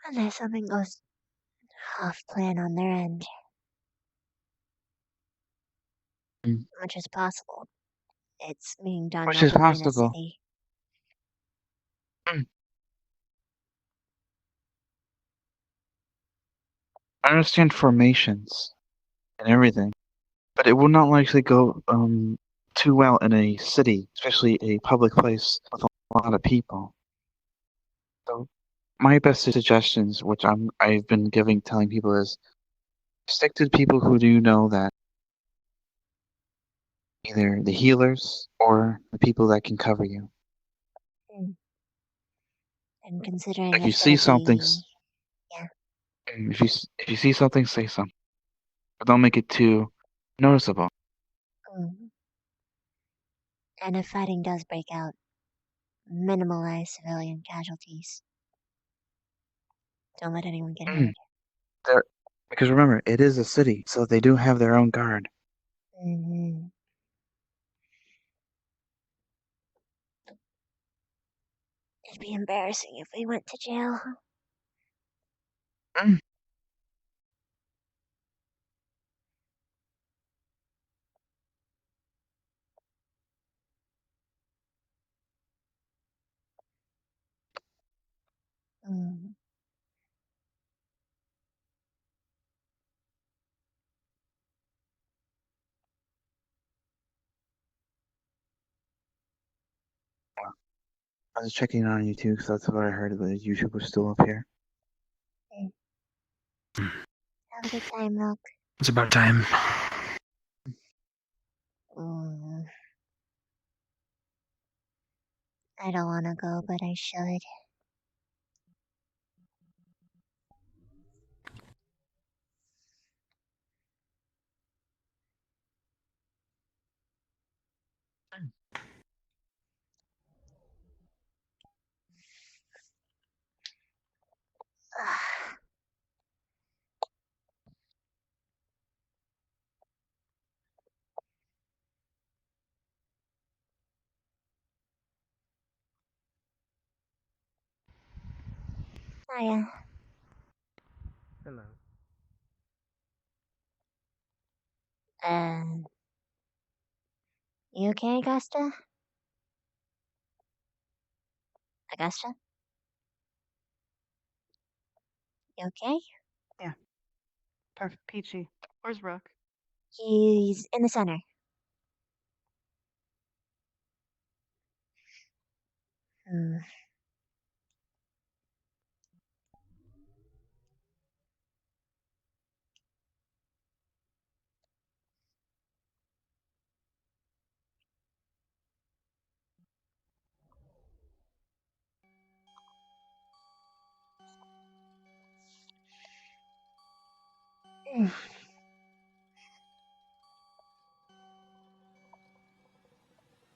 Unless something goes off plan on their end. Which is possible. It's being done Which is openly in a possible. city. I understand formations and everything, but it will not likely go too well in a city, especially a public place with a lot of people. So my best suggestions, which I've been telling people, is stick to people who do know that either the healers or the people that can cover you. Mm. And considering If you it's see gonna something, be... Yeah. if you see something, say something, but don't make it too noticeable. And if fighting does break out, minimalize civilian casualties. Don't let anyone get hurt. Because remember, it is a city, so they do have their own guard. Mm-hmm. It'd be embarrassing if we went to jail. Mm. I was checking on you too, because that's what I heard, that YouTube was still up here. Have a good time, Milk. It's about time. Mm. I don't want to go, but I should. Hiya. Hello. Um, You okay, Augusta? Augusta? You okay? Yeah. Perfect. Peachy. Where's Rook? He's in the center. Hmm.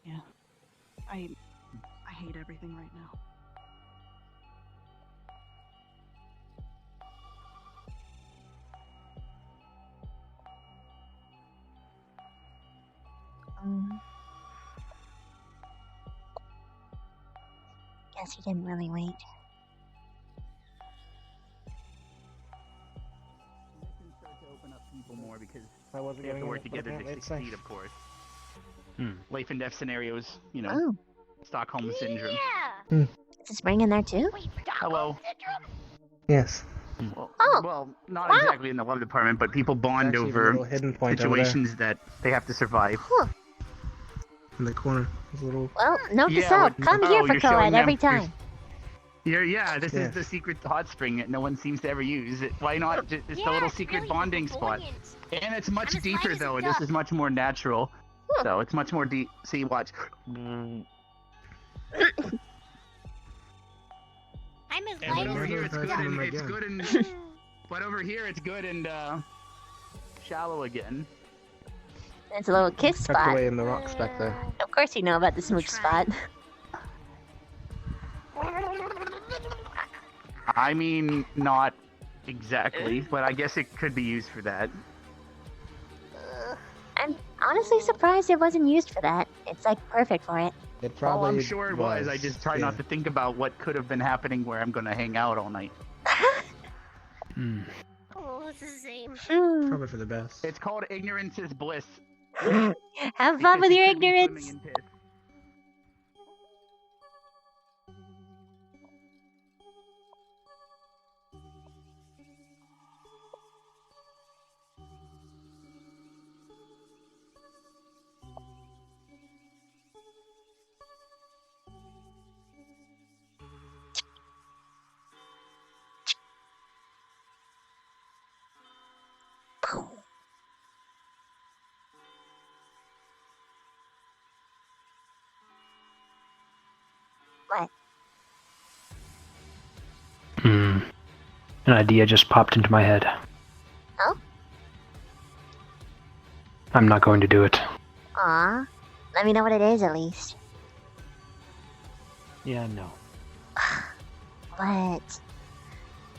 Yeah. I hate everything right now. Guess he didn't really wait. People more because I wasn't they have to going work in, together but to apparently it's succeed, safe. of course. Hmm. Life and death scenarios, you know. Oh. Stockholm syndrome. Is it spring in there too? Hello. Yes. Well, not exactly in the love department, but people bond Actually, a over little hidden point over there. situations that they have to survive. In the corner. There's a little. Well, note to Yeah, self. what- Come oh, here for you're showing co-ed them- every time. Yeah, this Yes. is the secret hot spring that no one seems to ever use. Why not? It's the little secret bonding spot. And it's much deeper, though, and this is much more natural. So it's much more deep. See, watch. I'm as And light over as here, a it's good duck. and it's good and. But over here, it's good and shallow again. It's a little kiss Tucked spot. away in the rocks back there. Of course you know about the smooch spot. I mean, not exactly, but I guess it could be used for that. I'm honestly surprised it wasn't used for that. It's like perfect for it. It probably. Oh, I'm sure it was. I just try not to think about what could have been happening where I'm going to hang out all night. Oh, it's the same. Probably for the best. It's called ignorance is bliss. Have fun with your ignorance. What? An idea just popped into my head. Oh? I'm not going to do it. Aw. Let me know what it is at least. Yeah, no. What?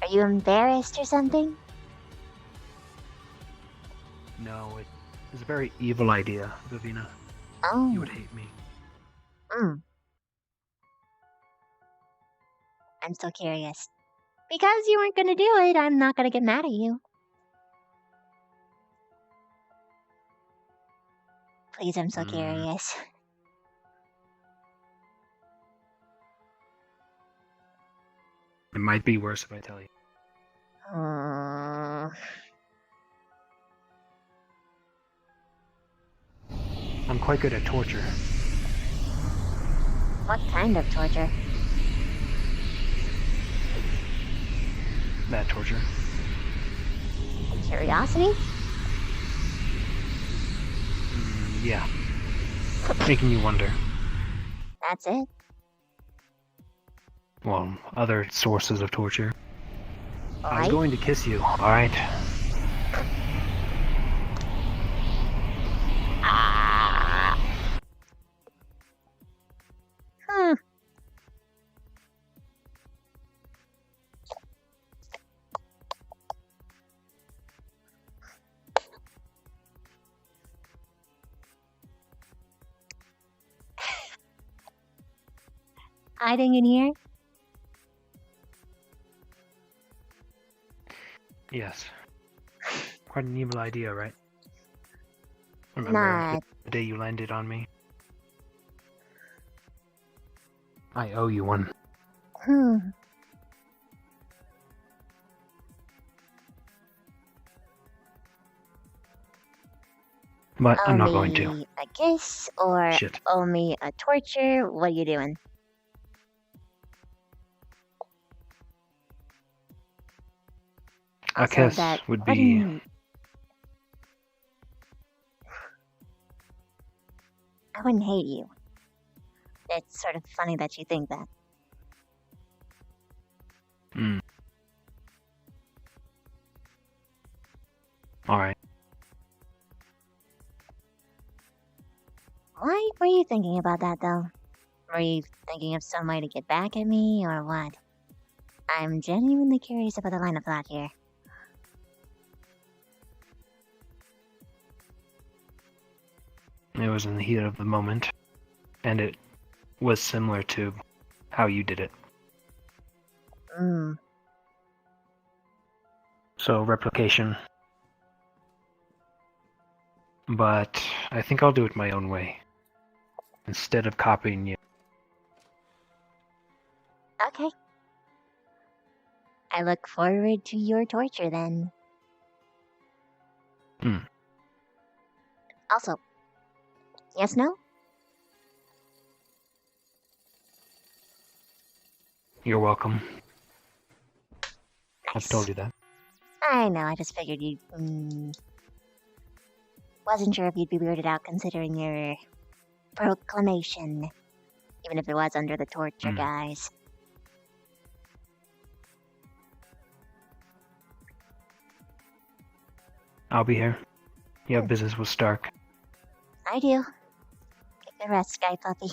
Are you embarrassed or something? No, it was a very evil idea, Vivina. Oh. You would hate me. I'm still curious. Because you weren't gonna do it, I'm not gonna get mad at you. Please, I'm so curious. It might be worse if I tell you. I'm quite good at torture. What kind of torture? That torture. Curiosity? Yeah. Making you wonder. That's it? Well, other sources of torture. I was Alright. going to kiss you, alright? Hiding in here? Yes. Quite an evil idea, right? Remember Not. the day you landed on me? I owe you one. But I'm not going to. A kiss or Shit. owe me a torture? What are you doing? A Also, kiss that would be. I wouldn't hate you. It's sort of funny that you think that. Alright. Why were you thinking about that, though? Were you thinking of some way to get back at me, or what? I'm genuinely curious about the line of thought here. It was in the heat of the moment, and it was similar to how you did it. So, replication. But I think I'll do it my own way, instead of copying you. Okay. I look forward to your torture, then. Also, yes, no? You're welcome. I've told you that. I know, I just figured you... wasn't sure if you'd be weirded out considering your proclamation. Even if it was under the torture guise. I'll be here. You have business with Stark. I do. Get the rest, Sky Puppy.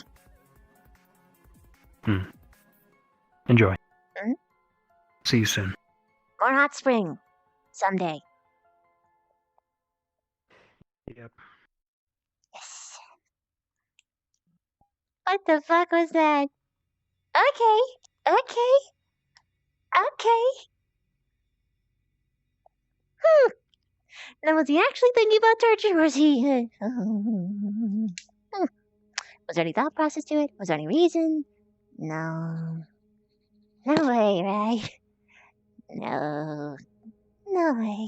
Enjoy. Hmm? See you soon. More hot spring. Someday. Yep. Yes. What the fuck was that? Okay. Now, was he actually thinking about torture, or was he... Was there any thought process to it? Was there any reason? No. No way, right? No. No way.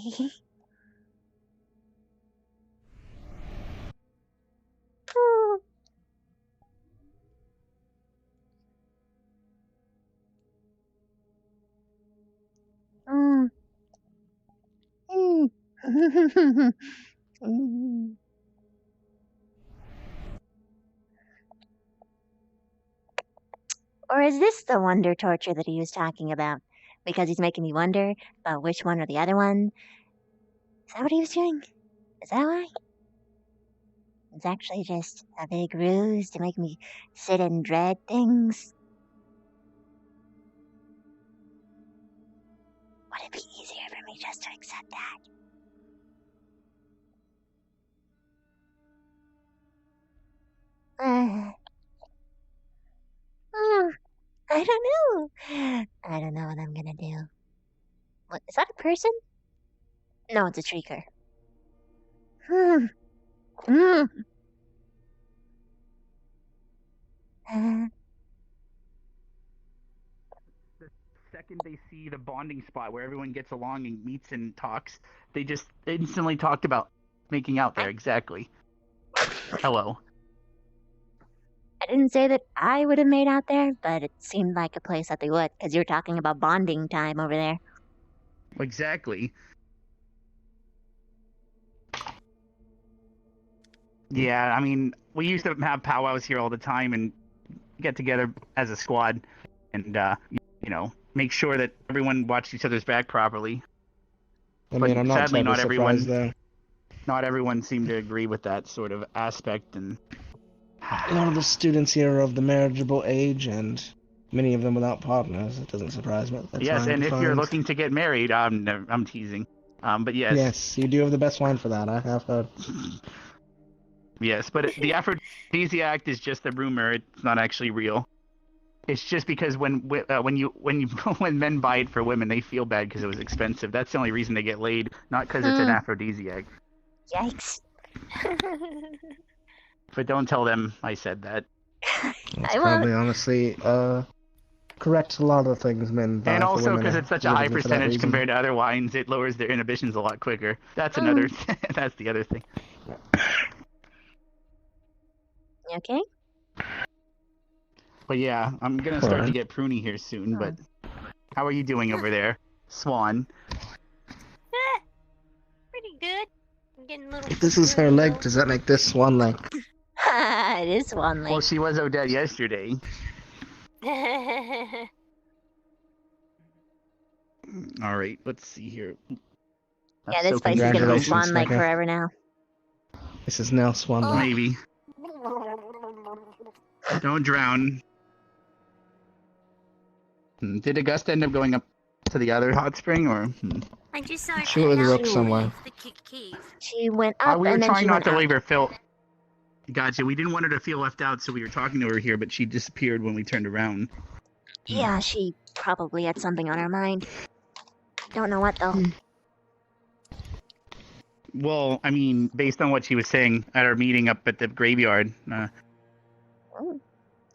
Or is this the wonder torture that he was talking about? Because he's making me wonder about which one or the other one. Is that what he was doing? Is that why? It's actually just a big ruse to make me sit and dread things. Would it be easier for me just to accept that? I don't know. I don't know what I'm gonna do. What, is that a person? No, it's a shrieker. The second they see the bonding spot where everyone gets along and meets and talks, they just instantly talked about making out there. Exactly. Hello. I didn't say that I would have made out there, but it seemed like a place that they would, because you were talking about bonding time over there. Exactly. Yeah, I mean, we used to have powwows here all the time and get together as a squad and, make sure that everyone watched each other's back properly. I mean, I'm not sadly, not everyone, surprised, though. Not everyone seemed to agree with that sort of aspect, and A lot of the students here are of the marriageable age, and many of them without partners. It doesn't surprise me. That's yes, fine and to if you're find. looking to get married, I'm teasing. But yes. Yes, you do have the best wine for that, I have heard. Yes, but the aphrodisiac is just a rumor. It's not actually real. It's just because when men buy it for women, they feel bad because it was expensive. That's the only reason they get laid, not because it's an aphrodisiac. Yikes. But don't tell them I said that. That's I probably honestly corrects a lot of things men buy And for also women because are it's such a high literally for that percentage reason. compared to other wines, it lowers their inhibitions a lot quicker. That's another. That's the other thing. You okay? But yeah, I'm gonna start to Alright. get pruny here soon. But how are you doing over there, Swan? Pretty good. I'm getting a little. If this is her leg, does that make this Swan leg? It is one leg. Well, she was Odette yesterday. All right, let's see here. Yeah, this place is gonna be swan leg forever now. This is now Swan leg. Maybe. Don't drown. Did Augusta end up going up to the other hot spring, or? I just saw her She was up somewhere. She went up We were and then trying she not went to out. leave her feel. Gotcha. We didn't want her to feel left out, so we were talking to her here, but she disappeared when we turned around. Yeah, she probably had something on her mind. Don't know what though. Well, I mean, based on what she was saying at our meeting up at the graveyard,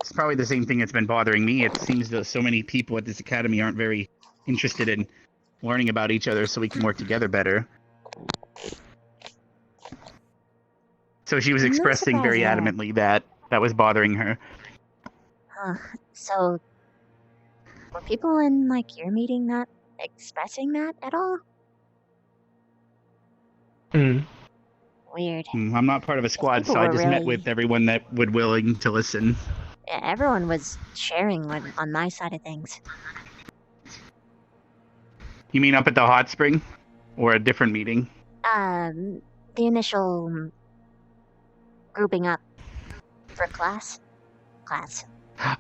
it's probably the same thing that's been bothering me. It seems that so many people at this academy aren't very interested in learning about each other so we can work together better. So she was I'm not expressing very surprised at adamantly that that was bothering her. Huh. So, were people in like your meeting not expressing that at all? Weird. I'm not part of a squad, people so I were just met really- with everyone that would willing to listen. Yeah, everyone was sharing on my side of things. You mean up at the hot spring? Or a different meeting? The initial grouping up for class.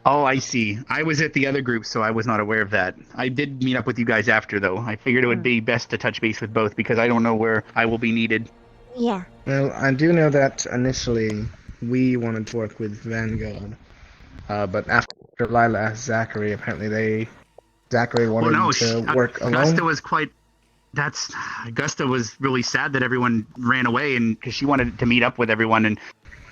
Oh, I see. I was at the other group, so I was not aware of that. I did meet up with you guys after, though. I figured it would be best to touch base with both, because I don't know where I will be needed. Yeah. Well, I do know that initially we wanted to work with Vanguard, but after Lila asked Zachary, apparently Zachary wanted to work alone. Augusta was Augusta was really sad that everyone ran away, and because she wanted to meet up with everyone and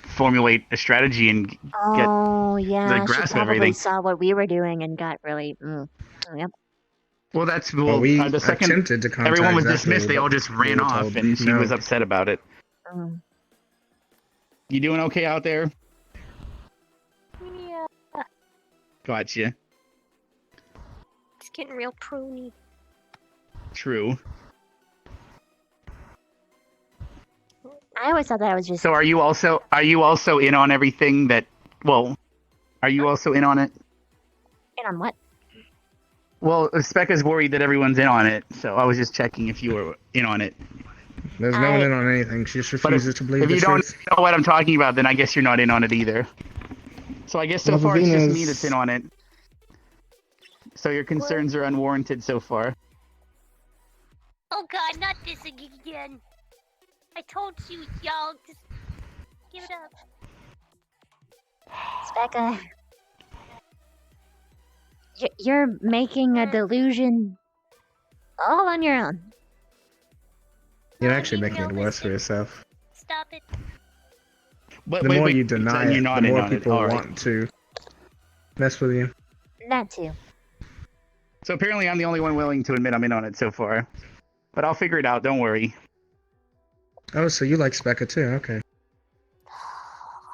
formulate a strategy and get the grasp she of probably everything. saw what we were doing and got really. Yep. Well, that's we the second attempted to contact everyone was Zachary, dismissed, they but all just we ran were off, told and she no. was upset about it. You doing okay out there? Yeah. Gotcha. It's getting real pruny. True. I always thought that was just. So are you also in on everything that? Well, are you also in on it? In on what? Well, Specca's worried that everyone's in on it, so I was just checking if you were in on it. There's no one in on anything. She just refuses to believe If the you don't truth. know what I'm talking about, then I guess you're not in on it either. So I guess so Well, far it's just me Vivina's- that's in on it. So your concerns are unwarranted so far. Oh god, not this again. I told you, y'all, just give it up. Specca. You're making a delusion all on your own. You're actually making it worse for yourself. Stop it. But, The more you deny you're it, not the in more on it. people All right. want to mess with you. That too. So apparently I'm the only one willing to admit I'm in on it so far. But I'll figure it out, don't worry. Oh, so you like Specca too? Okay.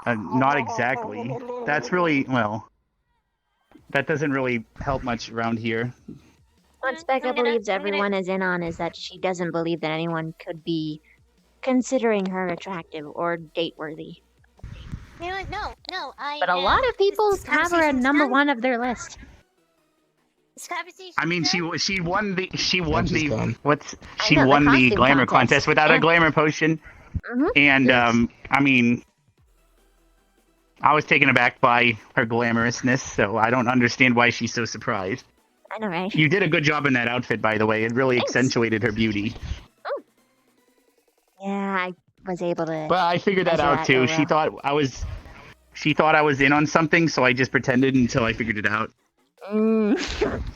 Not exactly. That's really, well, that doesn't really help much around here. What Specca believes everyone is in on is that she doesn't believe that anyone could be considering her attractive or date worthy. You know what? No, But a lot of people have her at number one of their list. This conversation. I mean, she won the know, the costume glamour contest. contest without Yeah. a glamour potion, and I mean, I was taken aback by her glamorousness, so I don't understand why she's so surprised. I know, right? You did a good job in that outfit, by the way. It really Thanks. accentuated her beauty. Yeah, I was able to. But I figured that measure out too. real She well. thought I was in on something, so I just pretended until I figured it out.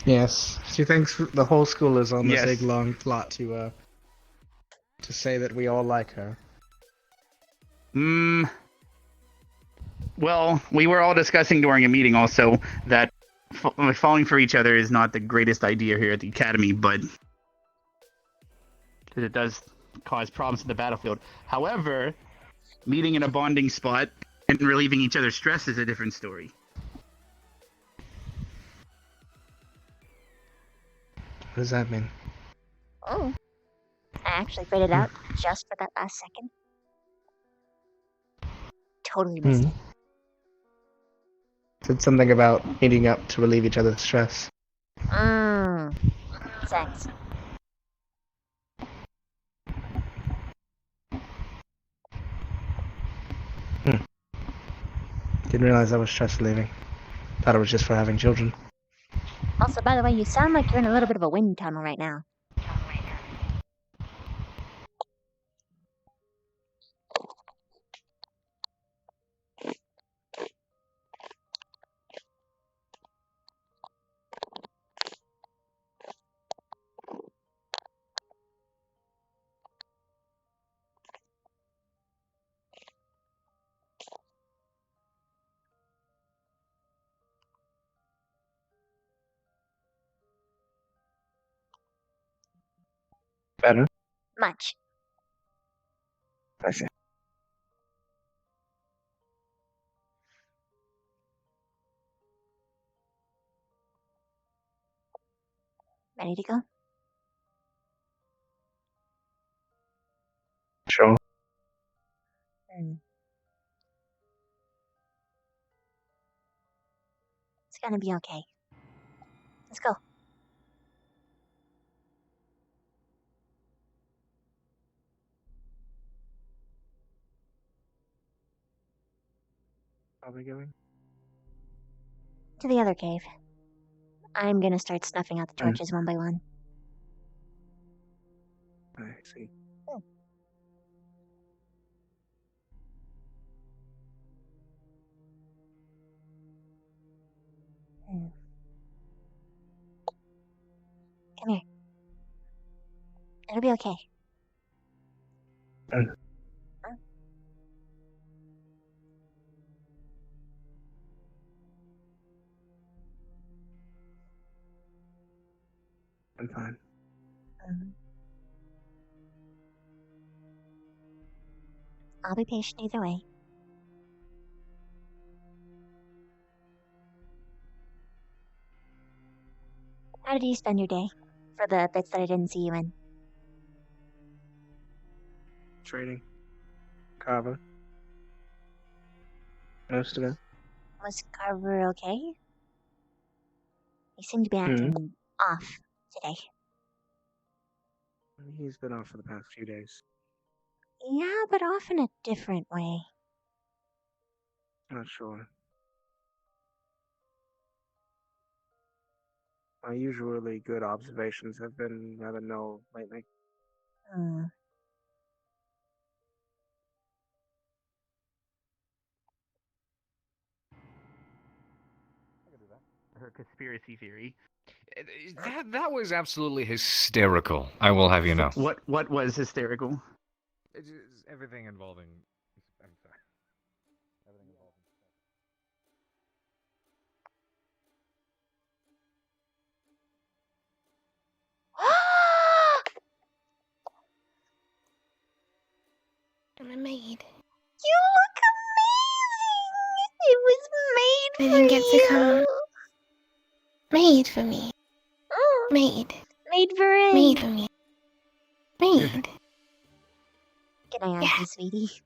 Yes. She thinks the whole school is on this Yes. big long plot to say that we all like her. Well, we were all discussing during a meeting also that falling for each other is not the greatest idea here at the academy, but it does cause problems in the battlefield. However, meeting in a bonding spot and relieving each other's stress is a different story. What does that mean? Oh. I actually figured it out just for that last second. Totally missed it. Said something about meeting up to relieve each other's stress. Sex. Didn't realize that was stress relieving. Thought it was just for having children. Also, by the way, you sound like you're in a little bit of a wind tunnel right now. Better? Much. I see. Ready to go? Sure. It's gonna be okay. Let's go. Are we going? To the other cave. I'm gonna start snuffing out the torches one by one. I see. Come here. It'll be okay. I'm fine. I'll be patient either way. How did you spend your day? For the bits that I didn't see you in. Trading. Carver. Most of it. Was Carver okay? He seemed to be acting off today. He's been off for the past few days. Yeah, but off in a different way. Not sure. My usually good observations have been rather null lately. Her conspiracy theory. That was absolutely hysterical. I will have you know. What was hysterical? Everything involving. I'm sorry. Everything involving. I'm a maid. You look amazing! It was made I for didn't get to you! come. Made for me. Made. Made for him! Made for me. Made. Can I ask you, sweetie?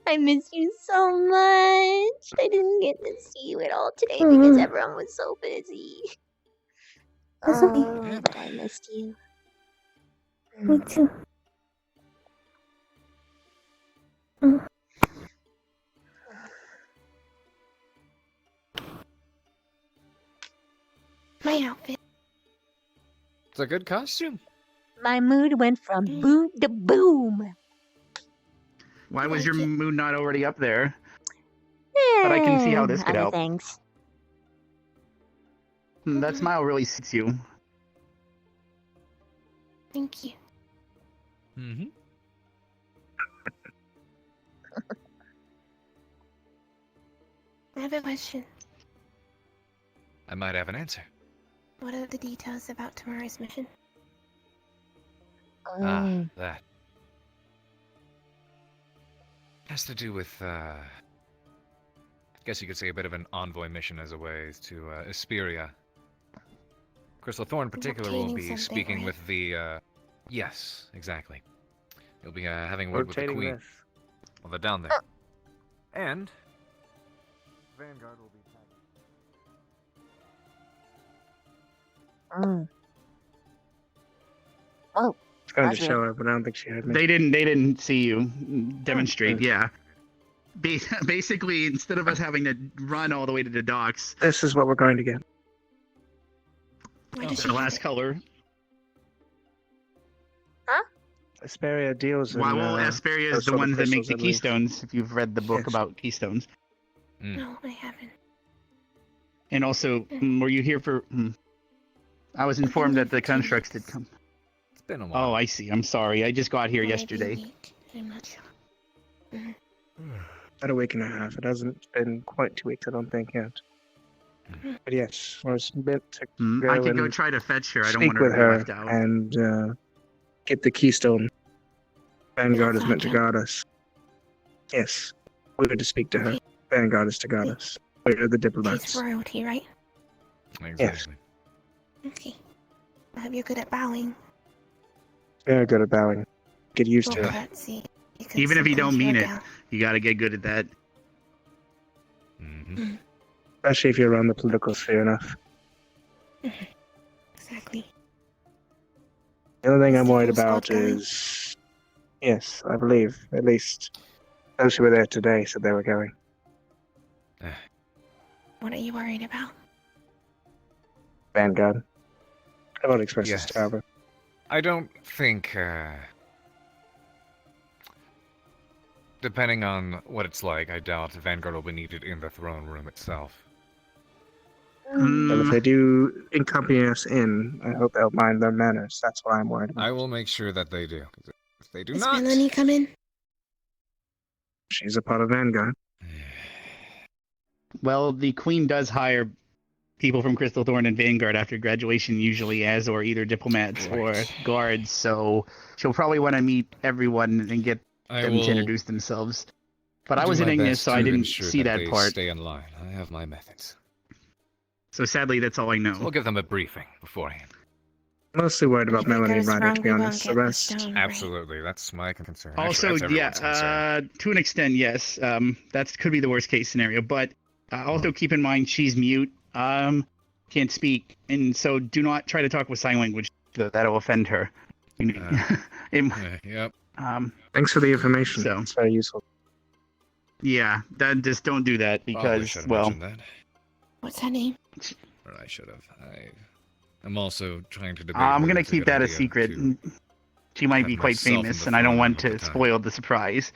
I miss you so much. I didn't get to see you at all today because everyone was so busy. But I missed you. Me too. My outfit. It's a good costume. My mood went from boom to boom. Why was your mood not already up there? But I can see how this could Other help. things. That smile really suits you. Thank you. Mm-hmm. I have a question. I might have an answer. What are the details about tomorrow's mission? That. Has to do with, I guess you could say a bit of an envoy mission as a way to Asperia. Crystal Thorn in particular will be speaking right? with the, yes, exactly. You'll be having word with the Rotating Queen. this. Well, they're down there. And Vanguard will be Whoa. It's going to That's show her, but I don't think she heard me. They didn't see you demonstrate. Yeah. Basically, instead of us having to run all the way to the docks, This is what we're going to get. the last color. Asperia deals in... Well, Asperia is the coastal ones that make crystals, the I believe. keystones. If you've read the book Yes. about keystones, No, I haven't. and also, were you here for? I was informed that the constructs did come. It's been a while. Oh, I see. I'm sorry. I just got here yesterday. I'm not sure. About a week and a half. It hasn't been quite 2 weeks, I don't think, yet. But yes, I was meant to go I could go and try to fetch her. I don't speak want her with to be her left out. and get the keystone. Vanguard is meant to guard us. Yes, we were to speak to her. Vanguard is to guard us. We're the diplomats. She's royalty, right? Exactly. Okay. I hope you're good at bowing. Very good at bowing. Get used to Well, it. let's see. Even if you don't mean it, you got to get good at that. Especially if you're around the political sphere enough. Exactly. The only thing I'm worried full squad about going? is... Yes, I believe. At least those who were there today said they were going. What are you worried about? Vanguard. I won't express Yes. this, however. I don't think, depending on what it's like, I doubt Vanguard will be needed in the throne room itself. But if they do accompany us in, I hope they'll mind their manners. That's what I'm worried about. I will make sure that they do. 'Cause if they do Is not, Melanie come in? She's a part of Vanguard. Well, the Queen does hire people from Crystal Thorn and Vanguard after graduation, usually as or either diplomats or guards. So she'll probably want to meet everyone and get I them to will introduce themselves. But I do was in my Ignis, best so I to didn't ensure see that they part. Stay in line. I have my methods. So sadly, that's all I know. We'll give them a briefing beforehand. Mostly worried about Melanie goes Ryder, wrong, to be we won't honest. get The the rest. stone, right? Absolutely, that's my concern. Also, Actually, yeah, that's everyone's concern. to an extent, yes. That could be the worst case scenario. But also keep in mind she's mute, can't speak, and so do not try to talk with sign language. That'll offend her. Yep. Thanks for the information. So- It's very useful. Yeah, just don't do that Probably because, should have well, mentioned that. What's her name? Or I should have. I'm also trying to debate. I'm whether gonna it's a keep good that a idea secret. to She might have be quite myself in famous, the and I don't throne want room to at the time. spoil the surprise.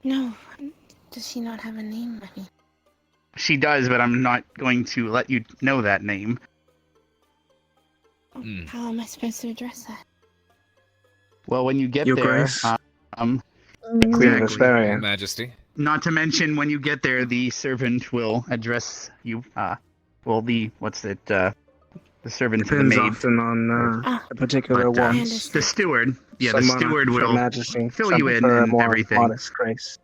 No. Does she not have a name? I mean, She does, but I'm not going to let you know that name. how am I supposed to address that? Well, when you get Your there, Grace. Queen of exactly. Asperia. Your Majesty. Not to mention, when you get there, the servant will address you. Well, what's it? The servant to the Depends maid. often on the particular But, wants. the steward. Yeah, Some the steward prefer will Majesty. fill Some you in prefer a and more everything. modest grace.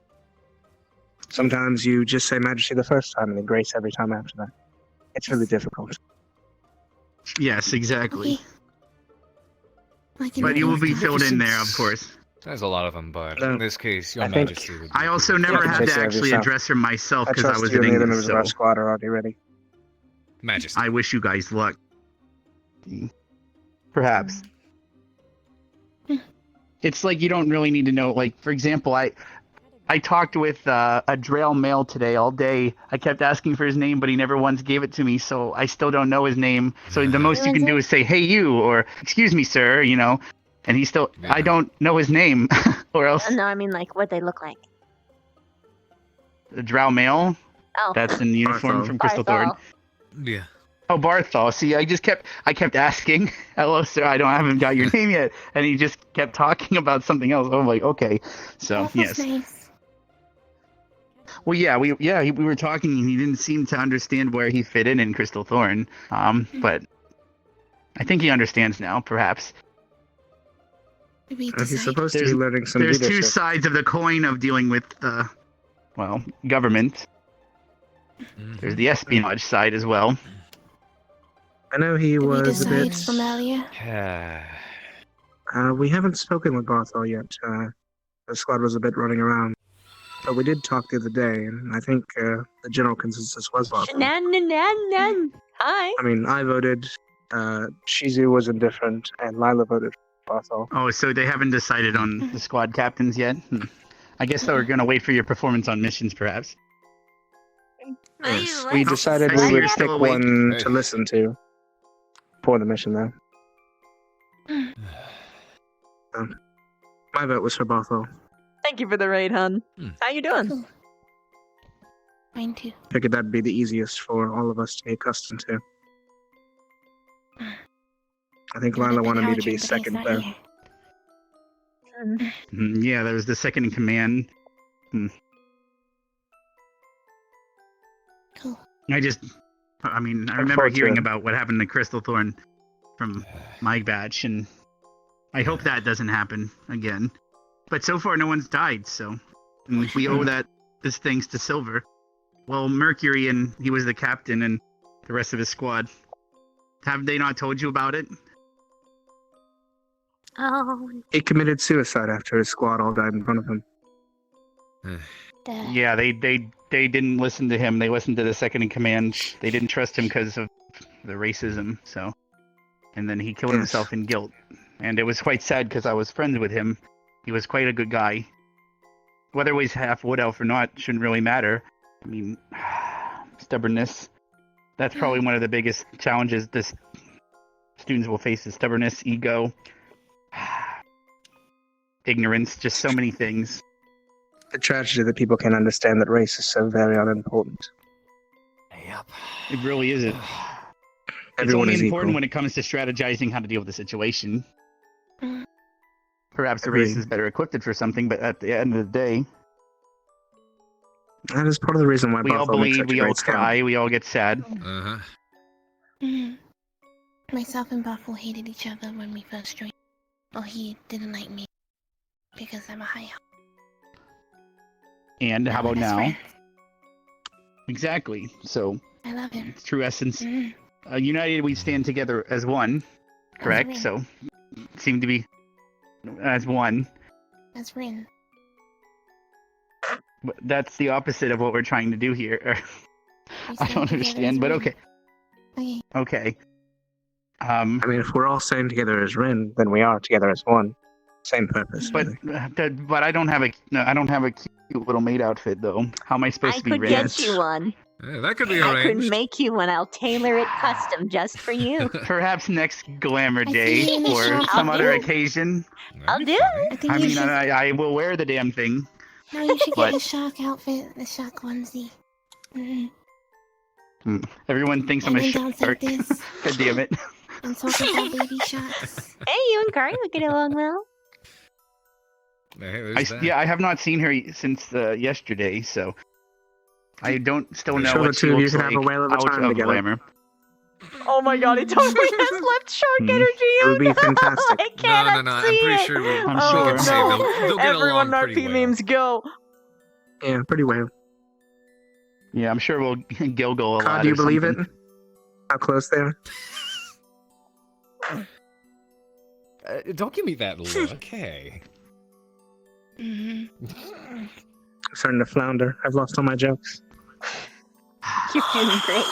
Sometimes you just say Majesty the first time and then grace every time after that. It's really difficult. Yes, exactly. I can But you will be understand. filled in there, of course. There's a lot of them, but No. in this case, Your I think- Majesty would be I also pretty never can had take to care of actually yourself. address her myself I because I trust was you in and the other Ignis, members of our so squad are already ready. Majesty. I wish you guys luck. Perhaps. It's like you don't really need to know. Like, for example, I talked with a Drail male today all day. I kept asking for his name, but he never once gave it to me, so I still don't know his name. So the most you can do is say, "Hey, you," or "Excuse me, sir," and he's still, I don't know his name, or else No, I mean, like, what they look like. the Drow male, Oh. that's in uniform from Crystal Thorn. Yeah. Oh, Barthol. See, I kept asking, "Hello, sir, I haven't got your name yet," and he just kept talking about something else. I'm like, okay, so That was yes. nice. Well, we were talking, and he didn't seem to understand where he fit in Crystal Thorn. But I think he understands now, perhaps. He's supposed to be learning some There's leadership. two sides of the coin of dealing with, government. There's the espionage side as well. I know he Did we was a decide bit. from earlier? We haven't spoken with Barthol yet. The squad was a bit running around. But we did talk the other day, and I think the general consensus was Barthol. Hi. I mean, I voted. Shizu was indifferent, and Lila voted for Barthol. Oh, so they haven't decided on the squad captains yet? I guess they were going to wait for your performance on missions, perhaps. Yes, we decided we would pick one to listen to for the mission, though. My vote was for Barthol. Thank you for the raid, hun. How you doing? Mine too. Figured that'd be the easiest for all of us to get accustomed to. I think Lila wanted me to be second, though. Yeah, there was the second in command. Cool. I remember hearing about what happened to Crystal Thorn from my batch, and I hope that doesn't happen again. But so far, no one's died, so we owe this thanks to Silver. Well, Mercury, and he was the captain, and the rest of his squad. Have they not told you about it? Oh. He committed suicide after his squad all died in front of him. Yeah, they didn't listen to him. They listened to the second in command. They didn't trust him because of the racism. So, and then he killed himself in guilt. And it was quite sad because I was friends with him. He was quite a good guy. Whether he's half wood elf or not shouldn't really matter. I mean, stubbornness. That's probably one of the biggest challenges this students will face: is stubbornness, ego, ignorance, just so many things. The tragedy that people can understand that race is so very unimportant. Yep. It really isn't. It's Everyone only is important equal. when it comes to strategizing how to deal with the situation. Perhaps the Agreed. race is better equipped for something, but at the end of the day, That is part of the reason why we all Barthol makes bleed, such a we all great scout. cry, we all get sad. Myself and Buffalo hated each other when we first joined. Well, he didn't like me because I'm a high elf. And how Now we're about best now? friends. Exactly. So, I love him. it's true essence. United, we stand together as one. Correct. Rin. So, seem to be as one. That's Rin. But that's the opposite of what we're trying to do here. I stand don't together understand, as but one. okay. Okay. Okay. I mean, if we're all staying together as Rin, then we are together as one. Same purpose. But but I don't have a cute little maid outfit though. How am I supposed I to be could Rin? get you one. Yeah, that could be I could arranged. make you one. I'll tailor it custom just for you. Perhaps next Glamour I Day see you in the or shop. some I'll other do it. occasion. I'll do it. I think I will wear the damn thing. No, you should But- get the shark outfit, the shark onesie. Everyone thinks And I'm a then dance shark. like this. God damn it. And talk about baby sharks. Hey, you and Kari would get along well. Hey, I have not seen her since yesterday, so I don't still know Sure, what the she two of you looks can like have a whale of a out time of together. Glamour. Oh my god, he totally has left shark energy. It would be fantastic. I cannot no, I'm see pretty it. sure we Oh can say no. they'll get Everyone along RP pretty well. memes go. Yeah, pretty well. Yeah, I'm sure we'll giggle a lot. Do you or believe something. it? How close they are? Don't give me that look. Hey. I'm starting to flounder. I've lost all my jokes. You're doing great.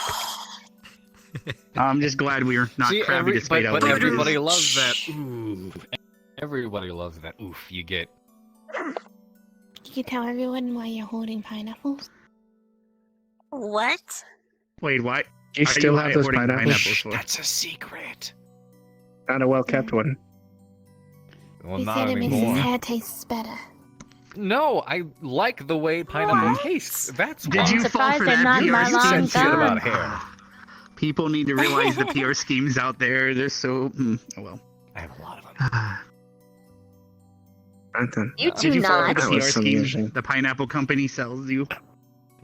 I'm just glad we're not See, crabby despite but how everybody loves that. Ooh. Everybody loves that. Oof, you get. You can tell everyone why you're holding pineapples. What? Wait, what? You still have those hoarding pineapples? for? That's a secret. Not a well-kept one. Well, He not said it makes anymore. his hair taste better. No, I like the way pineapple tastes. That's Did why. you fall for that PR You said scheme? shit about hair. People need to realize the PR schemes out there. They're so. Oh well. I have a lot of them. Right then. You Did do you follow not. the That PR was some scheme usually. the pineapple company sells you?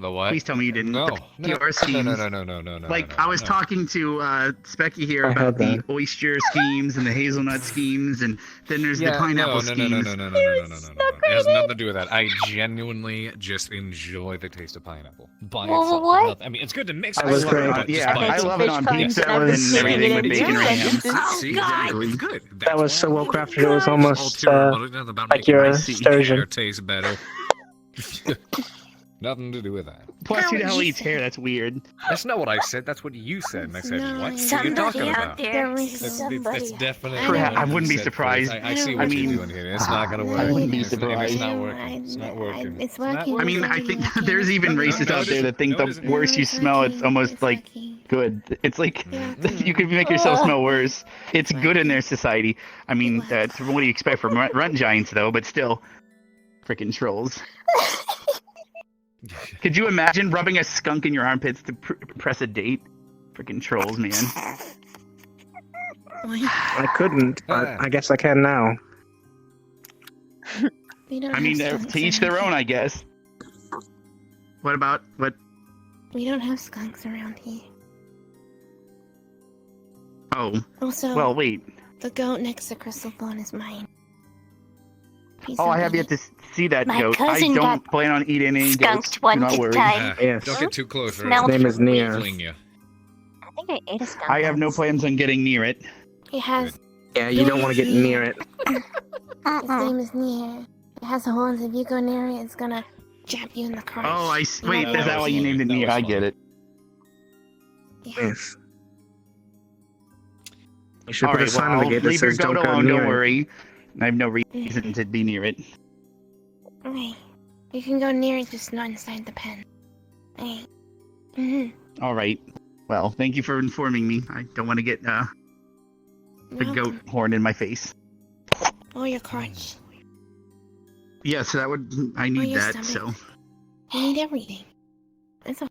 The what? Please tell me you didn't. No. The PR schemes. No. Like, I was talking to Specky here I about heard the that. oyster schemes and the hazelnut schemes, and then there's the pineapple schemes. No. It has nothing to do with that. I genuinely just enjoy the taste of pineapple by itself. What? I mean, it's good to mix. That was great. I love it on pizza That was- and everything with bacon or ham. See, exactly. It's good. That was so well crafted. It was almost About like making your my sturgeon. hair taste better. Nothing to do with that. Plus, who the hell eats hair? That's weird. That's not what I said. That's what you said. And I said, what? What are you Somebody talking out about? there. That's definitely. I wouldn't be surprised. I see what you're doing here. It's not gonna work. I wouldn't be It's surprised. not working. It's not working. It's working. I mean, I think there's even racists out there that think the worse you smell, it's almost like good. It's like you could make yourself smell worse. It's good in their society. I mean, that's what do you expect from rent giants, though? But still, freaking trolls. Could you imagine rubbing a skunk in your armpits to press a date? Freaking trolls, man. I couldn't, but I guess I can now. I mean, to each their own, I guess. What about what? We don't have skunks around here. Oh. Also, Well, wait. the goat next to Crystal Thorn is mine. Please Oh, don't I have eat yet to see that My goat. I cousin don't got plan on eating any skunked goats. one Do not worry. time. Yes. Don't get too close. or Smelled His name is I'll Nia. fling you. I think I ate a skunk. I have no once. plans on getting near it. It has. Yeah, you don't want to get near it. Its name is Nier. It has horns. If you go near it, it's gonna jab you in the crotch. Oh, wait. No, Is that why you named it that Near? was I fine. get it. Yes. You should All put a right. sign Well, on the I'll gate that leave your says goat "Don't go alone. near Don't it." worry. I have no reason to be near it. Okay. You can go near it, just not inside the pen. Okay. Mm-hmm. All right. Well, thank you for informing me. I don't want to get the goat horn in my face. Or your crotch. Yes, that would. I Or need your that. stomach. So. You need everything. That's all.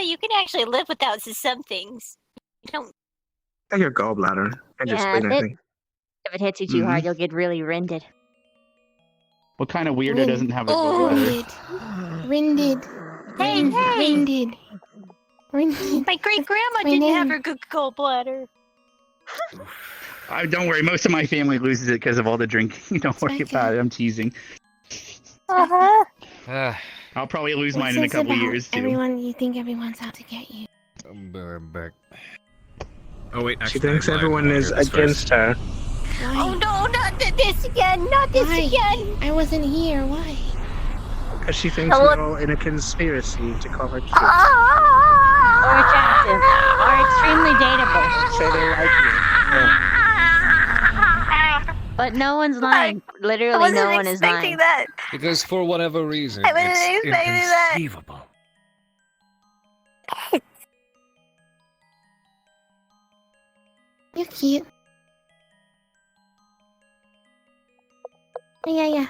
You can actually live without some things. You don't. And your gallbladder. And your Yeah, spleen, I think. if it hits you too Mhm. hard, you'll get really rinded. What kind of weirdo doesn't have a Oh, gallbladder? Rinded. Hey, hey! Rinded. Rinded. My great grandma My didn't have name. her good gallbladder. Don't worry. Most of my family loses it because of all the drinking. Don't worry about it. I'm teasing. I'll probably lose mine in a What's this couple about? years too. Everyone, you think everyone's out to get you. I'm back. Oh wait, She actually, thinks I lied. everyone I is heard this against first. her. Why? Oh no, not this again! Not this Why? again! I wasn't here. Why? Because she thinks Hello? we're all in a conspiracy to call her cute. Or attractive. Or extremely dateable. Say they like you. Yeah. But no one's lying. I Literally, wasn't no one is expecting lying. that. Because for whatever reason, I wasn't it's expecting that. inconceivable. You're cute. Yeah.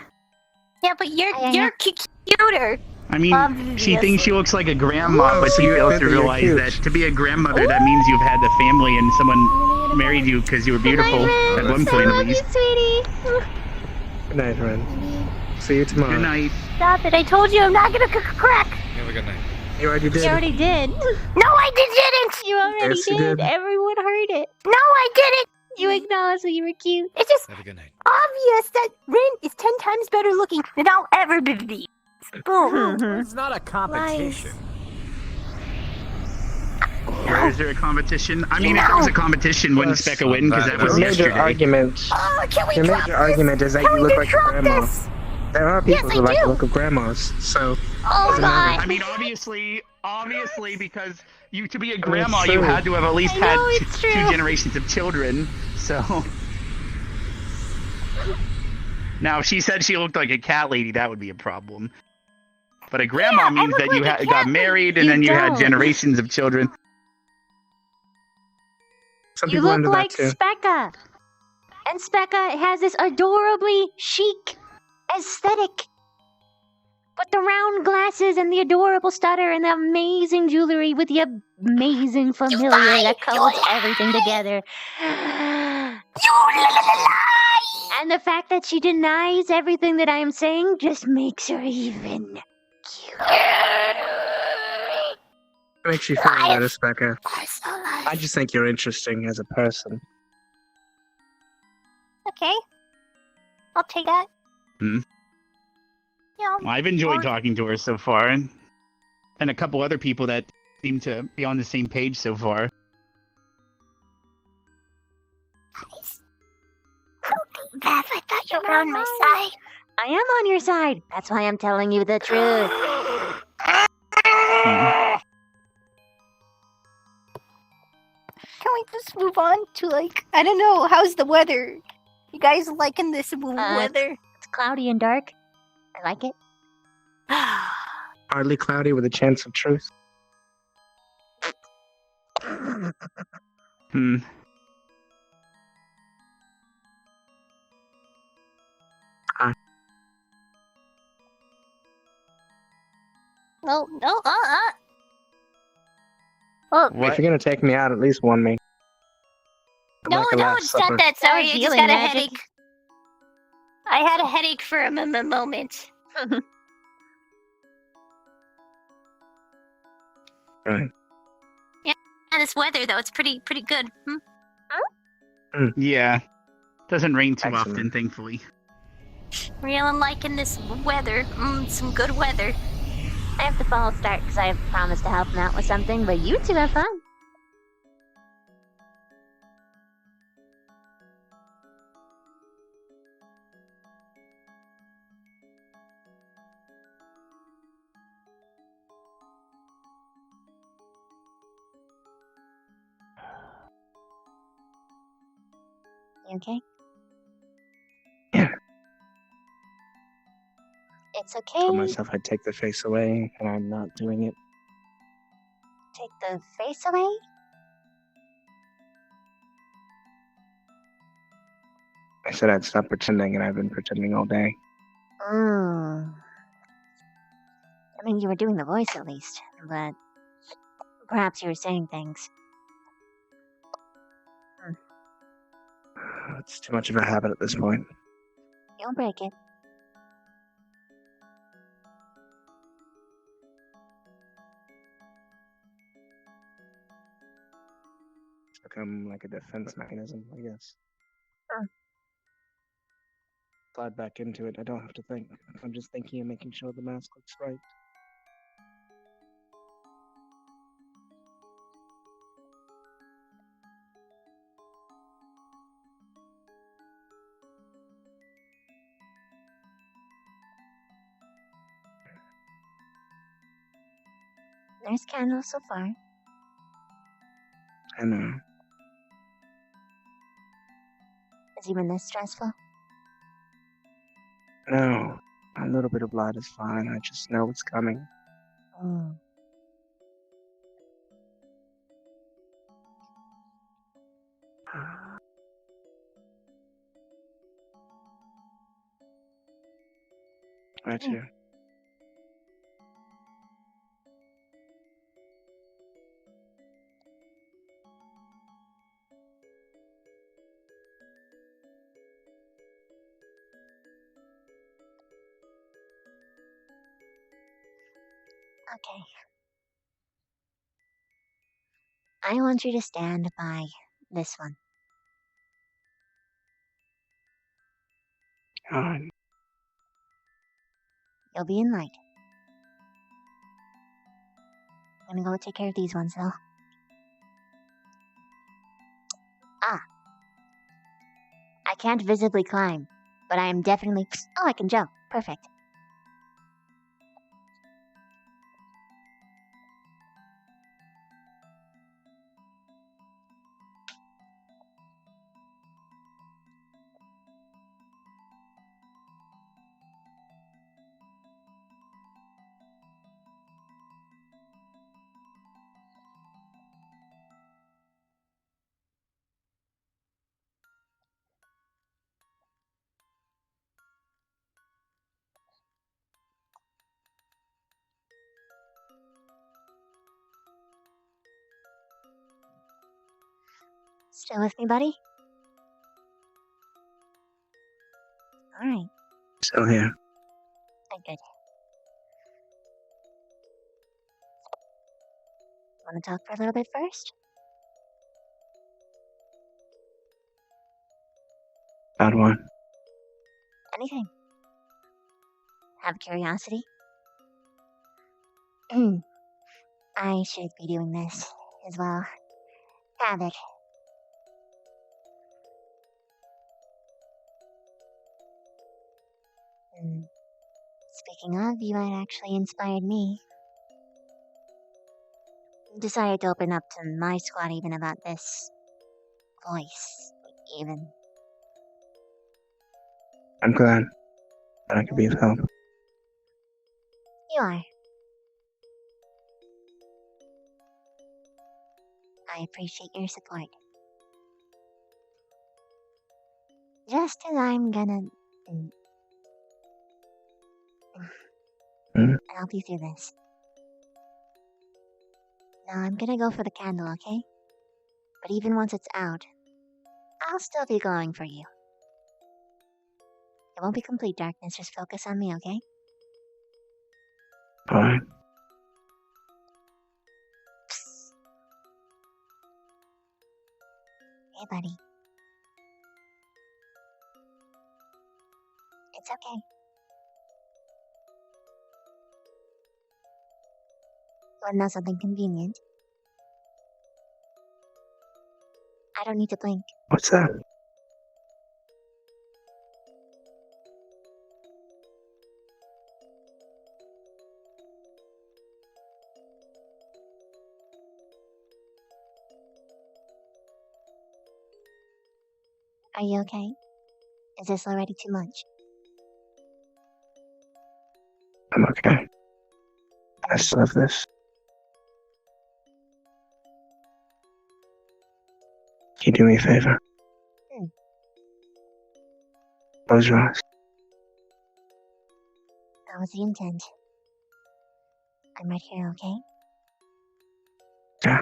Yeah, but you're cuter. I mean, she thinks she looks like a grandma, but she fails to realize that to be a grandmother, that means you've had the family and someone married you because you were beautiful at one point at least. Sweetie. Good night, friend. See you tomorrow. Good night. Stop it! I told you I'm not gonna crack. Have a good night. You already did. You already did. No, I didn't. You already Yes, you did. did. Everyone heard it. No, I didn't. You acknowledged that you were cute. It's just Have a good night. obvious that Rin is 10 times better looking than I'll ever be. Boom. It's not a competition. Where is there a competition? I mean, if there was a competition, wouldn't Yes. Specca win? Because that was Your major yesterday. argument. Oh, can we Your drop major this? argument is that Can you we look just like your drop grandma. this? There are people Yes, who I like the do. look of grandmas, so. Oh doesn't matter. god. I mean, obviously, because to be a grandma, true. you had to have at least I had know, it's two true. generations of children. So now, if she said she looked like a cat lady, that would be a problem. But a grandma Yeah, I means look that you like a got cat married lady. and then You you had don't. generations of children. Some You people look into like that too. Specca. And Specca has this adorably chic aesthetic. With the round glasses and the adorable stutter and the amazing jewelry with the amazing familiar that holds everything together. And the fact that she denies everything that I am saying just makes her even cute. What makes you feel that, Rebecca? I just think you're interesting as a person. Okay. I'll take that. Hmm. Yeah. Well, I've enjoyed talking to her so far, and a couple other people that seem to be on the same page so far. Beth, I thought you were on my side. I am on your side. That's why I'm telling you the truth. Can we just move on to, like, I don't know, how's the weather? You guys liking this weather? It's cloudy and dark. I like it. Hardly cloudy with a chance of truth. Hmm. No, no, Well, Well, if you're gonna take me out, at least warn me. no, Like a no, last it's supper. not that. Sorry, was I just healing got a magic. headache. I had a headache for a moment. Right. Yeah, and this weather though, it's pretty good. Yeah. Doesn't rain too often, thankfully. Real and liking this weather. Some good weather. I have to follow Stark because I have promised to help him out with something, but you two have fun. You okay? Yeah. It's I okay. told myself I'd take the face away, and I'm not doing it. Take the face away? I said I'd stop pretending, and I've been pretending all day. I mean, you were doing the voice at least, but perhaps you were saying things. It's too much of a habit at this point. You'll break it. It's become like a defense mechanism, I guess. Slide back into it. I don't have to think. I'm just thinking and making sure the mask looks right. Nice candle so far. I know. Is even this stressful? No. A little bit of blood is fine. I just know it's coming. Mm. Right here. Okay. I want you to stand by this one. God. You'll be in light. I'm gonna go take care of these ones, though. I can't visibly climb, but I am definitely... Oh, I can jump. Perfect. Still with me, buddy? Alright. Still here. Good. Want to talk for a little bit first? Bad one. Anything. Have curiosity? I should be doing this as well. Havoc. Speaking of, you might actually inspired me. Decided to open up to my squad even about this voice, even. I'm glad that I could be of help. You are. I appreciate your support. Just as I'm gonna help you through this. Now I'm gonna go for the candle, okay? But even once it's out, I'll still be glowing for you. It won't be complete darkness, just focus on me, okay? Alright. Hey, buddy. It's okay. You wanna know something convenient? I don't need to blink. What's that? Are you okay? Is this already too much? I'm okay. I still have this. Can you do me a favor? Close your eyes. That was the intent. I'm right here, okay? Yeah.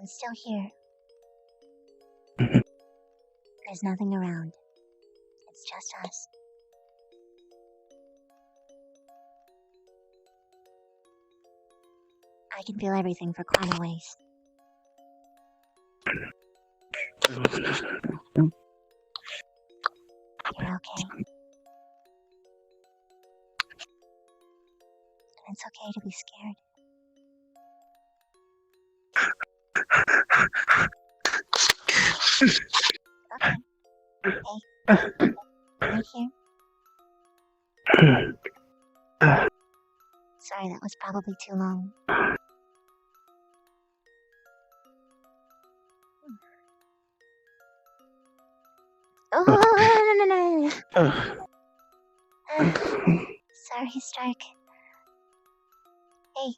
I'm still here. There's nothing around. It's just us. I can feel everything for quite a ways. You're okay. And it's okay to be scared. Okay. Hey. Right here. Sorry, that was probably too long. Oh, no. Sorry, Stark. Hey.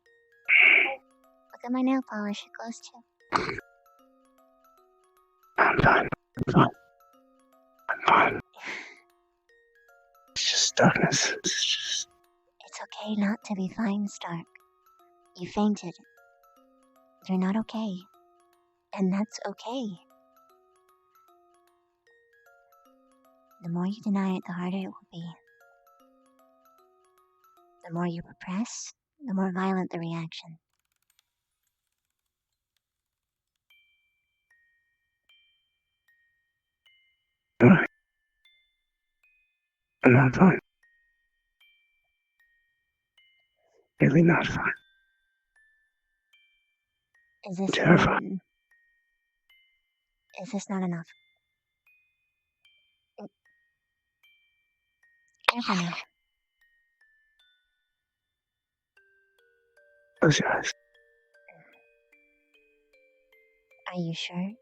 Look at my nail polish. It glows too. I'm fine. I'm fine. I'm fine. It's just darkness. It's okay not to be fine, Stark. You fainted. You're not okay. And that's okay. The more you deny it, the harder it will be. The more you repress, the more violent the reaction. Alright. I'm not fine. Really not fine. Is this Terrified. Is this not enough? Careful now. Close your eyes. Are you sure?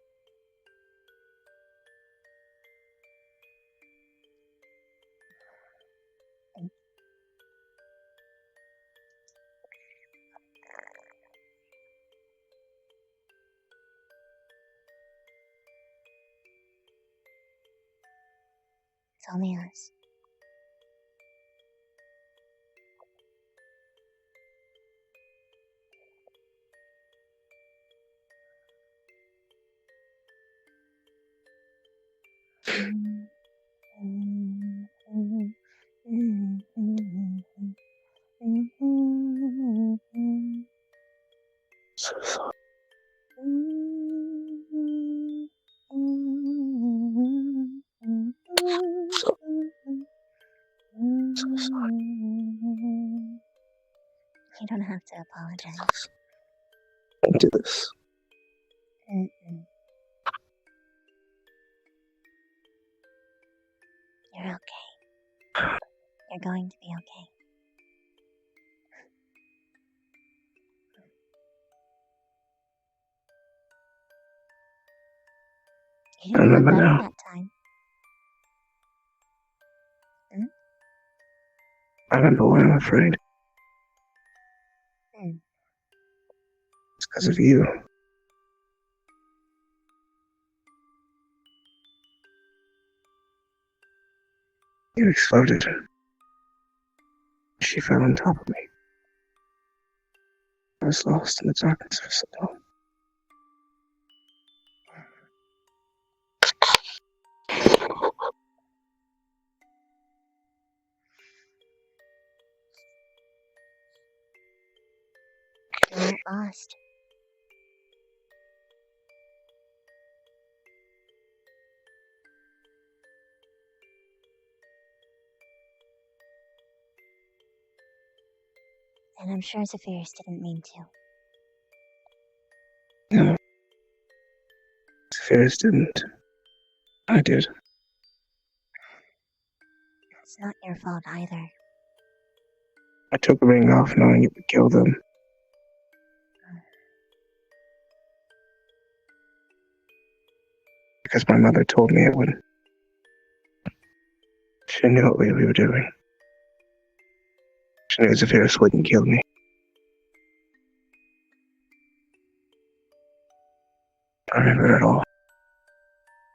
It's only us. So sorry. So sorry. You don't have to apologize. Don't do this. Mm-mm. You're okay. You're going to be okay. You I didn't remember look better now. that time. I remember when I'm afraid. It's because of you. You exploded. She fell on top of me. I was lost in the darkness for so long. You weren't lost. And I'm sure Zephyrus didn't mean to. No. Zephyrus didn't. I did. It's not your fault either. I took the ring off knowing it would kill them. Because my mother told me it would. She knew what we were doing. She knew Zephyrus wouldn't kill me. I remember it all.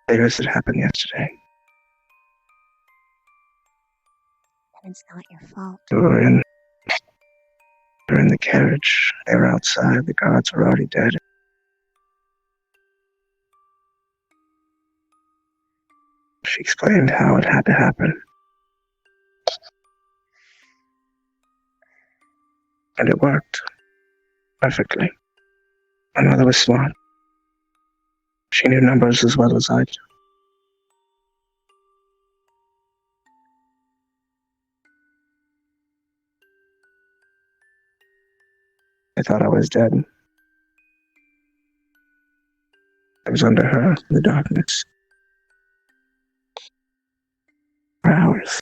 Clear as it happened yesterday. And it's not your fault. We were in the carriage. They were outside. The guards were already dead. She explained how it had to happen. And it worked. Perfectly. My mother was smart. She knew numbers as well as I do. I thought I was dead. I was under her in the darkness. For hours.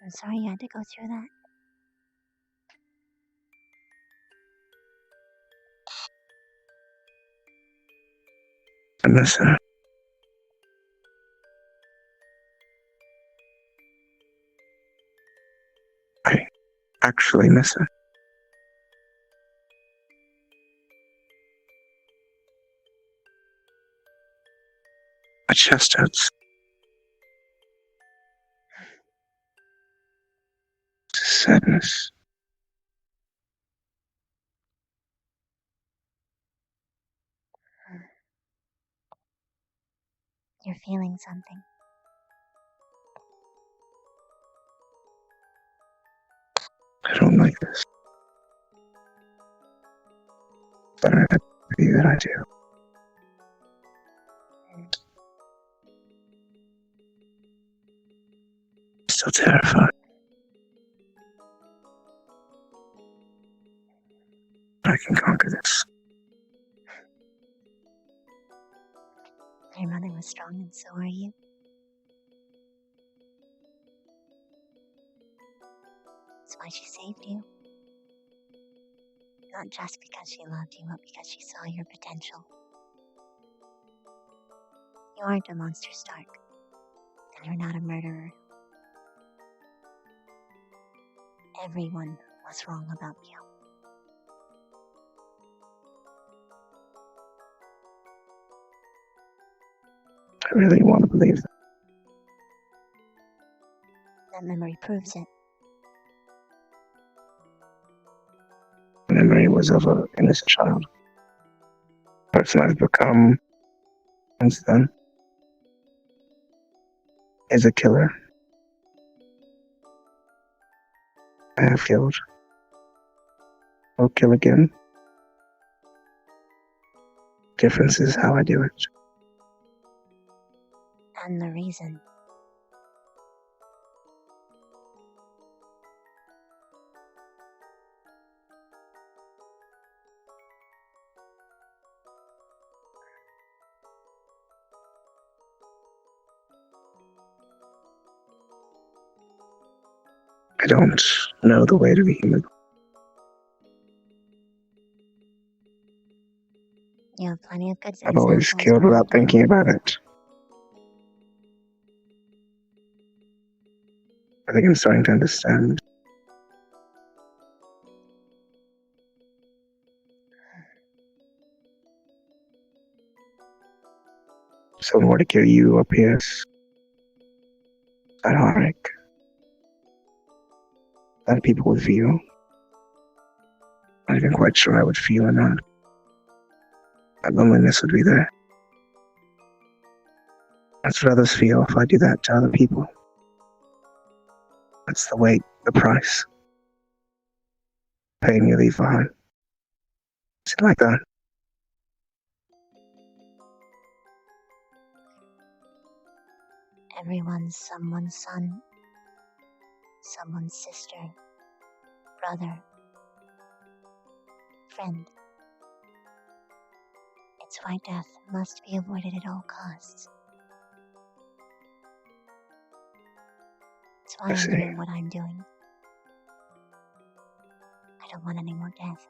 I'm sorry you had to go through that. I miss her. I actually miss her. My chest hurts. Sadness. You're feeling something. I don't like this. But I'm happy that I do. Still terrified. I can conquer this. Your mother was strong and so are you. That's why she saved you. Not just because she loved you, but because she saw your potential. You aren't a monster, Stark. And you're not a murderer. Everyone was wrong about you. I really want to believe that. That memory proves it. The memory was of an innocent child. The person I've become since then. is a killer. I have killed. I'll kill again. Difference is how I do it. And the reason. I don't know the way to be human. You have plenty of good I've always examples killed around without thinking about it. I think I'm starting to understand. If someone were to kill you up here, it's ironic that people would feel. I'm not even quite sure I would feel or not. That loneliness would be there. That's what others feel if I do that to other people. That's the weight, the price. Pain you leave behind. Is it like that? Everyone's someone's son, someone's sister, brother, friend. It's why death must be avoided at all costs. It's why I'm doing what I'm doing. I don't want any more death.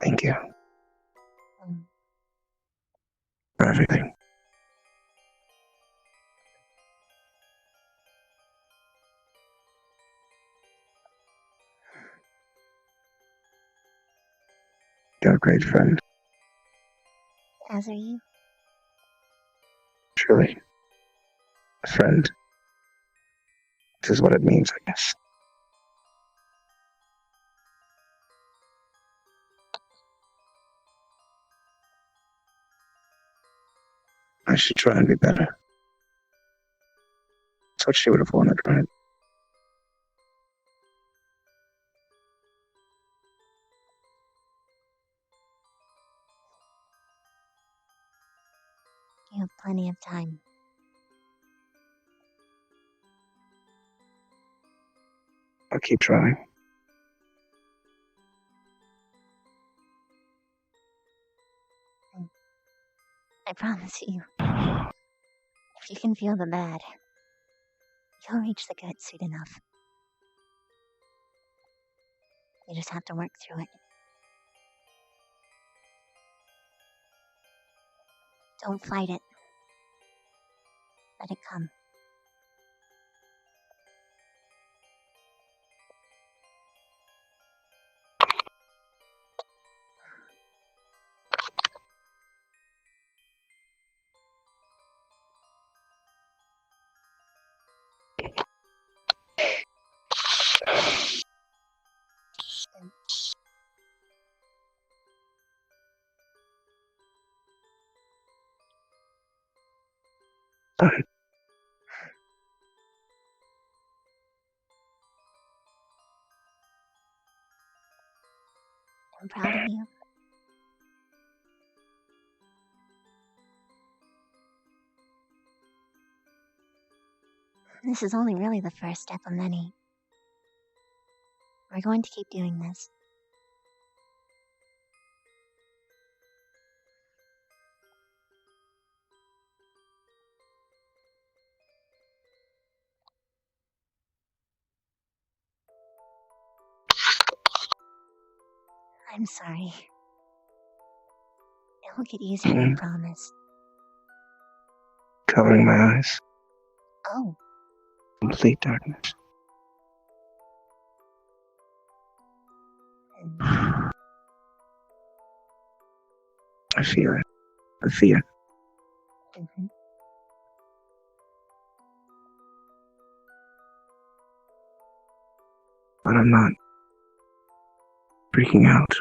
Thank you. For everything. You're a great friend. As are you. Truly. A friend. This is what it means, I guess. I should try and be better. That's what she would have wanted, right? You have plenty of time. I'll keep trying. I promise you. If you can feel the bad, you'll reach the good soon enough. You just have to work through it. Don't fight it. Let it come. I'm proud of you. This is only really the first step of many. We're going to keep doing this. I'm sorry. It'll get easier, I promise. Covering my eyes. Oh. Complete darkness. I feel it. I feel it. Mm-hmm. but I'm not freaking out.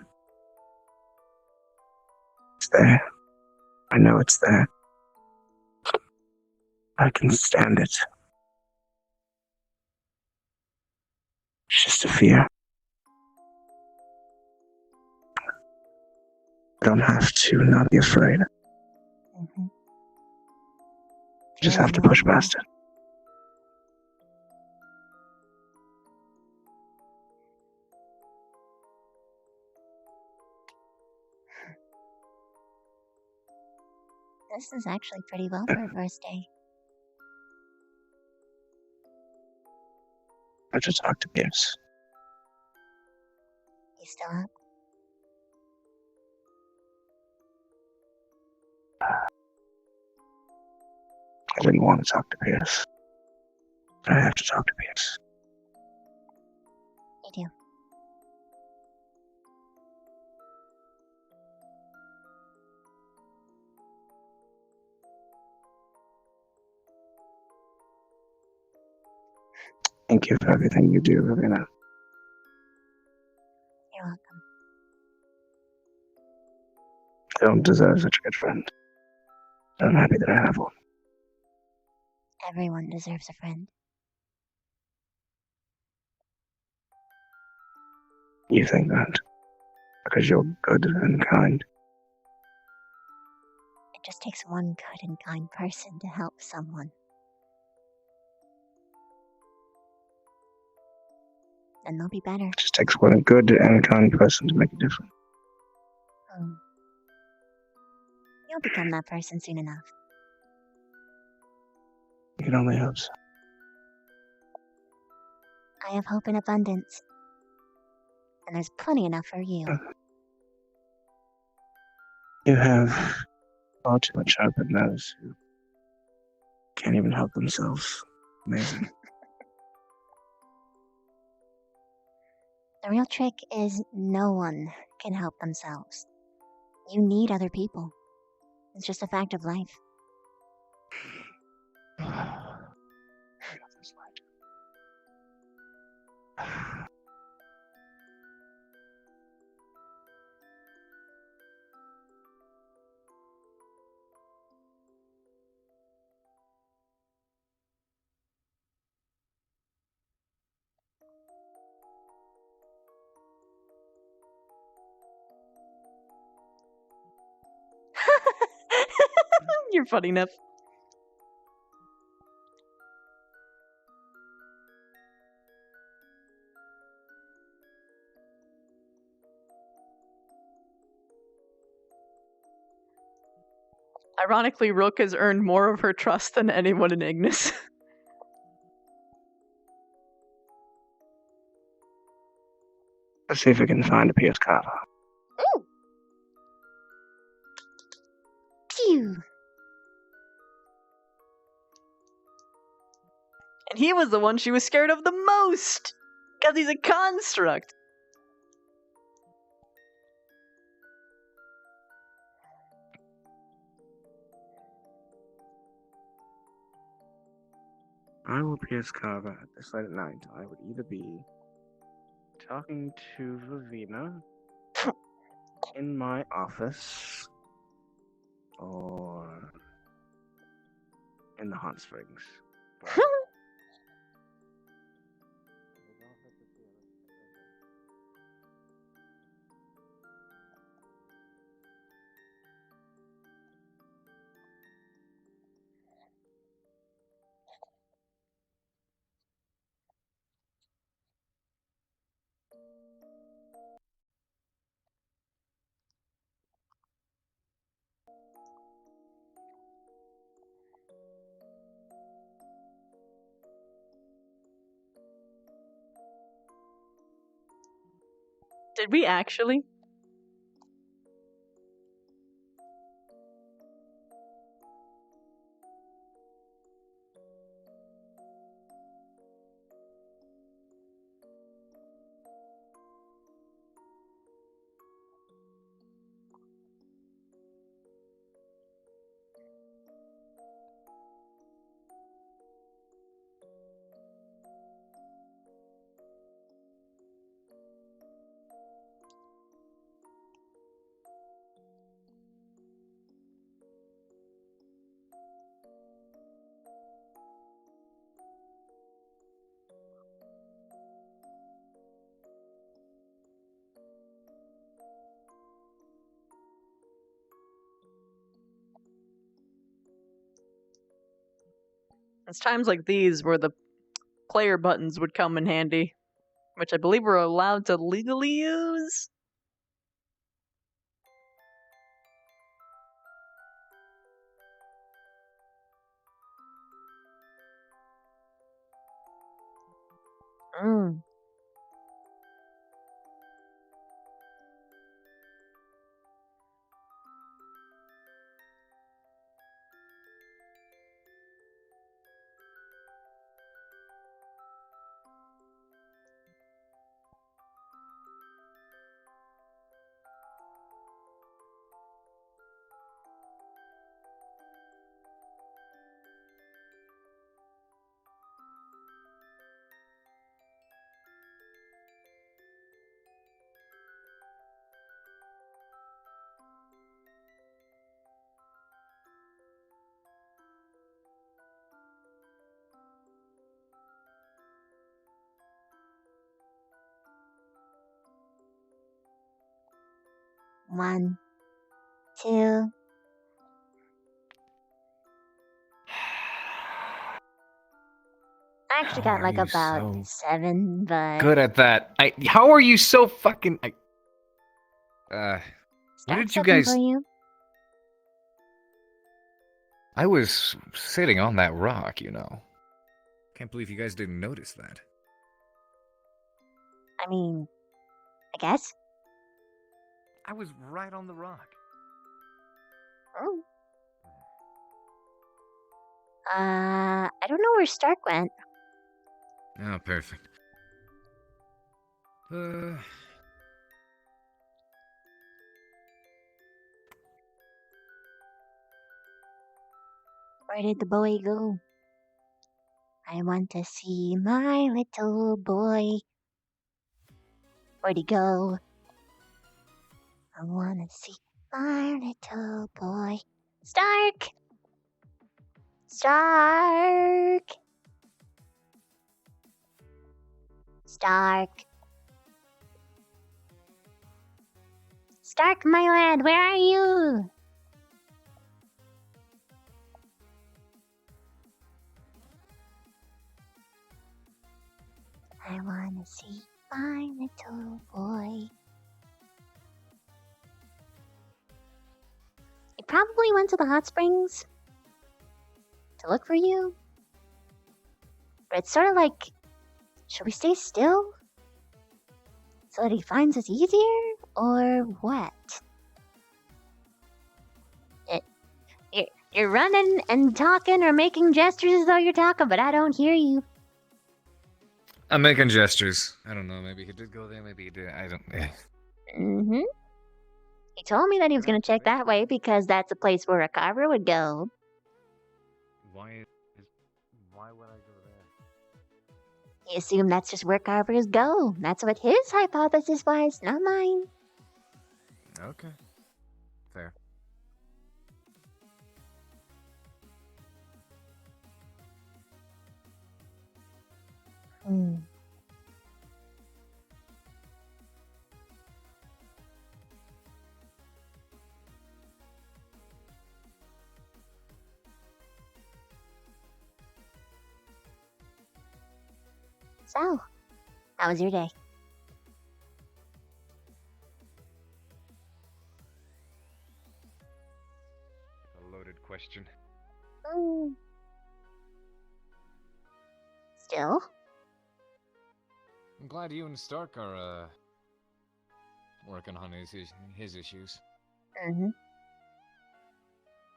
It's there. I know it's there. I can stand it. It's just a fear. I don't have to not be afraid. Mm-hmm. Just have to push past it. This is actually pretty well for a first day. I just talk to Pierce. You still up? I didn't want to talk to Pierce. But I have to talk to Pierce. You do. Thank you for everything you do, Ravina. You're welcome. I don't deserve such a good friend. But I'm happy that I have one. Everyone deserves a friend. You think that? Because you're good and kind. It just takes one good and kind person to help someone. Then they'll be better. It just takes one good and kind person to make a difference. You'll become that person soon enough. You can only hope so. I have hope in abundance. And there's plenty enough for you. You have far too much hope in those who can't even help themselves. Amazing. The real trick is no one can help themselves. You need other people. It's just a fact of life. You're funny enough. Ironically, Rook has earned more of her trust than anyone in Ignis. Let's see if we can find a Pierce Carver. Ooh! Phew! And he was the one she was scared of the most! Because he's a construct! I will Pierce Carver at this late at night. I would either be talking to Ravina in my office or in the hot springs. But Did we actually? It's times like these where the player buttons would come in handy, which I believe we're allowed to legally use. Mm. One, two. I actually got are like you about so 7, but Good at that. How are you so fucking? What start did you something guys? for you. I was sitting on that rock, you know. Can't believe you guys didn't notice that. I mean, I guess. I was right on the rock. Oh. I don't know where Stark went. Oh, perfect. Where did the boy go? I want to see my little boy. Where'd he go? I want to see my little boy. Stark! Stark! Stark. Stark, my lad, where are you? I want to see my little boy. He probably went to the hot springs to look for you. But it's sort of like, should we stay still so that he finds us easier, or what? You're running and talking or making gestures as though you're talking, but I don't hear you. I'm making gestures. I don't know. Maybe he did go there. Maybe he did. I don't. Mm-hmm. He told me that he was going to check that way because that's a place where a carver would go. Why would I go there? He assumed that's just where carvers go. That's what his hypothesis was, not mine. Okay. Fair. Hmm. So, how was your day? A loaded question. Still? I'm glad you and Stark are working on his issues. Mm-hmm.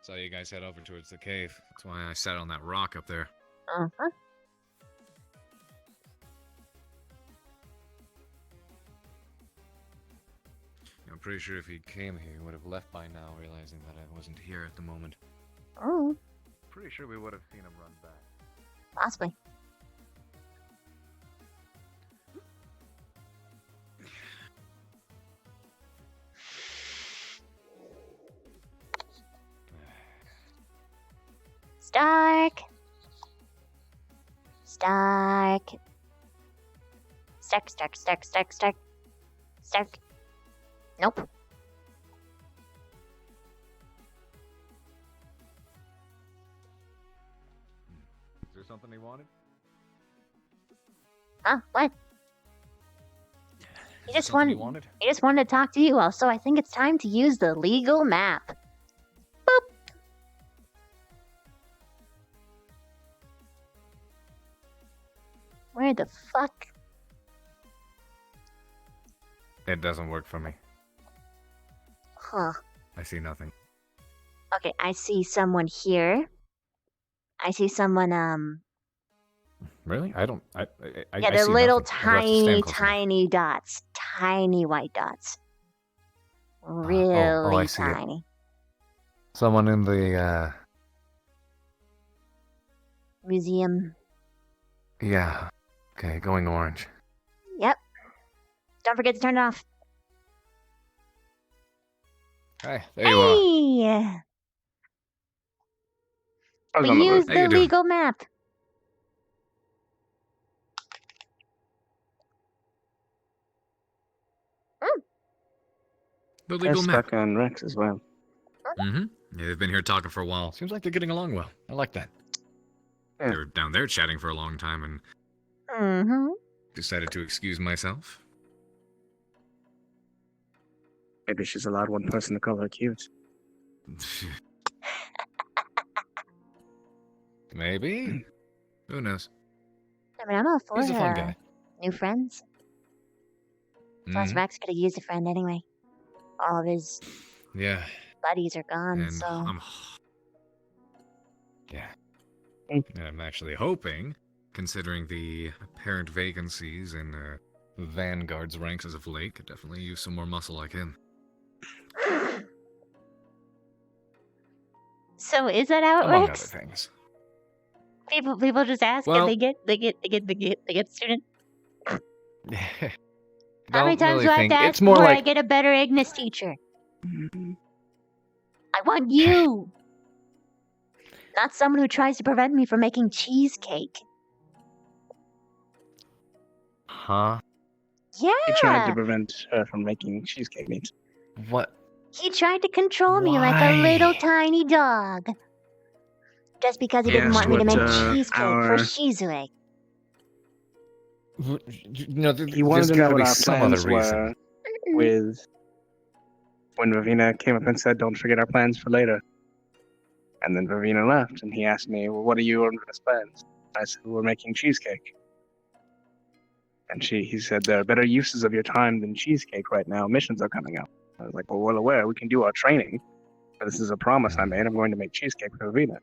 Saw you guys head over towards the cave. That's why I sat on that rock up there. Uh-huh. I'm pretty sure if he came here, he would have left by now, realizing that I wasn't here at the moment. Oh, Pretty sure we would have seen him run back. possibly. Stark. Stark. Stark, Stark, Stark, Stark, Stark. Stark. Nope. Is there something he wanted? Huh? What? Is there something he wanted? He just wanted to talk to you. Also, I think it's time to use the legal map. Boop. Where the fuck? It doesn't work for me. Huh. I see nothing. Okay, I see someone here. I see someone, Really? I don't. I yeah, I they're see little nothing. I'd have to stand close enough. tiny dots. Tiny white dots. Really I see it. tiny. Someone in the Museum. yeah. Okay, going orange. Yep. Don't forget to turn it off. Hey, there you are. Hey! I was We on the used roof. How you the doing? legal map. The legal Yes, map. Becca and Rex as well. Mm-hmm. Yeah, they've been here talking for a while. Seems like they're getting along well. I like that. Yeah. They were down there chatting for a long time and Mm-hmm. decided to excuse myself. Maybe she's allowed one person to call her cute. Maybe. Who knows? I mean, I'm all for He's a fun guy. new friends. Plus, Mhm. Rex could have used a friend anyway. All of his Yeah. buddies are gone, And so... yeah. And I'm actually hoping, considering the apparent vacancies in Vanguard's ranks as of late, could definitely use some more muscle like him. So is that how it Among works? other things. People just ask Well- and they get student. How Don't many times really do I have think to ask it's more before I like get a better Ignis teacher? I want you, not someone who tries to prevent me from making cheesecake. huh? He tried to Yeah, prevent her from making cheesecake meat. What? he tried to control me like a little tiny dog, just because he didn't Yes, want me to what, make cheesecake for our- Shizue. No, He wanted there's to know gotta what be our some other plans reason. were with when Ravina came up and said, "Don't forget our plans for later." And then Ravina left, and he asked me, "Well, what are your plans?" I said, "We're making cheesecake." And he said, "There are better uses of your time than cheesecake right now. Missions are coming up." I was like, "Well aware. We can do our training, but this is a promise I made. I'm going to make cheesecake for Ravina."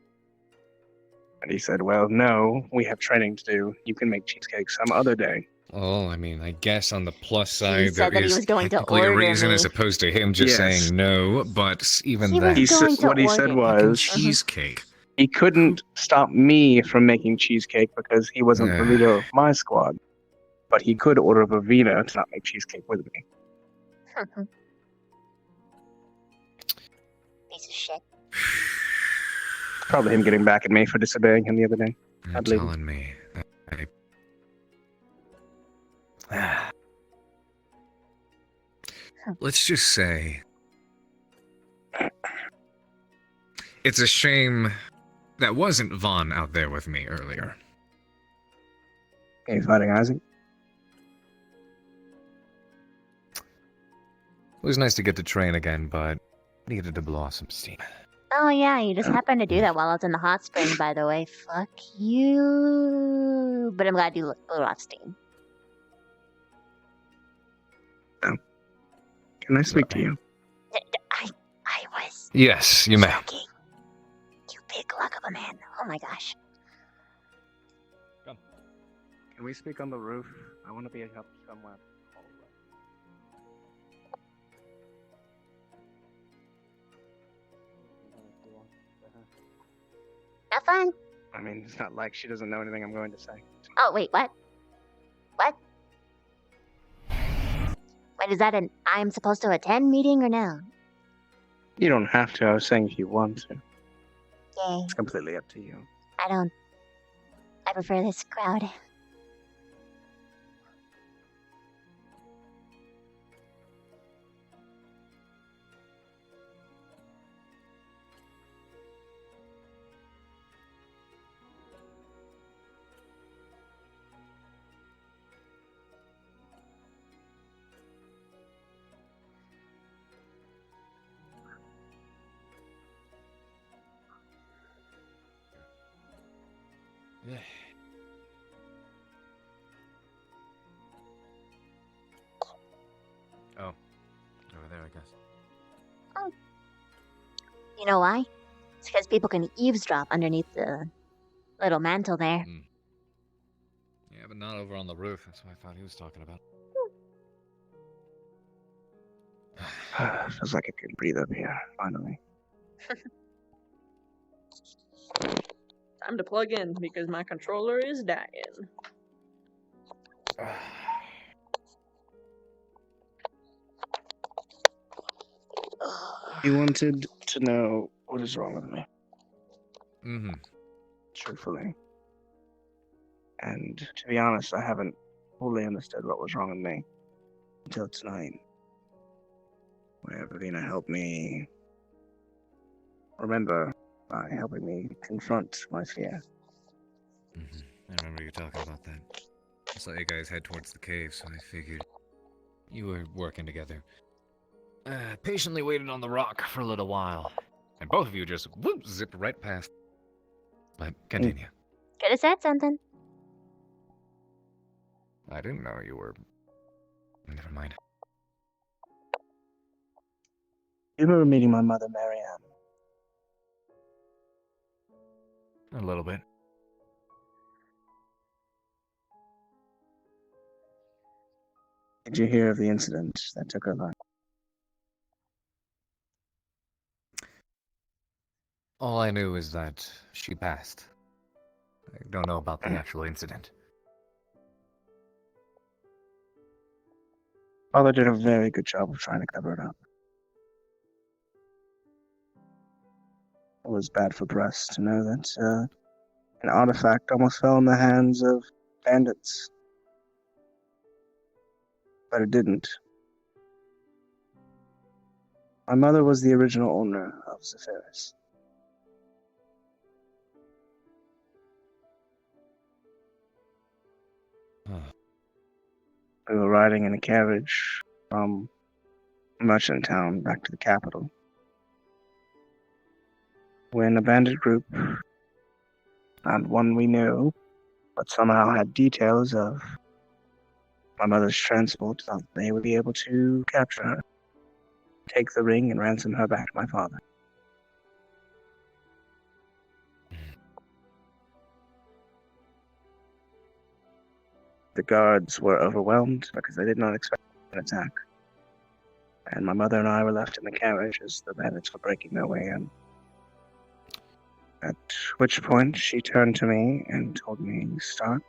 And he said, "Well, no, we have training to do. You can make cheesecake some other day." Well, I mean, I guess on the plus side, said there that he is was going to technically a order reason me. as opposed to him just Yes. saying no, but even He then. was going to What he said order. was, cheesecake. he couldn't stop me from making cheesecake because he wasn't the leader of my squad. But he could order Ravina to not make cheesecake with me. Piece of shit. Probably him getting back at me for disobeying him the other day. You're I believe him. telling me. Let's just say it's a shame that wasn't Vaughn out there with me earlier. Are you fighting Isaac? It was nice to get to train again, but needed to blow off some steam. Oh yeah, you just happened to do that while I was in the hot spring, by the way. Fuck you. But I'm glad you blew off steam. Can I speak to you? I was Yes, you may. joking. You big lug of a man. Oh my gosh. Can we speak on the roof? I want to be up somewhere. Have fun. I mean, it's not like she doesn't know anything I'm going to say. Oh wait, what? What? Wait, is that an I'm supposed to attend meeting or no? You don't have to. I was saying if you want to. Yay. It's completely up to you. I don't. I prefer this crowd. You know why? It's because people can eavesdrop underneath the little mantle there. Yeah, but not over on the roof. That's what I thought he was talking about. Feels like I could breathe up here, finally. Time to plug in because my controller is dying. You wanted to know what is wrong with me. Mm-hmm. Truthfully. And to be honest, I haven't fully understood what was wrong with me until tonight, where Evelina helped me remember by helping me confront my fear. I remember you talking about that. I saw you guys head towards the cave, so I figured you were working together. Patiently waited on the rock for a little while, and both of you just whoop, zipped right past. But continue. Could have said something. I didn't know you were... Never mind. You remember meeting my mother, Marianne? A little bit. Did you hear of the incident that took her life? All I knew is that she passed. I don't know about the actual incident. Father did a very good job of trying to cover it up. It was bad for press to know that an artifact almost fell in the hands of bandits. But it didn't. My mother was the original owner of Zephyris. We were riding in a carriage from Merchant Town back to the capital when a bandit group, not one we knew, but somehow had details of my mother's transport, thought they would be able to capture her, take the ring, and ransom her back to my father. The guards were overwhelmed because they did not expect an attack. And my mother and I were left in the carriage as the bandits were breaking their way in. At which point she turned to me and told me, Stark,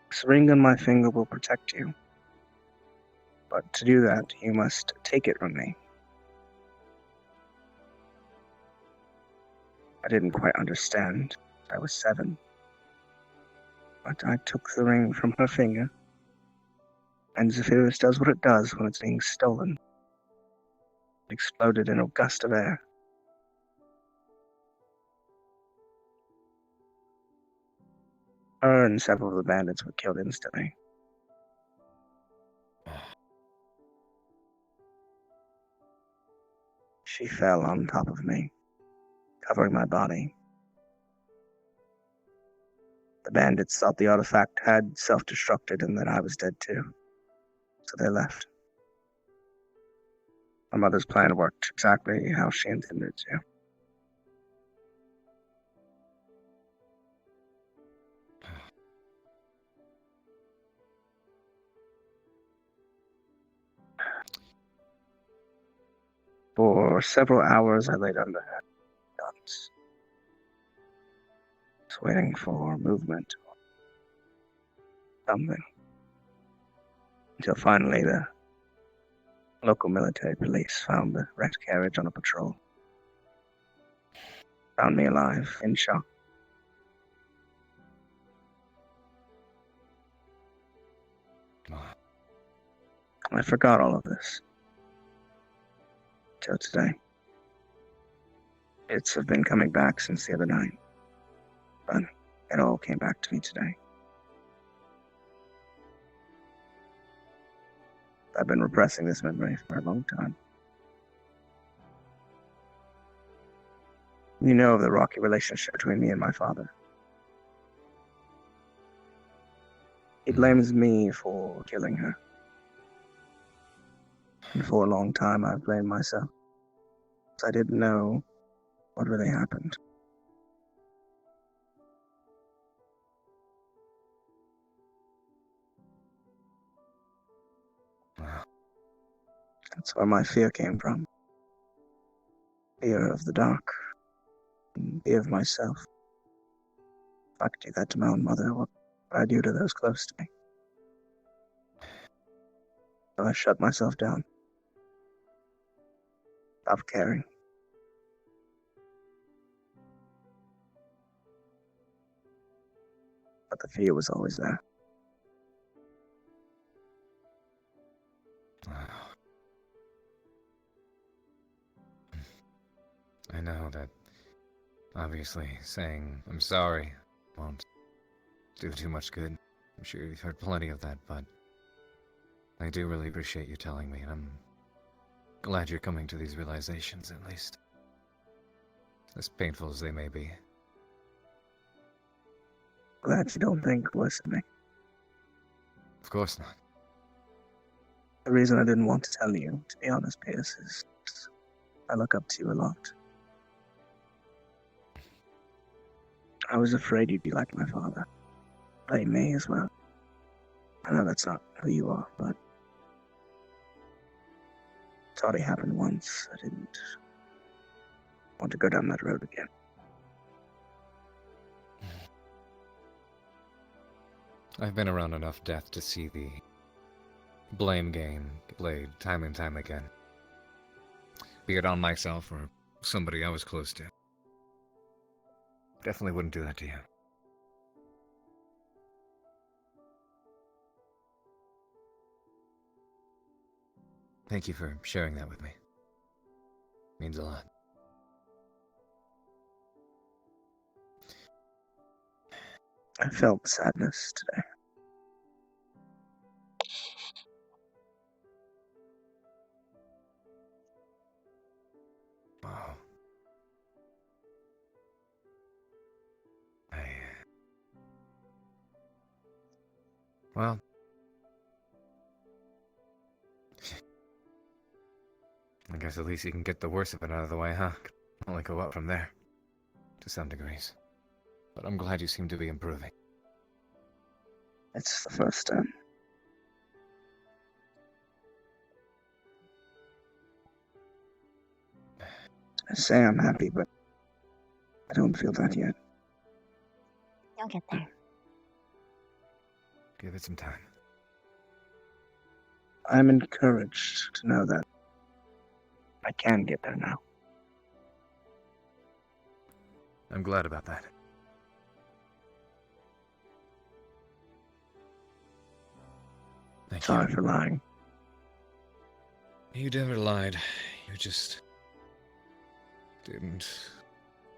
this ring on my finger will protect you. But to do that, you must take it from me. I didn't quite understand. I was 7. But I took the ring from her finger, and Zephyris does what it does when it's being stolen. It exploded in a gust of air. Her and several of the bandits were killed instantly. She fell on top of me, covering my body. The bandits thought the artifact had self-destructed and that I was dead too, so they left. My mother's plan worked exactly how she intended it to. For several hours, I laid under her guns, just waiting for movement or something, until finally the local military police found the wrecked carriage on a patrol. Found me alive, in shock. I forgot all of this. Till today. Bits have been coming back since the other night. But it all came back to me today. I've been repressing this memory for a long time. You know of the rocky relationship between me and my father. He blames me for killing her. And for a long time, I've blamed myself. I didn't know what really happened. That's where my fear came from. Fear of the dark. And fear of myself. If I could do that to my own mother, what would I do to those close to me? So I shut myself down. Stopped caring. But the fear was always there. I know that, obviously, saying I'm sorry won't do too much good. I'm sure you've heard plenty of that, but I do really appreciate you telling me, and I'm glad you're coming to these realizations, at least. As painful as they may be. Glad you don't think worse of me. Of course not. The reason I didn't want to tell you, to be honest, Pierce, is I look up to you a lot. I was afraid you'd be like my father. Blame me as well. I know that's not who you are, but it's already happened once. I didn't want to go down that road again. I've been around enough death to see the blame game played time and time again. Be it on myself or somebody I was close to. Definitely wouldn't do that to you. Thank you for sharing that with me. Means a lot. I felt sadness today. Wow. Well... I guess at least you can get the worst of it out of the way, huh? Only go up from there. To some degrees. But I'm glad you seem to be improving. It's the first step. I say I'm happy, but I don't feel that yet. You'll get there. Give it some time. I'm encouraged to know that I can get there now. I'm glad about that. Thank you. Sorry for lying. You never lied. You just... didn't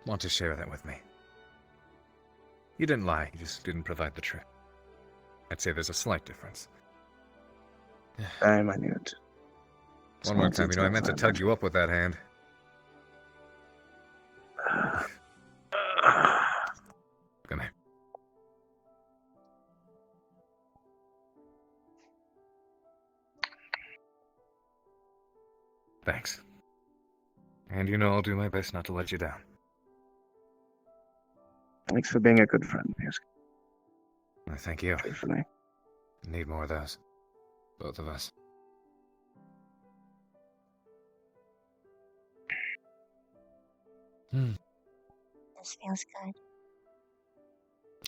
want to share that with me. You didn't lie, you just didn't provide the truth. I'd say there's a slight difference. I knew it. One more time, I meant to tug you up with that hand. Come here. Thanks. And I'll do my best not to let you down. Thanks for being a good friend, Pierce. Thank you. Good for me. Need more of those. Both of us. This feels good.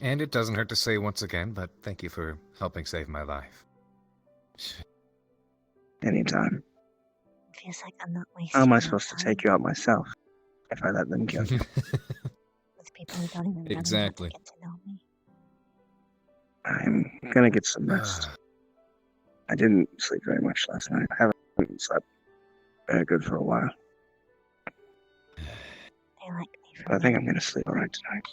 And it doesn't hurt to say once again, but thank you for helping save my life. Anytime. It feels like I'm not wasting How am I my supposed to time take you out myself if I let them kill you? with people who don't even Exactly. really get to know me. I'm gonna get some rest. I didn't sleep very much last night. I haven't slept very good for a while. They like me But I think I'm gonna sleep alright tonight.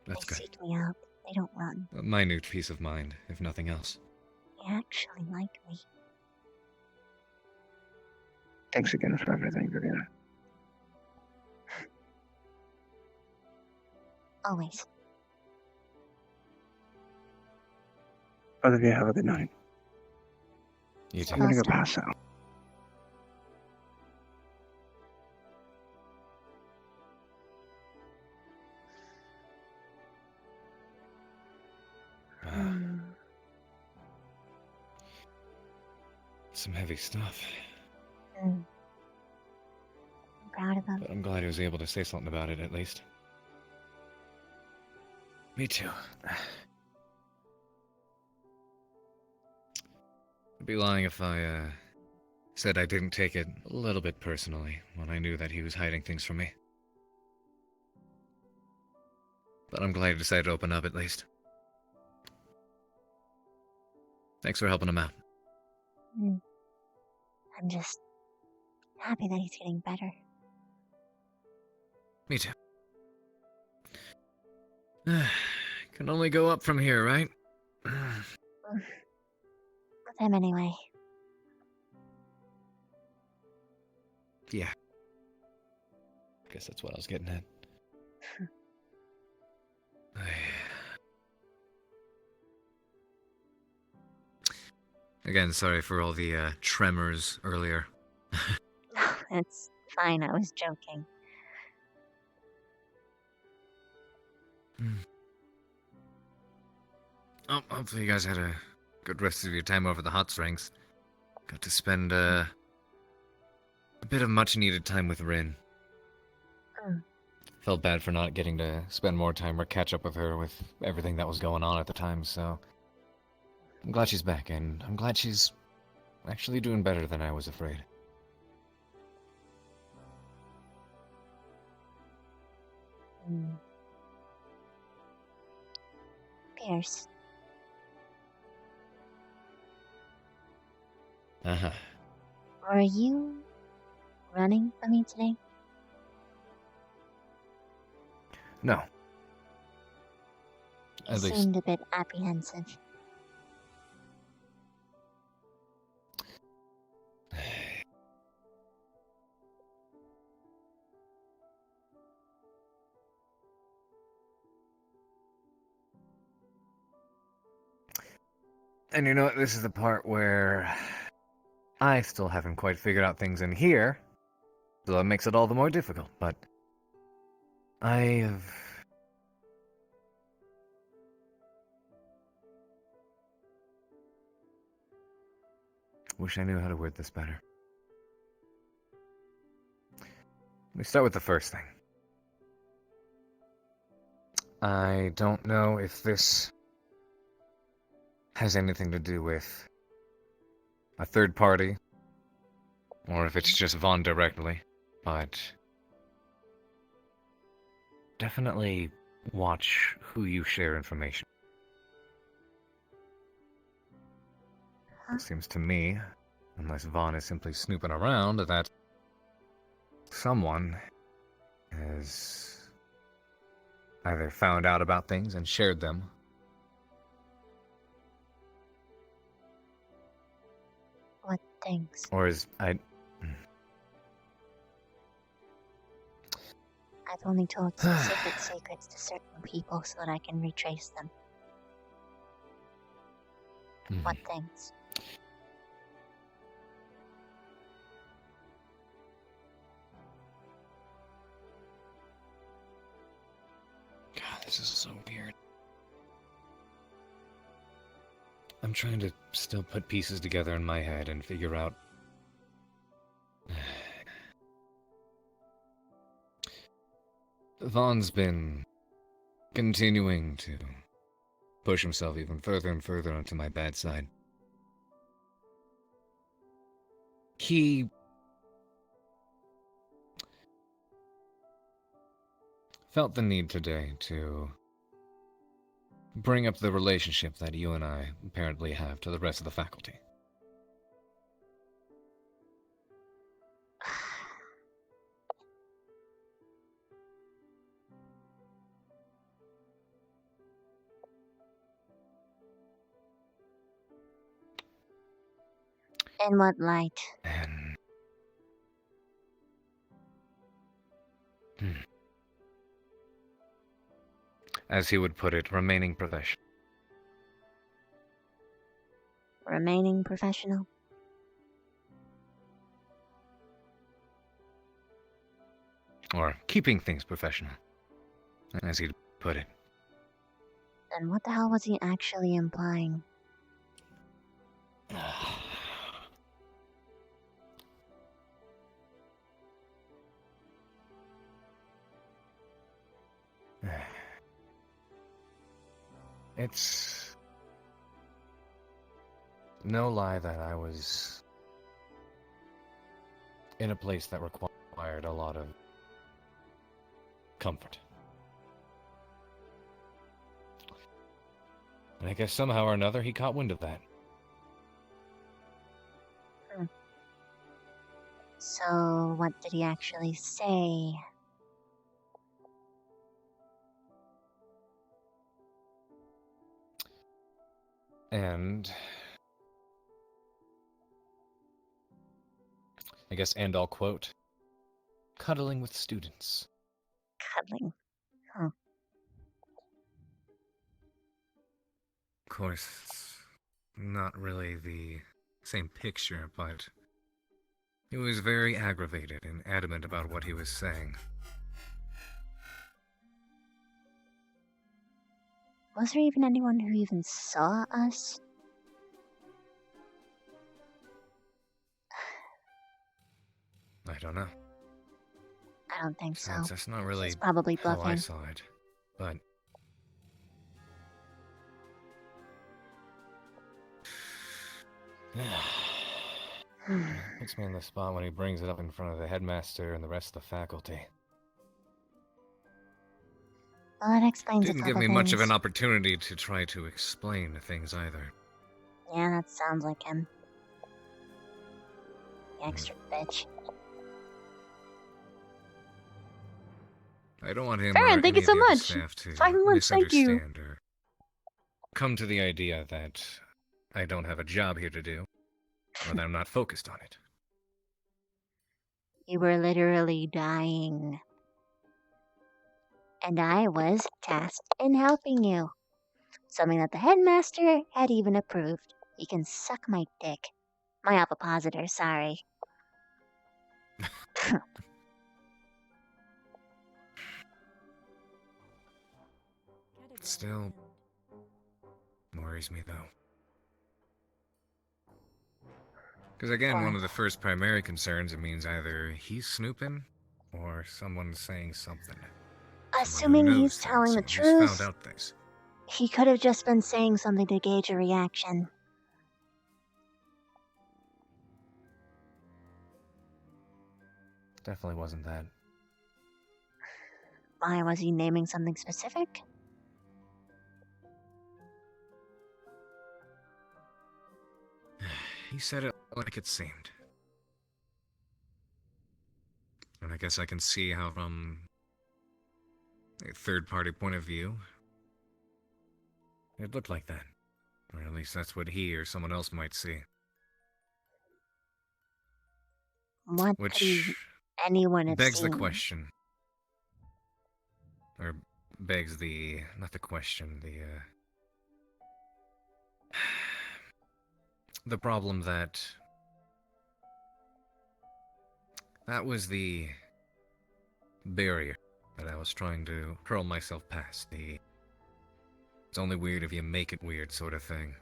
That's They good. seek me out. They don't run. A minute peace of mind, if nothing else. They actually like me. Thanks again for everything, Viviana. Always. Both of you have a good night. You too. I'm gonna go pass out. some heavy stuff. I'm proud of him. But I'm glad he was able to say something about it, at least. Me too. I'd be lying if I, said I didn't take it a little bit personally when I knew that he was hiding things from me. But I'm glad he decided to open up, at least. Thanks for helping him out. I'm just happy that he's getting better. Me too. Can only go up from here, right? With him anyway. Yeah. Guess that's what I was getting at. Again, sorry for all the tremors earlier. It's fine, I was joking. Oh, hopefully you guys had a good rest of your time over the hot springs. Got to spend a bit of much-needed time with Rin. Felt bad for not getting to spend more time or catch up with her with everything that was going on at the time, so I'm glad she's back, and I'm glad she's actually doing better than I was afraid. Pierce. Uh-huh. Were you running from me today? No. You At least. seemed a bit apprehensive. And you know what? This is the part where I still haven't quite figured out things in here, so that makes it all the more difficult, but I have... Wish I knew how to word this better. Let me start with the first thing. I don't know if this has anything to do with a third party, or if it's just Vaughn directly, but definitely watch who you share information. It seems to me, unless Vaughn is simply snooping around, that someone has either found out about things and shared them, What things? or is I've only told specific secrets to certain people so that I can retrace them. What things? God, this is so weird. I'm trying to still put pieces together in my head and figure out... Vaughn's been continuing to push himself even further and further onto my bad side. He felt the need today to bring up the relationship that you and I apparently have to the rest of the faculty. In what light? As he would put it, remaining professional. Remaining professional? Or keeping things professional, as he'd put it. Then what the hell was he actually implying? It's no lie that I was in a place that required a lot of comfort. And I guess somehow or another he caught wind of that. So, what did he actually say? And I guess, and I'll quote, cuddling with students. Cuddling. Huh. Of course, it's not really the same picture, but he was very aggravated and adamant about what he was saying. Was there even anyone who even saw us? I don't know. I don't think so. That's not really He's probably how I bluffing. saw it, but puts me in the spot when he brings it up in front of the headmaster and the rest of the faculty. Well, that explains Didn't a give couple me things. much of an opportunity to try to explain things either. Yeah, that sounds like him. The extra bitch. I don't want him Farron, or thank any you so of the other much. staff to 5 months, thank you. misunderstand or come to the idea that I don't have a job here to do, or that I'm not focused on it. You were literally dying. And I was tasked in helping you. Something that the headmaster had even approved. You can suck my dick. My ovipositor, sorry. Still worries me, though. Because again, one of the first primary concerns, it means either he's snooping, or someone's saying something. Assuming knows he's things, telling the someone who's truth, found out things. he could have just been saying something to gauge a reaction. Definitely wasn't that. Why was he naming something specific? He said it like it seemed. And I guess I can see how from a third-party point of view, it looked like that. Or at least that's what he or someone else might see. What Which anyone have begs seen? the question. Or begs the... not the question, the problem that... that was the barrier that I was trying to hurl myself past. It's only weird if you make it weird sort of thing.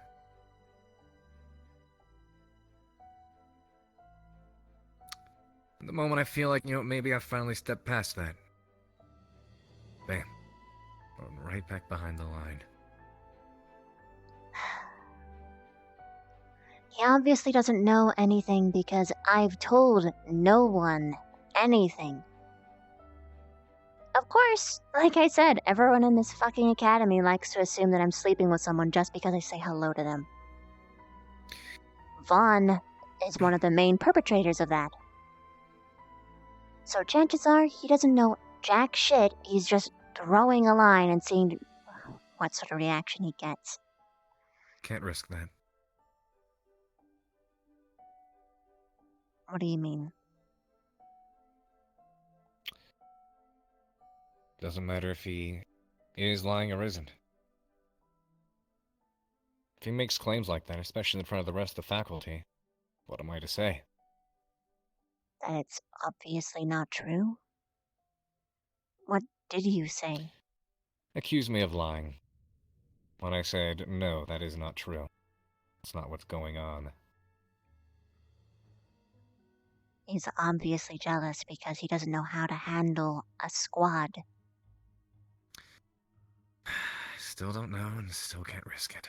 The moment I feel like, maybe I finally stepped past that. Bam. Going right back behind the line. He obviously doesn't know anything because I've told no one anything. Of course, like I said, everyone in this fucking academy likes to assume that I'm sleeping with someone just because I say hello to them. Vaughn is one of the main perpetrators of that. So chances are he doesn't know jack shit, he's just throwing a line and seeing what sort of reaction he gets. Can't risk that. What do you mean? Doesn't matter if he is lying or isn't. If he makes claims like that, especially in front of the rest of the faculty, what am I to say? That it's obviously not true? What did you say? Accuse me of lying. When I said, no, that is not true. That's not what's going on. He's obviously jealous because he doesn't know how to handle a squad. still don't know and still can't risk it.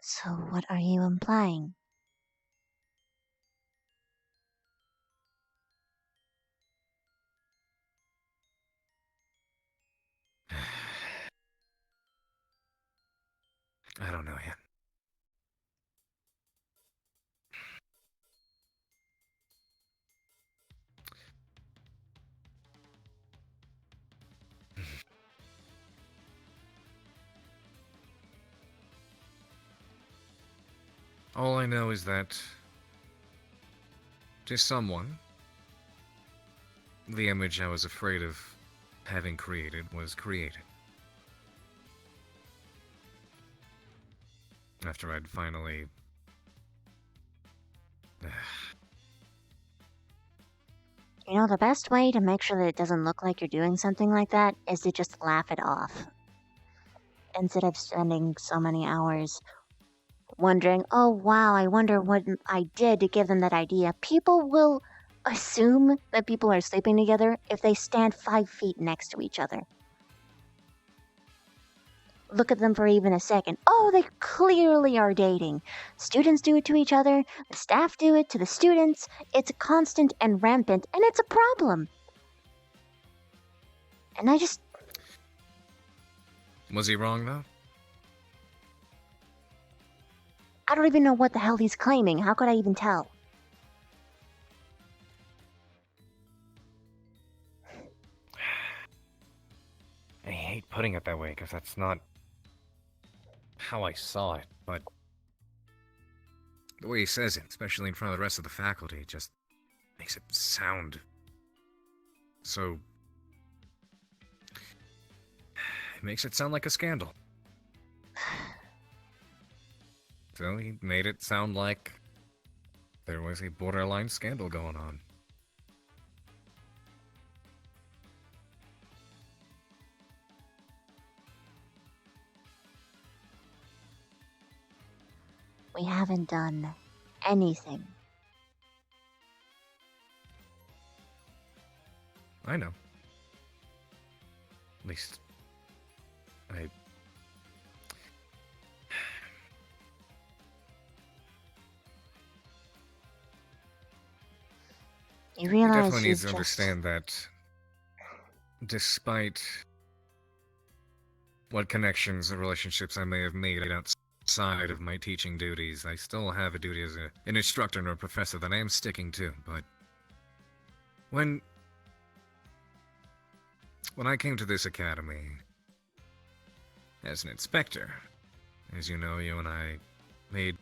So what are you implying? I don't know yet. All I know is that, to someone, the image I was afraid of having created was created. After I'd finally... You know, the best way to make sure that it doesn't look like you're doing something like that is to just laugh it off. Instead of spending so many hours wondering, oh wow, I wonder what I did to give them that idea. People will assume that people are sleeping together if they stand 5 feet next to each other. Look at them for even a second. Oh, they clearly are dating. Students do it to each other. The staff do it to the students. It's constant and rampant, and it's a problem. And I just... Was he wrong, though? I don't even know what the hell he's claiming. How could I even tell? I hate putting it that way, because that's not how I saw it, but the way he says it, especially in front of the rest of the faculty, just makes it sound so... It makes it sound like a scandal. So he made it sound like there was a borderline scandal going on. We haven't done anything. I know. At least... I... You realize definitely he's needs to just... understand that despite what connections or relationships I may have made outside of my teaching duties, I still have a duty as an instructor and a professor that I am sticking to, but when I came to this academy as an inspector, as you know, you and I made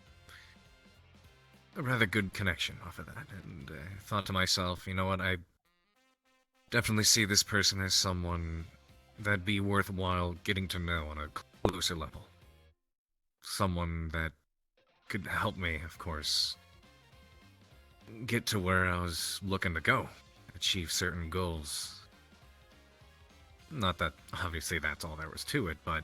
a rather good connection off of that, and I thought to myself, you know what, I definitely see this person as someone that'd be worthwhile getting to know on a closer level. Someone that could help me, of course, get to where I was looking to go, achieve certain goals. Not that, obviously, that's all there was to it, but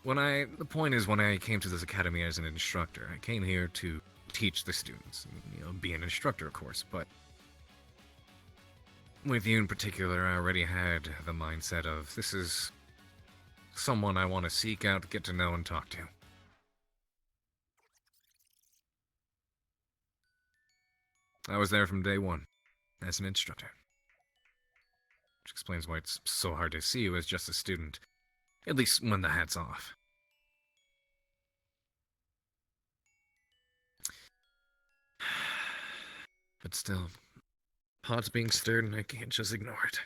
the point is, when I came to this academy as an instructor, I came here to teach the students, and, be an instructor, of course, but with you in particular, I already had the mindset of, this is someone I want to seek out, get to know, and talk to. I was there from day one, as an instructor. Which explains why it's so hard to see you as just a student, at least when the hat's off. But still, pot's being stirred and I can't just ignore it.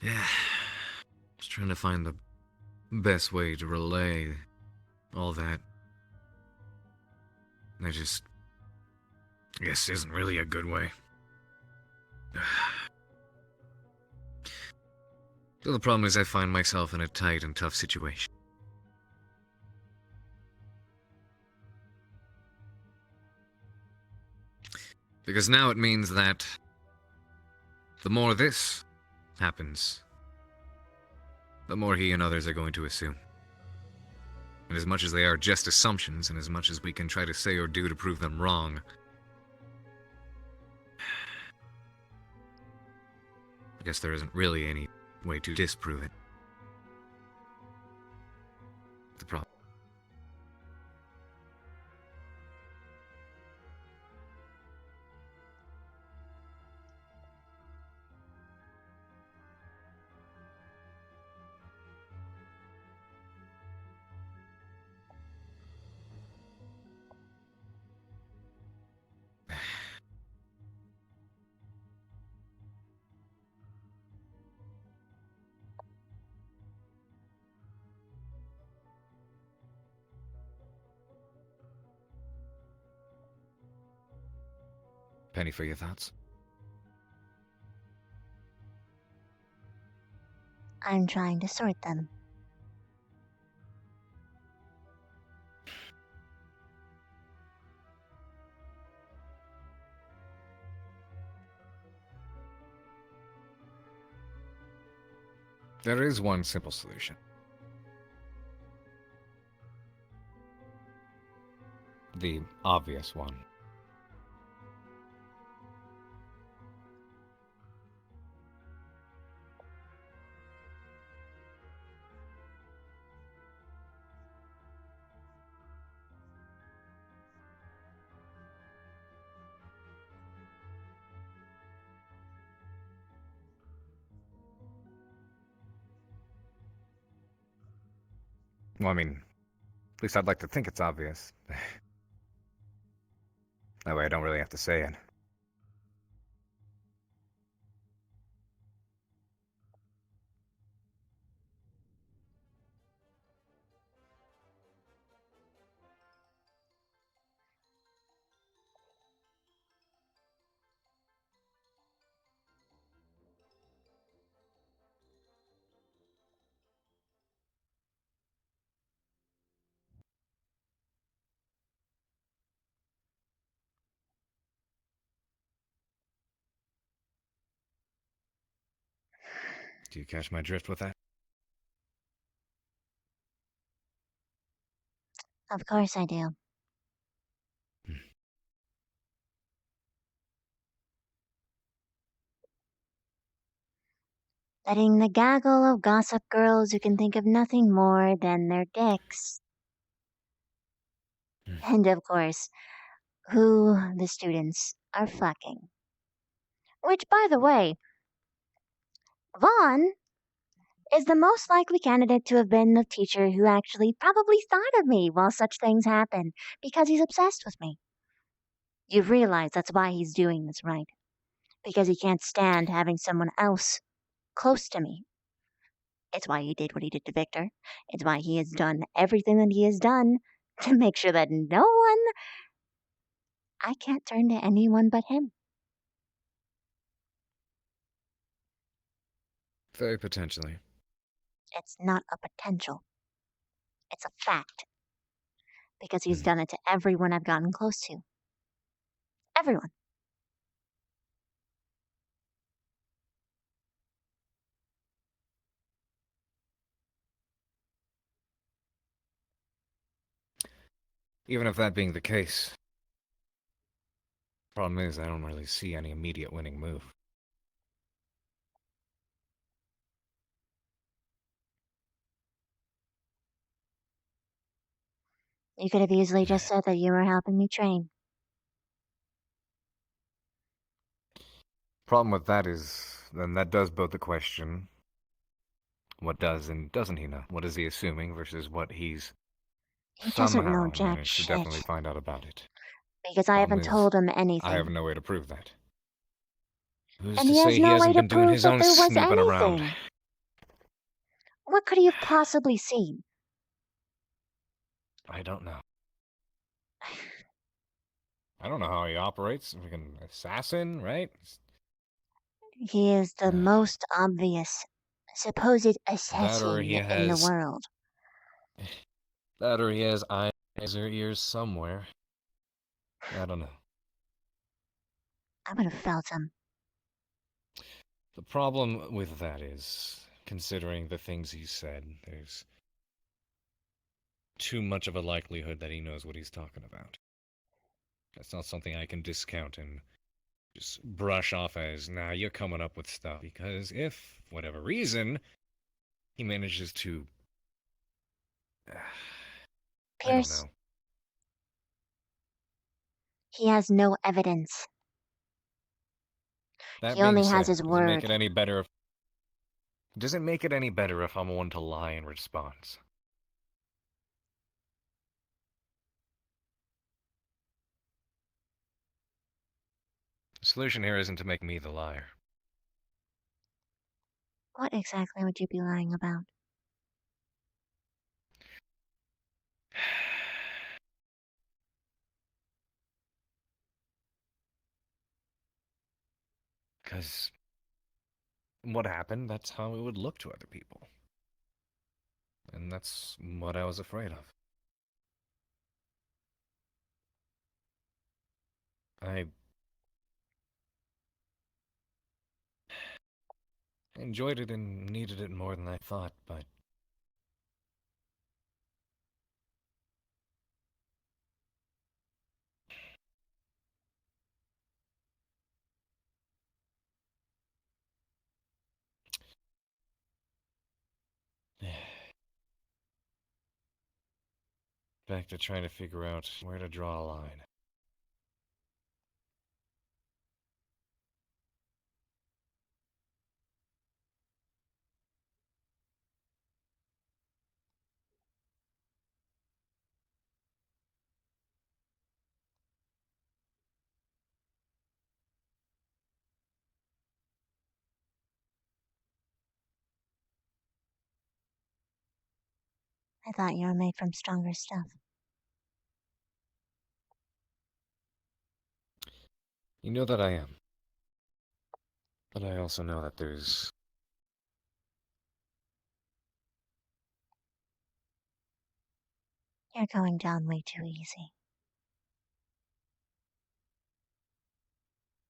Yeah, just trying to find the best way to relay all that. I guess isn't really a good way. So the problem is I find myself in a tight and tough situation. Because now it means that the more this happens, the more he and others are going to assume. And as much as they are just assumptions, and as much as we can try to say or do to prove them wrong, I guess there isn't really any way to disprove it. The problem. Penny, for your thoughts? I'm trying to sort them. There is one simple solution. The obvious one. Well, I mean, at least I'd like to think it's obvious. That way I don't really have to say it. Do you catch my drift with that? Of course I do. Letting the gaggle of gossip girls who can think of nothing more than their dicks. And of course, who the students are fucking. Which, by the way, Vaughn is the most likely candidate to have been the teacher who actually probably thought of me while such things happen, because he's obsessed with me. You've realized that's why he's doing this, right? Because he can't stand having someone else close to me. It's why he did what he did to Victor. It's why he has done everything that he has done to make sure that I can't turn to anyone but him. Very potentially. It's not a potential. It's a fact. Because he's done it to everyone I've gotten close to. Everyone. Even if that being the case, problem is I don't really see any immediate winning move. You could have easily just said that you were helping me train. Problem with that is, then that does both the question, what does and doesn't he know? What is he assuming versus what he's He doesn't know somehow jack managed to shit. definitely find out about it. Because I haven't told him I anything. have no way to prove that. Who's And to he has say he no way hasn't to been doing prove his that own there was snooping around? anything. What could he have possibly seen? I don't know. I don't know how he operates. Freaking assassin, right? He is the most obvious supposed That or assassin he in the has... world. That or he has eyes or ears somewhere. I don't know. I would have felt him. The problem with that is, considering the things he said, there's too much of a likelihood that he knows what he's talking about. That's not something I can discount and just brush off as, nah, you're coming up with stuff. Because if, for whatever reason, he manages to... I don't Pierce, know. he has no evidence. That He only being has said, his does it make word. it any better if... Does it make it any better if I'm one to lie in response? The solution here isn't to make me the liar. What exactly would you be lying about? Because what happened, that's how it would look to other people. And that's what I was afraid of. I enjoyed it and needed it more than I thought, but... Back to trying to figure out where to draw a line. I thought you were made from stronger stuff. You know that I am. But I also know that there's... You're going down way too easy.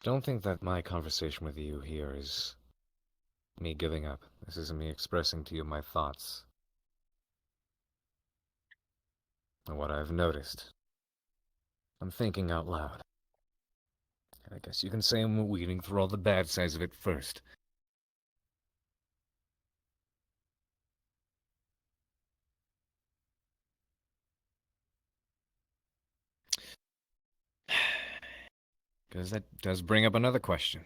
Don't think that my conversation with you here is me giving up. This isn't me expressing to you my thoughts. And what I've noticed. I'm thinking out loud. And I guess you can say I'm weeding through all the bad sides of it first. Because that does bring up another question.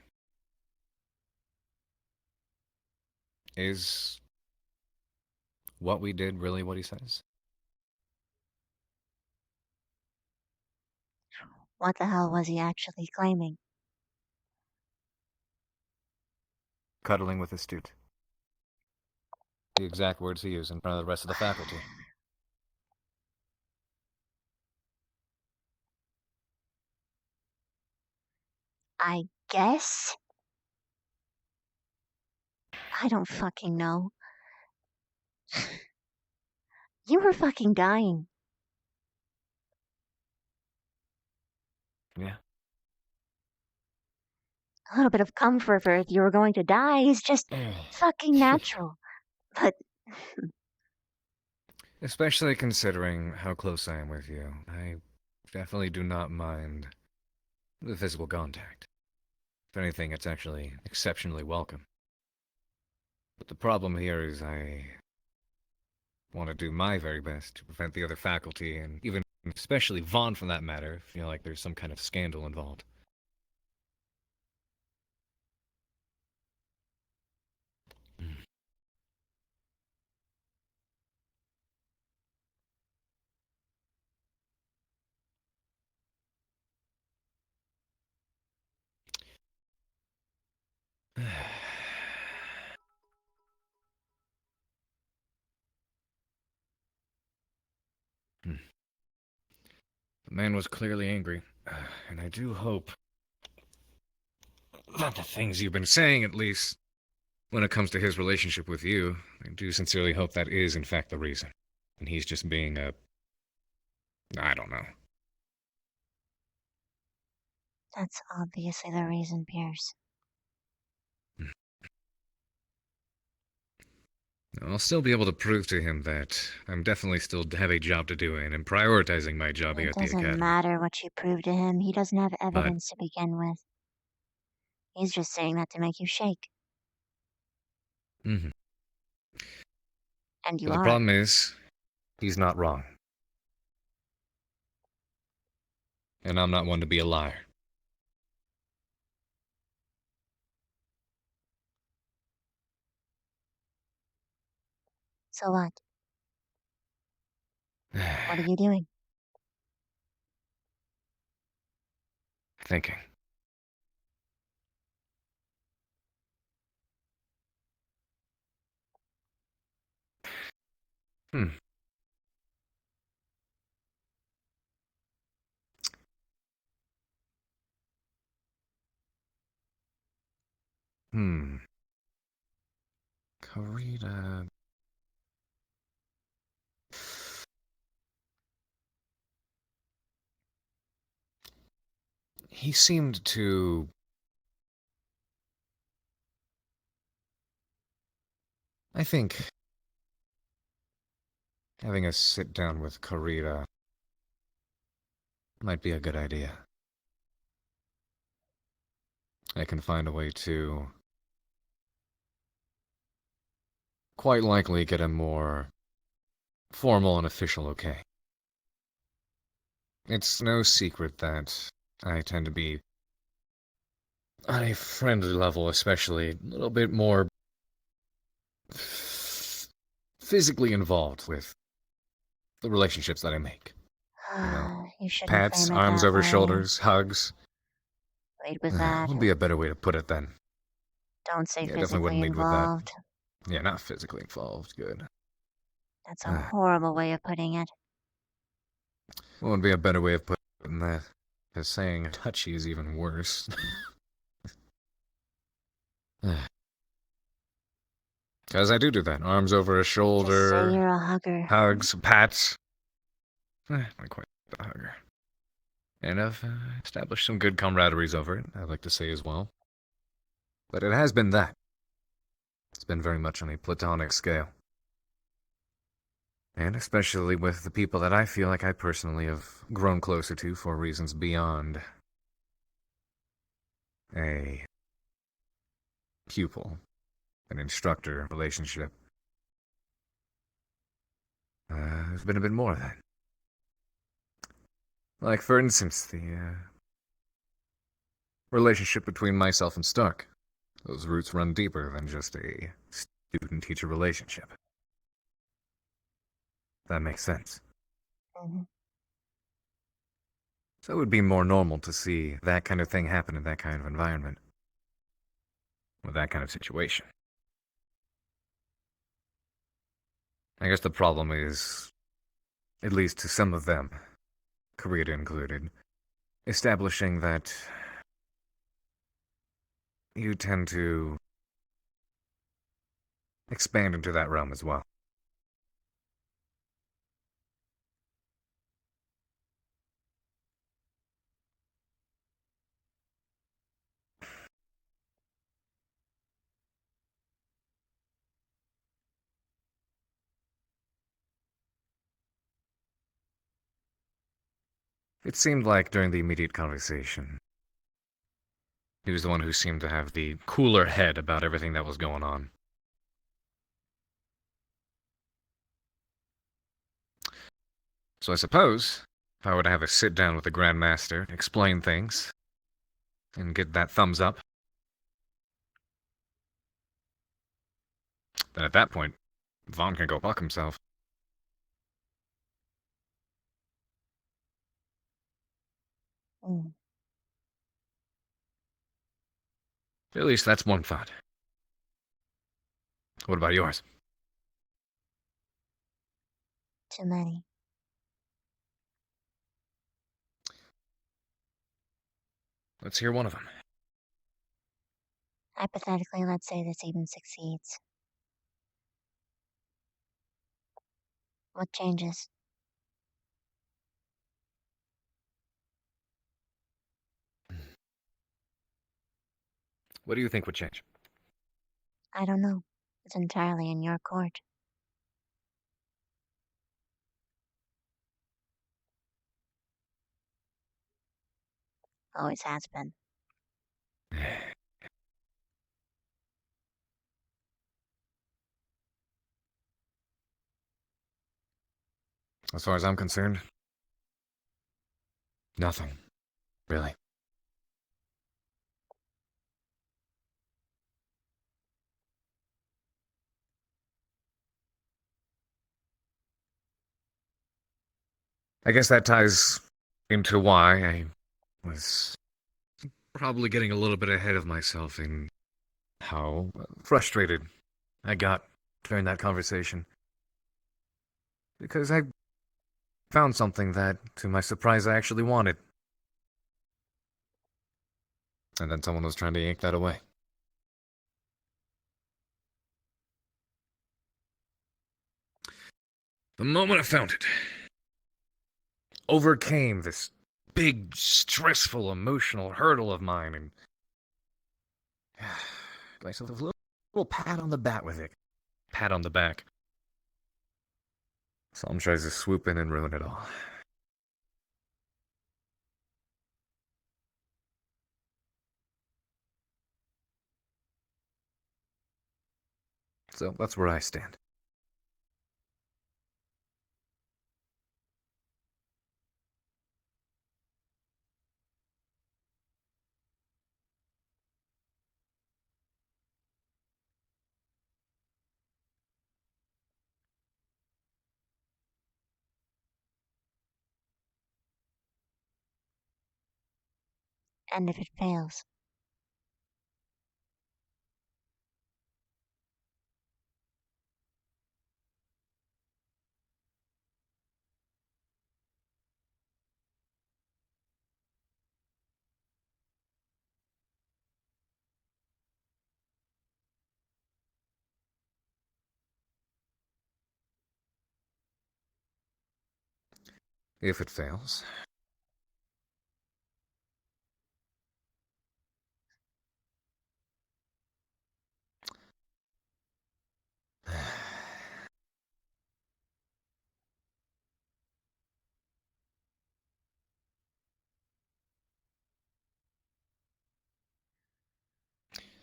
Is what we did really what he says? What the hell was he actually claiming? Cuddling with a student. The exact words he used in front of the rest of the faculty. I guess? I don't fucking know. You were fucking dying. Yeah. A little bit of comfort for if you were going to die is just fucking natural. But Especially considering how close I am with you. I definitely do not mind the physical contact. If anything, it's actually exceptionally welcome. But the problem here is I want to do my very best to prevent the other faculty, and even especially Vaughn for that matter, feel like there's some kind of scandal involved. The man was clearly angry, and I do hope that the things you've been saying, at least, when it comes to his relationship with you, I do sincerely hope that is, in fact, the reason. And he's just being I don't know. that's obviously the reason, Pierce. I'll still be able to prove to him that I'm definitely still have a job to do and am prioritizing my job here It at the doesn't academy. matter what you prove to him. He doesn't have But evidence to begin with. He's just saying that to make you shake. mhm. And you But the are. problem is, he's not wrong. And I'm not one to be a liar. So what? What are you doing? Thinking. Hmm. Hmm. Karita. He seemed to. I think having a sit down with Karita might be a good idea. I can find a way to quite likely get a more formal and official okay. It's no secret that I tend to be, on a friendly level especially, a little bit more physically involved with the relationships that I make. You know, You shouldn't pats, frame it arms that over way. shoulders, hugs. Lead with that. Would be a better way to put it then. Don't say Yeah, definitely physically wouldn't lead with that. involved. Yeah, not physically involved. Good. That's a horrible way of putting it. What would be a better way of putting that? Because saying touchy is even worse. Because I do that. Arms over a shoulder. Just say you're a hugger. Hugs, pats. Not quite a hugger. And I've established some good camaraderies over it, I'd like to say as well. But it has been that. It's been very much on a platonic scale. And especially with the people that I feel like I personally have grown closer to for reasons beyond a pupil, an instructor relationship. There's been a bit more of that. Like, for instance, the relationship between myself and Stark. Those roots run deeper than just a student-teacher relationship. That makes sense. Mhm. So it would be more normal to see that kind of thing happen in that kind of environment. With that kind of situation. I guess the problem is, at least to some of them, Karita included, establishing that you tend to expand into that realm as well. It seemed like during the immediate conversation, he was the one who seemed to have the cooler head about everything that was going on. So I suppose, if I were to have a sit down with the Grand Master, explain things, and get that thumbs up, then at that point, Vaughn can go fuck himself. Mm. At least that's one thought. What about yours? Too many. Let's hear one of them. Hypothetically, let's say this even succeeds. What changes? What do you think would change? I don't know. It's entirely in your court. Always has been. As far as I'm concerned, nothing. Really. I guess that ties into why I was probably getting a little bit ahead of myself in how frustrated I got during that conversation. Because I found something that, to my surprise, I actually wanted. And then someone was trying to yank that away. The moment I found it, overcame this big, stressful, emotional hurdle of mine, and gave myself a little pat on the back with it. Pat on the back. Someone tries to swoop in and ruin it all. So that's where I stand. And if it fails? If it fails,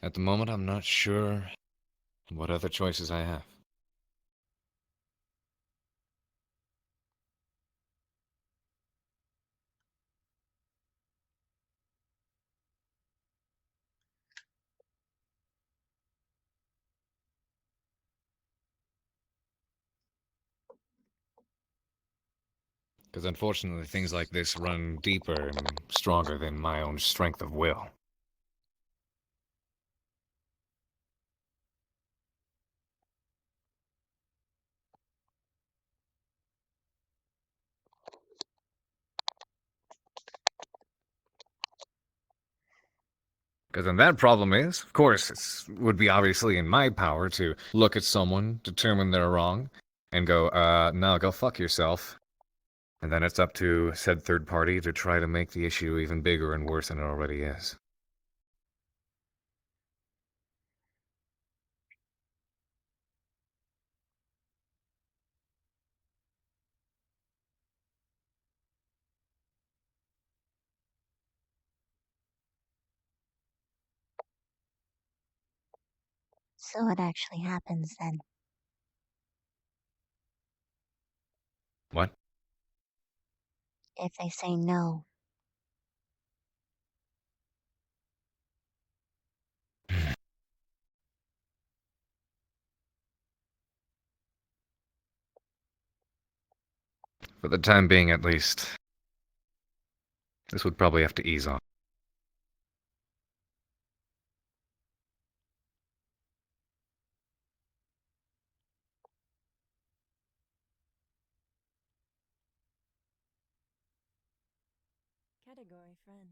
at the moment I'm not sure what other choices I have. Because unfortunately, things like this run deeper and stronger than my own strength of will. Because then that problem is, of course, it would be obviously in my power to look at someone, determine they're wrong, and go, no, go fuck yourself. And then it's up to said third party to try to make the issue even bigger and worse than it already is. So what actually happens then? What? If they say no? For the time being, at least, this would probably have to ease off. Category friend.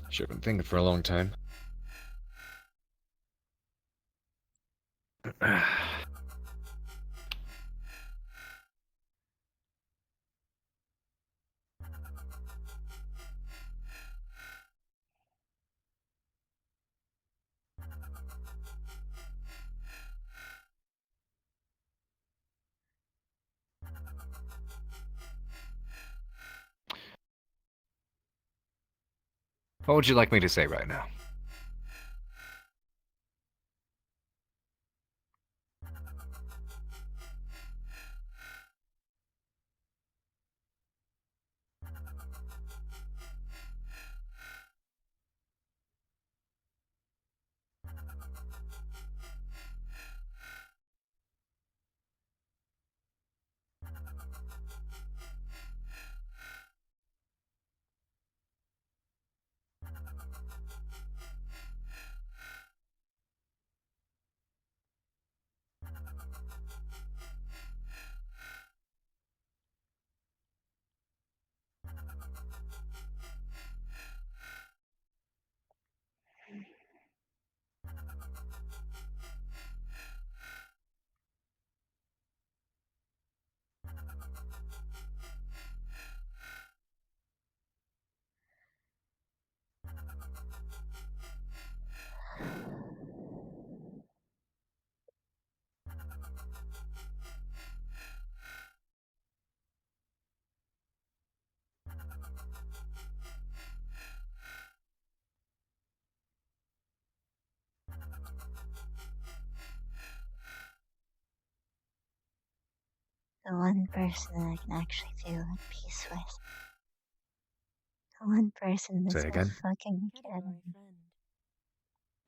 Sure been thinking for a long time. What would you like me to say right now? The one person that I can actually feel at peace with. The one person in this Say whole again? fucking academy.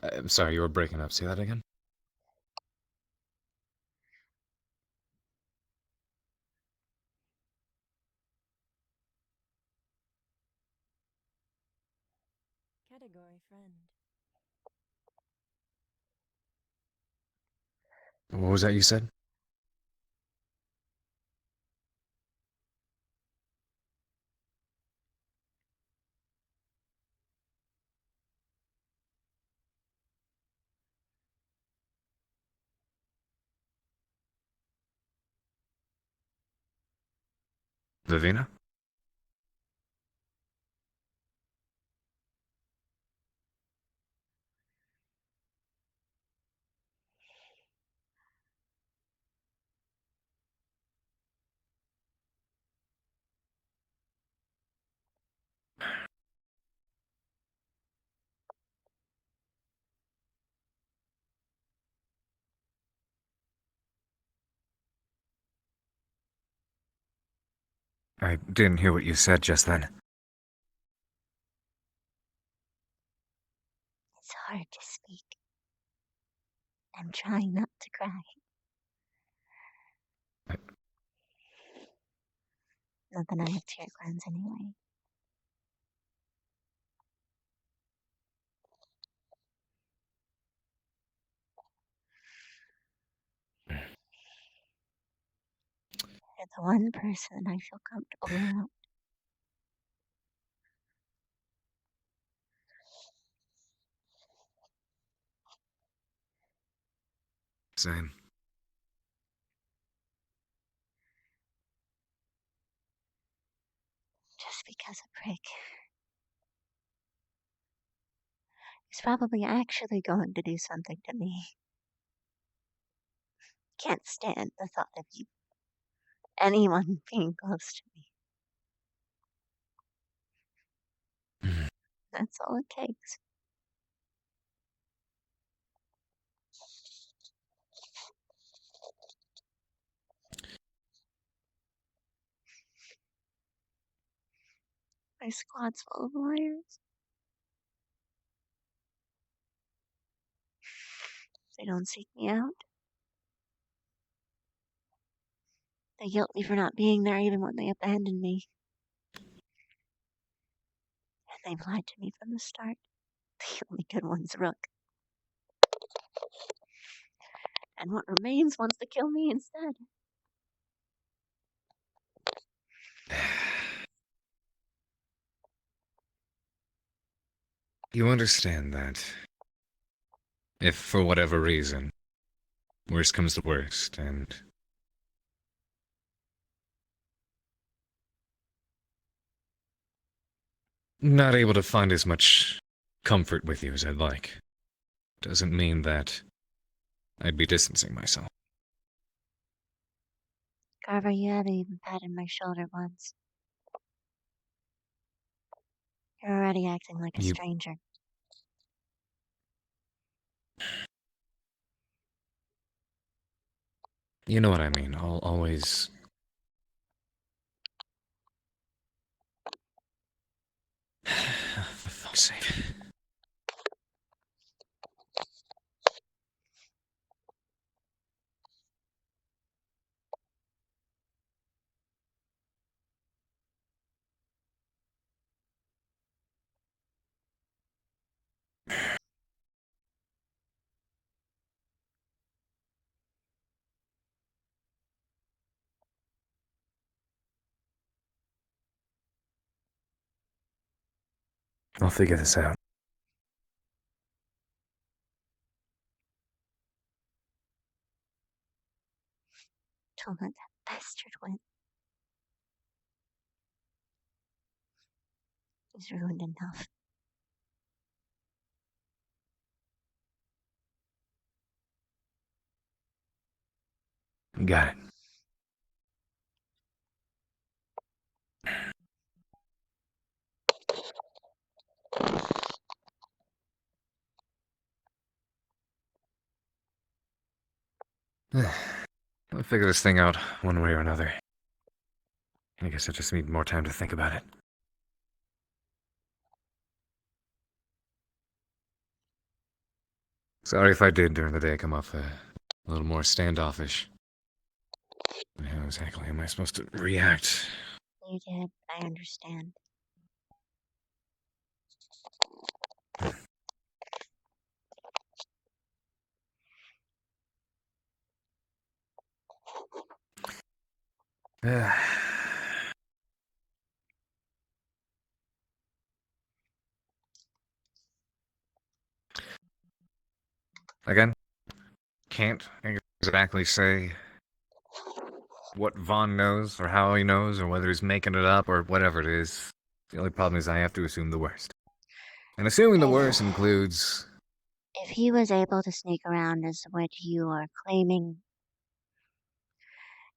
I'm sorry, you were breaking up. Say that again? Category friend. What was that you said? Vivina? I didn't hear what you said just then. It's hard to speak. I'm trying not to cry. Not that I have tear glands anyway. You're the one person that I feel comfortable around. Same. Just because a prick is probably actually going to do something to me. Can't stand the thought of you, anyone being close to me. That's all it takes. My squad's full of liars. They don't seek me out. They guilt me for not being there even when they abandoned me. And they've lied to me from the start. The only good one's Rook. And what remains wants to kill me instead. You understand that if, for whatever reason, worst comes to worst, and not able to find as much comfort with you as I'd like, doesn't mean that I'd be distancing myself. Carver, you haven't even patted my shoulder once. You're already acting like a stranger. You know what I mean. I'll always... For fuck's sake. I'll figure this out. Don't let that bastard win. He's ruined enough. Got it. I'll figure this thing out one way or another. I guess I just need more time to think about it. Sorry if I did during the day come off a little more standoffish. How exactly am I supposed to react? You did. I understand. Again, can't exactly say what Vaughn knows, or how he knows, or whether he's making it up, or whatever it is. The only problem is I have to assume the worst. And assuming the worst includes... If he was able to sneak around as what you are claiming,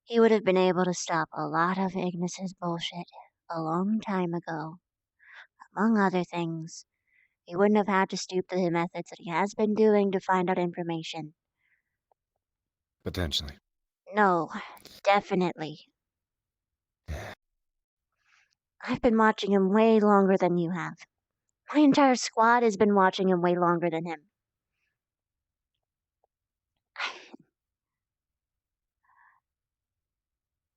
he would have been able to stop a lot of Ignis's bullshit a long time ago. Among other things, he wouldn't have had to stoop to the methods that he has been doing to find out information. Potentially. No, definitely. I've been watching him way longer than you have. My entire squad has been watching him way longer than him.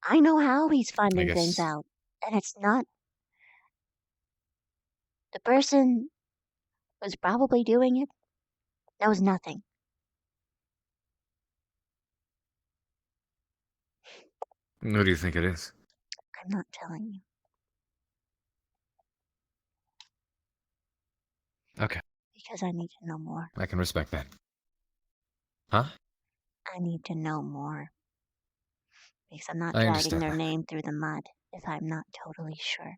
I know how he's finding things out, and it's not... The person who's probably doing it knows nothing. Who do you think it is? I'm not telling you. Okay. Because I need to know more. I can respect that. Huh? I need to know more. Because I'm not I dragging understand their that. name through the mud if I'm not totally sure.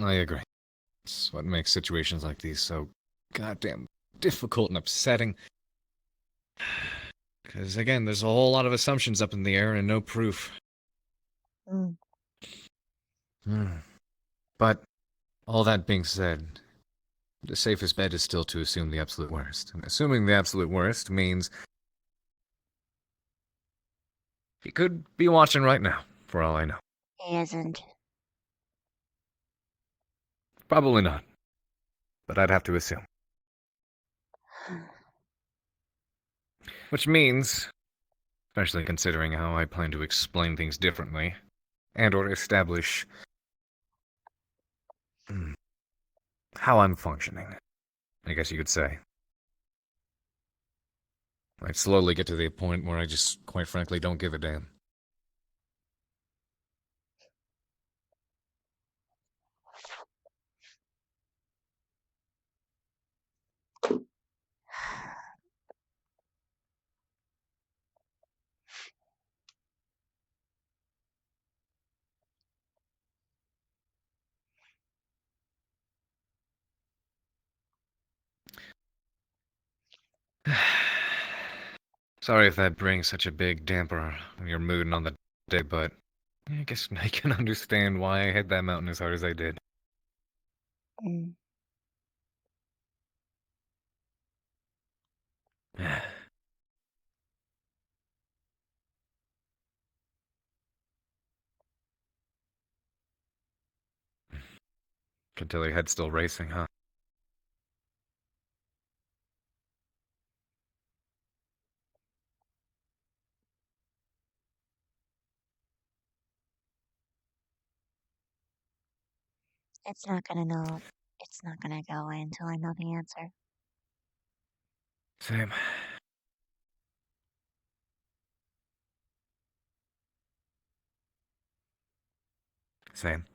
I agree. It's what makes situations like these so goddamn difficult and upsetting. Because, again, there's a whole lot of assumptions up in the air and no proof. Mm. But All that being said, the safest bet is still to assume the absolute worst. And assuming the absolute worst means he could be watching right now, for all I know. He isn't. Probably not. But I'd have to assume. Which means, especially considering how I plan to explain things differently, and or establish how I'm functioning, I guess you could say. I'd slowly get to the point where I just, quite frankly, don't give a damn. Sorry if that brings such a big damper on your mood and on the day, but I guess I can understand why I hit that mountain as hard as I did. Mm. Can tell your head's still racing, huh? It's not gonna know. It's not gonna go away until I know the answer. Same. Same.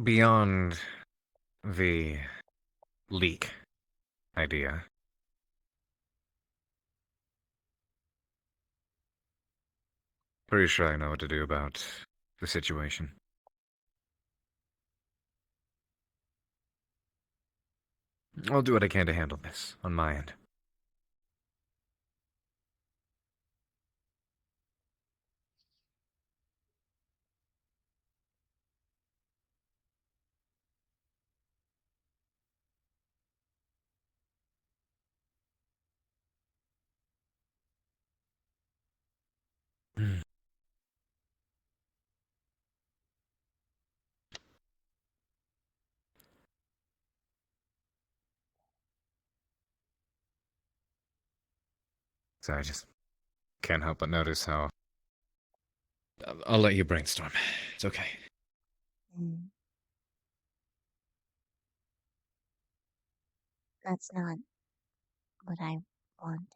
Beyond the leak idea, pretty sure I know what to do about the situation. I'll do what I can to handle this on my end. So I just can't help but notice how... I'll let you brainstorm. It's okay. Mm. That's not what I want.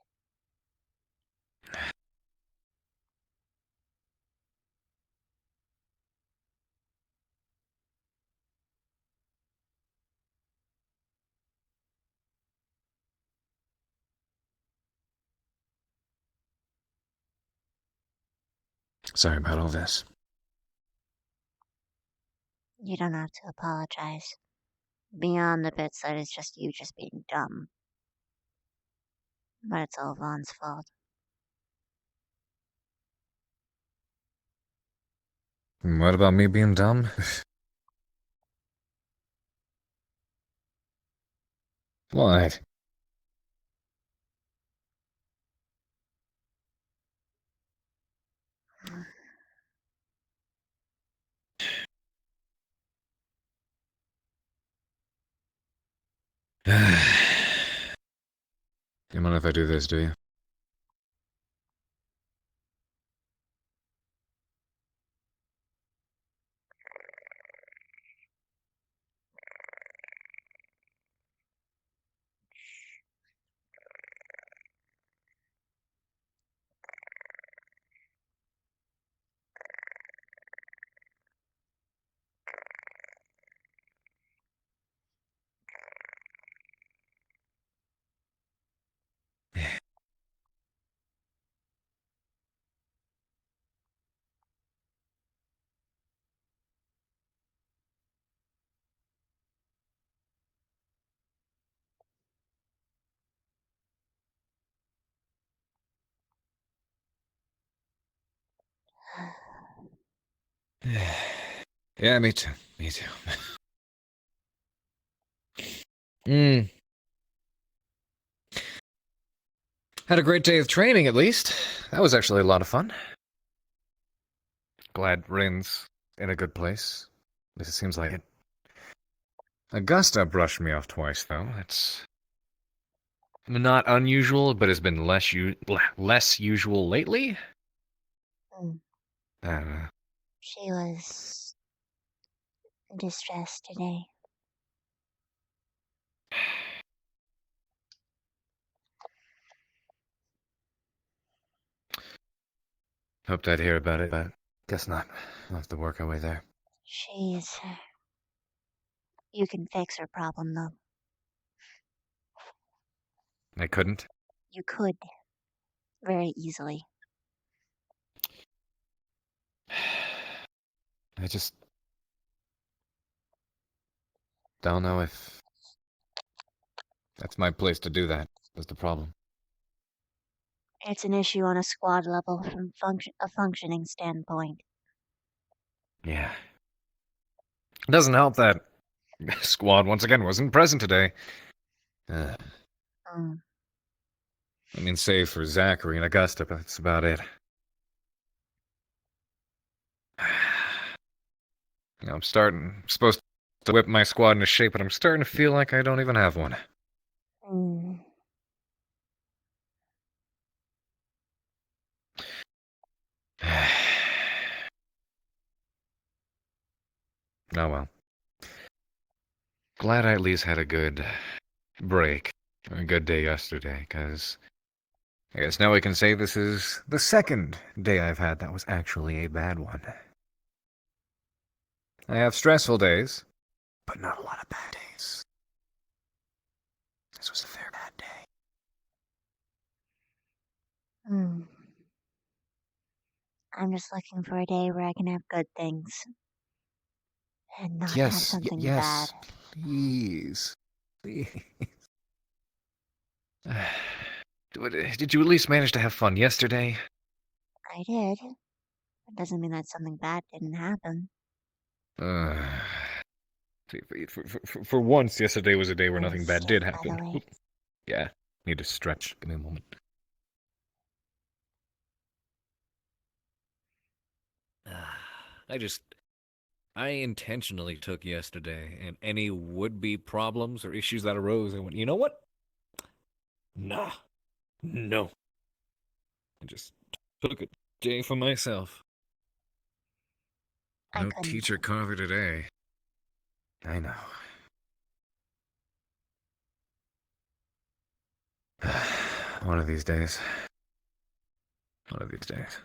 Sorry about all this. You don't have to apologize. Beyond the bits that it's just you just being dumb. But it's all Vaughn's fault. What about me being dumb? What? You mind if I do this, do you? Yeah, me too. Me too. Hmm. Had a great day of training, at least. That was actually a lot of fun. Glad Rin's in a good place. At least it seems like it. Augusta brushed me off twice, though. That's not unusual, but has been less usual lately. Mm. I don't know. She was distressed today. Hoped I'd hear about it, but guess not. We'll have to work our way there. She's. You can fix her problem, though. I couldn't. You could. Very easily. I just don't know if that's my place to do that. That's the problem. It's an issue on a squad level from a functioning standpoint. Yeah. It doesn't help that squad once again wasn't present today. I mean, save for Zachary and Augusta, but that's about it. You know, I'm supposed to whip my squad into shape, but I'm starting to feel like I don't even have one. Oh well. Glad I at least had a good break. A good day yesterday, because I guess now we can say this is the second day I've had that was actually a bad one. I have stressful days, but not a lot of bad days. This was a fair bad day. I'm just looking for a day where I can have good things. And not have Yes, something yes, bad. please. Please. Did you at least manage to have fun yesterday? I did. It doesn't mean that something bad didn't happen. See, for once, yesterday was a day where I'm nothing bad sick, did by the happen. way. Yeah, need to stretch. Give me a moment. I intentionally took yesterday, and any would-be problems or issues that arose, I went, you know what? Nah, no. I just took a day for myself. No teacher cover today. I know. One of these days. One of these days.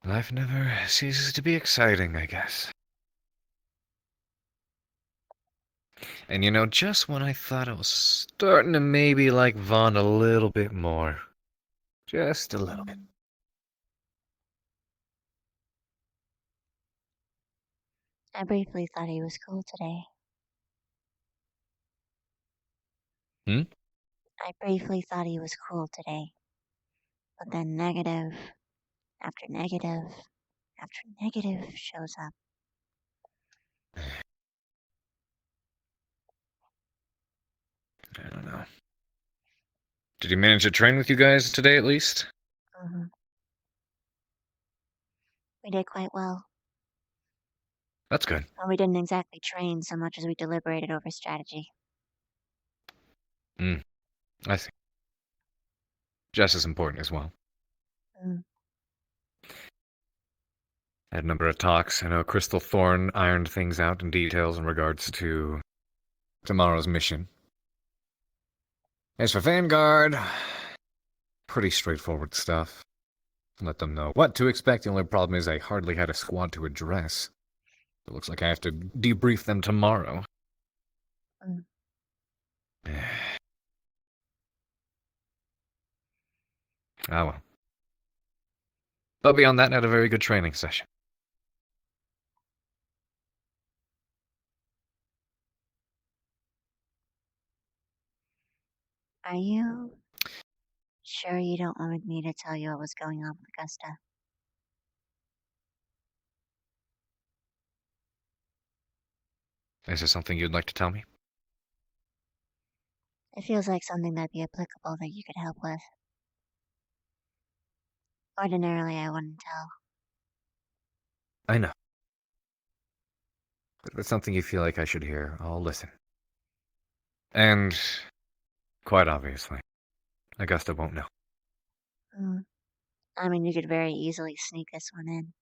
Life never ceases to be exciting, I guess. And you know, just when I thought I was starting to maybe like Vaughn a little bit more. Just a little bit. I briefly thought he was cool today. I briefly thought he was cool today. But then negative after negative after negative shows up. I don't know. Did you manage to train with you guys today at least? We did quite well. That's good. Well, we didn't exactly train so much as we deliberated over strategy. I see. Just as important as well. Had a number of talks. I know Crystal Thorn ironed things out in details in regards to tomorrow's mission. As for Vanguard, pretty straightforward stuff. Let them know what to expect. The only problem is I hardly had a squad to address. It looks like I have to debrief them tomorrow. Ah well. But beyond that, had a very good training session. Are you sure you don't want me to tell you what was going on with Augusta? Is there something you'd like to tell me? It feels like something that'd be applicable that you could help with. Ordinarily, I wouldn't tell. I know. If it's something you feel like I should hear, I'll listen. And, quite obviously, Augusta won't know. I mean, you could very easily sneak this one in.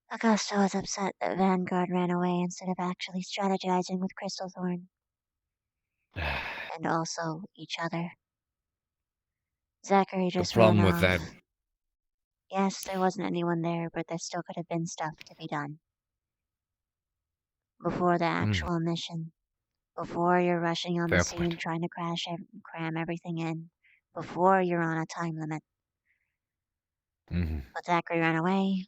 Augusta was upset that Vanguard ran away instead of actually strategizing with Crystalthorn. And also each other. Zachary just The problem ran with off. that... Yes, there wasn't anyone there, but there still could have been stuff to be done. Before the actual mission. Before you're rushing on the Fair scene point. trying to cram everything in. Before you're on a time limit. But Zachary ran away.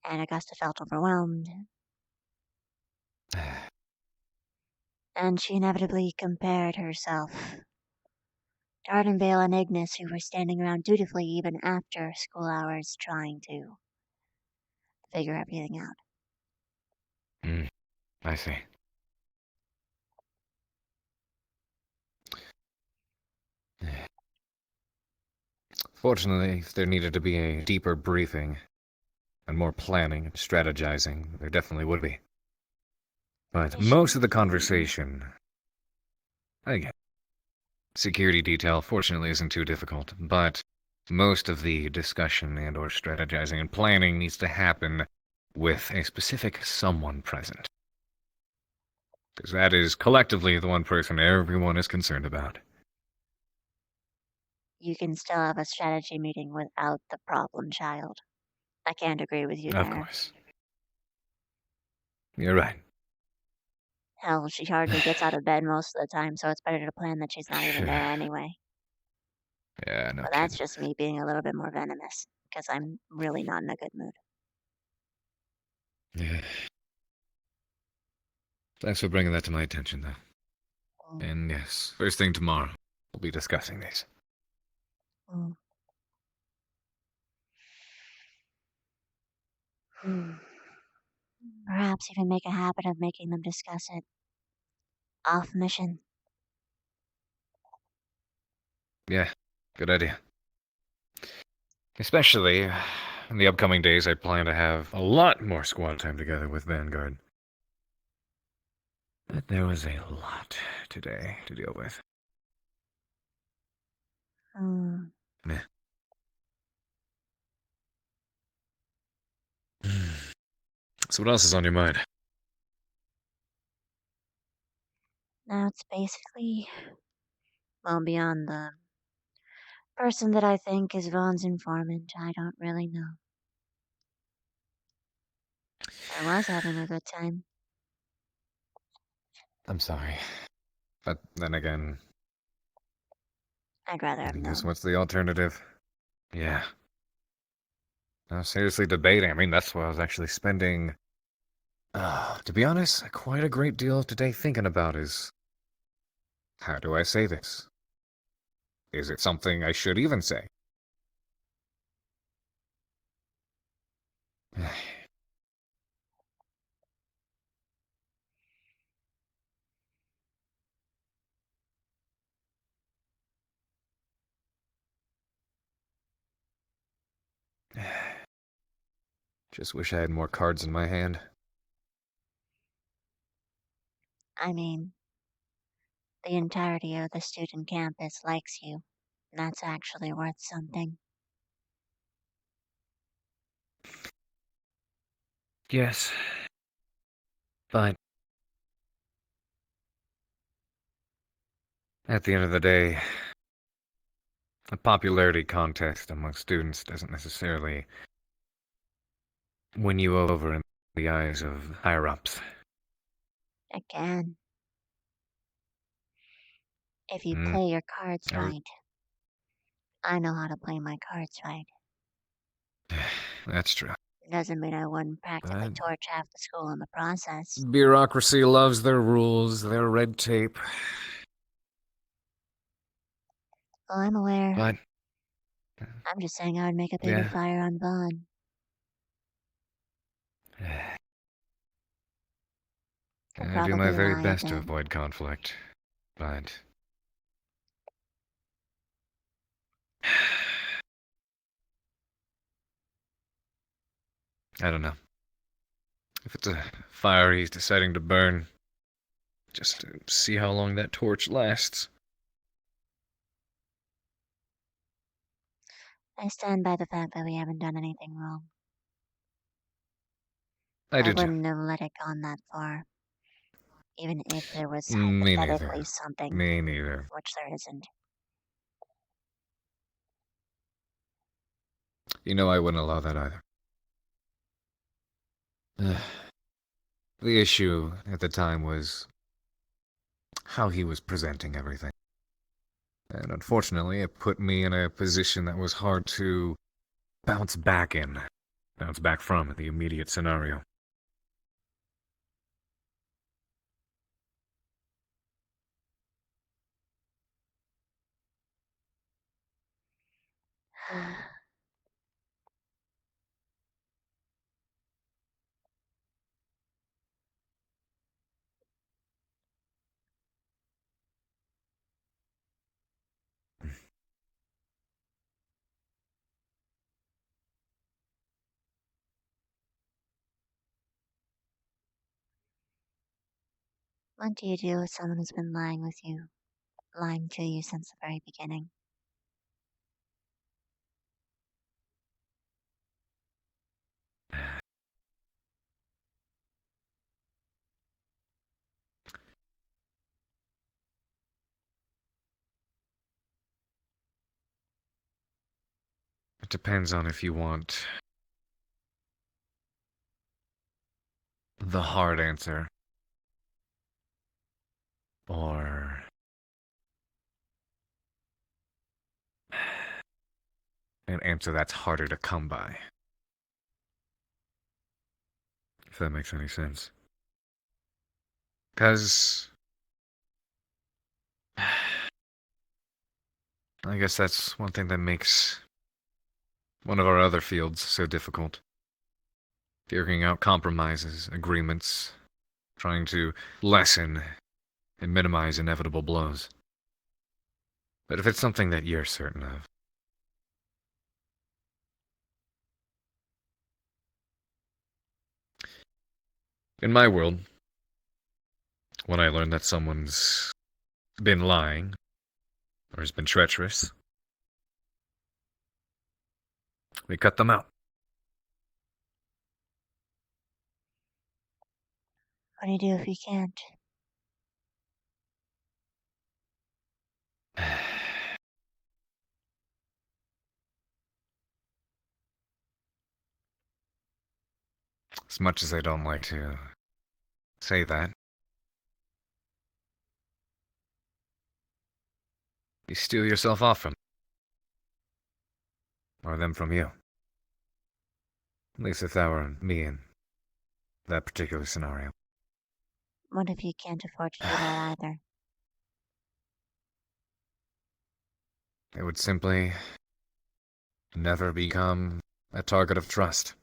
And Augusta felt overwhelmed. And she inevitably compared herself to Ardenvale and Ignis, who were standing around dutifully even after school hours trying to figure everything out. I see. Fortunately, if there needed to be a deeper briefing and more planning and strategizing, there definitely would be. But most of the conversation... Again, security detail fortunately isn't too difficult, but most of the discussion and or strategizing and planning needs to happen with a specific someone present. Because that is collectively the one person everyone is concerned about. You can still have a strategy meeting without the problem child. I can't agree with you there. Of course. You're right. Hell, she hardly gets out of bed most of the time, so it's better to plan that she's not even there anyway. Yeah, no But that's just me being a little bit more venomous, because I'm really not in a good mood. Yeah. Thanks for bringing that to my attention, though. And yes, first thing tomorrow, we'll be discussing these. Perhaps even make a habit of making them discuss it off mission. Yeah, good idea. Especially in the upcoming days, I plan to have a lot more squad time together with Vanguard. But there was a lot today to deal with. Meh. So what else is on your mind? Now it's basically, well, beyond the person that I think is Vaughn's informant, I don't really know. I was having a good time. I'm sorry. But then again, I'd rather have I guess known. what's the alternative? Yeah. No, seriously debating. I mean, that's what I was actually spending, to be honest, quite a great deal of today thinking about is, how do I say this? Is it something I should even say? Just wish I had more cards in my hand. I mean, the entirety of the student campus likes you. And that's actually worth something. Yes. But at the end of the day, a popularity contest among students doesn't necessarily win you over in the eyes of higher-ups. Again. If you play your cards right. I know how to play my cards right. That's true. Doesn't mean I wouldn't practically But torch half the school in the process. bureaucracy loves their rules, their red tape. Well, I'm aware. But I'm just saying I would make a bigger yeah. fire on Vaughn. I do my probably very lie a best to bit. avoid conflict, but I don't know. If it's a fire he's deciding to burn, just to see how long that torch lasts. I stand by the fact that we haven't done anything wrong. I do too. wouldn't have let it gone that far. Even if there was Me hypothetically neither. something. Me neither. Which there isn't. You know I wouldn't allow that either. The issue at the time was how he was presenting everything. And unfortunately, it put me in a position that was hard to bounce back from the immediate scenario. What do you do with someone who's been lying to you since the very beginning? It depends on if you want the hard answer or an answer that's harder to come by. If that makes any sense. Because I guess that's one thing that makes one of our other fields so difficult. Figuring out compromises, agreements, trying to lessen and minimize inevitable blows. But if it's something that you're certain of, in my world, when I learn that someone's been lying or has been treacherous, we cut them out. What do you do if you can't? As much as I don't like to say that, you steal yourself off from them. Or them from you. At least if that were me in that particular scenario. What if you can't afford to do that either? It would simply never become a target of trust.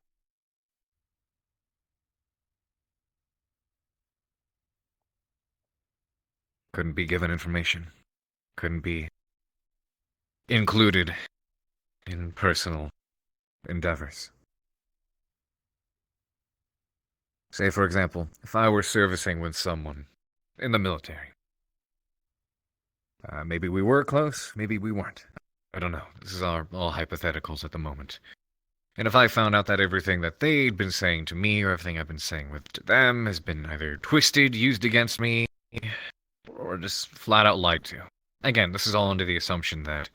Couldn't be given information. Couldn't be included in personal endeavors. Say, for example, if I were servicing with someone in the military. Maybe we were close, maybe we weren't. I don't know. This is all hypotheticals at the moment. And if I found out that everything that they'd been saying to me or everything I've been saying to them has been either twisted, used against me, or just flat out lied to. Again, this is all under the assumption that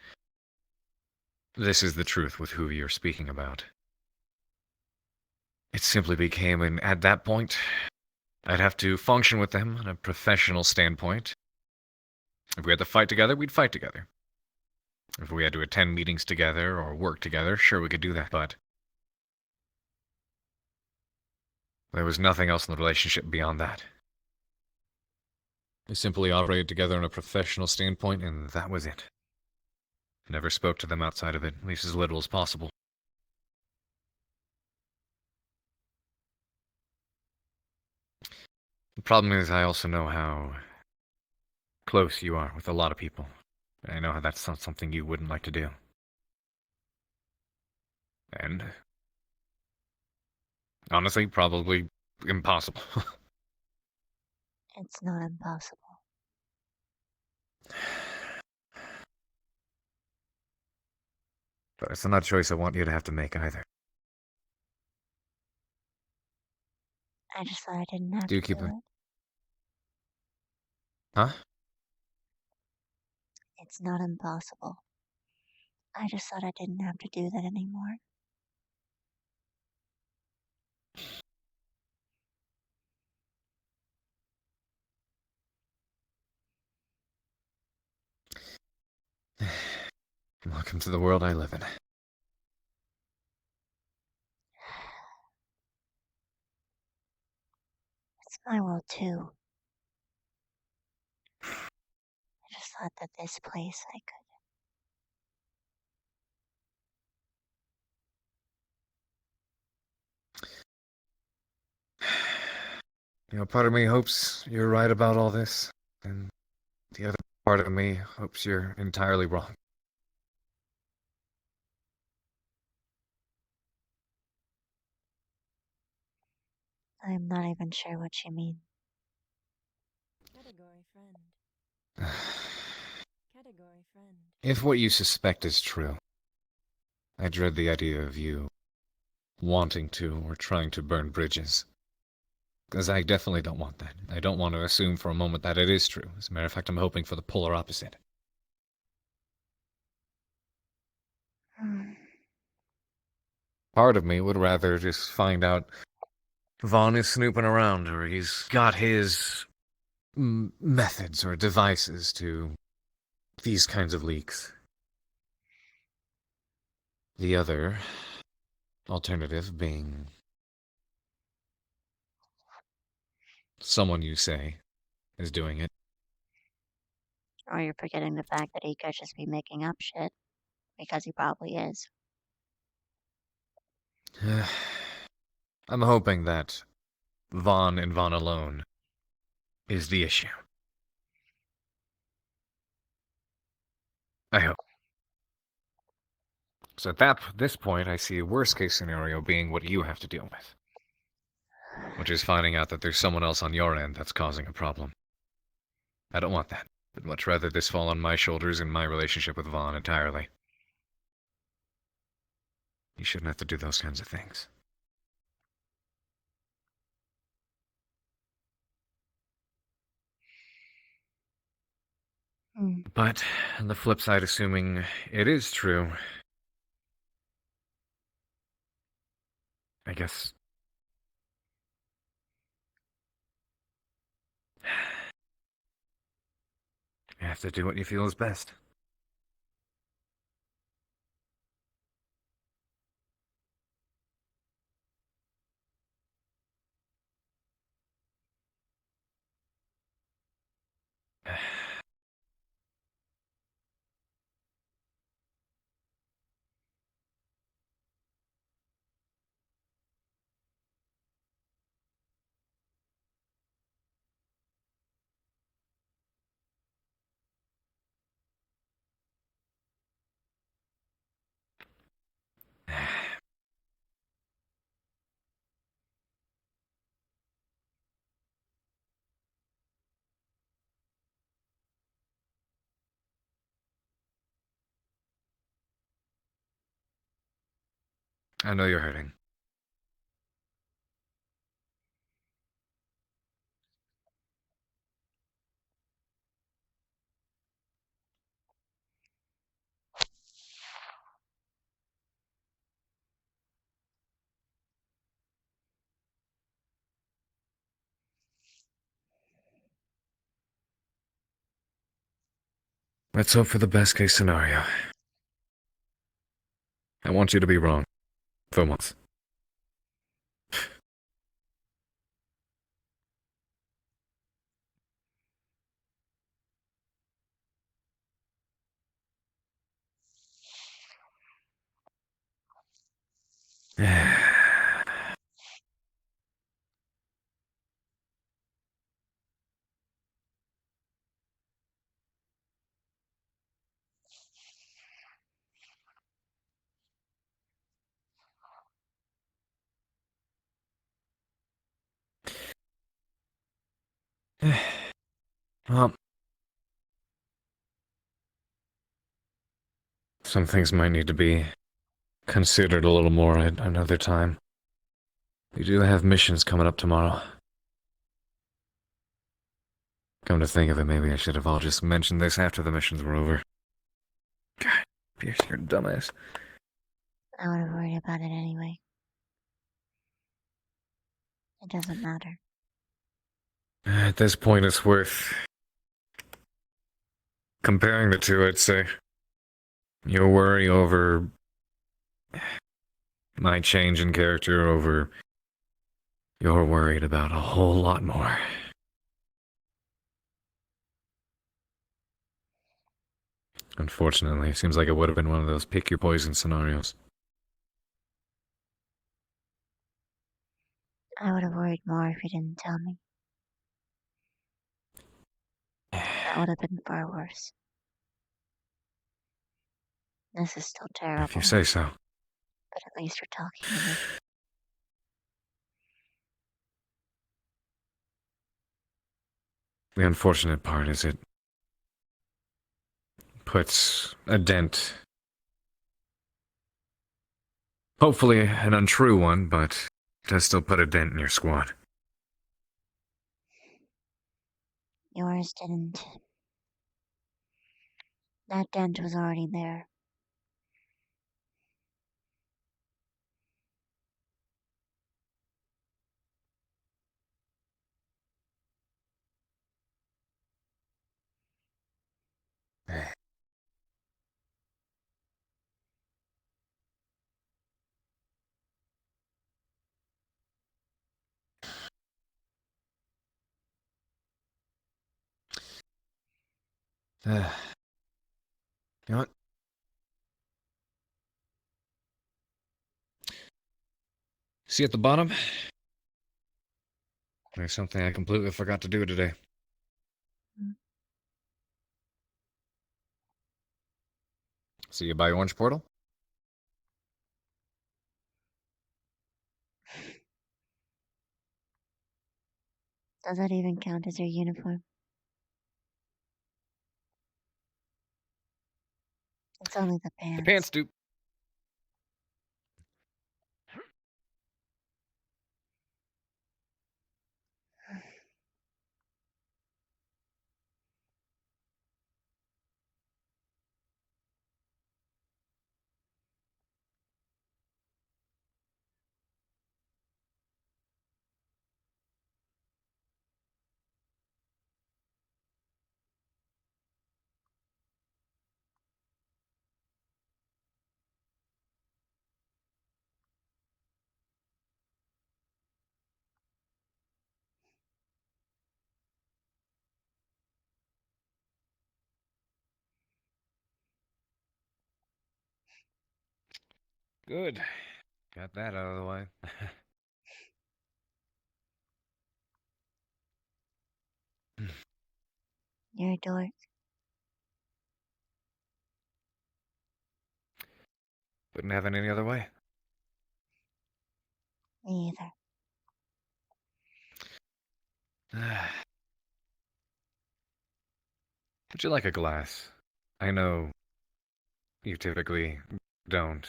this is the truth with who you're speaking about. It simply became at that point, I'd have to function with them on a professional standpoint. If we had to fight together, we'd fight together. If we had to attend meetings together or work together, sure, we could do that, but there was nothing else in the relationship beyond that. We simply operated together on a professional standpoint, and that was it. Never spoke to them outside of it, at least as little as possible. The problem is, I also know how close you are with a lot of people. I know how that's not something you wouldn't like to do. And honestly, probably impossible. It's not impossible. But it's not a choice I want you to have to make either. I just thought I didn't have Do to keep do it. it. Huh? It's not impossible. I just thought I didn't have to do that anymore. Welcome to the world I live in. It's my world too. I just thought that this place I could. You know, part of me hopes you're right about all this, and the other part of me hopes you're entirely wrong. I'm not even sure what you mean. Category friend. Category friend. If what you suspect is true, I dread the idea of you wanting to or trying to burn bridges. Because I definitely don't want that. I don't want to assume for a moment that it is true. As a matter of fact, I'm hoping for the polar opposite. Part of me would rather just find out Vaughn is snooping around, or he's got his methods or devices to these kinds of leaks. The other alternative being someone you say is doing it. Or you're forgetting the fact that he could just be making up shit. Because he probably is. I'm hoping that Vaughn and Vaughn alone is the issue. I hope. So at this point, I see a worst-case scenario being what you have to deal with. Which is finding out that there's someone else on your end that's causing a problem. I don't want that. I'd much rather this fall on my shoulders and my relationship with Vaughn entirely. You shouldn't have to do those kinds of things. But, on the flip side, assuming it is true, I guess you have to do what you feel is best. I know you're hurting. Let's hope for the best case scenario. I want you to be wrong. For once. Well, some things might need to be considered a little more at another time. We do have missions coming up tomorrow. Come to think of it, maybe I should have all just mentioned this after the missions were over. God, Pierce, you're a dumbass. I would have worried about it anyway. It doesn't matter. At this point, it's worth comparing the two, I'd say. Your worry over my change in character over you're worried about a whole lot more. Unfortunately, it seems like it would have been one of those pick your poison scenarios. I would have worried more if you didn't tell me. That would have been far worse. This is still terrible. If you say so. But at least we're talking to me. The unfortunate part is it puts a dent. Hopefully an untrue one, but it does still put a dent in your squad. Yours didn't. That dent was already there. You know what? See at the bottom? There's something I completely forgot to do today. See you by Orange Portal? Does that even count as your uniform? It's only the pants. The pants do. Good. Got that out of the way. You're a dork. Wouldn't have it any other way. Me either. Would you like a glass? I know you typically don't,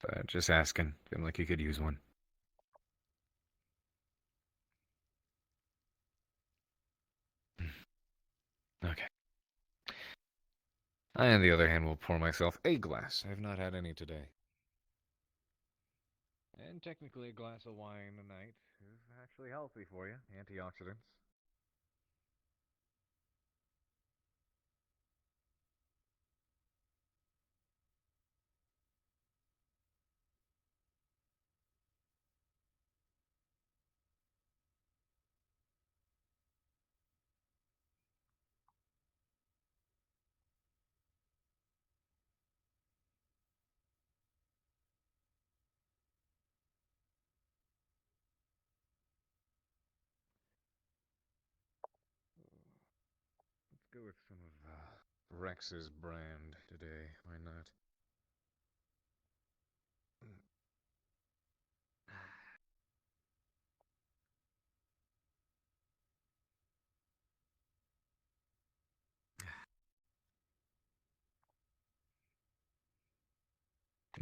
but just asking. Seemed like you could use one. Okay. I, on the other hand, will pour myself a glass. I have not had any today. And technically, a glass of wine a night is actually healthy for you. Antioxidants. with some of Rex's brand today. Why not?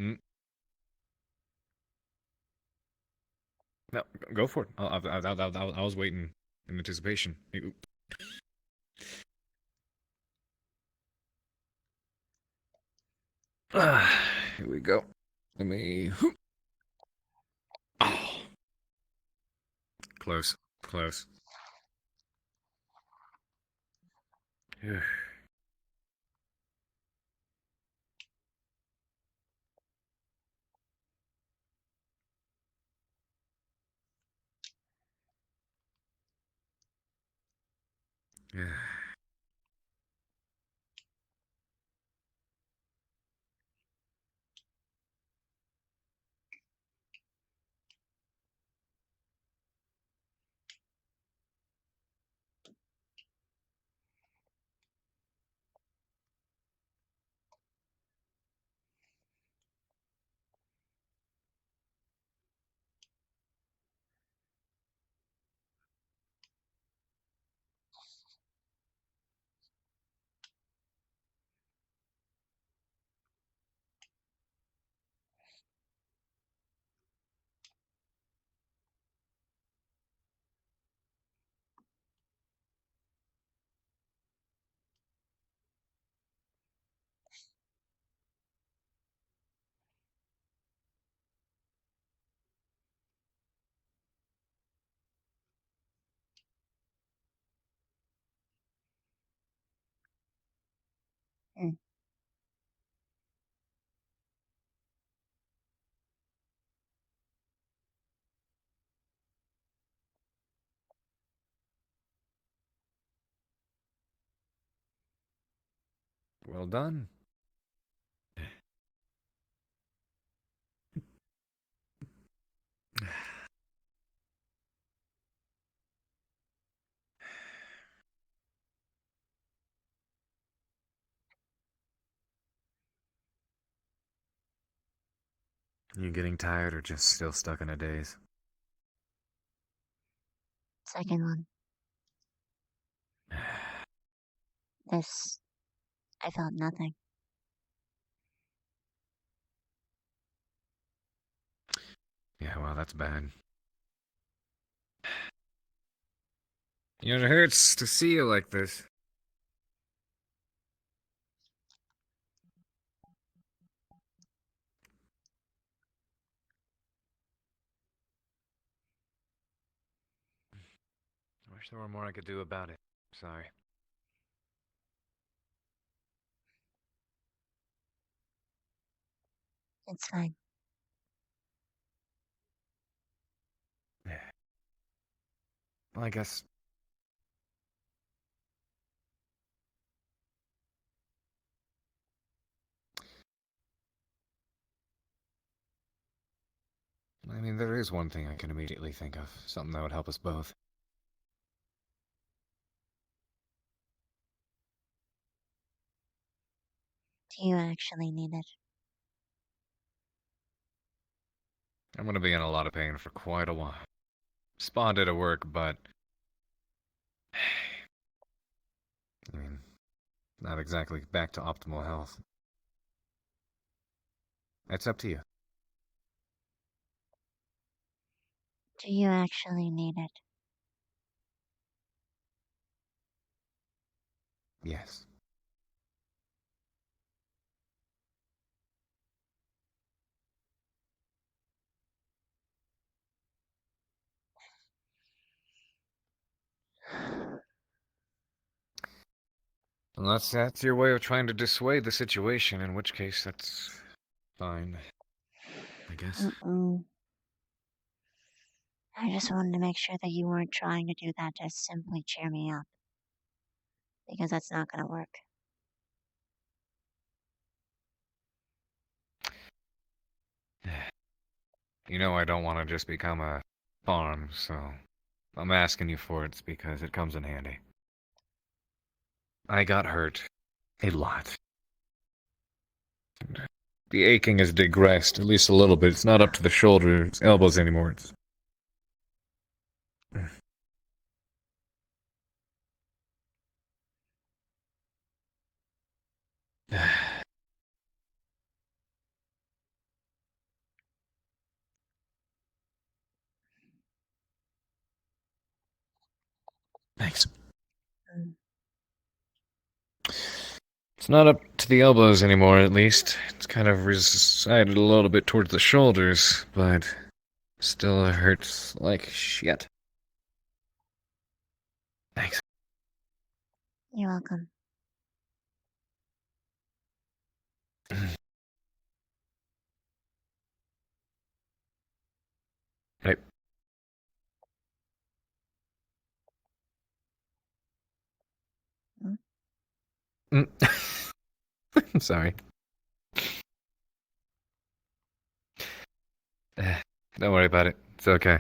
Mm. No, go for it. I was waiting in anticipation. Here we go. Let me. Oh. Close. Close. Yeah. Mm. Well done. You getting tired or just still stuck in a daze? Second one. This. I felt nothing. Yeah, well, that's bad. You know, it hurts to see you like this. I wish there were more I could do about it. Sorry. It's fine. Well, I guess. I mean, there is one thing I can immediately think of. Something that would help us both. Do you actually need it? I'm gonna be in a lot of pain for quite a while. Spawn did at work, but. I mean, not exactly back to optimal health. It's up to you. Do you actually need it? Yes. Unless that's your way of trying to dissuade the situation, in which case that's fine. I guess. I just wanted to make sure that you weren't trying to do that to simply cheer me up. Because that's not gonna work. You know I don't want to just become a farm, so I'm asking you for it because it comes in handy. I got hurt. A lot. The aching has digressed, at least a little bit. It's not up to the shoulders, elbows anymore. It's... Thanks. It's not up to the elbows anymore, at least. It's kind of resided a little bit towards the shoulders, but still hurts like shit. Thanks. You're welcome. Hey. I'm sorry. Don't worry about it. It's okay.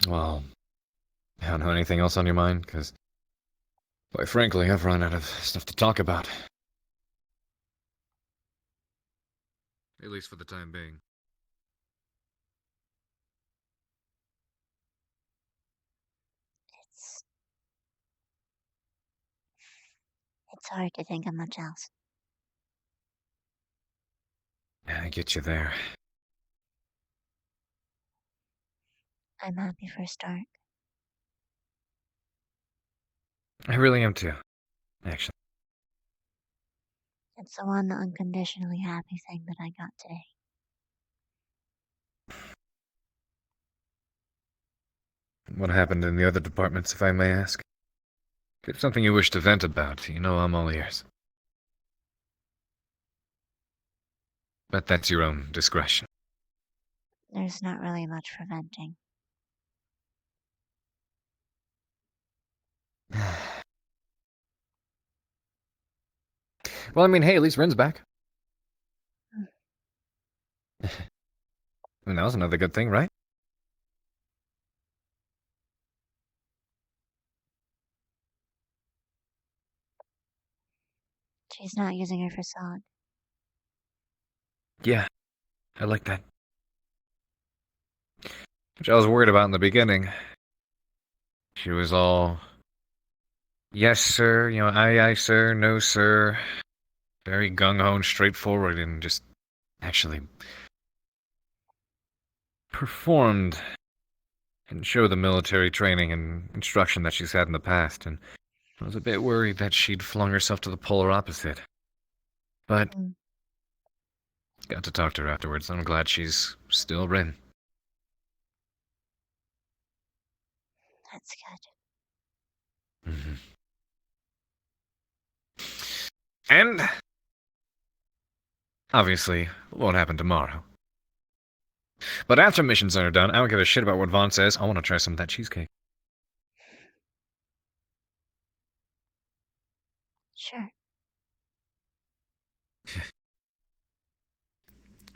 Well, I don't know anything else on your mind, because, quite frankly, I've run out of stuff to talk about. At least for the time being. It's hard to think of much else. I get you there. I'm happy for a start. I really am too, actually. It's the one unconditionally happy thing that I got today. What happened in the other departments, if I may ask? If it's something you wish to vent about, you know I'm all ears. But that's your own discretion. There's not really much for venting. Well, I mean, hey, at least Rin's back. I mean, that was another good thing, right? She's not using her facade. Yeah, I like that. Which I was worried about in the beginning. She was all, yes, sir, you know, aye, sir, no, sir. Very gung-ho and straightforward, and just actually performed and showed the military training and instruction that she's had in the past, and I was a bit worried that she'd flung herself to the polar opposite. But got to talk to her afterwards. I'm glad she's still Rin. That's good. Mm-hmm. And obviously, it won't happen tomorrow. But after missions are done, I don't give a shit about what Vaughn says. I want to try some of that cheesecake. Sure.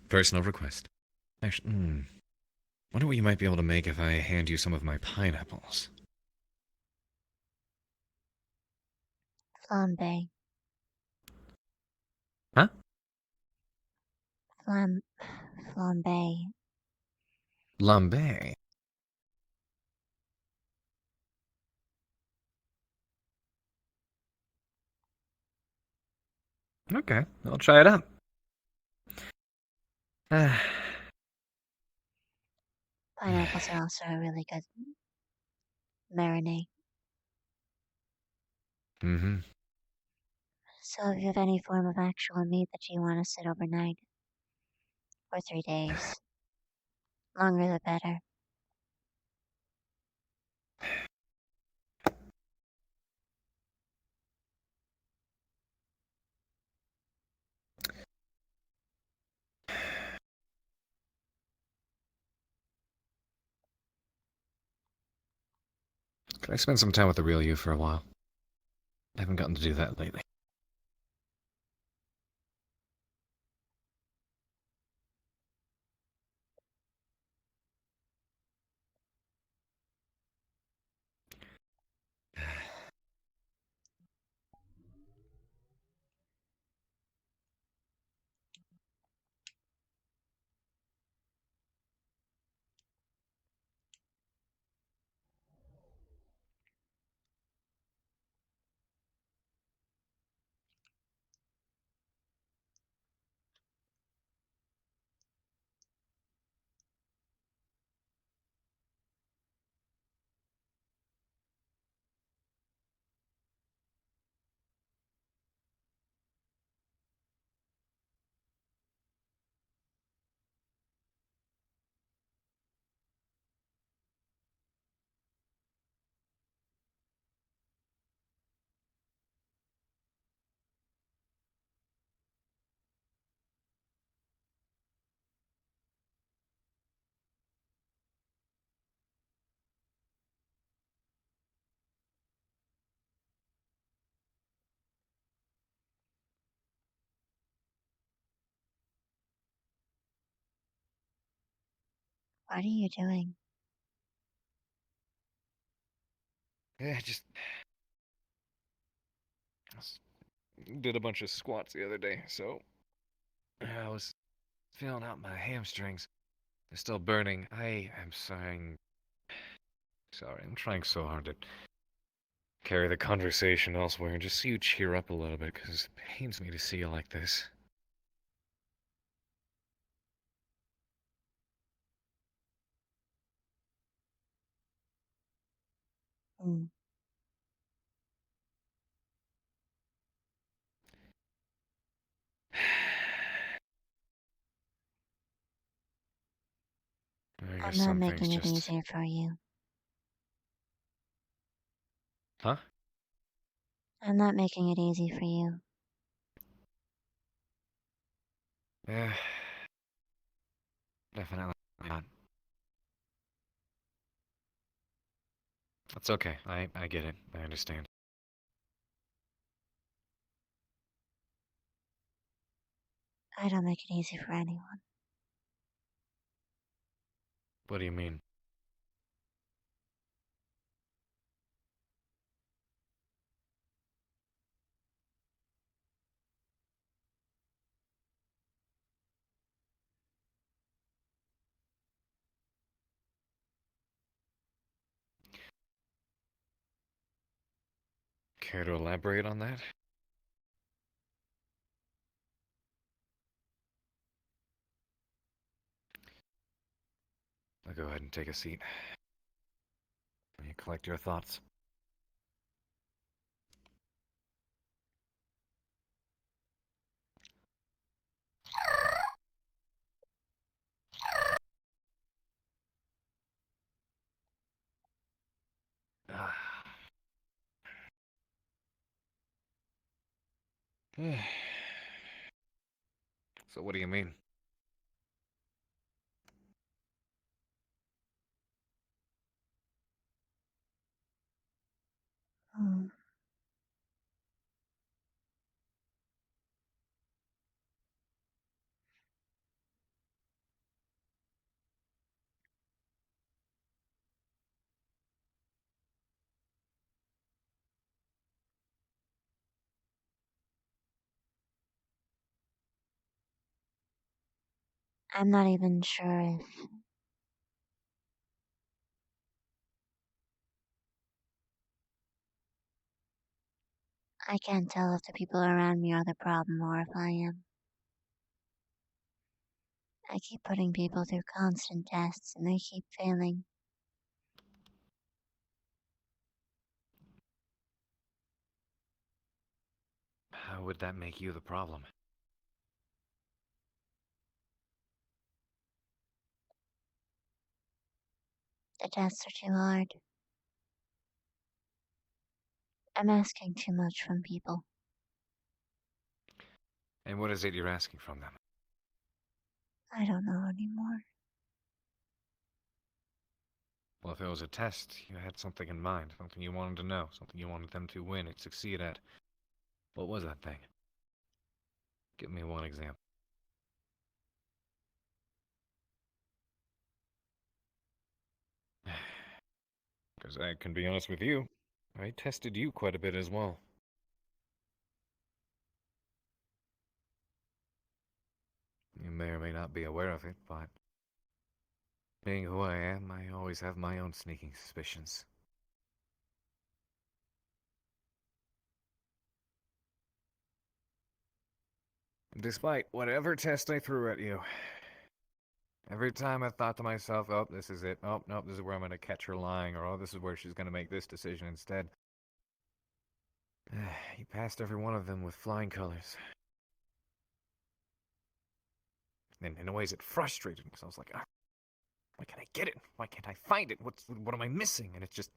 Personal request. Actually, wonder what you might be able to make if I hand you some of my pineapples. Flambe. Huh? Flambe. Lambe. Okay, I'll try it out. Pineapples are also a really good marinade. Mm-hmm. So if you have any form of actual meat that you want to sit overnight, or 3 days, longer the better. Can I spend some time with the real you for a while? I haven't gotten to do that lately. What are you doing? Yeah, just did a bunch of squats the other day, so I was feeling out my hamstrings. They're still burning. I am sorry. I'm trying so hard to carry the conversation elsewhere and just see you cheer up a little bit, because it pains me to see you like this. Hmm. I I'm guess not some things making it just... easier for you. Huh? I'm not making it easy for you. Yeah. Definitely not. That's okay. I get it. I understand. I don't make it easy for anyone. What do you mean? Care to elaborate on that? I'll go ahead and take a seat. Let me collect your thoughts. So what do you mean? Hmm. I'm not even sure if I can't tell if the people around me are the problem or if I am. I keep putting people through constant tests and they keep failing. How would that make you the problem? The tests are too hard. I'm asking too much from people. And what is it you're asking from them? I don't know anymore. Well, if it was a test, you had something in mind, something you wanted to know, something you wanted them to win and succeed at. What was that thing? Give me one example. Because I can be honest with you, I tested you quite a bit as well. You may or may not be aware of it, but being who I am, I always have my own sneaking suspicions. Despite whatever test I threw at you, every time I thought to myself, oh, this is it. Oh, no, this is where I'm going to catch her lying, or oh, this is where she's going to make this decision instead. You passed every one of them with flying colors. And in ways it frustrated me, because I was like, ah, why can't I get it? Why can't I find it? What am I missing? And it's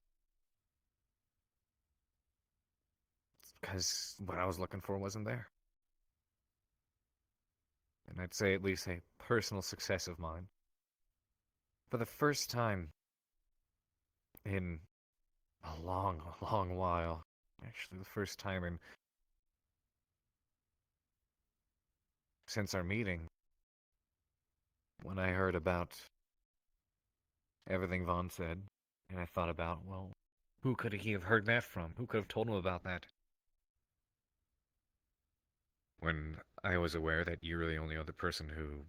because what I was looking for wasn't there. And I'd say at least a personal success of mine. For the first time in a long while, actually the first time since our meeting, when I heard about everything Vaughn said, and I thought about, well, who could he have heard that from? Who could have told him about that? When I was aware that you're the only other person who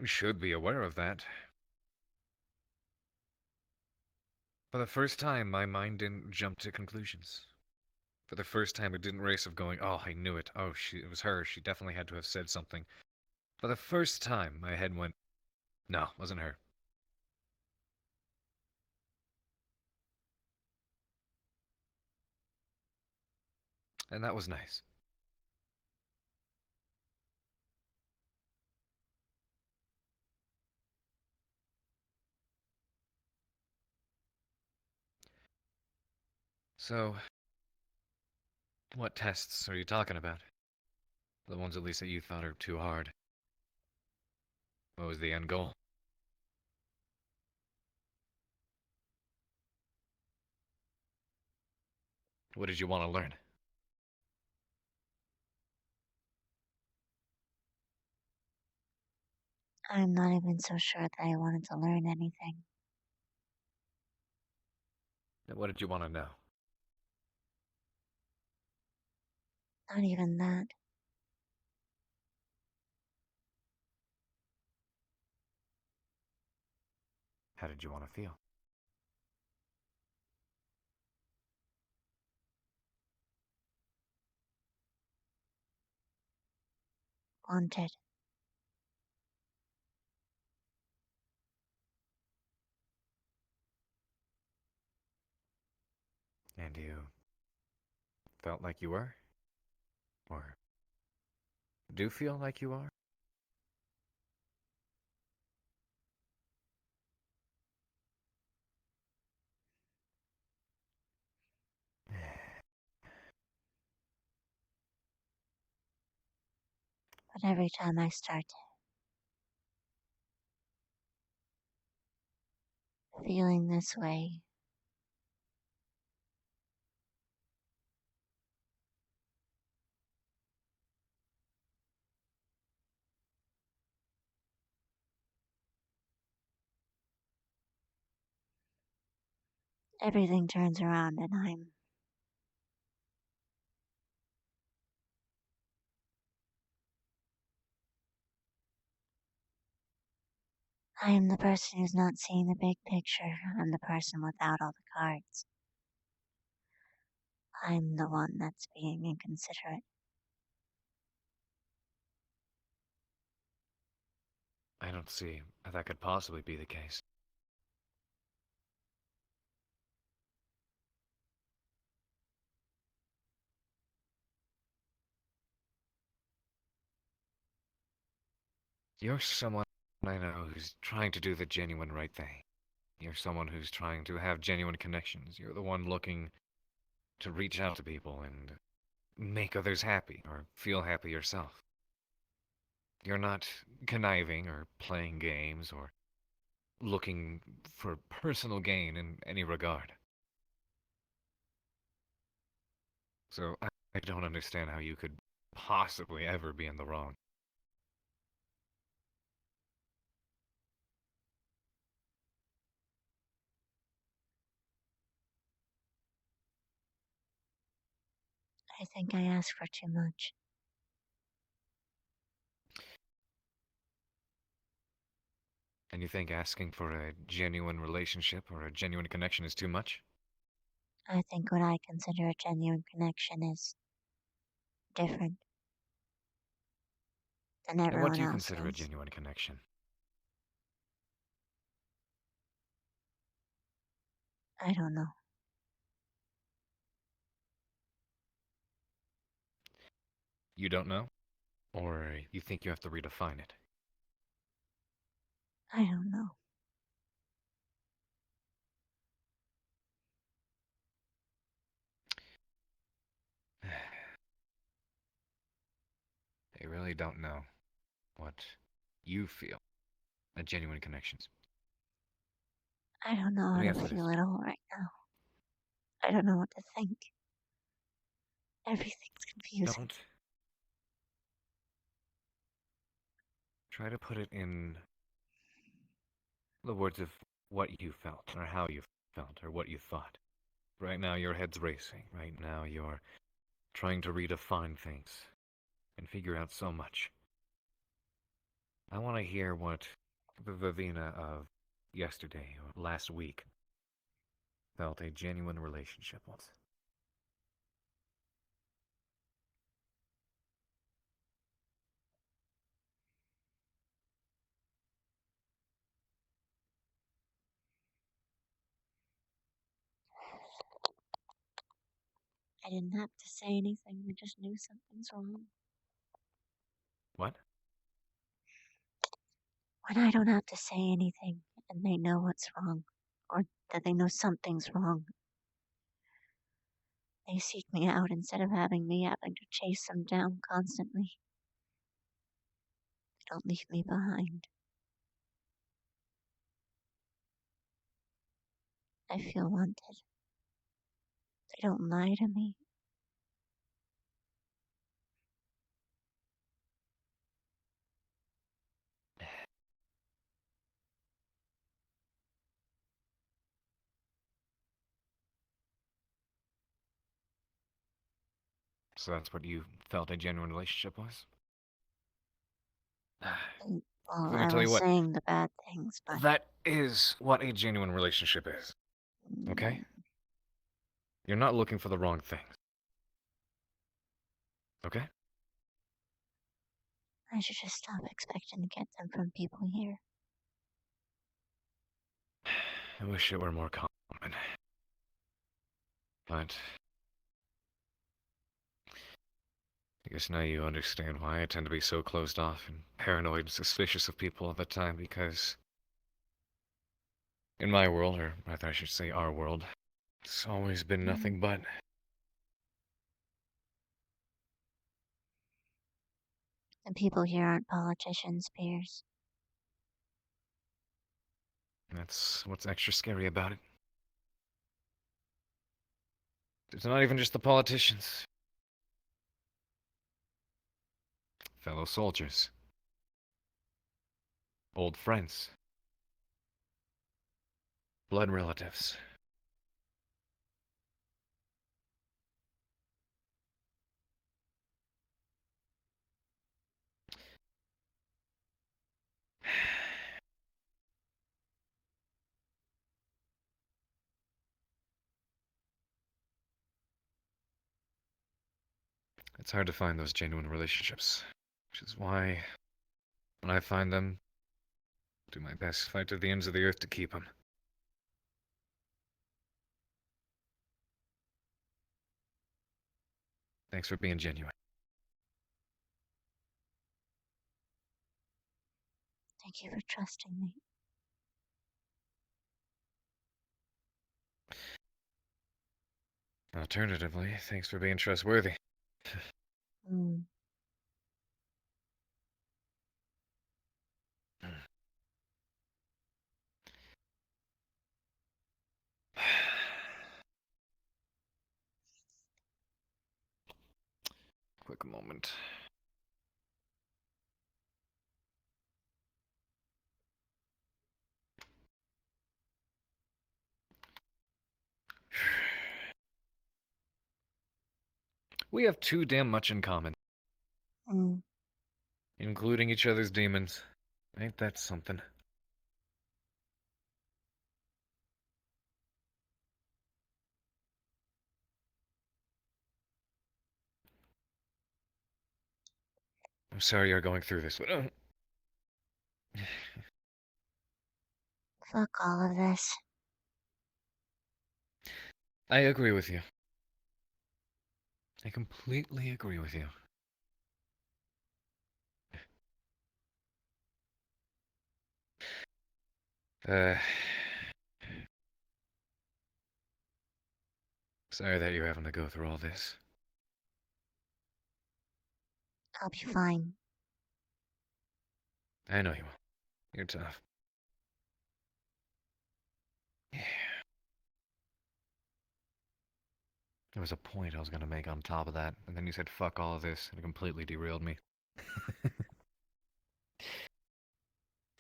should be aware of that. For the first time, my mind didn't jump to conclusions. For the first time, it didn't race of going, oh, I knew it. Oh, it was her. She definitely had to have said something. For the first time, my head went, no, wasn't her. And that was nice. So, what tests are you talking about? The ones at least that you thought are too hard. What was the end goal? What did you want to learn? I'm not even so sure that I wanted to learn anything. What did you want to know? Not even that. How did you want to feel? Wanted. And you felt like you were? Or do feel like you are? But every time I start feeling this way, everything turns around and I am the person who's not seeing the big picture. I'm the person without all the cards. I'm the one that's being inconsiderate. I don't see how that could possibly be the case. You're someone I know who's trying to do the genuine right thing. You're someone who's trying to have genuine connections. You're the one looking to reach out to people and make others happy or feel happy yourself. You're not conniving or playing games or looking for personal gain in any regard. So I don't understand how you could possibly ever be in the wrong. I think I ask for too much. And you think asking for a genuine relationship or a genuine connection is too much? I think what I consider a genuine connection is different than And what everyone do you else's. consider a genuine connection? I don't know. You don't know? Or you think you have to redefine it? I don't know. They really don't know what you feel a genuine connections. I don't know how Let me to ask you feel this. at all right now. I don't know what to think. Everything's confusing. Don't try to put it in the words of what you felt, or how you felt, or what you thought. Right now, your head's racing. Right now, you're trying to redefine things and figure out so much. I want to hear what the Vivina of yesterday or last week felt a genuine relationship was. I didn't have to say anything. I just knew something's wrong. What? When I don't have to say anything and they know what's wrong, or that they know something's wrong, they seek me out instead of having to chase them down constantly. They don't leave me behind. I feel wanted. They don't lie to me. So that's what you felt a genuine relationship was? Well, Let me I tell you was what. saying the bad things, but That is what a genuine relationship is. Okay? You're not looking for the wrong things. Okay? I should just stop expecting to get them from people here. I wish it were more common. But I guess now you understand why I tend to be so closed off and paranoid and suspicious of people all the time, because in my world, or rather I should say our world, it's always been nothing but. The people here aren't politicians, Piers. That's what's extra scary about it. It's not even just the politicians. Fellow soldiers. Old friends. Blood relatives. It's hard to find those genuine relationships, which is why, when I find them, I do my best to fight to the ends of the earth to keep them. Thanks for being genuine. Thank you for trusting me. Alternatively, thanks for being trustworthy. Mm. Quick moment. We have too damn much in common. Mm. Including each other's demons. Ain't that something? I'm sorry you're going through this, but Fuck all of this. I agree with you. I completely agree with you. Sorry that you're having to go through all this. I'll be fine. I know you will. You're tough. Yeah. There was a point I was gonna make on top of that, and then you said fuck all of this, and it completely derailed me.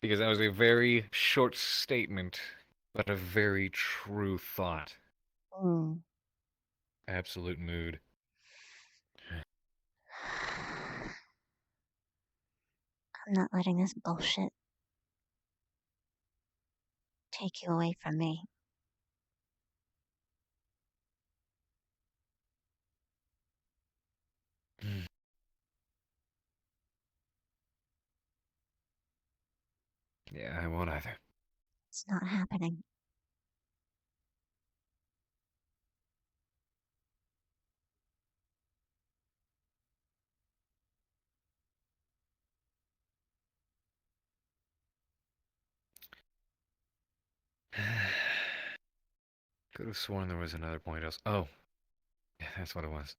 Because that was a very short statement but a very true thought. Mm. Absolute mood. I'm not letting this bullshit take you away from me. Yeah, I won't either. It's not happening. Could have sworn there was another point else. Oh, yeah, that's what it was.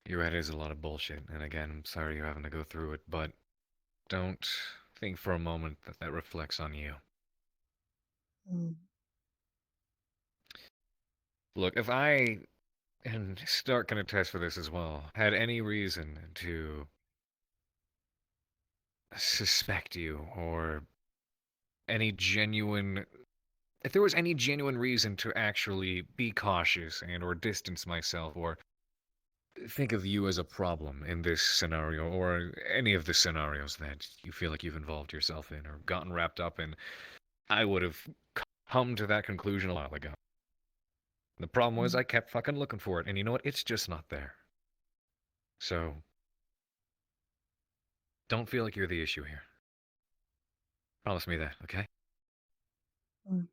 You're right, it is a lot of bullshit, and again, I'm sorry you're having to go through it, but don't think for a moment that that reflects on you. Mm. Look, if I, and Stark can attest for this as well, had any reason to suspect you, or any genuine, if there was any genuine reason to actually be cautious and or distance myself, or think of you as a problem in this scenario, or any of the scenarios that you feel like you've involved yourself in or gotten wrapped up in, I would have come to that conclusion a while ago. The problem was I kept fucking looking for it, and you know what? It's just not there. So, don't feel like you're the issue here. Promise me that, okay? Mm.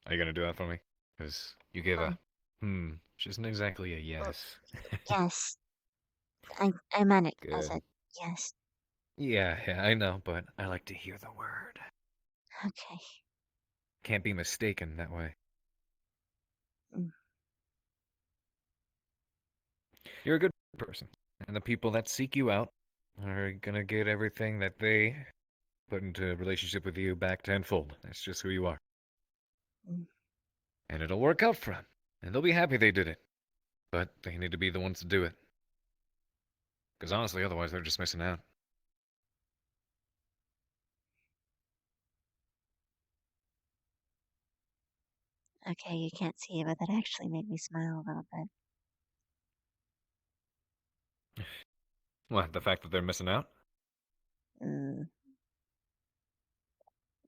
Are you gonna do that for me? Because you gave a which isn't exactly a yes. Yes. I meant it as Good. a yes. Yeah, I know, but I like to hear the word. Okay. Can't be mistaken that way. Mm. You're a good person, and the people that seek you out are gonna get everything that they put into a relationship with you back tenfold. That's just who you are. Mm. And it'll work out for them, and they'll be happy they did it. But they need to be the ones to do it. Because honestly, otherwise they're just missing out. Okay, you can't see it, but that actually made me smile a little bit. What, the fact that they're missing out? Mm.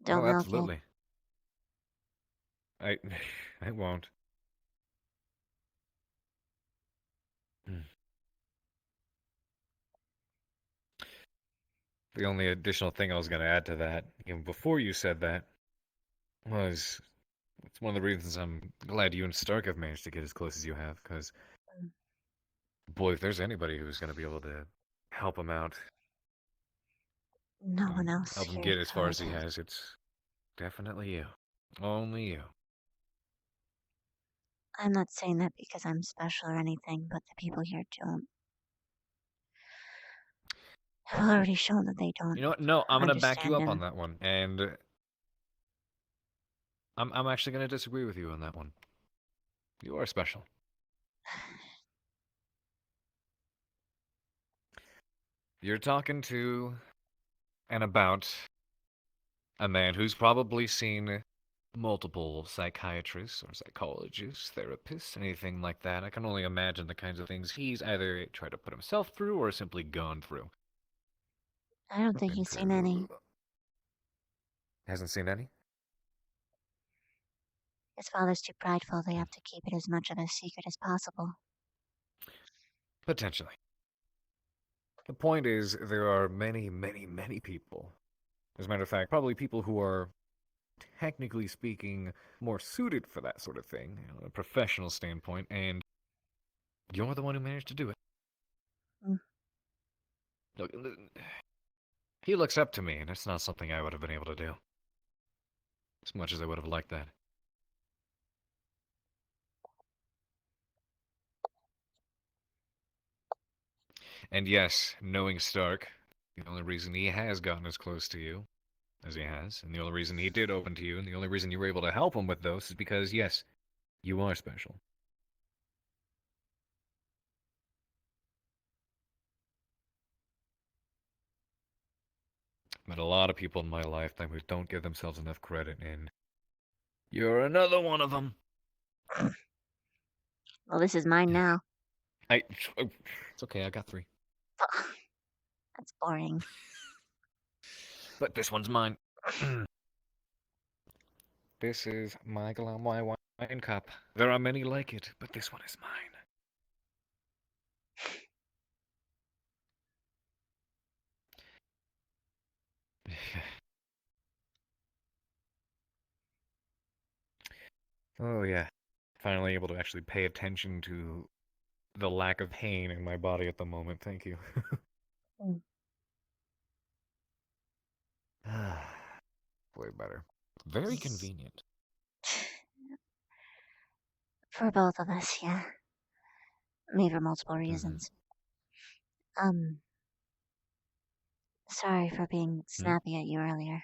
Don't Oh, milk it. absolutely. I won't. The only additional thing I was going to add to that, even before you said that, was it's one of the reasons I'm glad you and Stark have managed to get as close as you have, because, boy, if there's anybody who's going to be able to help him out, No one else help him here get as far as he could. has, it's definitely you. Only you. I'm not saying that because I'm special or anything, but the people here don't. Have already shown that they don't. You know what? No, I'm going to back you understand up on him. that one, and I'm actually going to disagree with you on that one. You are special. You're talking to and about a man who's probably seen multiple psychiatrists or psychologists, therapists, anything like that. I can only imagine the kinds of things he's either tried to put himself through or simply gone through. I don't think he's seen any. Hasn't seen any? His father's too prideful. They have to keep it as much of a secret as possible. Potentially. The point is, there are many, many, many people. As a matter of fact, probably people who are, technically speaking, more suited for that sort of thing, on a professional standpoint, and you're the one who managed to do it. Mm. Look, he looks up to me, and it's not something I would have been able to do. As much as I would have liked that. And yes, knowing Stark, the only reason he has gotten as close to you as he has, and the only reason he did open to you, and the only reason you were able to help him with those is because, yes, you are special. Met a lot of people in my lifetime who don't give themselves enough credit, and you're another one of them. Well, this is mine now. It's okay, I got 3. That's boring. But this one's mine. This is my wine cup. There are many like it, but this one is mine. Oh yeah, finally able to actually pay attention to the lack of pain in my body at the moment. Thank you. Way better. Very convenient. For both of us, yeah. Maybe for multiple reasons. Sorry for being snappy at you earlier.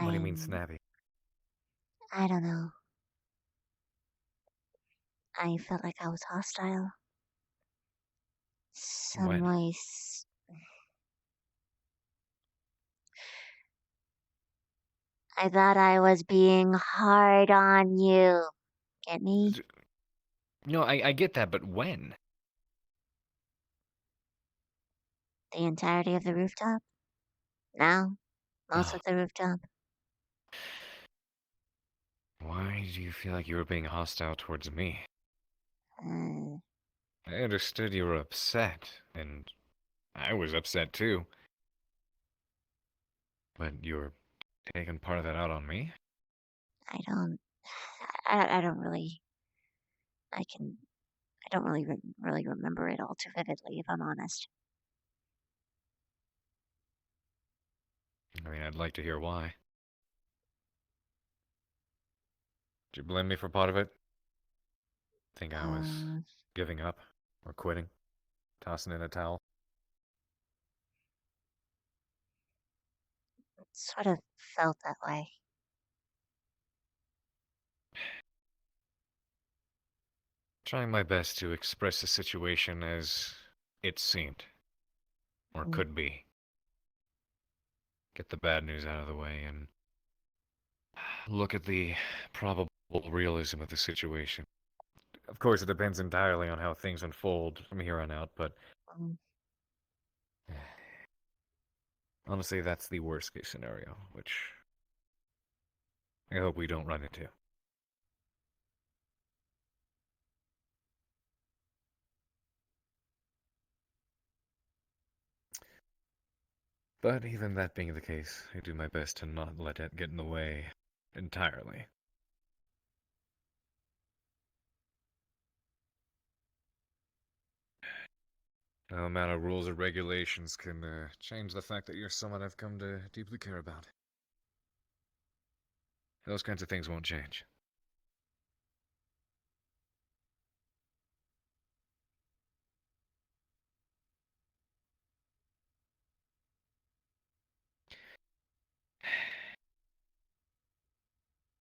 What do you mean snappy? I don't know. I felt like I was hostile. Some When? ways. I thought I was being hard on you. Get me? No, I get that, but when? The entirety of the rooftop? No. Most of the rooftop. Why do you feel like you were being hostile towards me? Uh, I understood you were upset, and I was upset too. But you were taking part of that out on me? I don't really. I don't really remember it all too vividly, if I'm honest. I mean, I'd like to hear why. Did you blame me for part of it? Think I was giving up or quitting? Tossing in a towel? It sort of felt that way. Trying my best to express the situation as it seemed. Or could be. Get the bad news out of the way and look at the probable realism of the situation. Of course, it depends entirely on how things unfold from here on out, but honestly, that's the worst case scenario, which I hope we don't run into. But even that being the case, I do my best to not let it get in the way entirely. No amount of rules or regulations can change the fact that you're someone I've come to deeply care about. Those kinds of things won't change.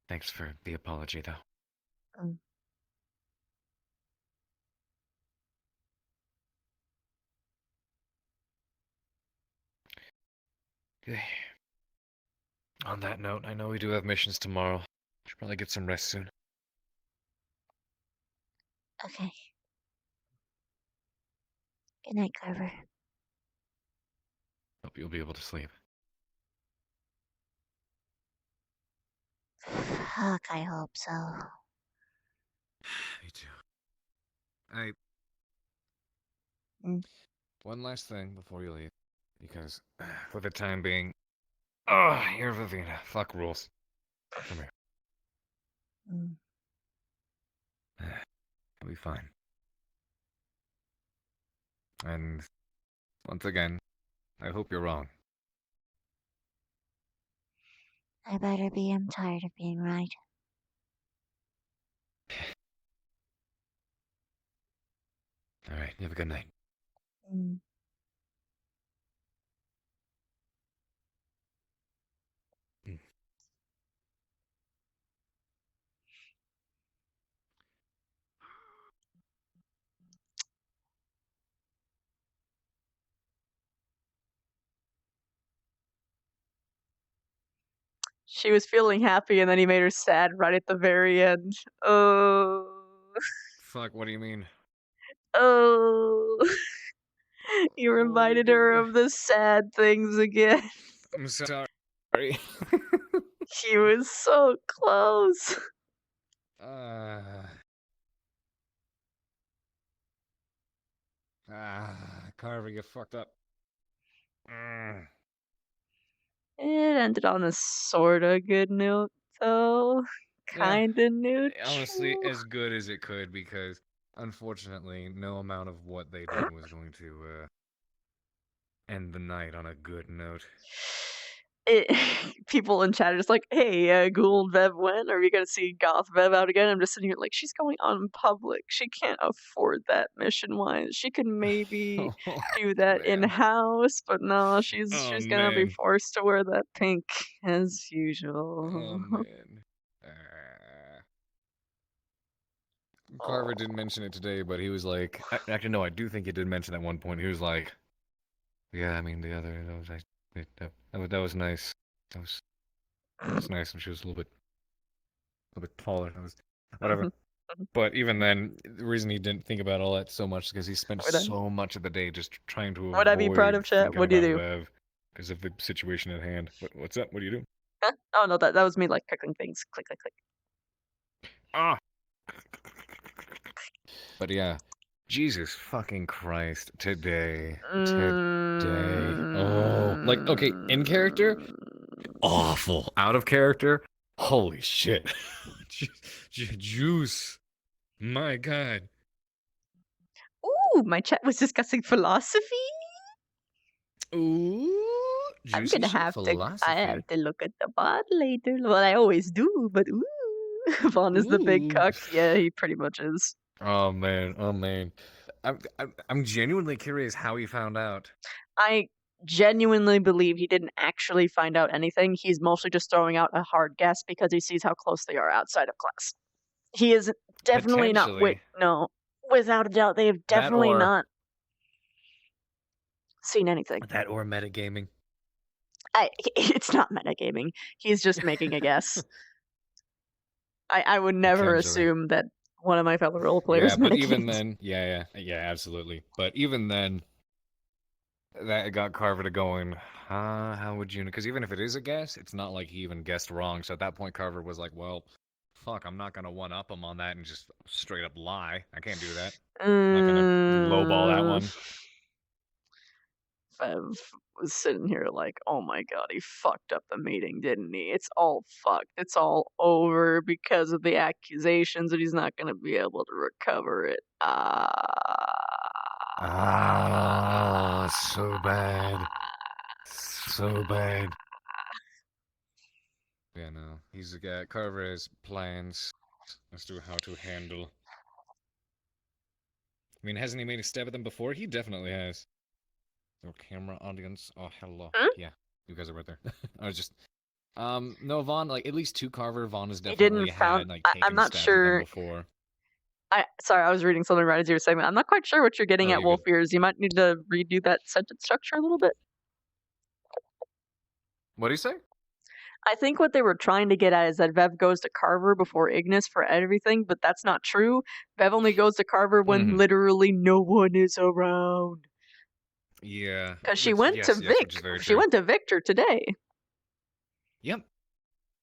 Thanks for the apology, though. Okay. On that note, I know we do have missions tomorrow. Should probably get some rest soon. Okay. Good night, Carver. Hope you'll be able to sleep. Fuck, I hope so. Me too. One last thing before you leave, because for the time being, here, Vivina, fuck rules. Come here. It'll be fine. And once again, I hope you're wrong. I better be. I'm tired of being right. All right, you have a good night. She was feeling happy, and then he made her sad right at the very end. Oh. Fuck, what do you mean? Oh. You reminded her of the sad things again. I'm sorry. She was so close. Carver, you fucked up. It ended on a sorta good note, though. Yeah. Kinda neutral. Honestly, as good as it could, because unfortunately, no amount of what they did was going to end the night on a good note. People in chat are just like, hey, Ghoul and Vev went. Are we gonna see Goth Vev out again? I'm just sitting here like, she's going on in public. She can't afford that mission-wise. She could maybe do that in-house, but no, she's gonna be man. forced to wear that pink as usual. Oh, man. Carver didn't mention it today, but he was like... Actually, no, I do think he did mention at one point. He was like... Yeah, I mean, the other... That was nice. That was nice, and she was a little bit taller. That was... Whatever. But even then, the reason he didn't think about all that so much is because he spent so much of the day just trying to avoid Would I be proud of chat? What do you do? Because of the situation at hand. What's up? What do you do? Huh? Oh no, that was me like clicking things. Click, click, click. Ah! But yeah, Jesus fucking Christ, today. Oh, like, okay, in character, awful. Out of character, holy shit. Juice. My God. Ooh, my chat was discussing philosophy. Ooh, I'm juicy gonna shit, have philosophy. I have to look at the bot later. Well, I always do, but ooh, Vaughn is the big Ooh. cuck. Yeah, he pretty much is. Oh man, oh man. I'm genuinely curious how he found out. I genuinely believe he didn't actually find out anything. He's mostly just throwing out a hard guess because he sees how close they are outside of class. He is definitely not Potentially. without a doubt, they have definitely or- not seen anything. That or metagaming. It's not metagaming. He's just making a guess. I would never Potentially. assume that one of my fellow role players Yeah, but even metagames. then, yeah, absolutely. But even then, that got Carver to going, how would you know? Because even if it is a guess, it's not like he even guessed wrong. So at that point, Carver was like, well, fuck, I'm not going to one-up him on that and just straight up lie. I can't do that. I'm not going to lowball that one. Fev was sitting here like, oh my god, he fucked up the meeting, didn't he? It's all fucked. It's all over because of the accusations and he's not going to be able to recover it. So bad. So bad. Yeah, no. He's got Carver has plans as to how to handle. I mean, hasn't he made a stab at them before? He definitely has. No camera audience. Oh, hello. Yeah, you guys are right there. I was just. No, Vaughn, like, at least to Carver, Vaughn has definitely had, like, taken I'm not stabs sure. at them before. Sorry, I was reading something right as you were saying that. I'm not quite sure what you're getting at, you're Wolf Ears. You might need to redo that sentence structure a little bit. What do you say? I think what they were trying to get at is that Vev goes to Carver before Ignis for everything, but that's not true. Vev only goes to Carver when literally no one is around. Yeah. Because she went to Vic. She went to Victor today. Yep.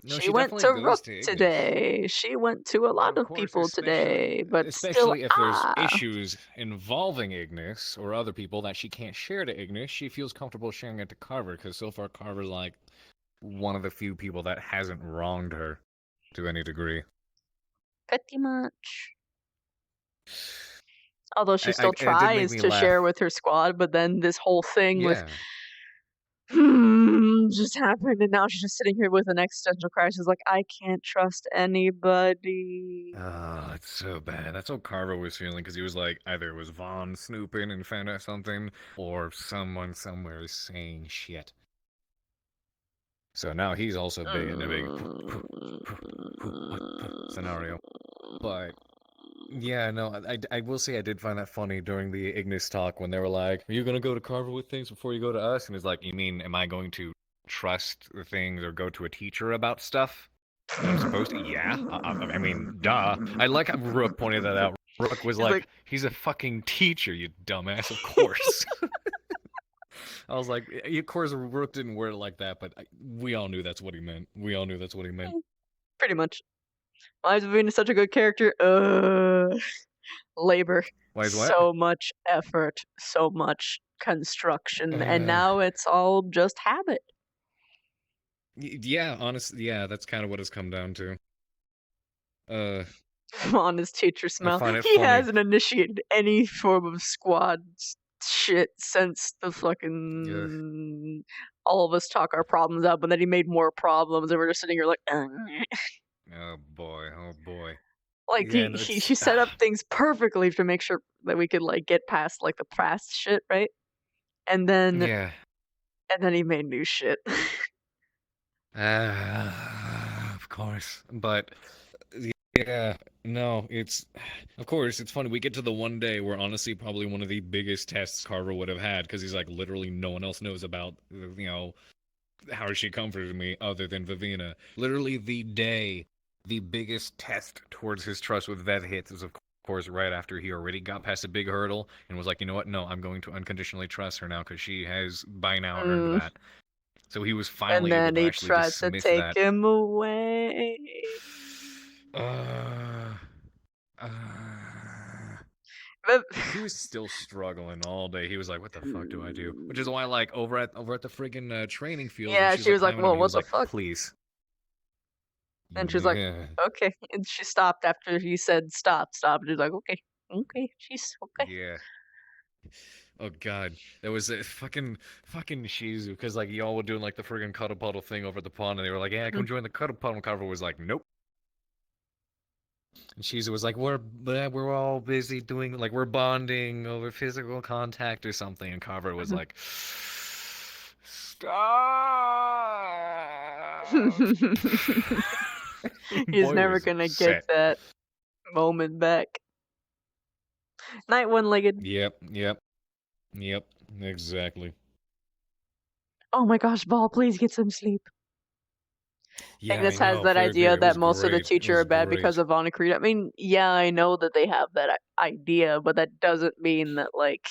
No, she went to goes Rook to Ignis. today. She went to a lot of people today, but Especially still, if there's issues involving Ignis or other people that she can't share to Ignis, she feels comfortable sharing it to Carver, because so far Carver's like one of the few people that hasn't wronged her to any degree. Pretty much. Although she still it did tries make me to laugh. share with her squad, but then this whole thing with Yeah. just happened, and now she's just sitting here with an existential crisis, like, I can't trust anybody. Oh, it's so bad. That's how Carver was feeling, because he was like, either it was Vaughn snooping and found out something, or someone somewhere is saying shit. So now he's also big in a big scenario. But yeah, no, I will say I did find that funny during the Ignis talk when they were like, are you going to go to Carver with things before you go to us? And he's like, you mean, am I going to trust things or go to a teacher about stuff that I'm supposed to. Yeah, I mean, duh. I like how Rook pointed that out. Rook was like, he's a fucking teacher, you dumbass. Of course. I was like, of course, Rook didn't word it like that, but we all knew that's what he meant. We all knew that's what he meant. Pretty much. Why is Vivina such a good character? Labor. Why is what? So much effort, so much construction, and now it's all just habit. Yeah, honestly, yeah, that's kind of what it's come down to. On his teacher smell. find it He funny. hasn't initiated any form of squad shit since the fucking all of us talk our problems out, but then he made more problems, and we're just sitting here like, Oh boy, oh boy. like Yeah, he set up things perfectly to make sure that we could like get past like the past shit, right? And then he made new shit. Of course. But yeah, no, it's of course it's funny. We get to the one day where honestly probably one of the biggest tests Carver would have had, because he's like literally no one else knows about, you know, how she comforted me other than Vivina. Literally the biggest test towards his trust with Vev hits is of course right after he already got past a big hurdle and was like, you know what, no, I'm going to unconditionally trust her now because she has by now earned that. So he was finally And then able to he actually tried to dismiss take that. him away. He was still struggling all day. He was like, "What the fuck do I do?" Which is why, like, over at the friggin' training field, Yeah, she was like, climbing "Well, him, he what was the like, fuck?" Please. And she was like, Yeah. "Okay," and she stopped after he said, "Stop." And she's like, "Okay, okay, she's okay." Yeah. Oh god, that was a fucking Shizu, because like y'all were doing like the friggin' cuddle puddle thing over at the pond, and they were like, "Yeah, come join the cuddle puddle." And Carver was like, "Nope." And Shizu was like, we're all busy doing, like, we're bonding over physical contact or something. And Carver was like, stop. He's Boy never was gonna upset. get that moment back. Night one-legged. Yep, exactly. Oh my gosh, Ball, please get some sleep. Yeah, Ignis I has know. that Fair idea dude, it that was most of the great. It teacher are was bad great. because of Vonnegut. I mean, yeah, I know that they have that idea, but that doesn't mean that, like,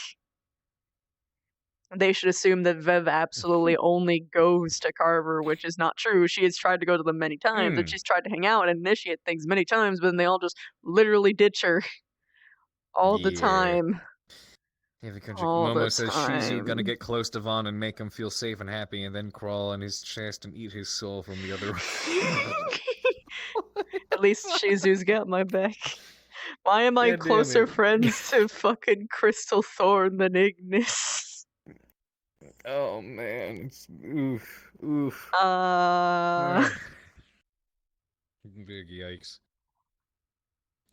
they should assume that Vev absolutely only goes to Carver, which is not true. She has tried to go to them many times, and she's tried to hang out and initiate things many times, but then they all just literally ditch her all the time. Yeah, because All the Momo says Shizu gonna time. get close to Vaughn and make him feel safe and happy, and then crawl on his chest and eat his soul from the other. At least Shizu's got my back. Why am I God damn closer it. friends to fucking Crystal Thorn than Ignis? Oh man, it's oof. Big yikes.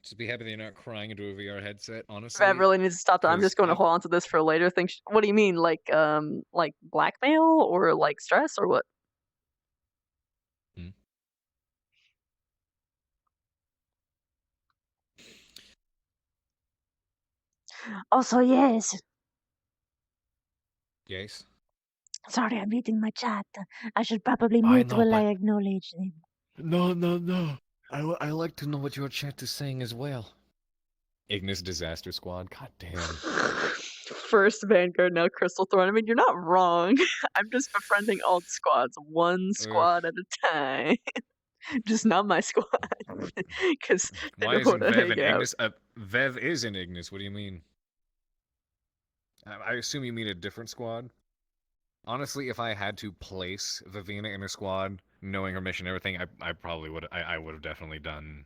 Just be happy they're not crying into a VR headset, honestly. Vev really needs to stop that. I'm just going to hold on to this for a later thing. What do you mean, like blackmail or like stress or what? Also, yes. Yes. Sorry, I'm reading my chat. I should probably I mute know, while I but- acknowledge them. No. I like to know what your chat is saying as well. Ignis Disaster Squad, god damn. First Vanguard, now Crystal Thorn. I mean, you're not wrong. I'm just befriending alt squads, one squad at a time. Just not my squad. Because they Why don't isn't want to Vev hang in out. Ignis? Vev is in Ignis, what do you mean? I assume you mean a different squad? Honestly, if I had to place Vivina in a squad, knowing her mission and everything, I probably would. I would have definitely done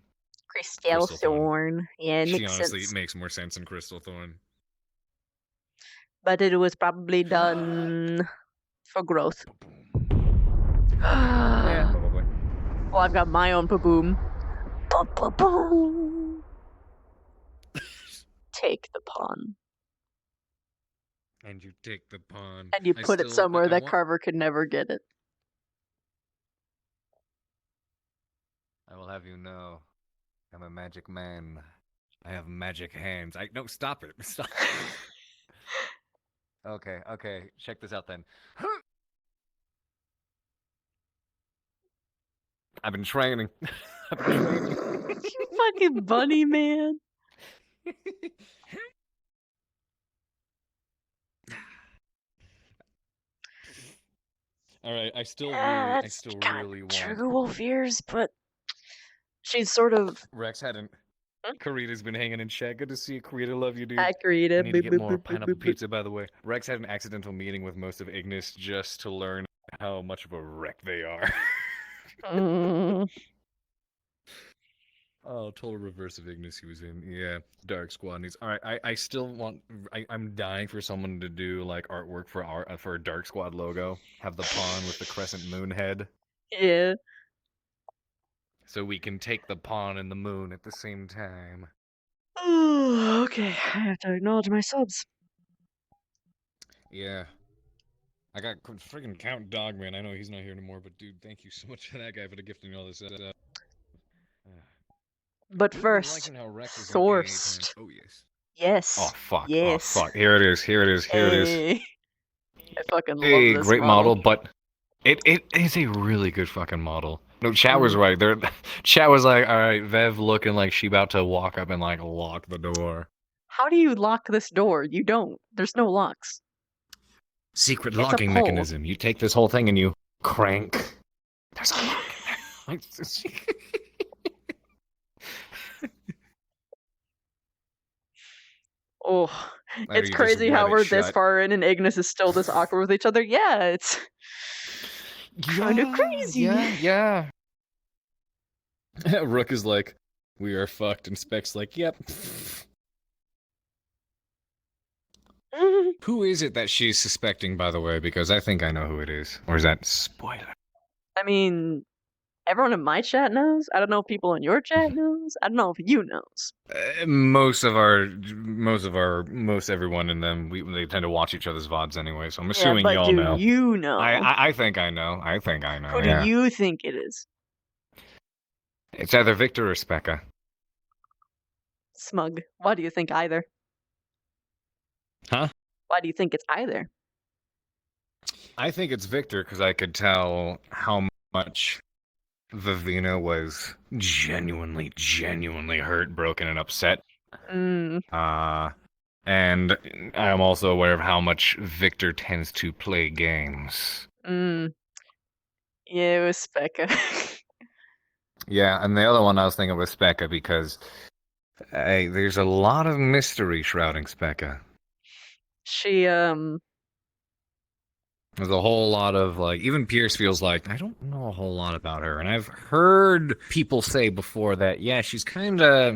Crystal Thorn. Yeah, it She makes honestly sense. makes more sense than Crystal Thorn. But it was probably done for growth. Yeah, probably. Well, I've got my own paboom. Boom. Take the pawn. And you take the pawn. And you put it somewhere that Carver could never get it. I will have you know, I'm a magic man. I have magic hands. No, stop it. Stop. Okay. Check this out then. I've been training. I've been training. You fucking bunny man. All right, I still That's really want. true wolf ears, but she's sort of Rex hadn't. Karita's been hanging in chat. Good to see you, Karita. Love you, dude. Hi, Karita. I need to get more pineapple pizza, by the way. Rex had an accidental meeting with most of Ignis just to learn how much of a wreck they are. Oh, total reverse of Ignis he was in. Yeah, Dark Squad needs. All right, I still want. I'm dying for someone to do like artwork for a Dark Squad logo. Have the pawn with the crescent moon head. Yeah. So we can take the pawn and the moon at the same time. Oh, okay. I have to acknowledge my subs. Yeah. I got freaking Count Dogman. I know he's not here anymore, but dude, thank you so much to that guy for gifting all this. But Really first, liking how Rex is Thorst. Oh yes. Yes. Oh fuck. Yes. Oh fuck. Here it is. Here it is. Here it is. Hey. I fucking Hey, love this great model, but it is a really good fucking model. No, Chat was right. Chat was like, all right, Vev looking like she about to walk up and like lock the door. How do you lock this door? You don't. There's no locks. Secret It's a locking pole. mechanism. You take this whole thing and you crank. There's a lock in there. Oh, Or it's you just crazy how web it we're this shut. far in and Ignis is still this awkward with each other. Yeah, it's kind of crazy. Yeah. Rook is like, we are fucked, and Spec's like, yep. Who is it that she's suspecting, by the way? Because I think I know who it is. Or is that spoiler? I mean, everyone in my chat knows. I don't know if people in your chat knows. I don't know if you knows. Most everyone in them, they tend to watch each other's VODs anyway, so I'm assuming but y'all do know. you know? I think I know. Who Yeah. do you think it is? It's either Victor or Specca. Smug. Why do you think either? Huh? Why do you think it's either? I think it's Victor because I could tell how much Vivina was genuinely hurt, broken, and upset. And I'm also aware of how much Victor tends to play games. Yeah, it was Specca. Yeah, and the other one I was thinking was Specca because there's a lot of mystery shrouding Specca. She There's a whole lot of like, even Pierce feels like I don't know a whole lot about her, and I've heard people say before that yeah, she's kind of.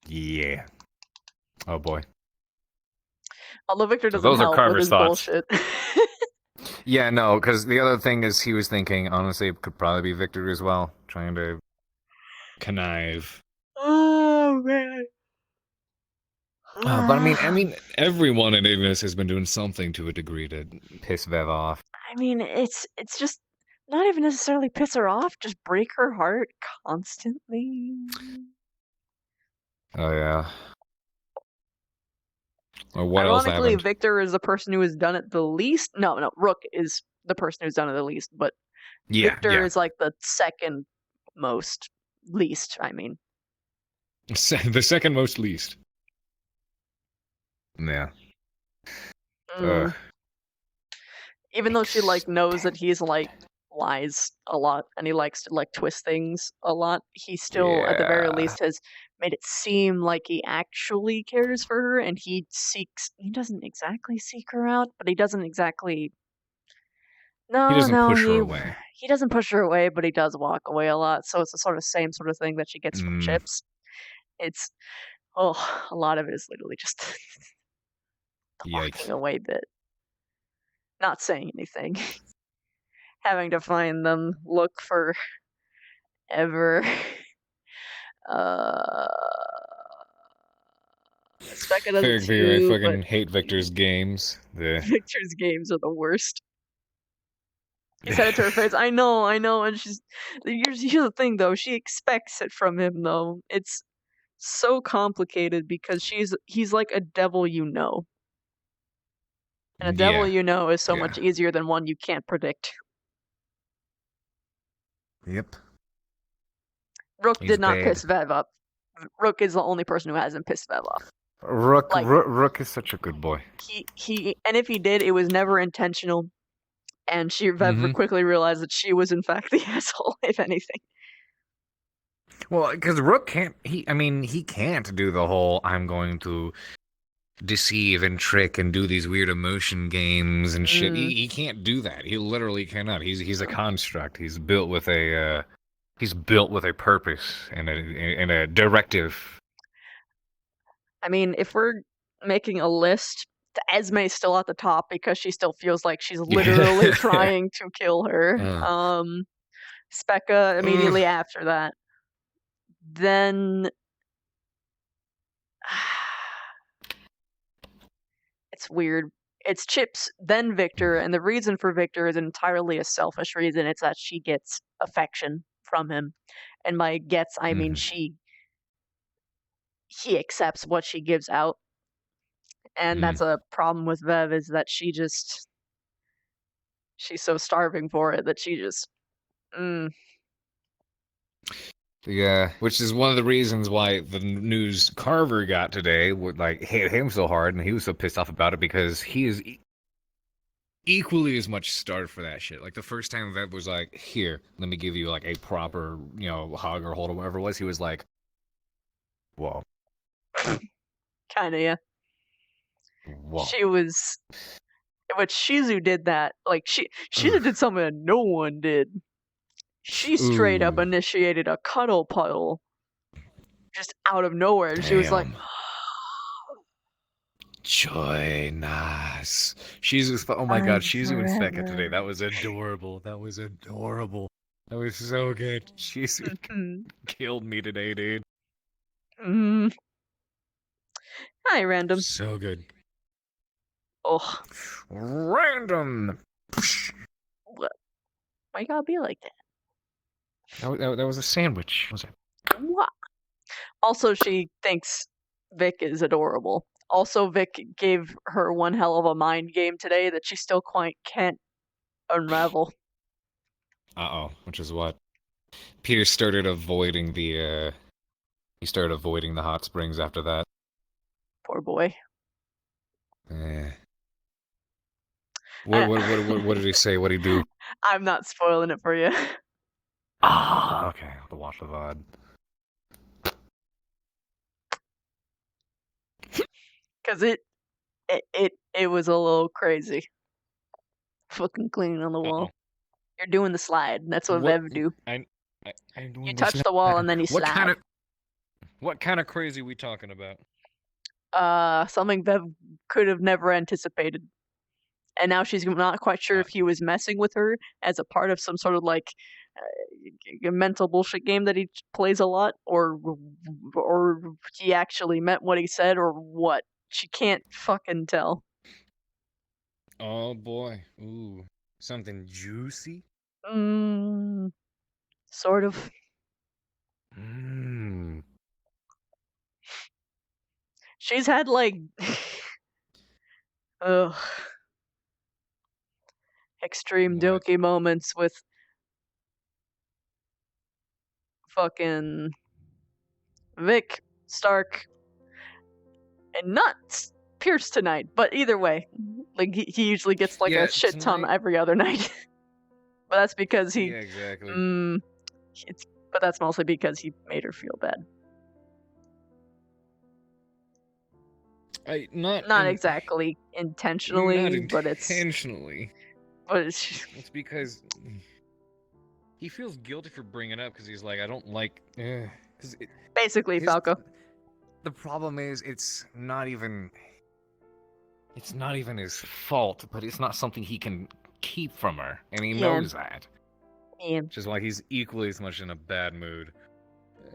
Yeah. Oh boy. Although Victor So doesn't those are help with Carver's his thoughts. bullshit. Yeah, no, because the other thing is he was thinking, honestly, it could probably be Victor as well, trying to connive. Oh man. But I mean, everyone in Ignis has been doing something to a degree to piss Vev off. I mean, it's just not even necessarily piss her off, just break her heart constantly. Oh yeah. Or what else Ironically, happened? Victor is the person who has done it the least. No, Rook is the person who's done it the least, but Yeah, Victor yeah. is like the second most least, I mean. The second most least. Yeah. Even though she like knows that he's like lies a lot and he likes to like twist things a lot, he still at the very Yeah. least has made it seem like he actually cares for her, and he doesn't exactly seek her out, but he doesn't exactly He doesn't push her he away. he doesn't push her away, but he does walk away a lot, so it's the sort of same sort of thing that she gets from Chips. It's a lot of it is literally just the walking away bit. Not saying anything. Having to find them, look for ever. Specca does it Fair, I too, fucking but hate Victor's games. Victor's games are the worst. He said it to her face. I know, and here's the thing though. She expects it from him though. It's so complicated because he's like a devil you know. And a devil Yeah. you know is so Yeah. much easier than one you can't predict. Yep. Rook He's did not bad. piss Vev up. Rook is the only person who hasn't pissed Vev off. Rook, Like- Rook is such a good boy. And if he did, it was never intentional. And Vev Mhm. quickly realized that she was in fact the asshole, if anything. Well, because Rook can't. He can't do the whole "I'm going to deceive and trick and do these weird emotion games and shit." He can't do that. He literally cannot. He's a construct. He's built with a purpose and a directive. I mean, if we're making a list, Esme's still at the top because she still feels like she's literally trying to kill her. Specca immediately after that. Then it's weird. It's Chips, then Victor, and the reason for Victor is entirely a selfish reason. It's that she gets affection from him. And by gets, I mean he accepts what she gives out. And that's a problem with Vev, is that she's so starving for it that she just Yeah, which is one of the reasons why the news Carver got today would hit him so hard, and he was so pissed off about it because he is equally as much starved for that shit. Like the first time Vev was like, "Here, let me give you a proper hug or hold or whatever it was," he was like, "Whoa." Kinda, yeah. Whoa. She was, but Shizu did that. Like Shizu did something that no one did. She straight up initiated a cuddle puddle, just out of nowhere, and she was like, Joy, nice. Oh my god, Shizu and Specca today. That was adorable. That was so good. Shizu killed me today, dude. Hi, random. So good. Oh, random. What? Why you gotta be like that? That was a sandwich. Was it? What? Also, she thinks Vic is adorable. Also, Vic gave her one hell of a mind game today that she still quite can't unravel. Which is what? Peter started avoiding the hot springs after that. Poor boy. What did he say? What did he do? I'm not spoiling it for you. Okay. I'll have to watch the VOD. Because it was a little crazy. Fucking cleaning on the wall. You're doing the slide. That's what Vev do. You touch the wall and then you slide. What kind of crazy we talking about? Something Vev could have never anticipated. And now she's not quite sure if he was messing with her as a part of some sort of mental bullshit game that he plays a lot, or he actually meant what he said, or what. She can't fucking tell. Oh boy. Ooh. Something juicy? Sort of. She's had extreme dokey moments with fucking Vic, Stark, and not Pierce tonight, but either way, he usually gets a shit ton every other night. But that's because he. Yeah, exactly. But that's mostly because he made her feel bad. Not exactly intentionally, but it's intentionally. But it's because he feels guilty for bringing it up because he's like, I don't like. Basically, Falco. The problem is, it's not even his fault, but it's not something he can keep from her, and he knows that. Yeah. Which is why he's equally as much in a bad mood.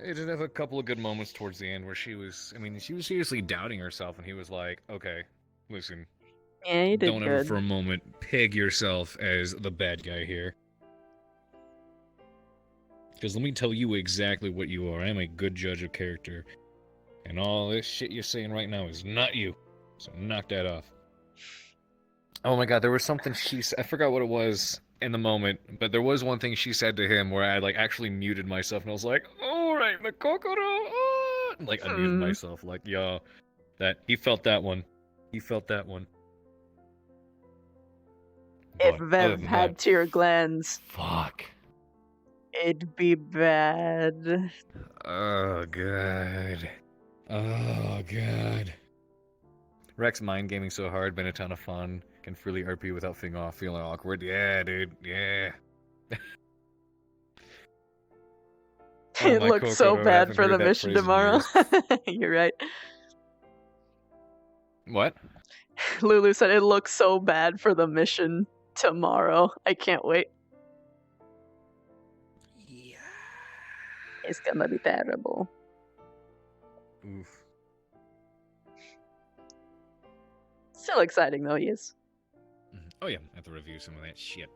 It did have a couple of good moments towards the end where she was seriously doubting herself, and he was like, okay, listen. Yeah, you did Don't ever good. for a moment peg yourself as the bad guy here. Because let me tell you exactly what you are. I am a good judge of character. And all this shit you're saying right now is not you. So knock that off. Oh my god, there was something I forgot what it was in the moment, but there was one thing she said to him where I like actually muted myself and I was like, alright, the kokoro, and like unmuted myself, like, yo, that he felt that one. He felt that one. If But other Vev than had that, tear glands, fuck. it'd be bad. Oh god. Oh god. Rex mind gaming so hard, been a ton of fun. Can freely RP without feeling awkward. Yeah, dude. Yeah. It looks so bad for the mission tomorrow. You're right. What? Lulu said it looks so bad for the mission tomorrow. I can't wait. Yeah. It's gonna be terrible. Oof. Still exciting though, yes. Oh yeah, I have to review some of that shit.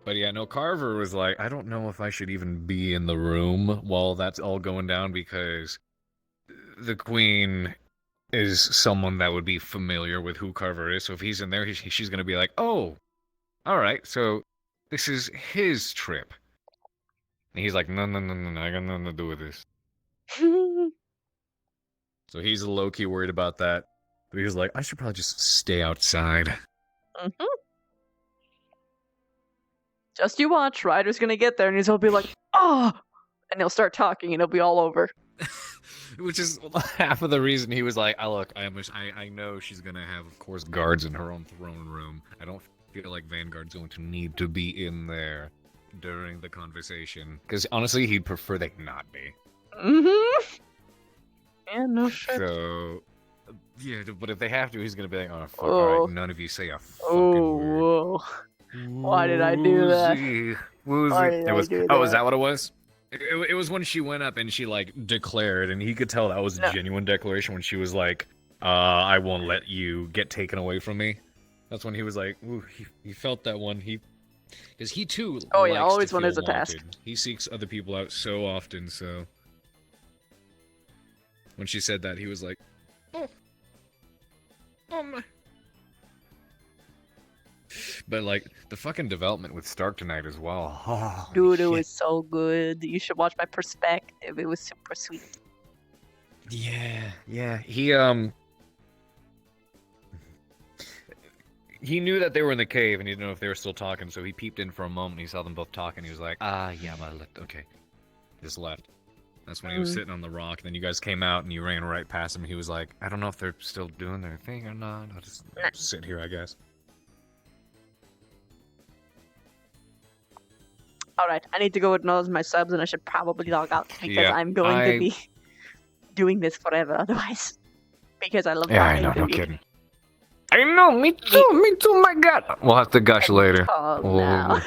But yeah, no, Carver was like, I don't know if I should even be in the room while that's all going down because the Queen is someone that would be familiar with who Carver is. So if he's in there, she's going to be like, oh, all right, so this is his trip. And he's like, no, I got nothing to do with this. So he's low-key worried about that. But he's like, I should probably just stay outside. Mm-hmm. Just you watch. Ryder's gonna get there and he'll be like, oh! And he'll start talking and it'll be all over. Which is half of the reason he was like, look, I know she's going to have, of course, guards in her own throne room. I don't feel like Vanguard's going to need to be in there during the conversation. Because honestly, he'd prefer they not be. Mm-hmm. Yeah, no shit. So, yeah, but if they have to, he's going to be like, oh, fuck, alright, none of you say a fucking word. Whoa. Why did I do that? Why did I do that? Oh, is that what it was? It was when she went up and she, like, declared, and he could tell that was a genuine declaration when she was like, I won't let you get taken away from me. That's when he was like, ooh, he felt that one. Because he, too, likes always to when feel there's a task. wanted. He seeks other people out so often, so... When she said that, he was like, oh my... But, like, the fucking development with Stark tonight as well. Oh, dude, it was so good. You should watch my perspective. It was super sweet. Yeah. He knew that they were in the cave, and he didn't know if they were still talking, so he peeped in for a moment, he saw them both talking, he was like, yeah, okay. Just left. That's when he was sitting on the rock, and then you guys came out, and you ran right past him, he was like, I don't know if they're still doing their thing or not, I'll just sit here, I guess. Alright, I need to go acknowledge my subs and I should probably log out because I'm going to be doing this forever otherwise. Because I love I know, no kidding. I know, me too, my god! We'll have to gush later. Now.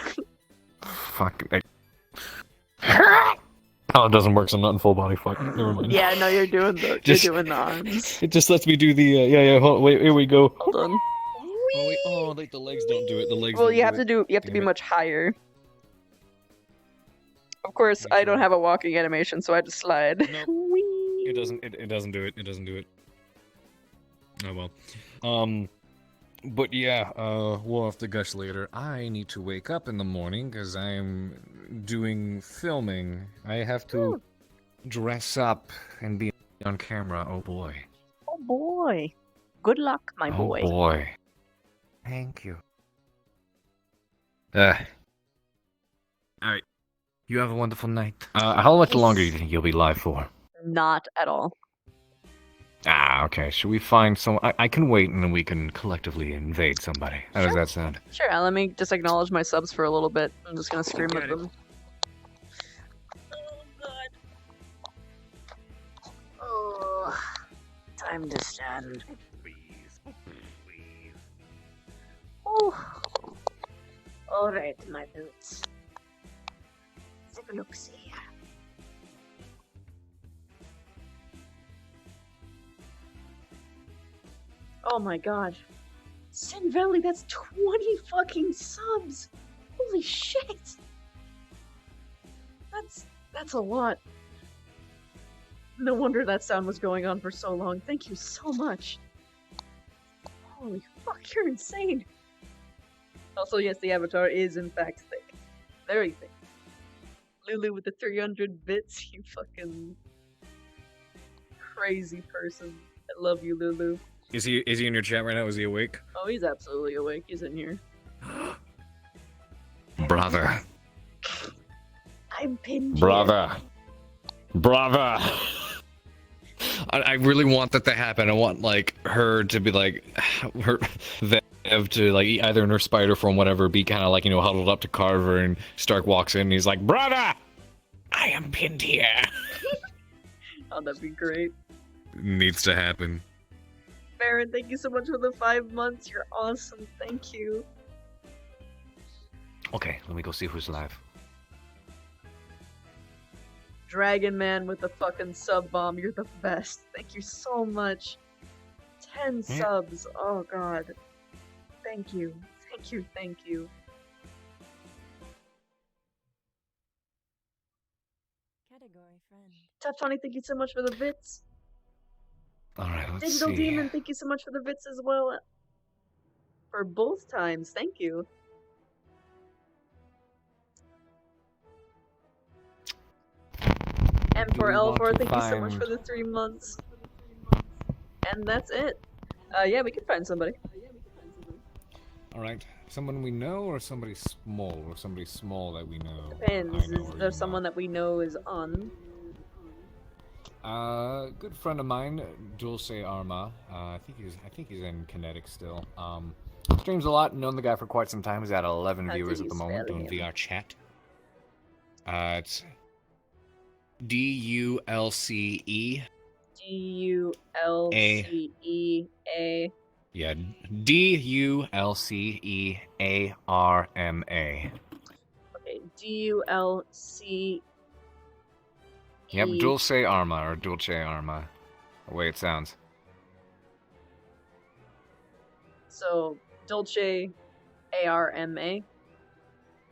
Fuck. Oh, it doesn't work, so I'm not in full body, fuck. Never mind. Yeah, no, you're doing the arms. It just lets me do the, yeah, wait, here we go. Hold on. Oh, like the legs don't do it, the legs Well, don't you have to be much higher. Of course, I don't have a walking animation, so I just slide. Nope. It doesn't do it. It doesn't do it. Oh well. But yeah, we'll have to gush later. I need to wake up in the morning because I'm doing filming. I have to dress up and be on camera. Oh boy. Oh boy. Good luck, my boy. Oh boy. Thank you. Alright. You have a wonderful night. How much longer do you think you'll be live for? Not at all. Okay. Should we find some... I can wait and then we can collectively invade somebody. How does that sound? Sure, let me just acknowledge my subs for a little bit. I'm just gonna scream at them. Oh, God. Oh, time to stand. Please. Oh. Alright, my boots. Let's have a look-see. Oh my god. Sin Valley, that's 20 fucking subs! Holy shit! That's a lot. No wonder that sound was going on for so long. Thank you so much. Holy fuck, you're insane. Also, yes, the avatar is in fact thick. Very thick. Lulu with the 300 bits, you fucking crazy person. I love you, Lulu. Is he in your chat right now? Is he awake? Oh, he's absolutely awake. He's in here. Brother. I'm pinned here. Brother. I really want that to happen. I want like her to be like Ev to like either in her spider form, whatever, be kind of like, you know, huddled up to Carver, and Stark walks in and he's like, "Brother, I am pinned here." Oh, that'd be great. Needs to happen. Baron, thank you so much for the 5 months. You're awesome. Thank you. Okay, let me go see who's live. Dragon Man with the fucking sub bomb. You're the best. Thank you so much. 10 subs. Oh god. Thank you. Thank you. Thank you. Category friend. Tough Tony, thank you so much for the bits. Alright, let's Digital see. Demon, thank you so much for the bits as well. For both times. Thank you. And for L4, thank you so much for the 3 months. And that's it. Yeah, we can find somebody. Alright, someone we know or somebody small? Or somebody small that we know? Depends. I know Is or there you someone that we know is on? Good friend of mine, Dulce Arma. I think he's in Kinetic still. Streams a lot, known the guy for quite some time. He's at 11 How do viewers you at the moment spell doing him? VR chat. It's D-U-L-C-E. D-U-L-C-E-A. Yeah, D-U-L-C-E-A-R-M-A. Okay, D-U-L-C... Yep, Dulce Arma, or Dulce Arma. The way it sounds. So, Dolce A-R-M-A.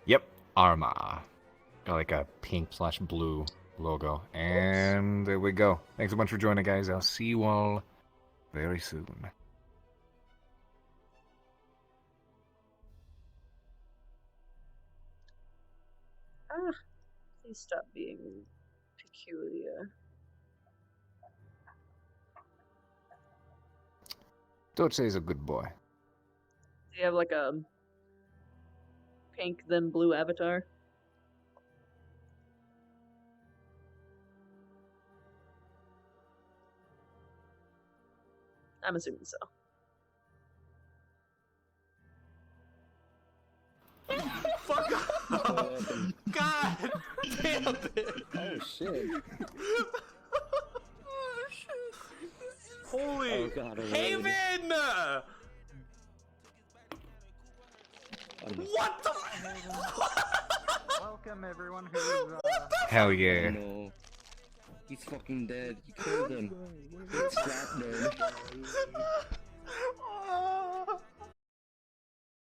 Yep, Arma. Got like a pink/blue logo. And there we go. Thanks a bunch for joining, guys. I'll see you all very soon. Ah, please stop being peculiar. Dolce is a good boy. Do you have like a pink then blue avatar? I'm assuming so. Fuck off! God damn it! Oh shit. Holy Oh, God, Haven! What the? Welcome everyone who's Hell yeah. No. He's fucking dead. You killed him. It's that dead.